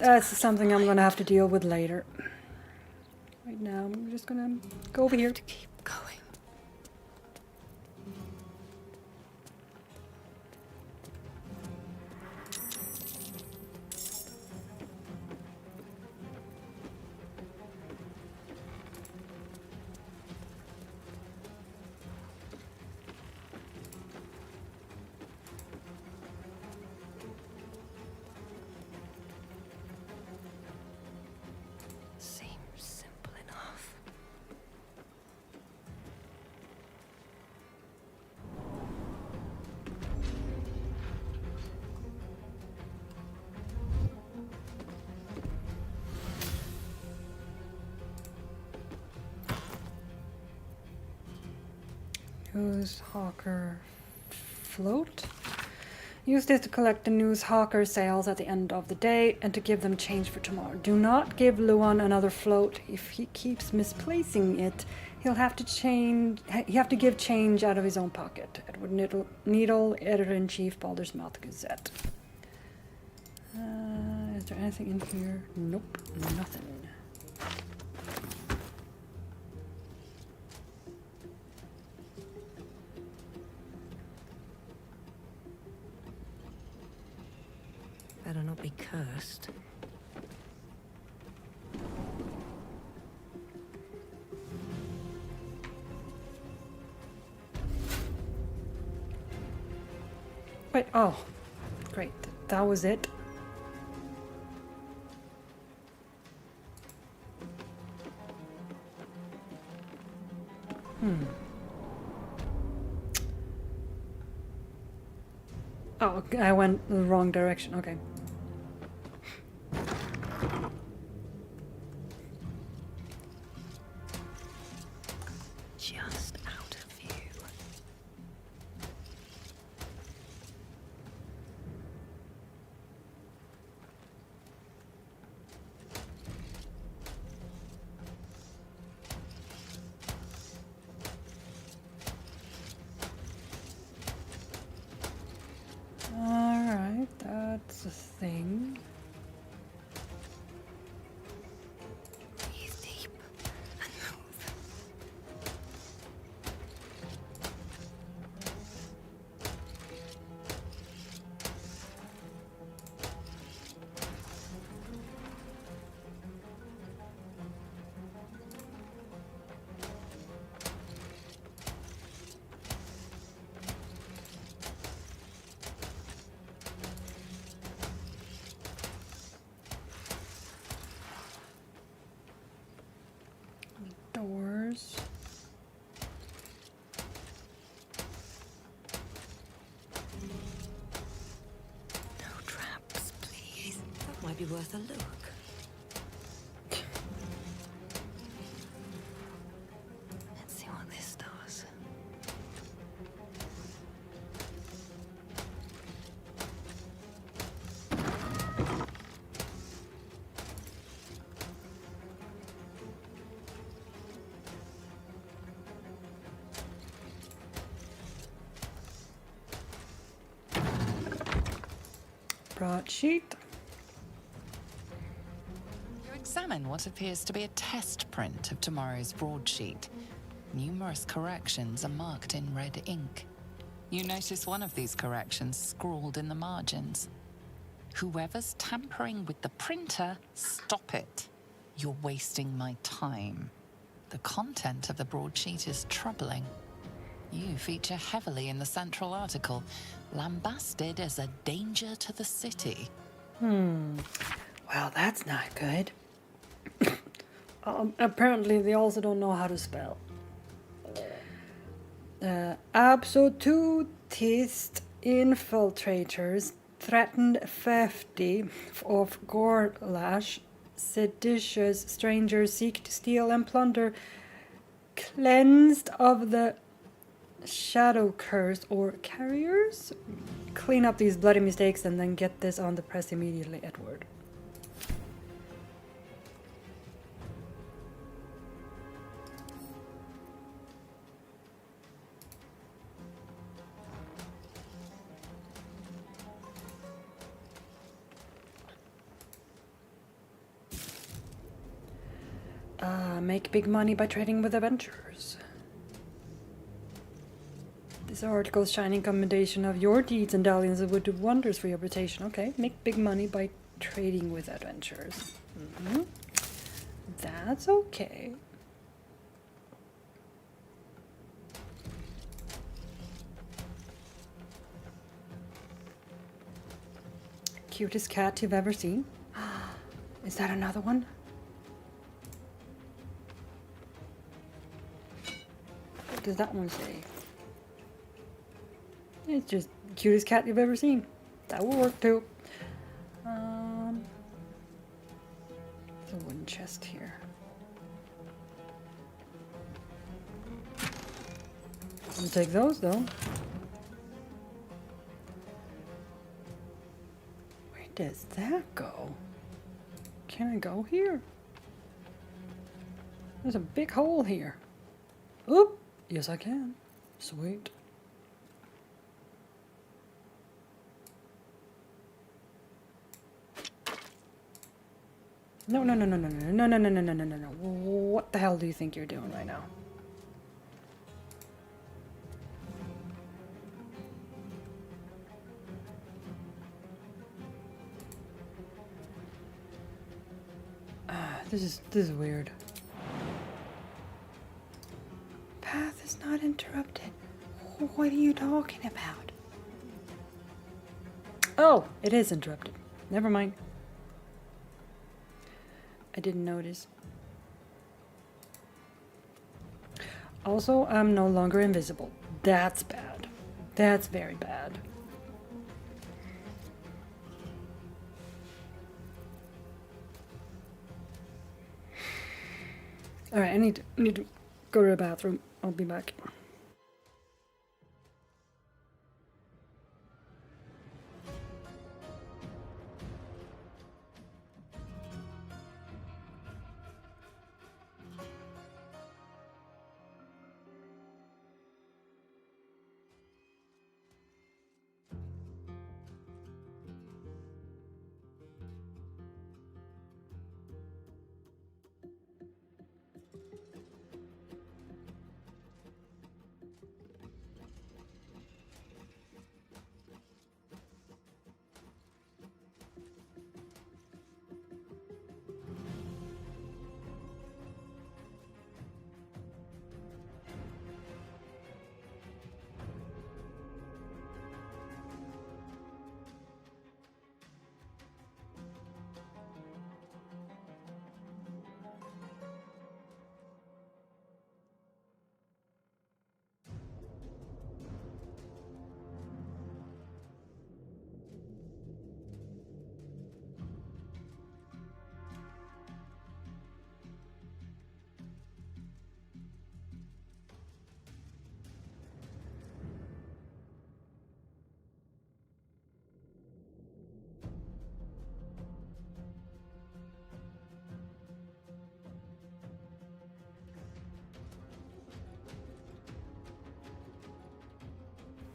Speaker 1: That's something I'm gonna have to deal with later. Right now, I'm just gonna go over here.
Speaker 8: To keep going.
Speaker 1: News Hawker float. Use this to collect the news hawker sales at the end of the day and to give them change for tomorrow. Do not give Luan another float. If he keeps misplacing it, he'll have to give change out of his own pocket. Edward Needle, Editor-in-Chief, Baldur's Mouth Gazette. Is there anything in here? Nope, nothing.
Speaker 8: Better not be cursed.
Speaker 1: Wait, oh, great. That was it. Oh, I went the wrong direction. Okay.
Speaker 8: Just out of view.
Speaker 1: Alright, that's a thing.
Speaker 8: Breathe deep and move.
Speaker 1: Doors.
Speaker 8: No traps, please. That might be worth a look. Let's see what this does.
Speaker 1: Broadsheet.
Speaker 22: You examine what appears to be a test print of tomorrow's broadsheet. Numerous corrections are marked in red ink. You notice one of these corrections scrawled in the margins. Whoever's tampering with the printer, stop it. You're wasting my time. The content of the broadsheet is troubling. You feature heavily in the central article, lambasted as a danger to the city.
Speaker 1: Well, that's not good. Apparently, they also don't know how to spell. Absolutist infiltrators threatened 50 of Gorlash. Seditious strangers seek to steal and plunder. Cleansed of the shadow curse or carriers. Clean up these bloody mistakes and then get this on the press immediately, Edward. Make big money by trading with adventurers. This article's shining commendation of your deeds and dalliance would do wonders for your reputation. Okay, make big money by trading with adventurers. That's okay. Cutest cat you've ever seen? Is that another one? What does that one say? It's just cutest cat you've ever seen. That will work too. There's a wooden chest here. I'll take those though. Where does that go? Can I go here? There's a big hole here. Oop! Yes, I can. Sweet. No, no, no, no, no, no, no, no, no, no, no, no, no. What the hell do you think you're doing right now? This is weird. Path is not interrupted. What are you talking about? Oh, it is interrupted. Never mind. I didn't notice. Also, I'm no longer invisible. That's bad. That's very bad. Alright, I need to go to the bathroom. I'll be back.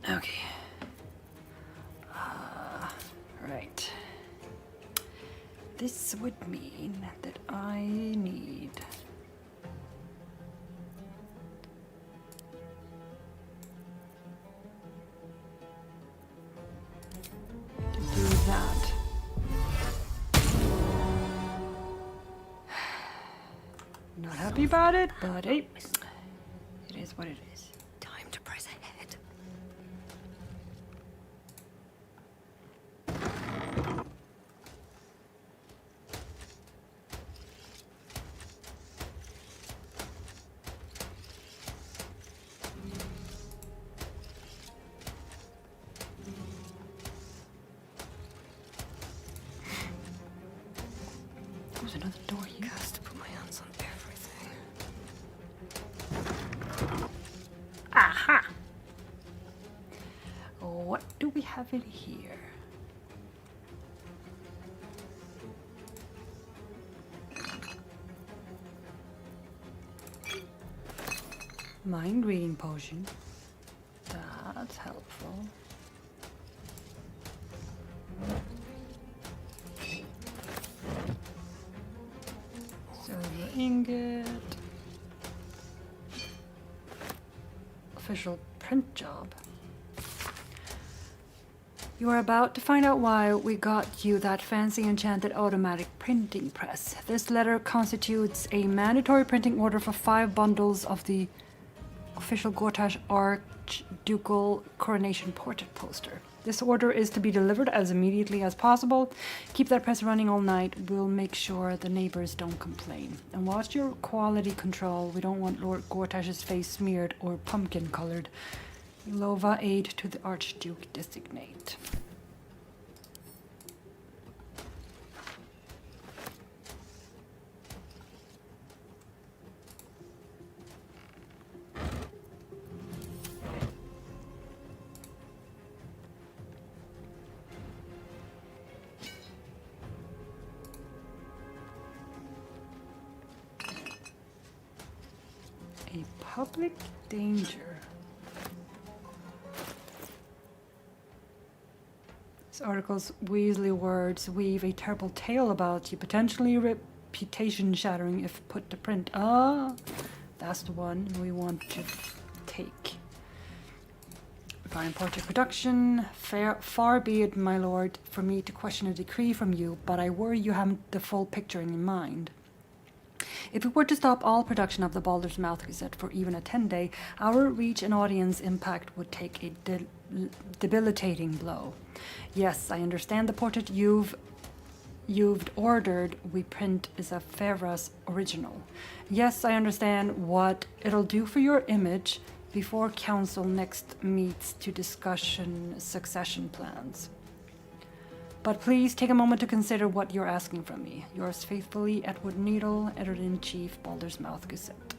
Speaker 1: Okay. Right. This would mean that I need to do that. Not happy about it, but hey, it is what it is.
Speaker 16: Time to press ahead.
Speaker 1: There's another door here.
Speaker 16: Has to put my hands on everything.
Speaker 1: Aha! What do we have in here? Mind reading potion. That's helpful. Silver ingot. Official print job. You are about to find out why we got you that fancy enchanted automatic printing press. This letter constitutes a mandatory printing order for 5 bundles of the official Gortash Archducal coronation portrait poster. This order is to be delivered as immediately as possible. Keep that press running all night. We'll make sure the neighbors don't complain. And watch your quality control. We don't want Lord Gortash's face smeared or pumpkin colored. Lova aid to the Archduke designate. A public danger. This article's Weasley words weave a terrible tale about you, potentially reputation shattering if put to print. Ah, that's the one we want to take. Fine portrait production. Far be it, my lord, for me to question a decree from you, but I worry you haven't the full picture in mind. If we were to stop all production of the Baldur's Mouth Gazette for even a 10-day, our reach and audience impact would take a debilitating blow. Yes, I understand the portrait you've ordered we print is a Ferras original. Yes, I understand what it'll do for your image before council next meets to discuss succession plans. But please take a moment to consider what you're asking from me. Yours faithfully, Edward Needle, Editor-in-Chief, Baldur's Mouth Gazette.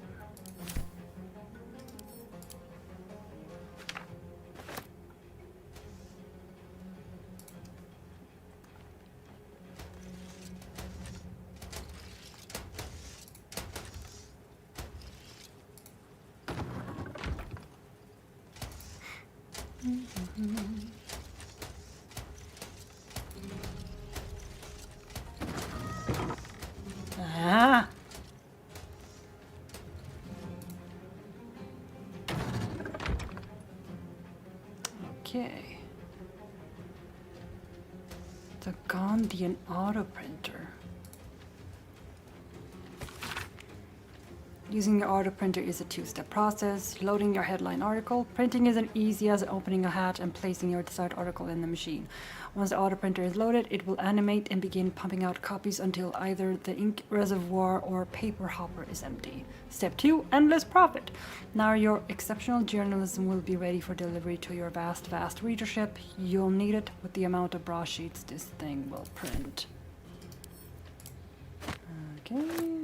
Speaker 1: Ah! Okay. The Gondian auto printer. Using your auto printer is a two-step process. Loading your headline article. Printing is as easy as opening a hatch and placing your desired article in the machine. Once the auto printer is loaded, it will animate and begin pumping out copies until either the ink reservoir or paper hopper is empty. Step 2, endless profit. Now your exceptional journalism will be ready for delivery to your vast readership. You'll need it with the amount of broadsheets this thing will print. Okay.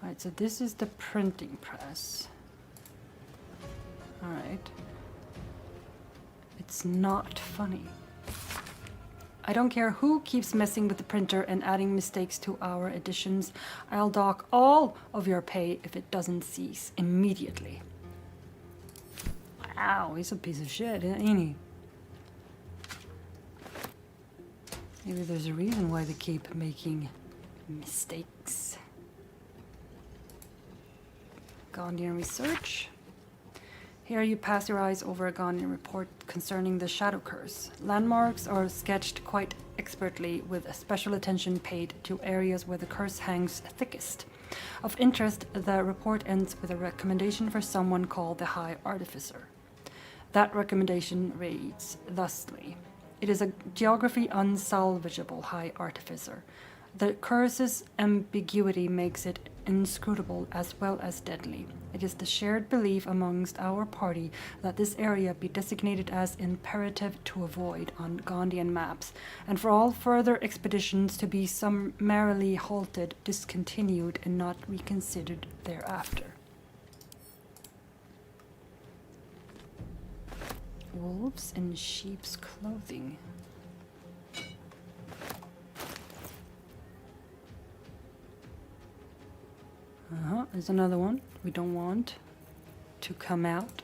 Speaker 1: Alright, so this is the printing press. Alright. It's not funny. I don't care who keeps messing with the printer and adding mistakes to our editions. I'll dock all of your pay if it doesn't cease immediately. Wow, he's a piece of shit, ain't he? Maybe there's a reason why they keep making mistakes. Gondian research. Here you pass your eyes over a Gondian report concerning the Shadow Curse. Landmarks are sketched quite expertly with special attention paid to areas where the curse hangs thickest. Of interest, the report ends with a recommendation for someone called the High Artificer. That recommendation reads thusly. It is a geography unsalvageable High Artificer. The curse's ambiguity makes it inscrutable as well as deadly. It is the shared belief amongst our party that this area be designated as imperative to avoid on Gondian maps, and for all further expeditions to be summarily halted, discontinued, and not reconsidered thereafter. Wolves in sheep's clothing. There's another one we don't want to come out.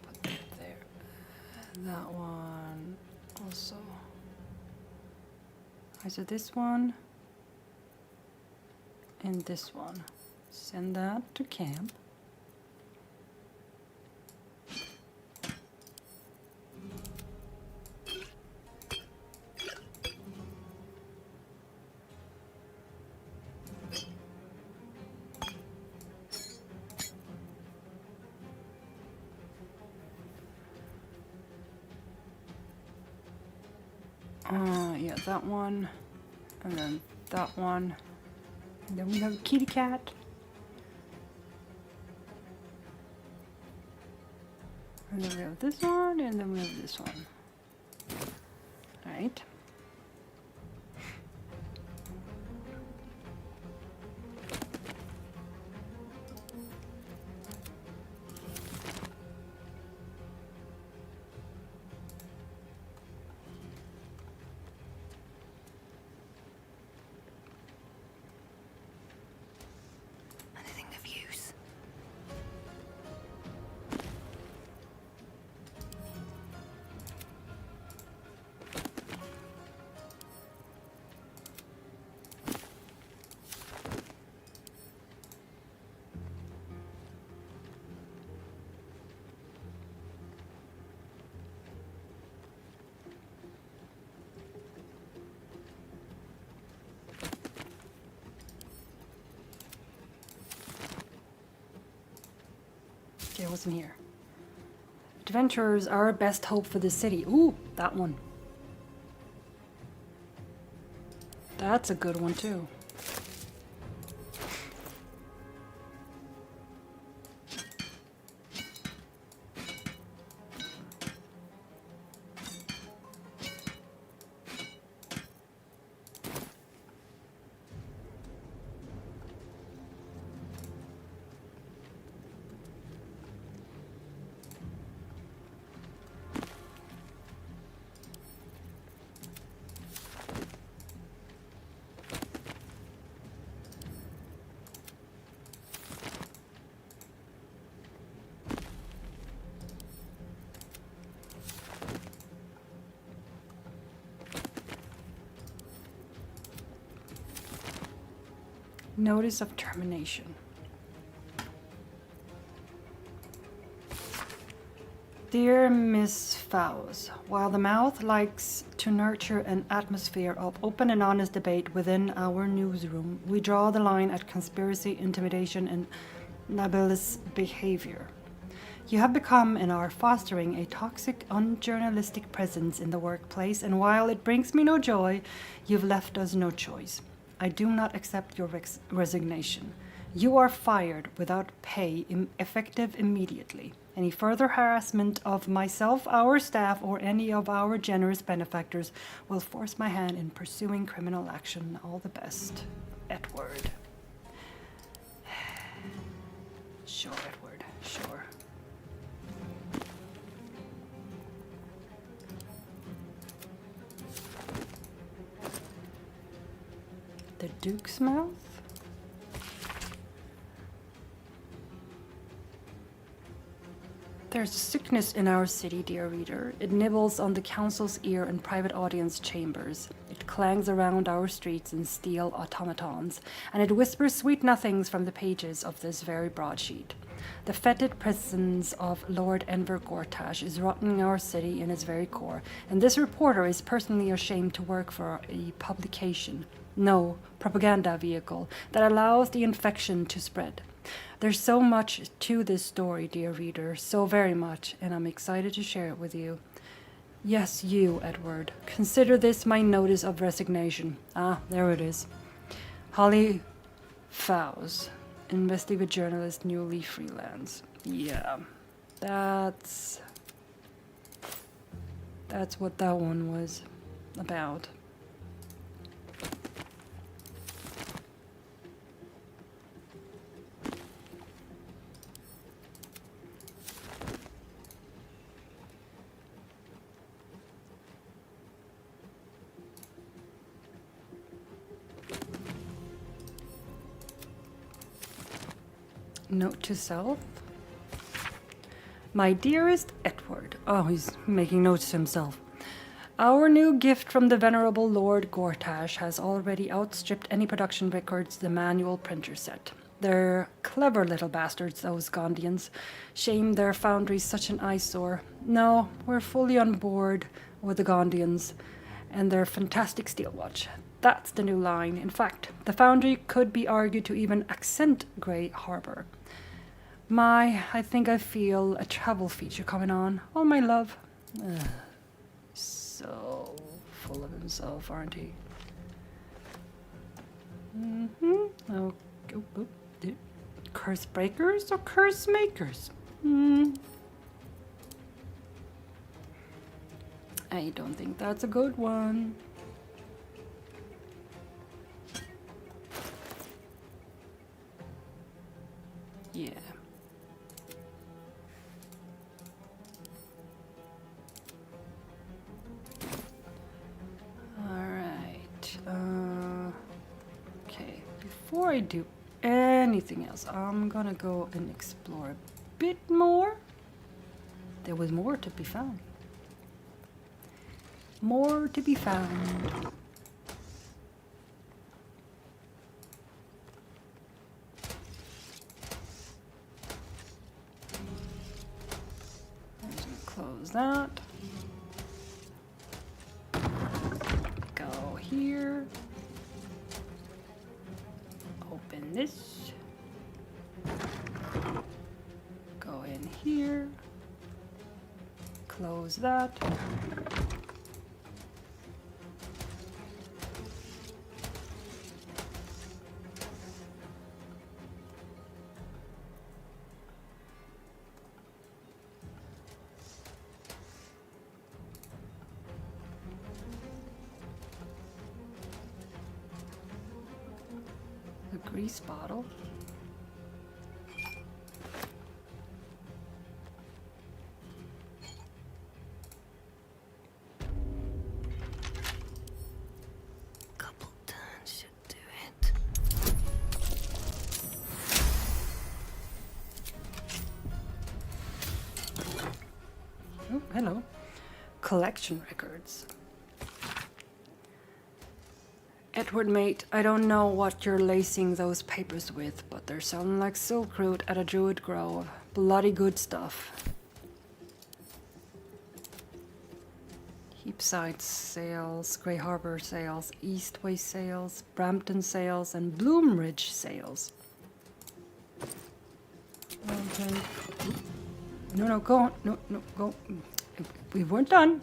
Speaker 1: Put that there. That one also. So this one and this one. Send that to camp. Yeah, that one, and then that one, and then we have a kitty cat. And then we have this one, and then we have this one. right.
Speaker 8: Anything of use?
Speaker 1: Okay, what's in here? Adventurers are our best hope for the city. Ooh, that one. That's a good one too. Notice of termination. Dear Miss Fowles, while the mouth likes to nurture an atmosphere of open and honest debate within our newsroom, we draw the line at conspiracy, intimidation, and libelous behavior. You have become and are fostering a toxic, unjournalistic presence in the workplace, and while it brings me no joy, you've left us no choice. I do not accept your resignation. You are fired without pay, effective immediately. Any further harassment of myself, our staff, or any of our generous benefactors will force my hand in pursuing criminal action. All the best. Edward. Sure, Edward. Sure. The Duke's Mouth? There's a sickness in our city, dear reader. It nibbles on the council's ear in private audience chambers. It clangs around our streets in steel automatons, and it whispers sweet nothings from the pages of this very broadsheet. The fetid presence of Lord Enver Gortash is rotting our city in its very core, and this reporter is personally ashamed to work for a publication, no, propaganda vehicle, that allows the infection to spread. There's so much to this story, dear reader, so very much, and I'm excited to share it with you. Yes, you, Edward. Consider this my notice of resignation. Ah, there it is. Holly Fowles, investigative journalist, newly freelance. Yeah, that's what that one was about. Note to self. My dearest Edward. Oh, he's making notes to himself. Our new gift from the venerable Lord Gortash has already outstripped any production records the manual printer set. They're clever little bastards, those Gondians. Shame their foundry's such an eyesore. No, we're fully on board with the Gondians and their fantastic steel watch. That's the new line. In fact, the foundry could be argued to even accent Grey Harbor. I think I feel a travel feature coming on. Oh, my love. So full of himself, aren't he? Curse breakers or curse makers? I don't think that's a good one. Yeah. Alright. Okay. Before I do anything else, I'm gonna go and explore a bit more. There was more to be found. More to be found. Close that. Go here. Open this. Go in here. Close that. The grease bottle.
Speaker 16: Couple turns should do it.
Speaker 1: Oh, hello. Collection records. Edward, mate, I don't know what you're lacing those papers with, but they're sounding like silk root at a druid grove. Bloody good stuff. Heapside sales, Grey Harbor sales, Eastway sales, Brampton sales, and Bloomridge sales. Okay. No, go on. No, go. We weren't done.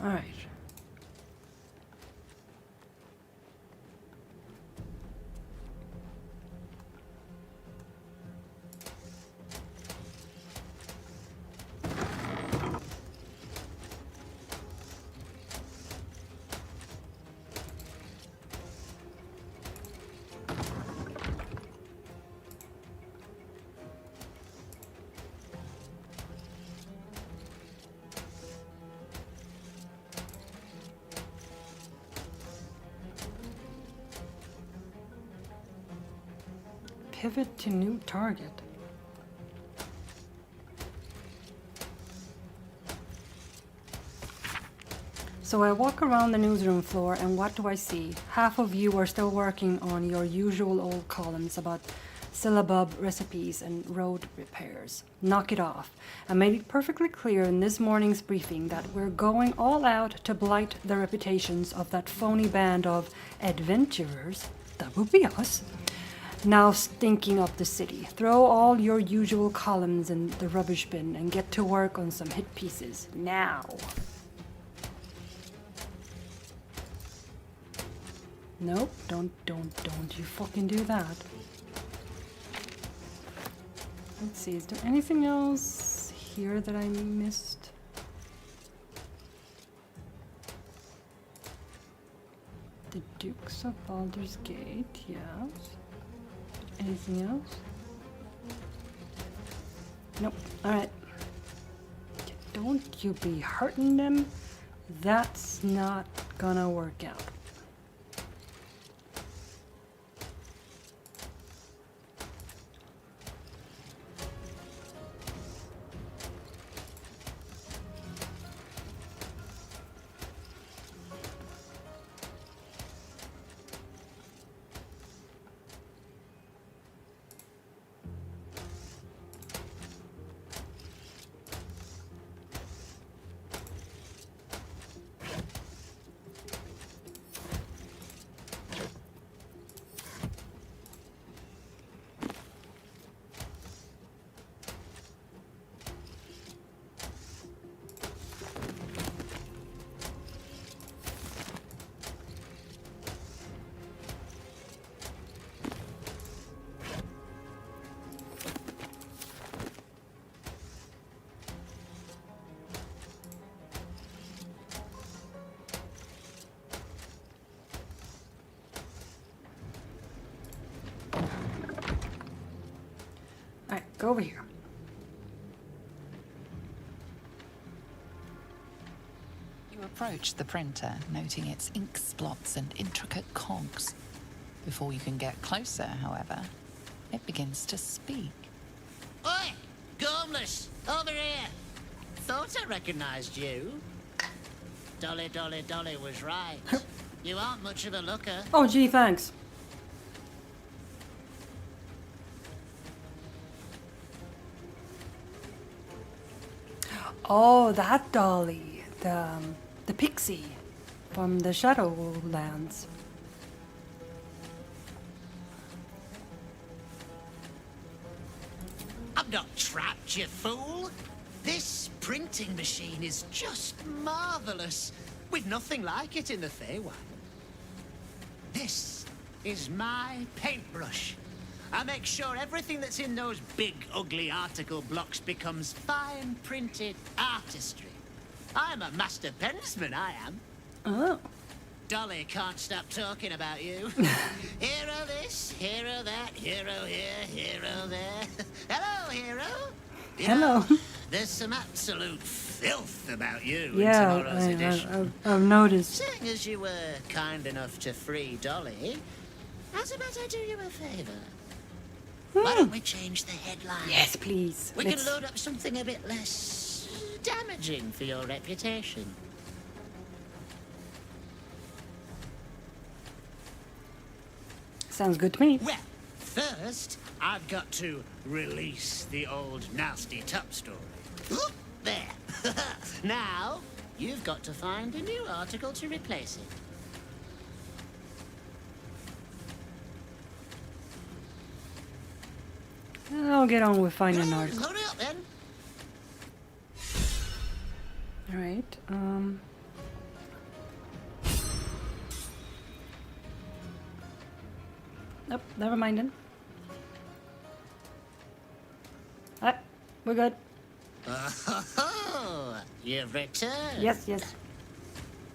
Speaker 1: All right. Pivot to new target. So I walk around the newsroom floor and what do I see? Half of you are still working on your usual old columns about syllabub recipes and road repairs. Knock it off. I made it perfectly clear in this morning's briefing that we're going all out to blight the reputations of that phony band of adventurers. That would be us. Now stinking up the city. Throw all your usual columns in the rubbish bin and get to work on some hit pieces. Now. Nope, don't you fucking do that. Let's see, is there anything else here that I missed? The Dukes of Baldur's Gate, yes. Anything else? Nope. Alright. Don't you be hurting them. That's not gonna work out. Go over here.
Speaker 22: You approach the printer, noting its ink splots and intricate cogs. Before you can get closer, however, it begins to speak.
Speaker 18: Oi! Gormless! Over here! Thought I recognized you. Dolly, Dolly, Dolly was right. You aren't much of a looker.
Speaker 1: Oh, gee, thanks. Oh, that Dolly, the pixie from the Shadowlands.
Speaker 18: I'm not trapped, you fool. This printing machine is just marvelous, with nothing like it in the Feywild. This is my paintbrush. I make sure everything that's in those big, ugly article blocks becomes fine printed artistry. I'm a master pensman, I am.
Speaker 1: Oh.
Speaker 18: Dolly can't stop talking about you. Hero this, hero that, hero here, hero there. Hello, hero. You
Speaker 1: Hello.
Speaker 18: know, there's some absolute filth about you
Speaker 1: Yeah,
Speaker 18: in tomorrow's edition.
Speaker 1: I've noticed.
Speaker 18: Seeing as you were kind enough to free Dolly, how's about I do you a favour? Why don't we change the headline?
Speaker 1: Yes, please.
Speaker 18: We can load up something a bit less damaging for your reputation.
Speaker 1: Sounds good to me.
Speaker 18: Well, first, I've got to release the old nasty top story. Oop, there. Now, you've got to find a new article to replace it.
Speaker 1: I'll get on with finding an article.
Speaker 18: Hurry up, then.
Speaker 1: Alright, Nope, never mind then. Alright, we're good.
Speaker 18: Oh, you've returned.
Speaker 1: Yes, yes.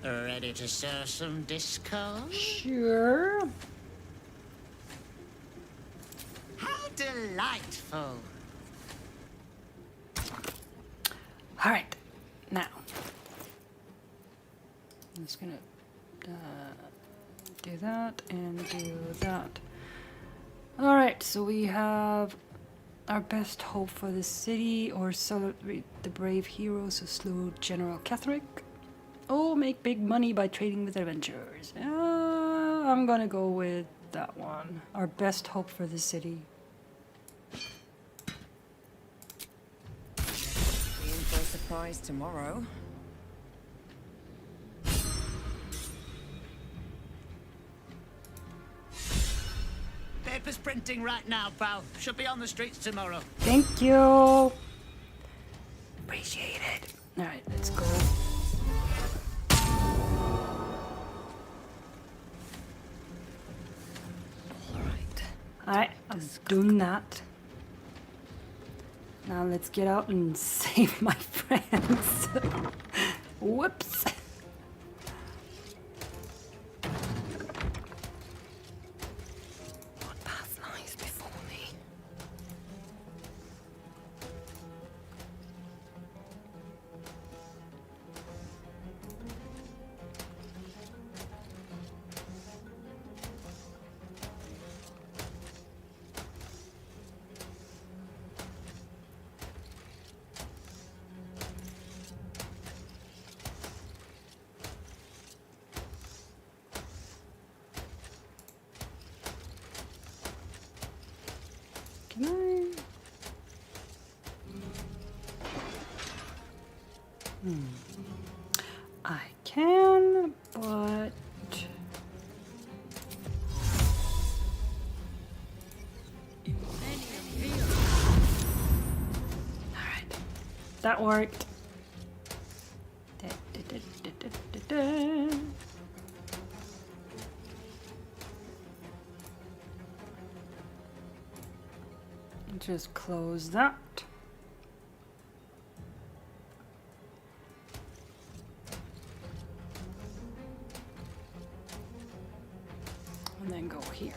Speaker 18: Ready to sow some discord?
Speaker 1: Sure.
Speaker 18: How delightful.
Speaker 1: Alright, now. I'm just gonna do that and do that. Alright, so we have our best hope for the city, or celebrate the brave heroes who slew General Catherick. Oh, make big money by trading with adventurers. I'm gonna go with that one. Our best hope for the city.
Speaker 23: Be in for a surprise tomorrow.
Speaker 18: Paper's printing right now, pal. Should be on the streets tomorrow.
Speaker 1: Thank you. Appreciate it. Alright, let's go. Alright, I'm doing that. Now let's get out and save my friends. Whoops.
Speaker 23: What path lies before me?
Speaker 1: Can I? I can, but... Alright. That worked. Just close that. And then go here.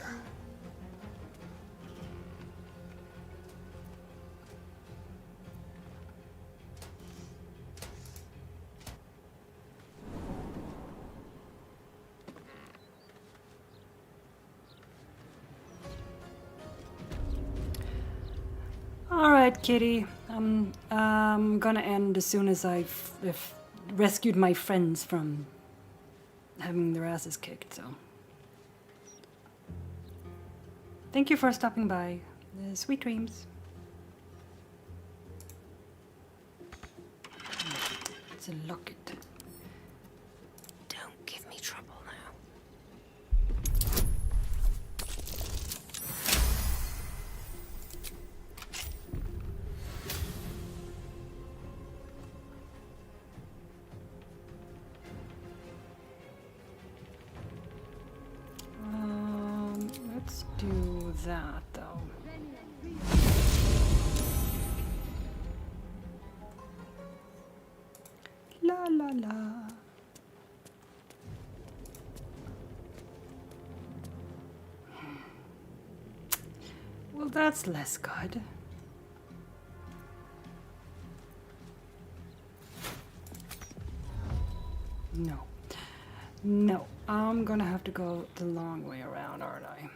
Speaker 1: All right, kitty. I'm gonna end as soon as I've rescued my friends from having their asses kicked. So, thank you for stopping by. Sweet dreams. Let's lock it.
Speaker 16: Don't give me trouble now.
Speaker 1: Let's do that though. La la la. Well, that's less good. No. No. I'm gonna have to go the long way around, aren't I?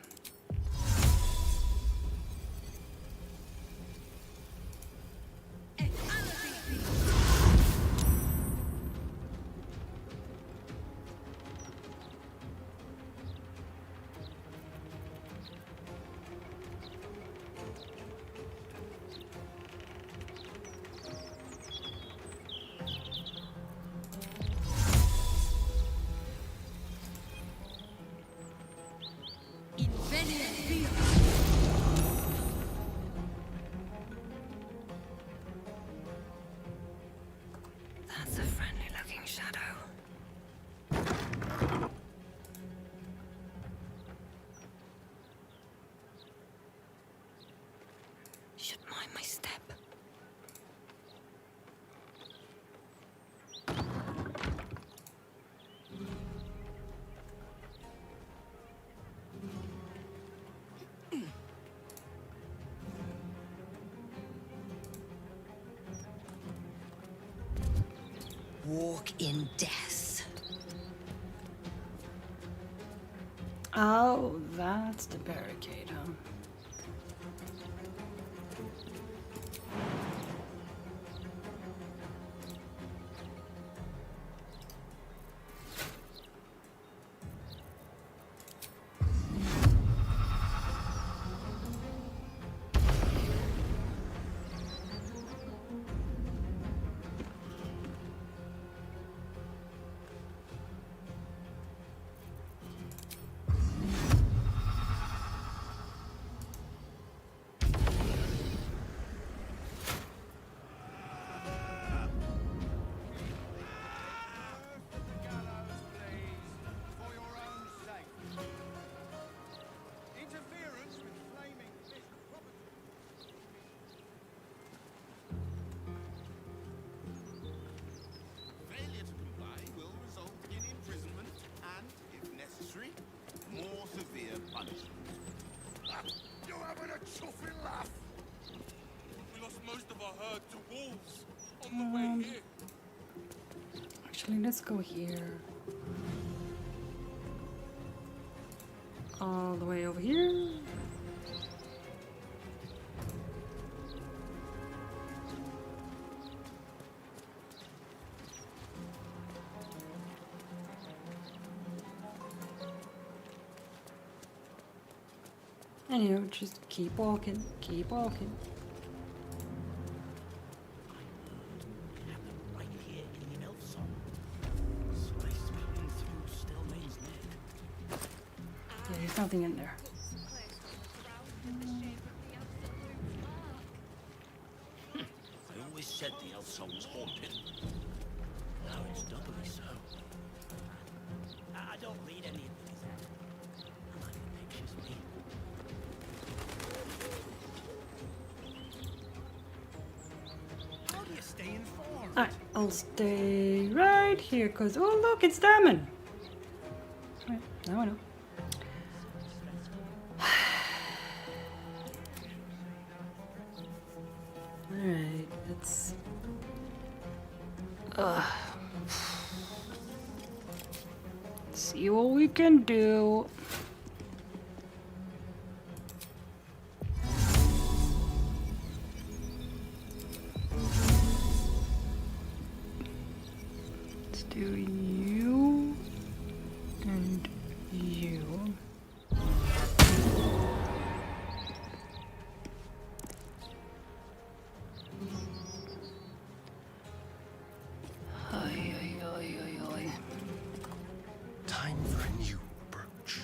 Speaker 16: That's a friendly-looking shadow. Should mind my step. Walk in death.
Speaker 1: Oh, that's the barricade, huh?
Speaker 9: Failure to comply will result in imprisonment and, if necessary, more severe punishment. You're having a chuffing laugh. We lost most of our herd to wolves on the way here.
Speaker 1: Actually, let's go here. All the way over here. And you know, just keep walking, keep walking.
Speaker 18: Right here in the elf song. Sliced cutting through Stelmane's neck.
Speaker 1: Yeah, there's nothing in there.
Speaker 18: I always said the elf song was haunted. Now it's doubly so. I don't read any of these. I like the pictures, me. How do you stay informed?
Speaker 1: Alright, I'll stay right here, cause oh look, it's Damon. Alright, now I know. Alright, let's see what we can do. do you and you. Ay, ay, ay, ay, ay.
Speaker 19: Time for a new approach.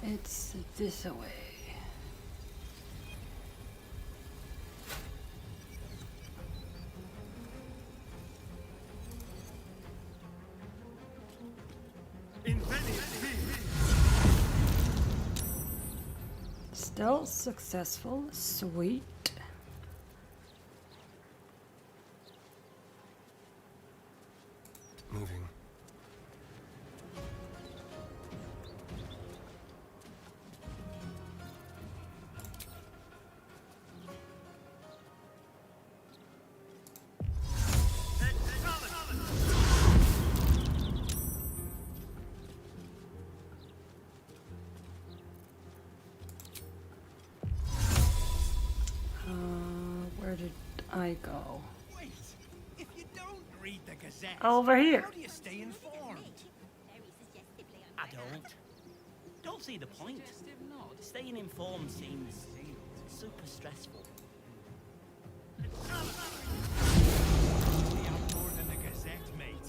Speaker 1: It's this away. Still successful. Sweet.
Speaker 19: Moving.
Speaker 1: Where did I go?
Speaker 6: Wait, if you don't read the Gazette,
Speaker 1: Over here.
Speaker 6: how do you stay informed?
Speaker 4: I don't see the point. Staying informed seems super stressful.
Speaker 6: The outdoor than the Gazette, mate.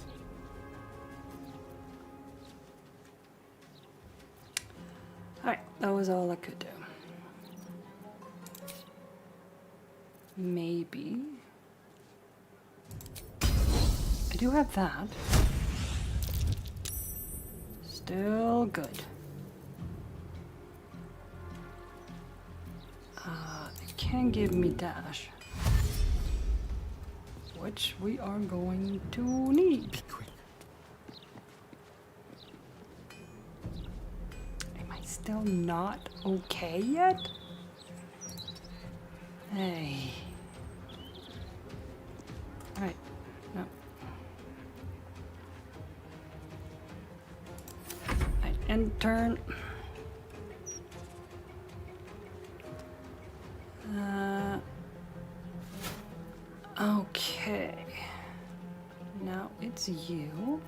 Speaker 1: Alright, that was all I could do. Maybe. I do have that. Still good. It can give me dash. Which we are going to need. Am I still not okay yet? Hey. Alright. No. Right, end turn. Okay. Now it's you.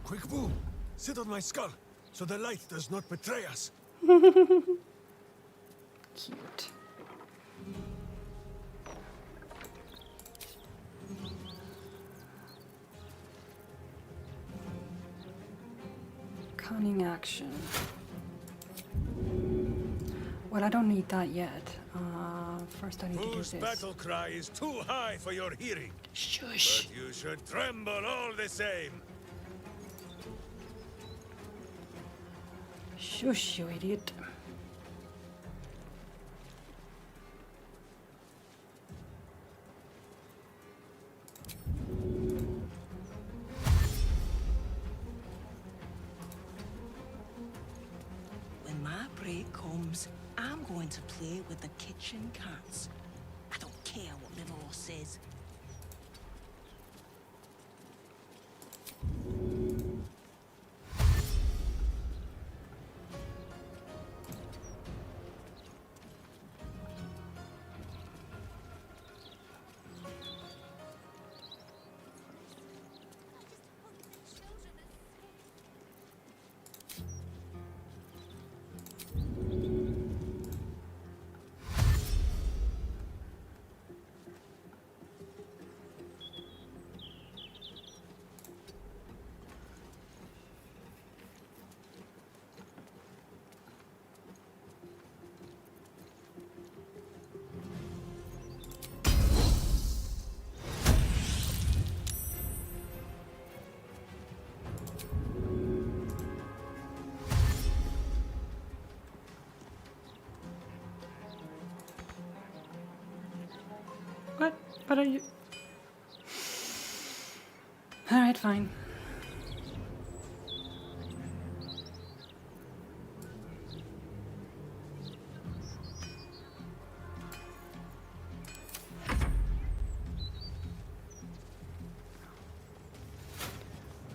Speaker 19: Quick boo! Sit on my skull, so the light does not betray us.
Speaker 1: Cute. Cunning action. Well, I don't need that yet. First I need to do
Speaker 19: Whose
Speaker 1: this.
Speaker 19: battle cry is too high for your hearing?
Speaker 1: Shush.
Speaker 19: But you should tremble all the same.
Speaker 1: Shush, you idiot.
Speaker 20: When my break comes, I'm going to play with the kitchen cats. I don't care what Livermore says.
Speaker 1: But are you... Alright, fine.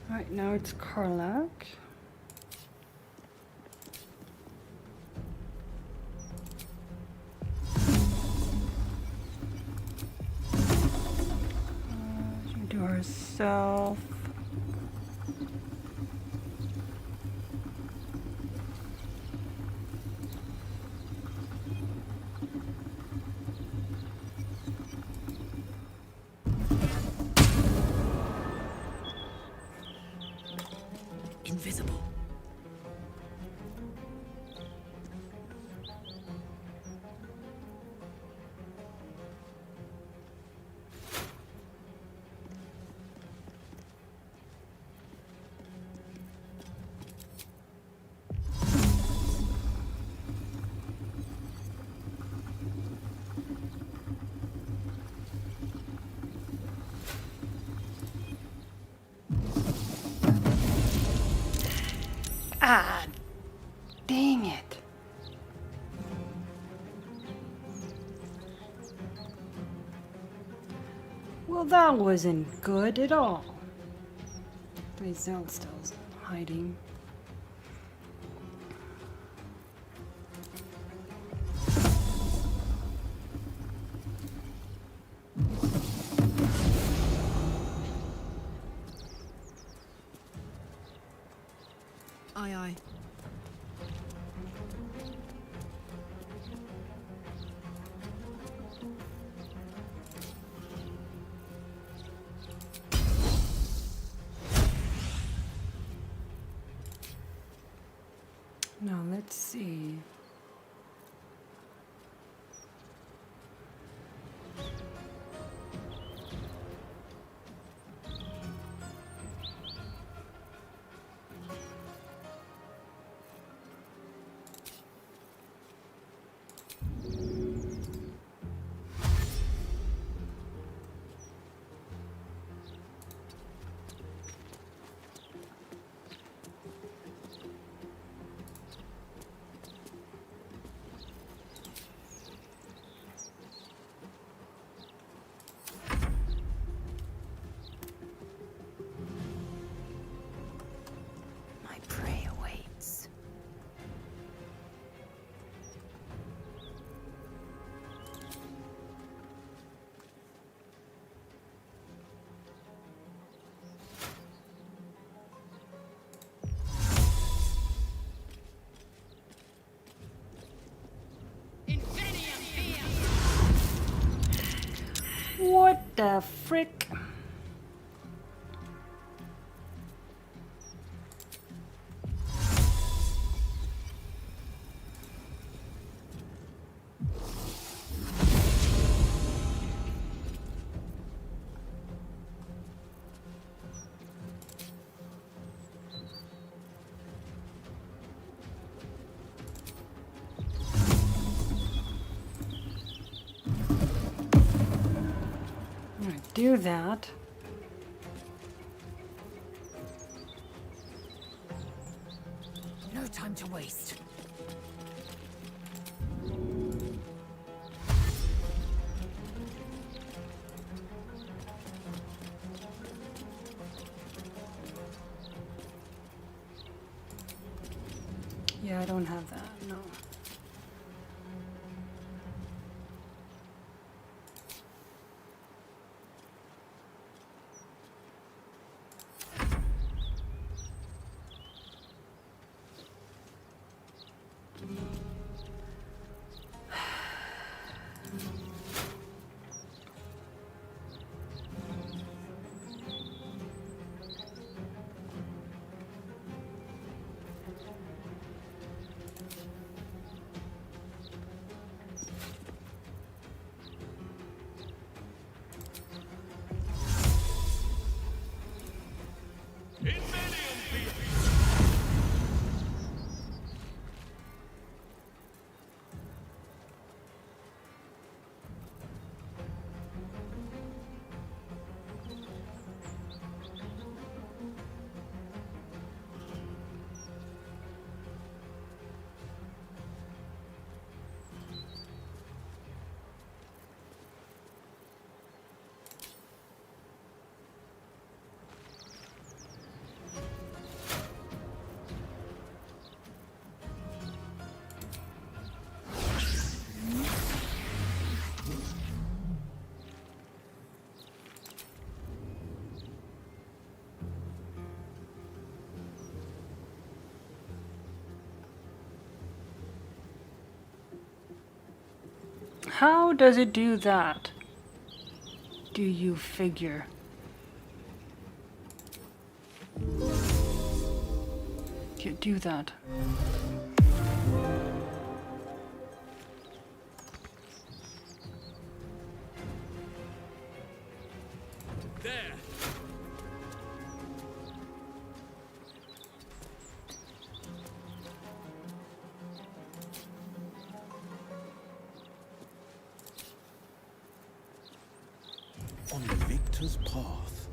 Speaker 1: Alright, now it's Karlak. Do herself.
Speaker 7: Invisible.
Speaker 1: Ah, dang it. Well, that wasn't good at all. Please don't still hiding.
Speaker 12: Aye, aye.
Speaker 1: Now let's see.
Speaker 16: My prey awaits.
Speaker 1: What the frick? I'm gonna do that.
Speaker 16: No time to waste.
Speaker 1: Yeah, I don't have that, no. How does it do that? Do you figure? You do that.
Speaker 9: There.
Speaker 6: On the victor's path.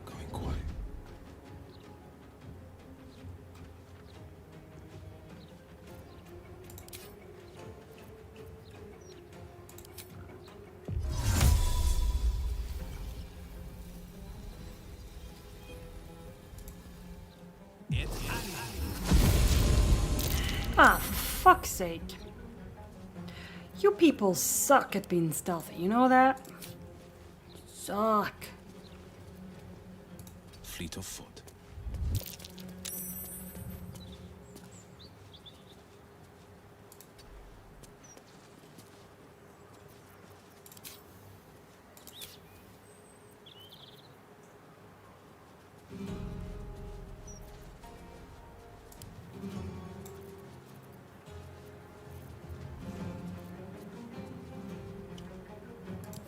Speaker 19: Going quiet.
Speaker 1: Ah, for fuck's sake. You people suck at being stealthy, you know that? Suck.
Speaker 6: Fleet of foot.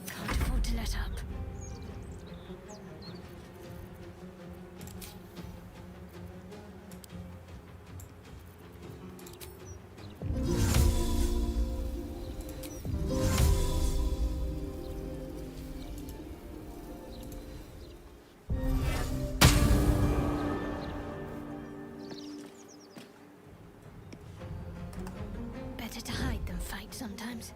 Speaker 8: Can't afford to let up. Better to hide than fight sometimes.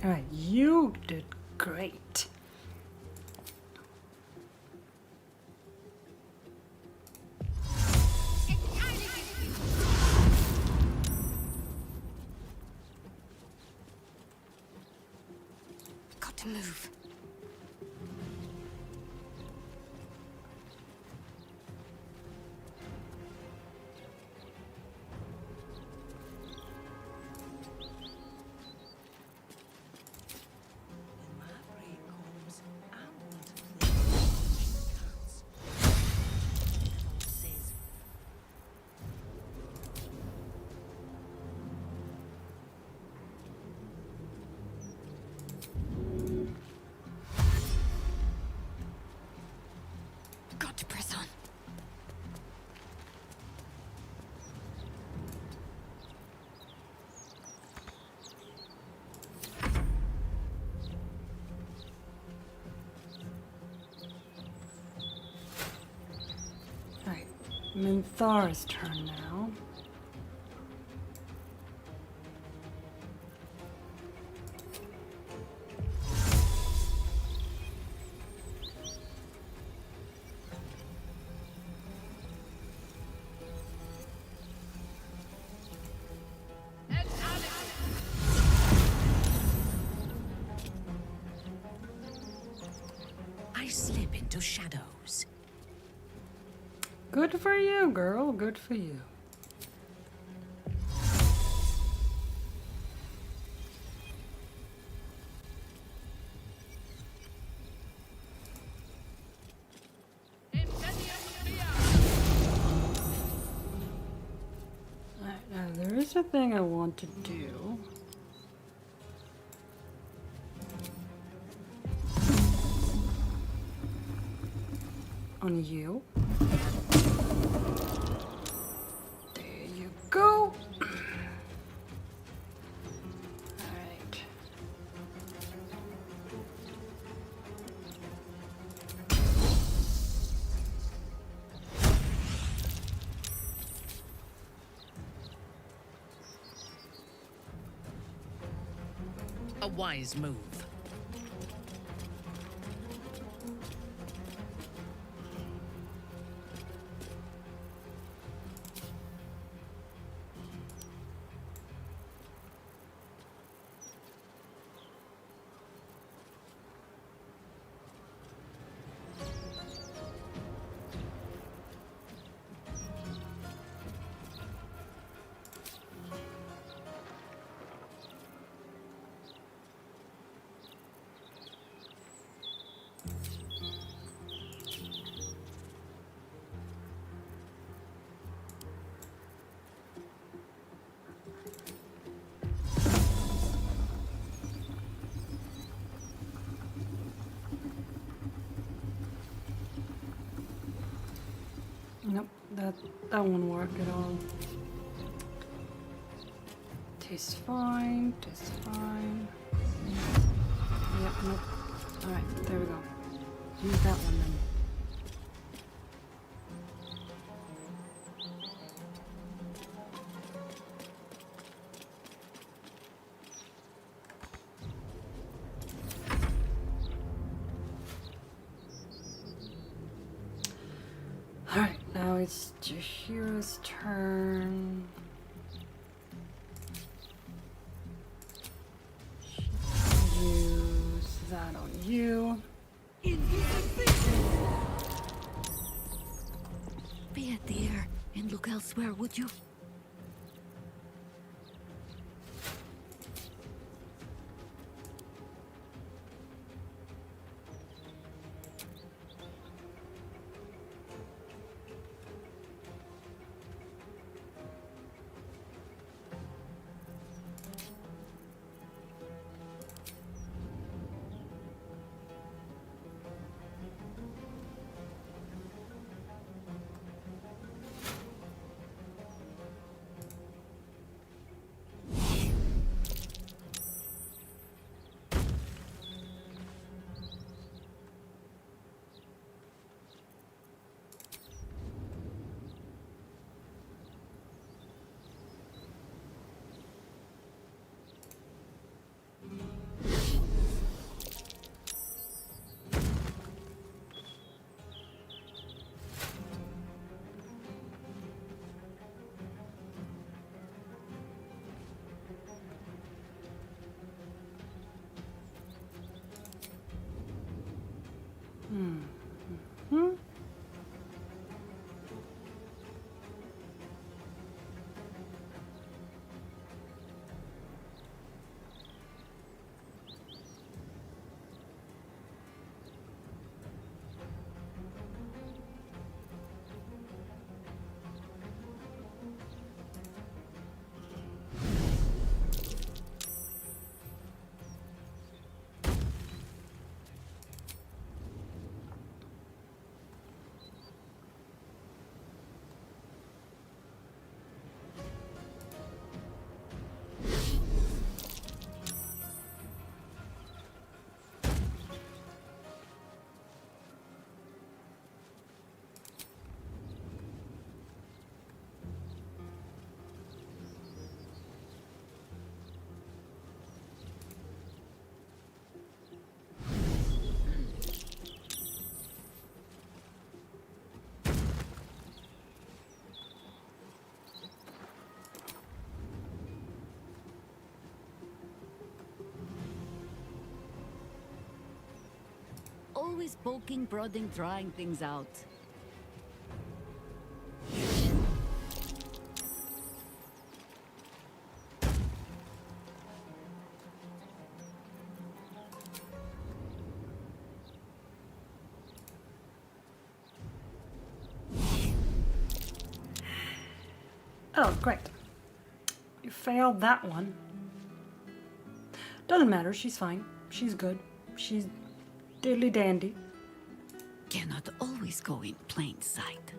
Speaker 1: Alright, you did great.
Speaker 8: Got to move.
Speaker 20: When my break comes, I'm going to play with the cats. Little says.
Speaker 8: Got to press on.
Speaker 1: Alright, Minthar's turn now.
Speaker 7: I slip into shadows.
Speaker 1: Good for you, girl. Good for you. Alright, now there is a thing I want to do. on you. There you go. Alright.
Speaker 7: A wise move.
Speaker 1: Nope, that won't work at all. Tastes fine, tastes fine. Yep, nope. Alright, there we go. Use that one then. Alright, now it's Jahira's turn. Use that on you.
Speaker 8: Be at the air and look elsewhere, would you?
Speaker 23: Always poking, prodding, trying things out.
Speaker 1: Oh, great. You failed that one. Doesn't matter, she's fine. She's good. She's diddly dandy.
Speaker 23: cannot always go in plain sight.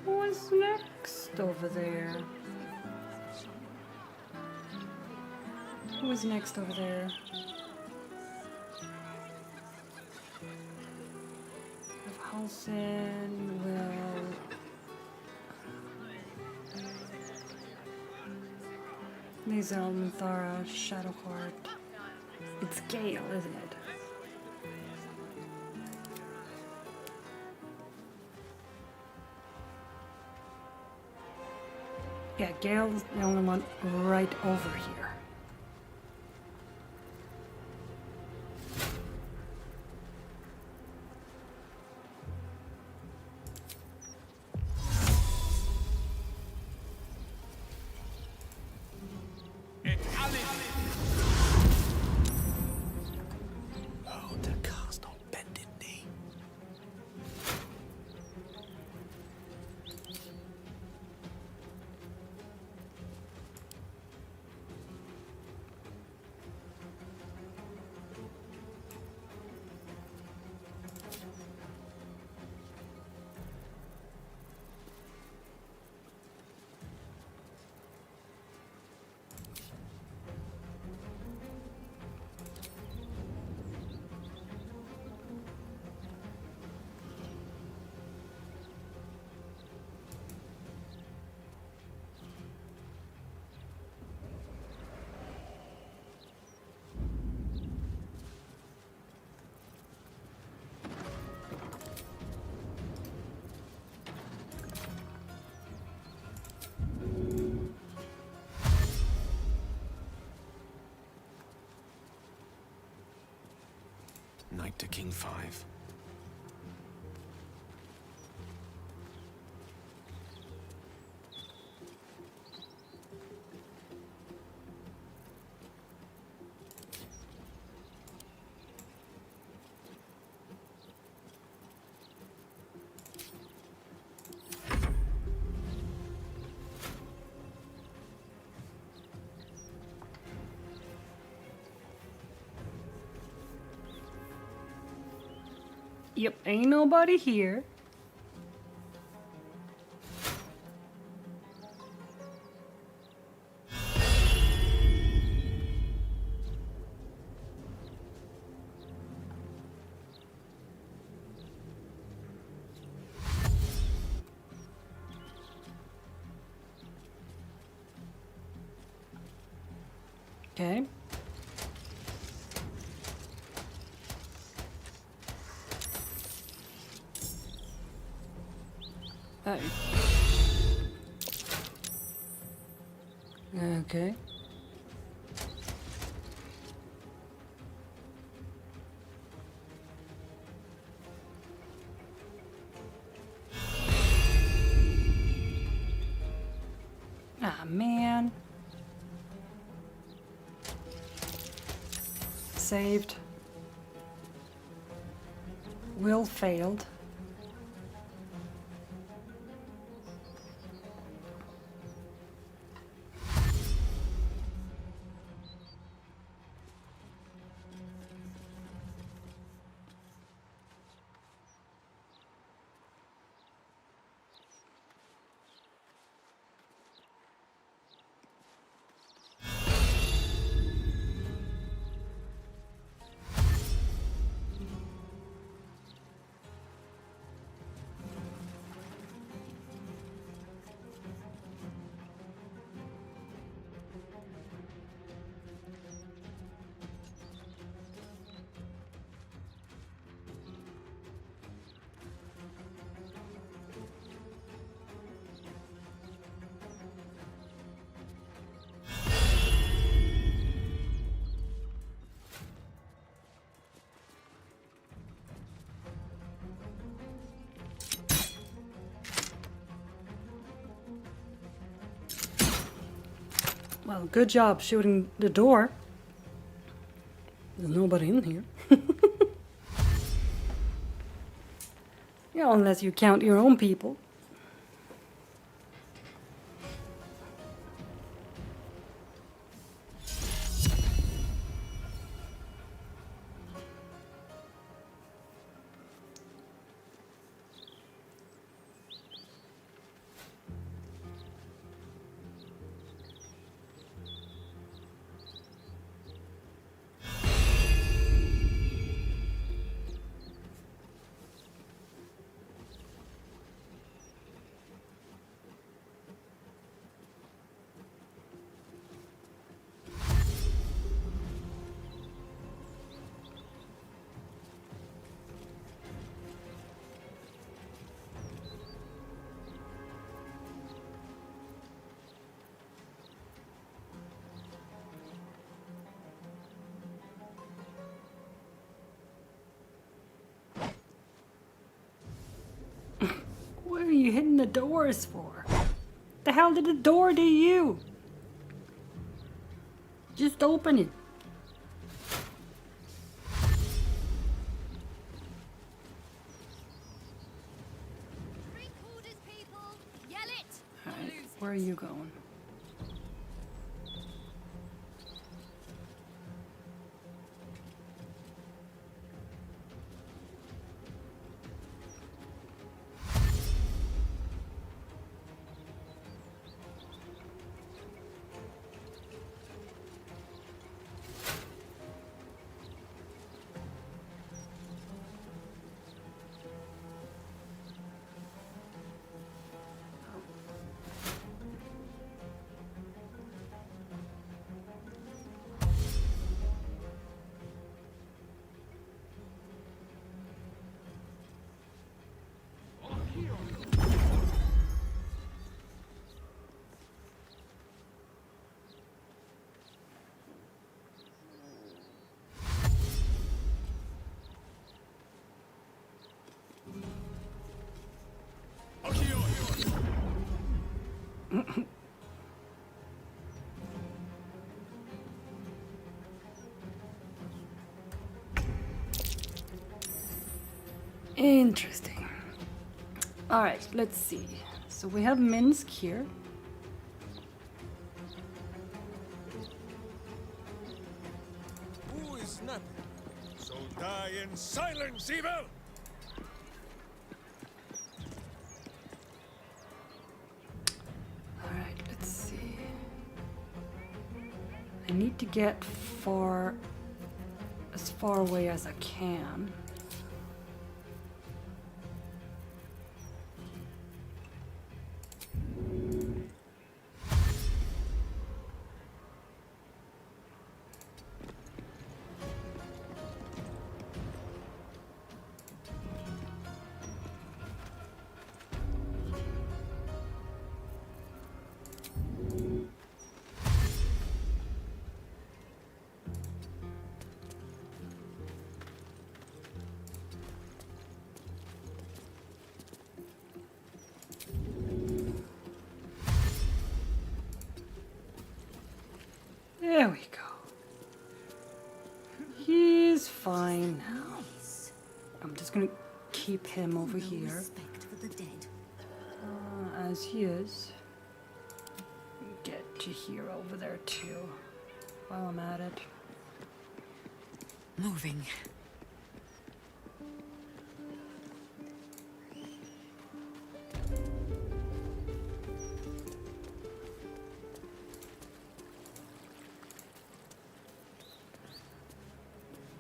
Speaker 1: Who's next over there? Who's next over there? If Halsin will... Lizel, Minthara, Shadowheart. It's Gale, isn't it? Yeah, Gale's the only one right over here.
Speaker 15: Oh, the car's not bending knee.
Speaker 3: Knight to King 5.
Speaker 1: Yep, ain't nobody here. Okay. Oh. Okay. Ah, man. Saved. Will failed. Well, good job shooting the door. There's nobody in here. Yeah, unless you count your own people. doors for? The hell did the door do you? Just open it. Alright, where are you going? Interesting. All right, let's see. So we have Minsk here.
Speaker 19: Who is not? So die in silence, evil!
Speaker 1: Alright, let's see. I need to get as far away as I can. There we go. He's fine now. I'm just gonna keep him over here. As he is. Get Jahir over there too. While I'm at it.
Speaker 12: Moving.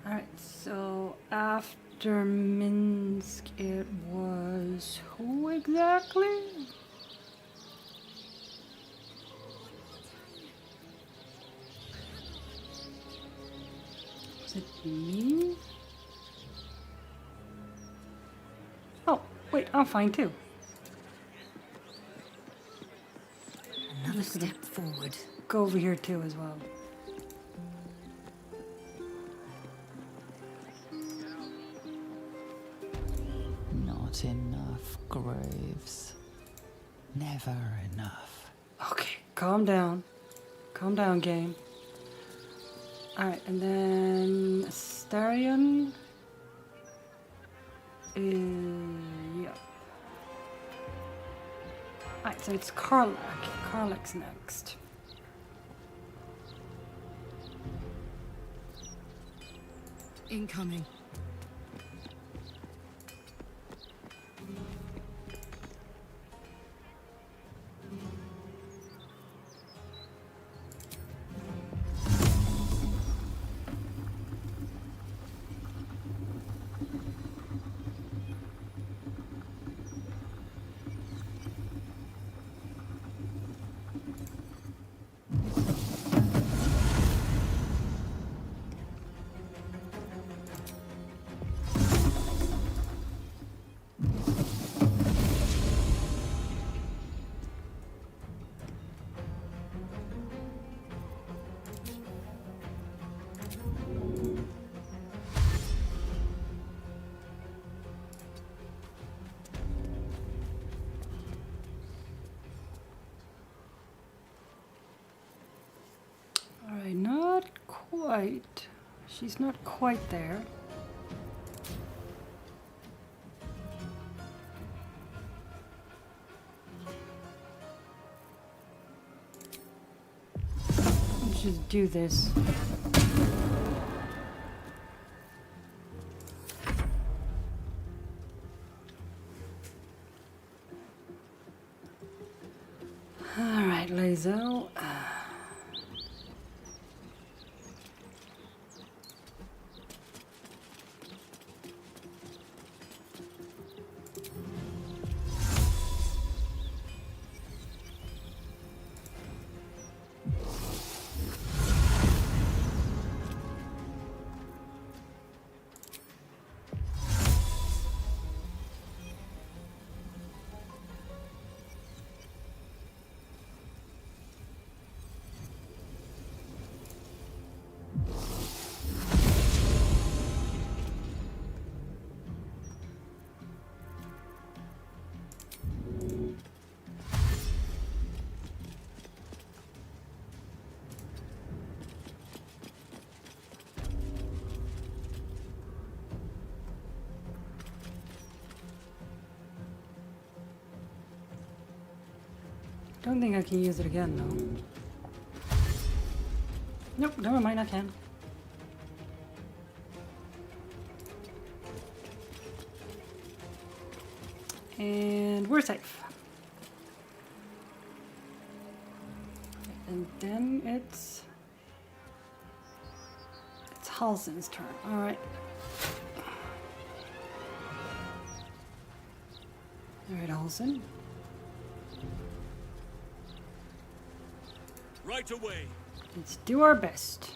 Speaker 1: Alright, so after Minsk it was who exactly? Was it me? Oh, wait, I'm fine too.
Speaker 16: Another step forward.
Speaker 1: Go over here too as well.
Speaker 22: Not enough graves. Never enough.
Speaker 1: Okay, calm down. Calm down, game. Alright, and then Astarion is... yeah. Alright, so it's Karlach. Karlach's next.
Speaker 12: Incoming.
Speaker 1: quite. She's not quite there. Let's just do this. All right, Lazo. Don't think I can use it again, though. Nope, never mind, I can. And we're safe. And then it's Halsin's turn. All right. All right, Halsin.
Speaker 9: Right away.
Speaker 1: Let's do our best.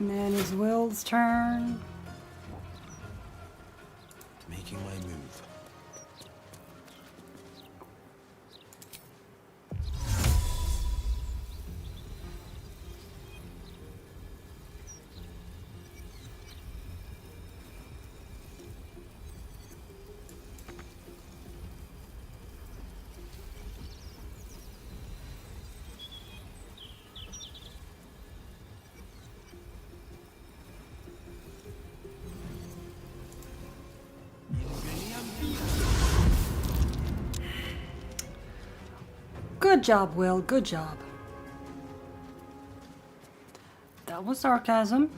Speaker 1: And then it's Will's turn.
Speaker 3: Making my move.
Speaker 1: Good job, Will. Good job. That was sarcasm.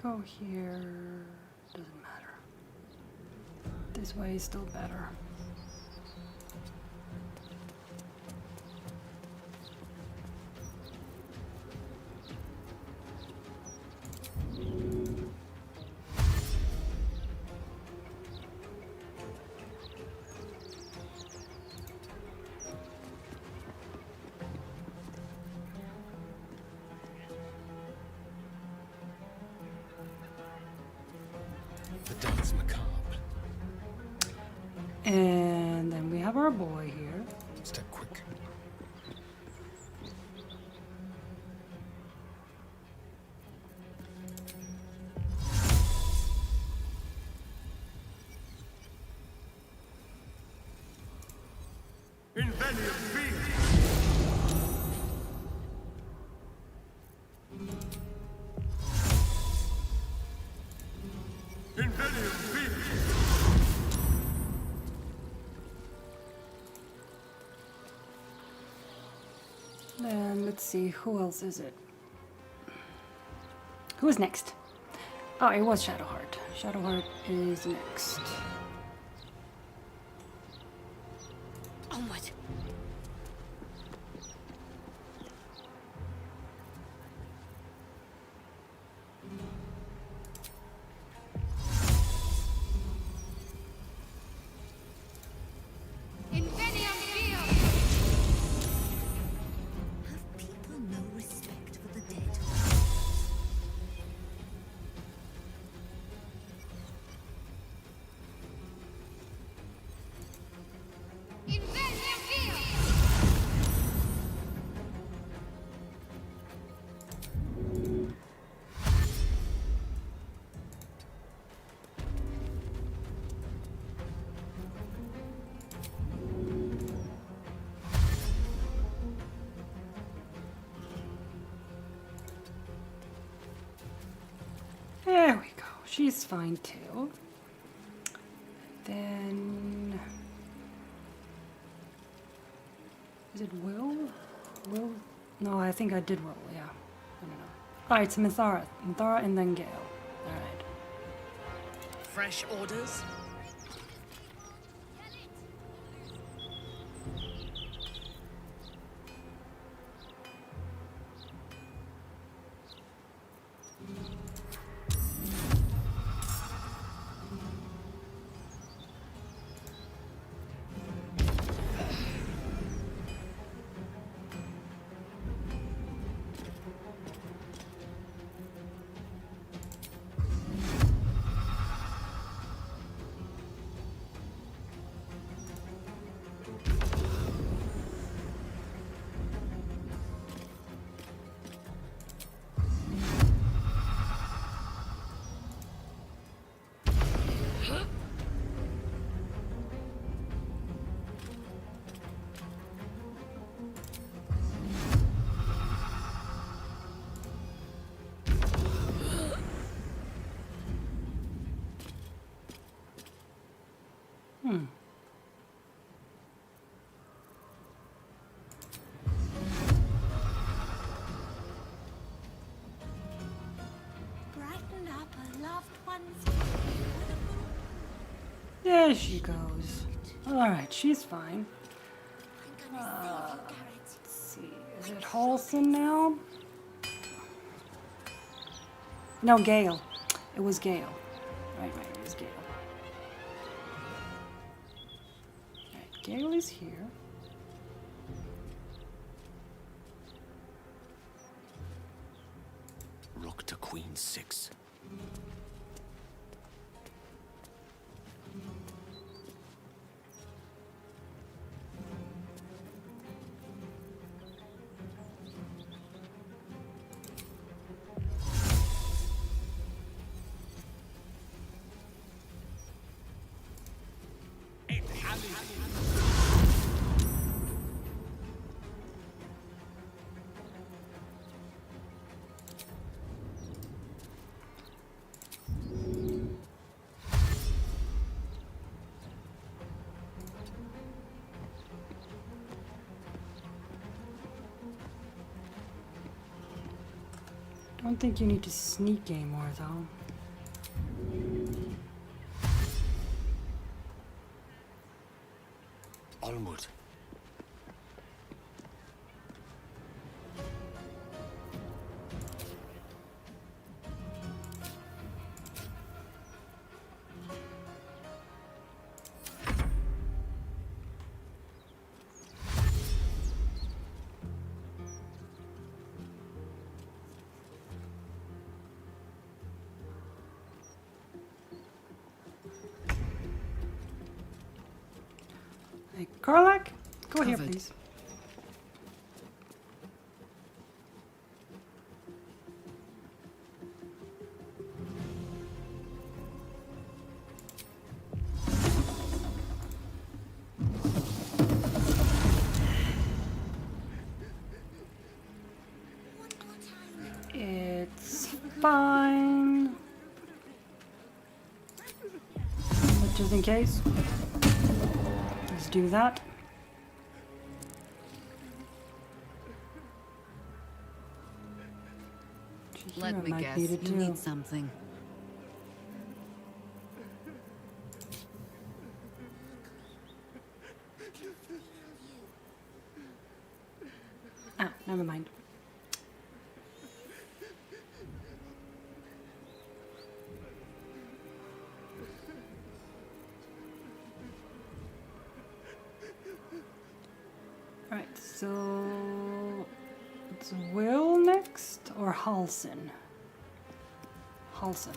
Speaker 1: Go here, doesn't matter. This way is still better.
Speaker 3: Dance macabre.
Speaker 1: And then we have our boy here.
Speaker 3: Step quick.
Speaker 1: Then let's see, who else is it? Who's next? Oh, it was Shadowheart. Shadowheart is next.
Speaker 16: Onward. Have people no respect for the dead?
Speaker 1: There we go. She's fine too. Then is it Will? Will? No, I think I did Will. Yeah. I don't know. Alright, so Minthara. Minthara and then Gale. Alright.
Speaker 7: Fresh orders?
Speaker 17: Brighten up a loved one's.
Speaker 1: There she goes. Alright, she's fine. Let's see. Is it Halson now? No, Gale. It was Gale. Right, it was Gale. Alright, Gale is here.
Speaker 5: Rook to Queen 6.
Speaker 1: I don't think you need to sneak anymore, though.
Speaker 5: Onward.
Speaker 1: Hey, Karlak, go here,
Speaker 12: Covered.
Speaker 1: please. fine. But just in case, let's do that.
Speaker 23: Let me
Speaker 1: might
Speaker 23: guess,
Speaker 1: need it
Speaker 23: you
Speaker 1: too.
Speaker 23: need something.
Speaker 1: Ah, never mind. Alright, so it's Will next or Halson? Halson.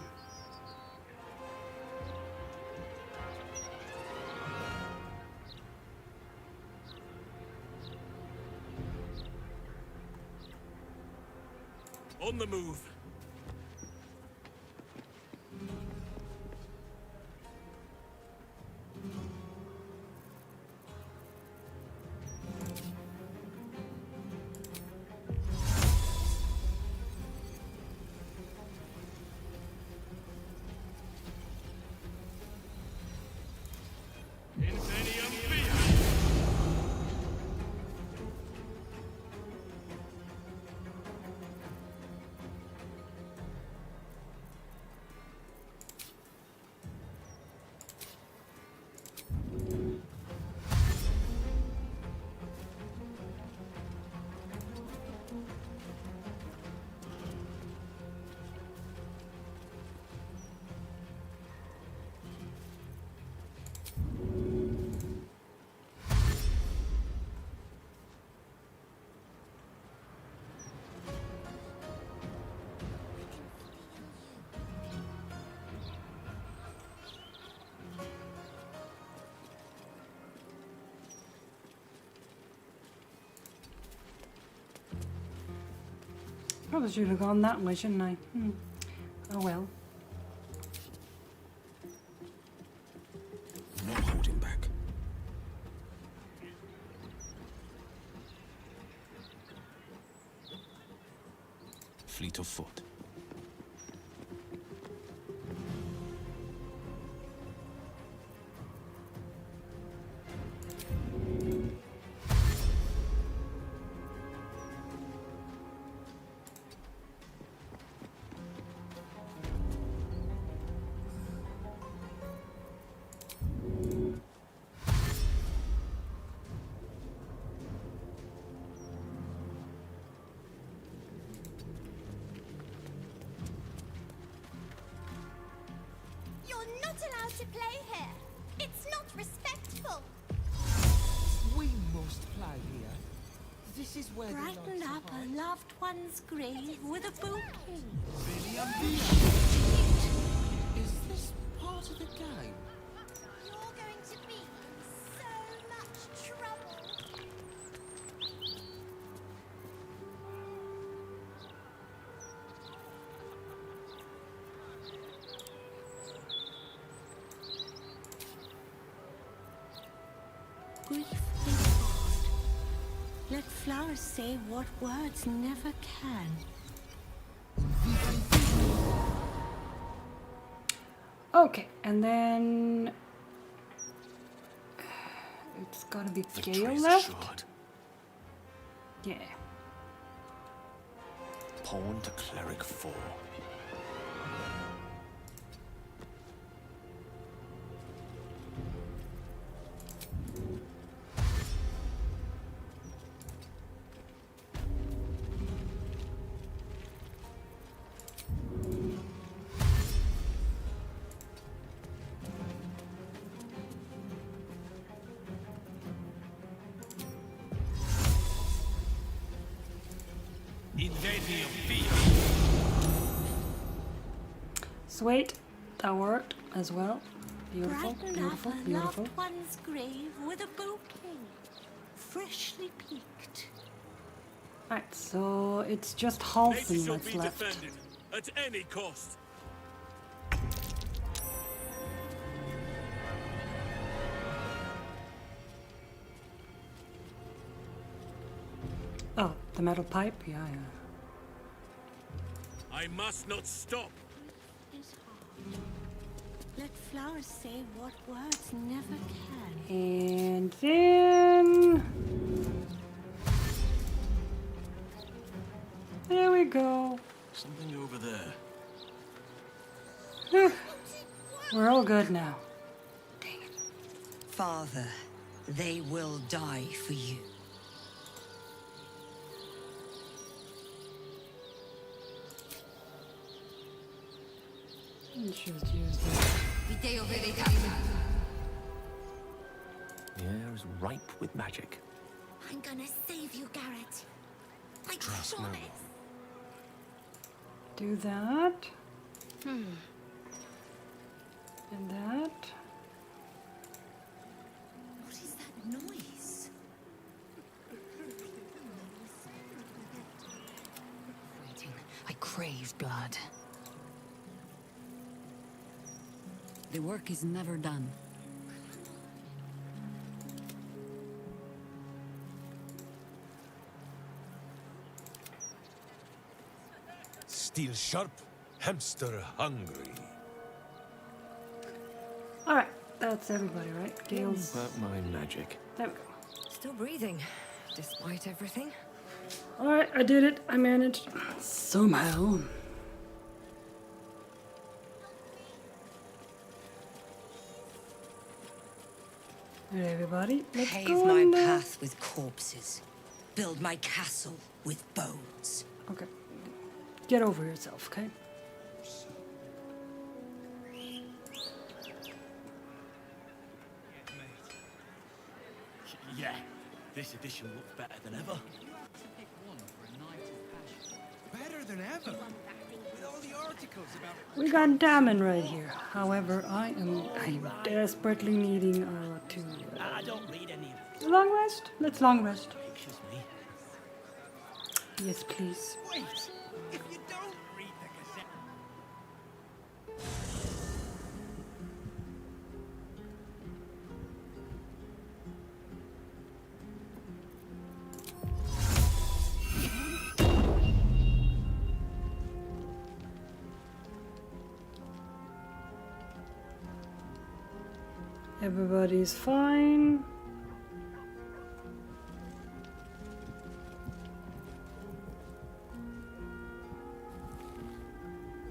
Speaker 9: On the move.
Speaker 1: Probably should have gone that way, shouldn't I? Oh well.
Speaker 3: Not holding back. Fleet of foot.
Speaker 14: You're not allowed to play here. It's not respectful.
Speaker 20: We must play here. This is where
Speaker 17: Brighten up a loved one's grave with a bouquet.
Speaker 20: Is this part of the game?
Speaker 14: You're going to be in so much trouble.
Speaker 17: Grief is hard. Let flowers say what words never can.
Speaker 1: Okay, and then it's gotta be Gale left.
Speaker 3: Assured.
Speaker 1: Yeah.
Speaker 3: Pawn to cleric 4.
Speaker 1: Sweet, that worked as well. Beautiful,
Speaker 17: Brighten
Speaker 1: beautiful,
Speaker 17: up a
Speaker 1: beautiful.
Speaker 17: loved one's grave with a bouquet. Freshly picked.
Speaker 1: Right, so it's just
Speaker 9: Nature
Speaker 1: Halson
Speaker 9: shall
Speaker 1: that's
Speaker 9: be
Speaker 1: left.
Speaker 9: defended at any cost.
Speaker 1: Oh, the metal pipe? Yeah, yeah.
Speaker 9: I must not stop.
Speaker 8: It's hard. Let flowers say what words never can.
Speaker 1: And then... there we go.
Speaker 9: Something over there.
Speaker 1: Whew. We're all good now.
Speaker 11: Father, they will die for you.
Speaker 1: Just use that.
Speaker 5: The air is ripe with magic.
Speaker 8: I'm gonna save you, Garrett. I
Speaker 5: Trust
Speaker 8: promise.
Speaker 5: me.
Speaker 1: Do that. And that.
Speaker 11: What is that noise?
Speaker 23: Waiting. I crave blood. The work is never done.
Speaker 19: Steel sharp, hamster hungry.
Speaker 1: Alright, that's everybody, right? Gale's.
Speaker 5: About my magic.
Speaker 1: There we go.
Speaker 13: Still breathing, despite everything.
Speaker 1: Alright, I did it. I managed. Somehow. Alright, everybody, let's
Speaker 11: Pave
Speaker 1: go
Speaker 11: my
Speaker 1: in there.
Speaker 11: path with corpses. Build my castle with bones.
Speaker 1: Okay. Get over yourself, okay?
Speaker 4: Yeah, this edition looks better than ever.
Speaker 9: Better than ever. With all the articles about.
Speaker 1: We got Damon right here. However, I'm desperately needing to.
Speaker 4: I don't read any of
Speaker 1: Long rest? Let's long rest.
Speaker 4: pictures, me.
Speaker 1: Yes, please.
Speaker 9: Wait, if you don't read the Gazette.
Speaker 1: Everybody's fine.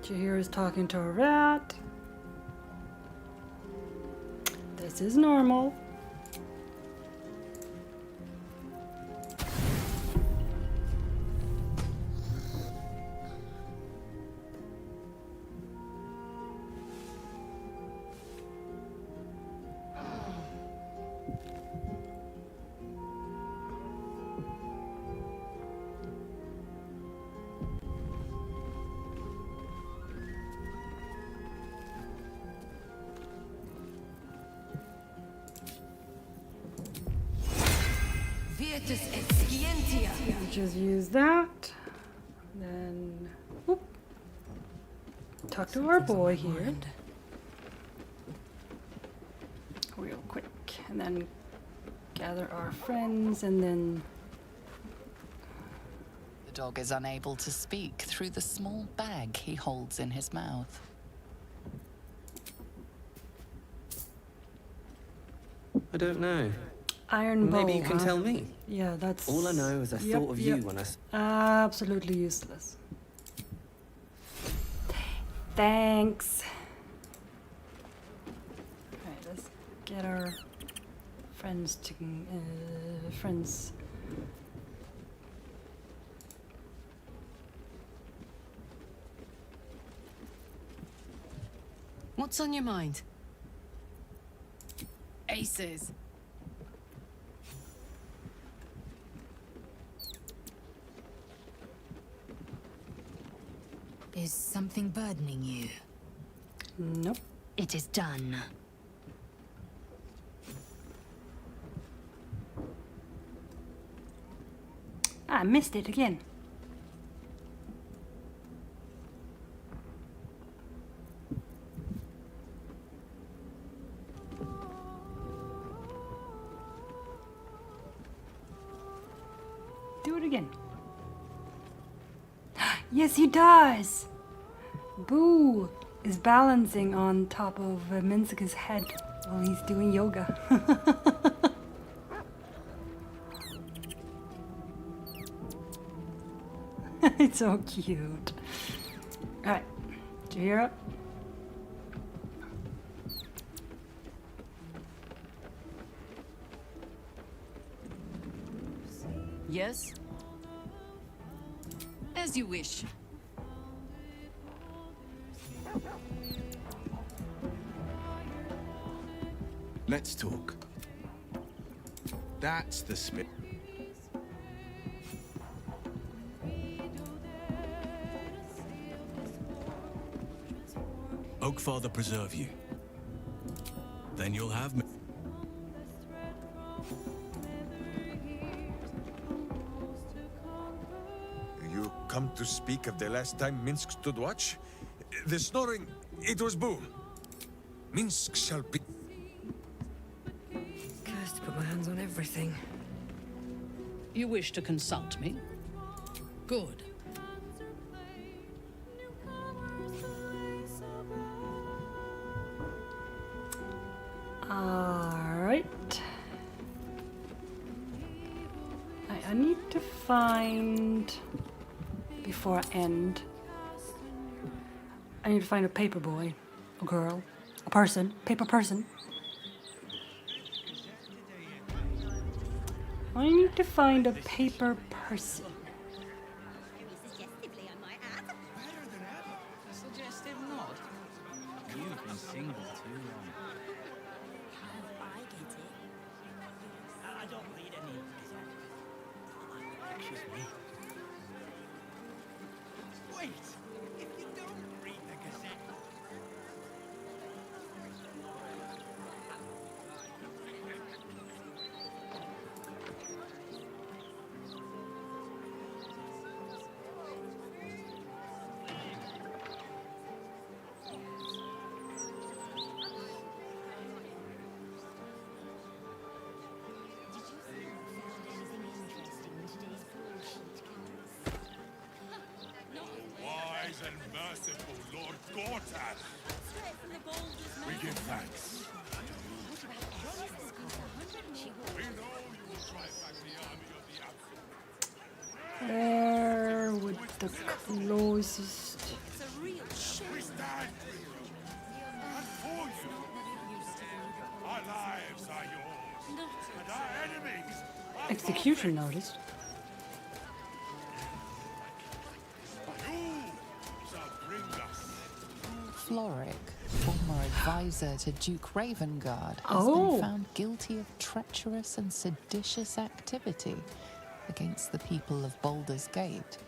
Speaker 1: Jahir is talking to a rat. This is normal. Just use that. Then, whoop. Talk to our boy here. Real quick. And then gather our friends and then...
Speaker 22: The dog is unable to speak through the small bag he holds in his mouth.
Speaker 21: I don't know.
Speaker 1: Iron bow.
Speaker 21: Maybe you can
Speaker 1: huh?
Speaker 21: tell me.
Speaker 1: Yeah, that's...
Speaker 21: All I know is I
Speaker 1: Yep,
Speaker 21: thought of
Speaker 1: yep.
Speaker 21: you when I...
Speaker 1: Absolutely useless. Thanks. Alright, let's get our friends to... friends...
Speaker 12: What's on your mind? Aces.
Speaker 23: Is something burdening you?
Speaker 1: Nope.
Speaker 23: It is done.
Speaker 1: I missed it again. Do it again. Yes, he does. Boo is balancing on top of Minska's head while he's doing yoga. It's so cute. Alright, Jahira.
Speaker 12: Yes? As you wish.
Speaker 3: Let's talk. That's the spirit.
Speaker 6: Oakfather preserve you. Then you'll have me.
Speaker 19: You come to speak of the last time Minsk stood watch? The snoring, it was Boo. Minsk shall be...
Speaker 13: Cursed to put my hands on everything.
Speaker 7: You wish to consult me? Good.
Speaker 1: Alright. I need to find, before I end, I need to find a paper boy, a girl, a person, paper person. I need to find a paper person.
Speaker 4: Suggestive nod. You've been single too long. I don't read any of this. Excuse me. Wait! If you don't read the Gazette...
Speaker 9: Wise and merciful Lord Gortan, we give thanks. We know you will drive back the army of the absolute.
Speaker 1: Where would the closest...
Speaker 9: It's a real shame. We stand with you and for you. Our lives are yours, and our enemies are
Speaker 1: Execution notice?
Speaker 22: Floric, former advisor to Duke Ravengard, has
Speaker 1: Oh.
Speaker 22: been found guilty of treacherous and seditious activity against the people of Baldur's Gate.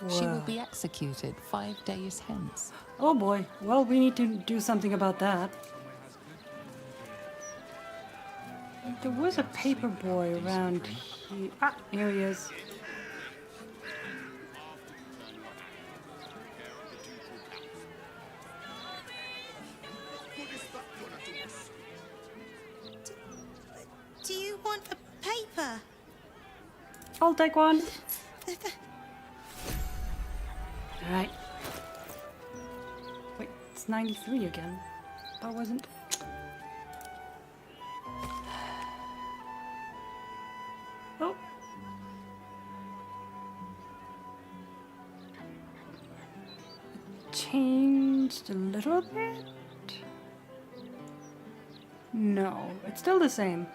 Speaker 22: She will
Speaker 1: Wow.
Speaker 22: be executed 5 days hence.
Speaker 1: Oh boy. Well, we need to do something about that. There was a paper boy around here. Ah, here he is.
Speaker 17: Do you want a paper?
Speaker 1: I'll take one. Alright. Wait, it's 93 again. That wasn't... Oh. Changed a little bit? No, it's still the same.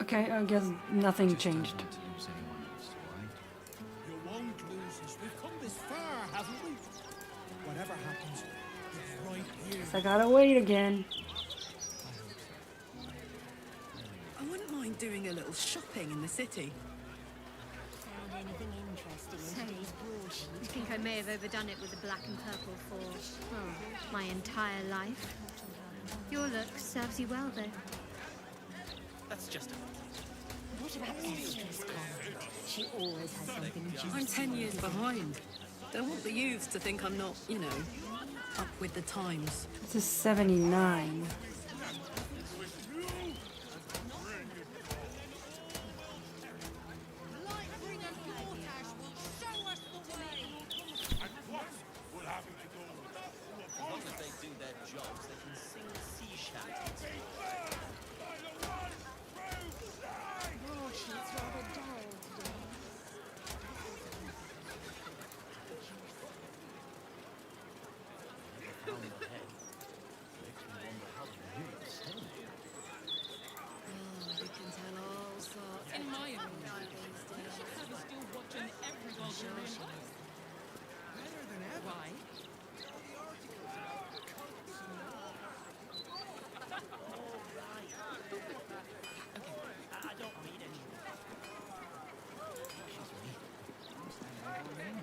Speaker 1: Okay, I guess nothing changed.
Speaker 9: You won't lose us. We've come this far, haven't we? Whatever happens, it's right here.
Speaker 1: Guess I gotta wait again.
Speaker 12: I wouldn't mind doing a little shopping in the city.
Speaker 14: Found anything interesting in today's broadsheet? I think I may have overdone it with the black and purple for, well, my entire life. Your look serves you well, though.
Speaker 4: That's just a...
Speaker 13: What about Esther's comment? She always has something juicy.
Speaker 12: I'm 10 years behind. Don't want the youths to think I'm not, you know,
Speaker 7: Up with the times.
Speaker 1: This is 79.
Speaker 4: As long as they do their jobs, they can sing sea shanties.
Speaker 13: Broadsheet's rather dull today.
Speaker 4: Down the head. Makes me wonder how they knew to stay here.
Speaker 17: Oh, you can tell all sorts.
Speaker 12: In my
Speaker 17: of
Speaker 12: opinion,
Speaker 17: these days.
Speaker 12: Chicago's still watching every ball
Speaker 17: Sure
Speaker 12: you're in.
Speaker 17: she is.
Speaker 9: Better than ever.
Speaker 12: Why?
Speaker 9: All the articles about cults and war.
Speaker 4: I don't read any of it. Excuse me. I'm standing over him.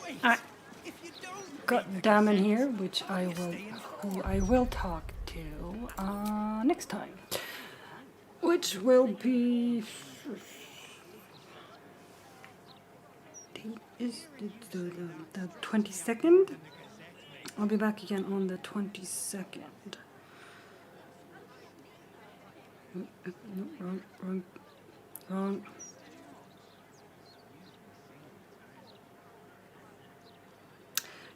Speaker 6: Wait!
Speaker 1: I
Speaker 6: If you don't
Speaker 1: got Damon here, which who I will talk to next time, which will be. Date is the 22nd. I'll be back again on the 22nd. No, wrong.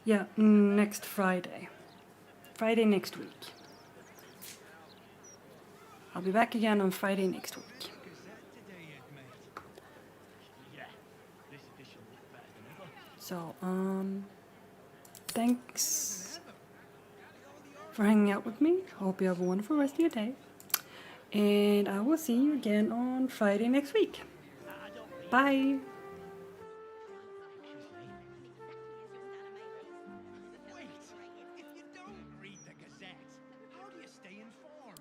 Speaker 1: Yeah, next Friday. Friday next week. I'll be back again on Friday next week.
Speaker 4: Yeah, this edition looked better than ever.
Speaker 1: So, thanks for hanging out with me. Hope you have a wonderful rest of your day. And I will see you again on Friday next week. Bye.
Speaker 6: Wait! If you don't read the Gazette, how do you stay informed?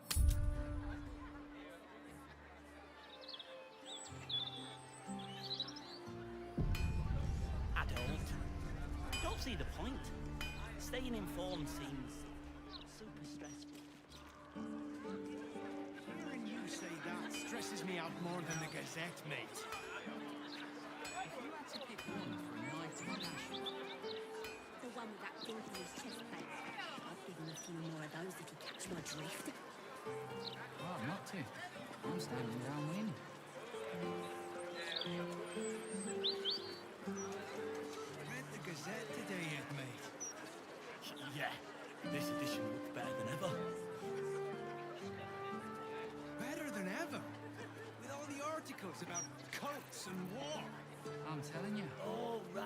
Speaker 4: I don't see the point. Staying informed seems super stressful.
Speaker 9: Hearing you say that stresses me out more than the Gazette, mate.
Speaker 23: If you had to pick one for a night in Nashville,
Speaker 13: The one with that thing in his chest plate. I'd give him a few more of those if he catch my drift.
Speaker 23: oh, not to. I'm standing downwind.
Speaker 9: Read the Gazette today yet, mate?
Speaker 4: Yeah, this edition looked better than ever.
Speaker 9: Better than ever? With all the articles about cults and war.
Speaker 23: I'm telling you.
Speaker 4: Oh, right.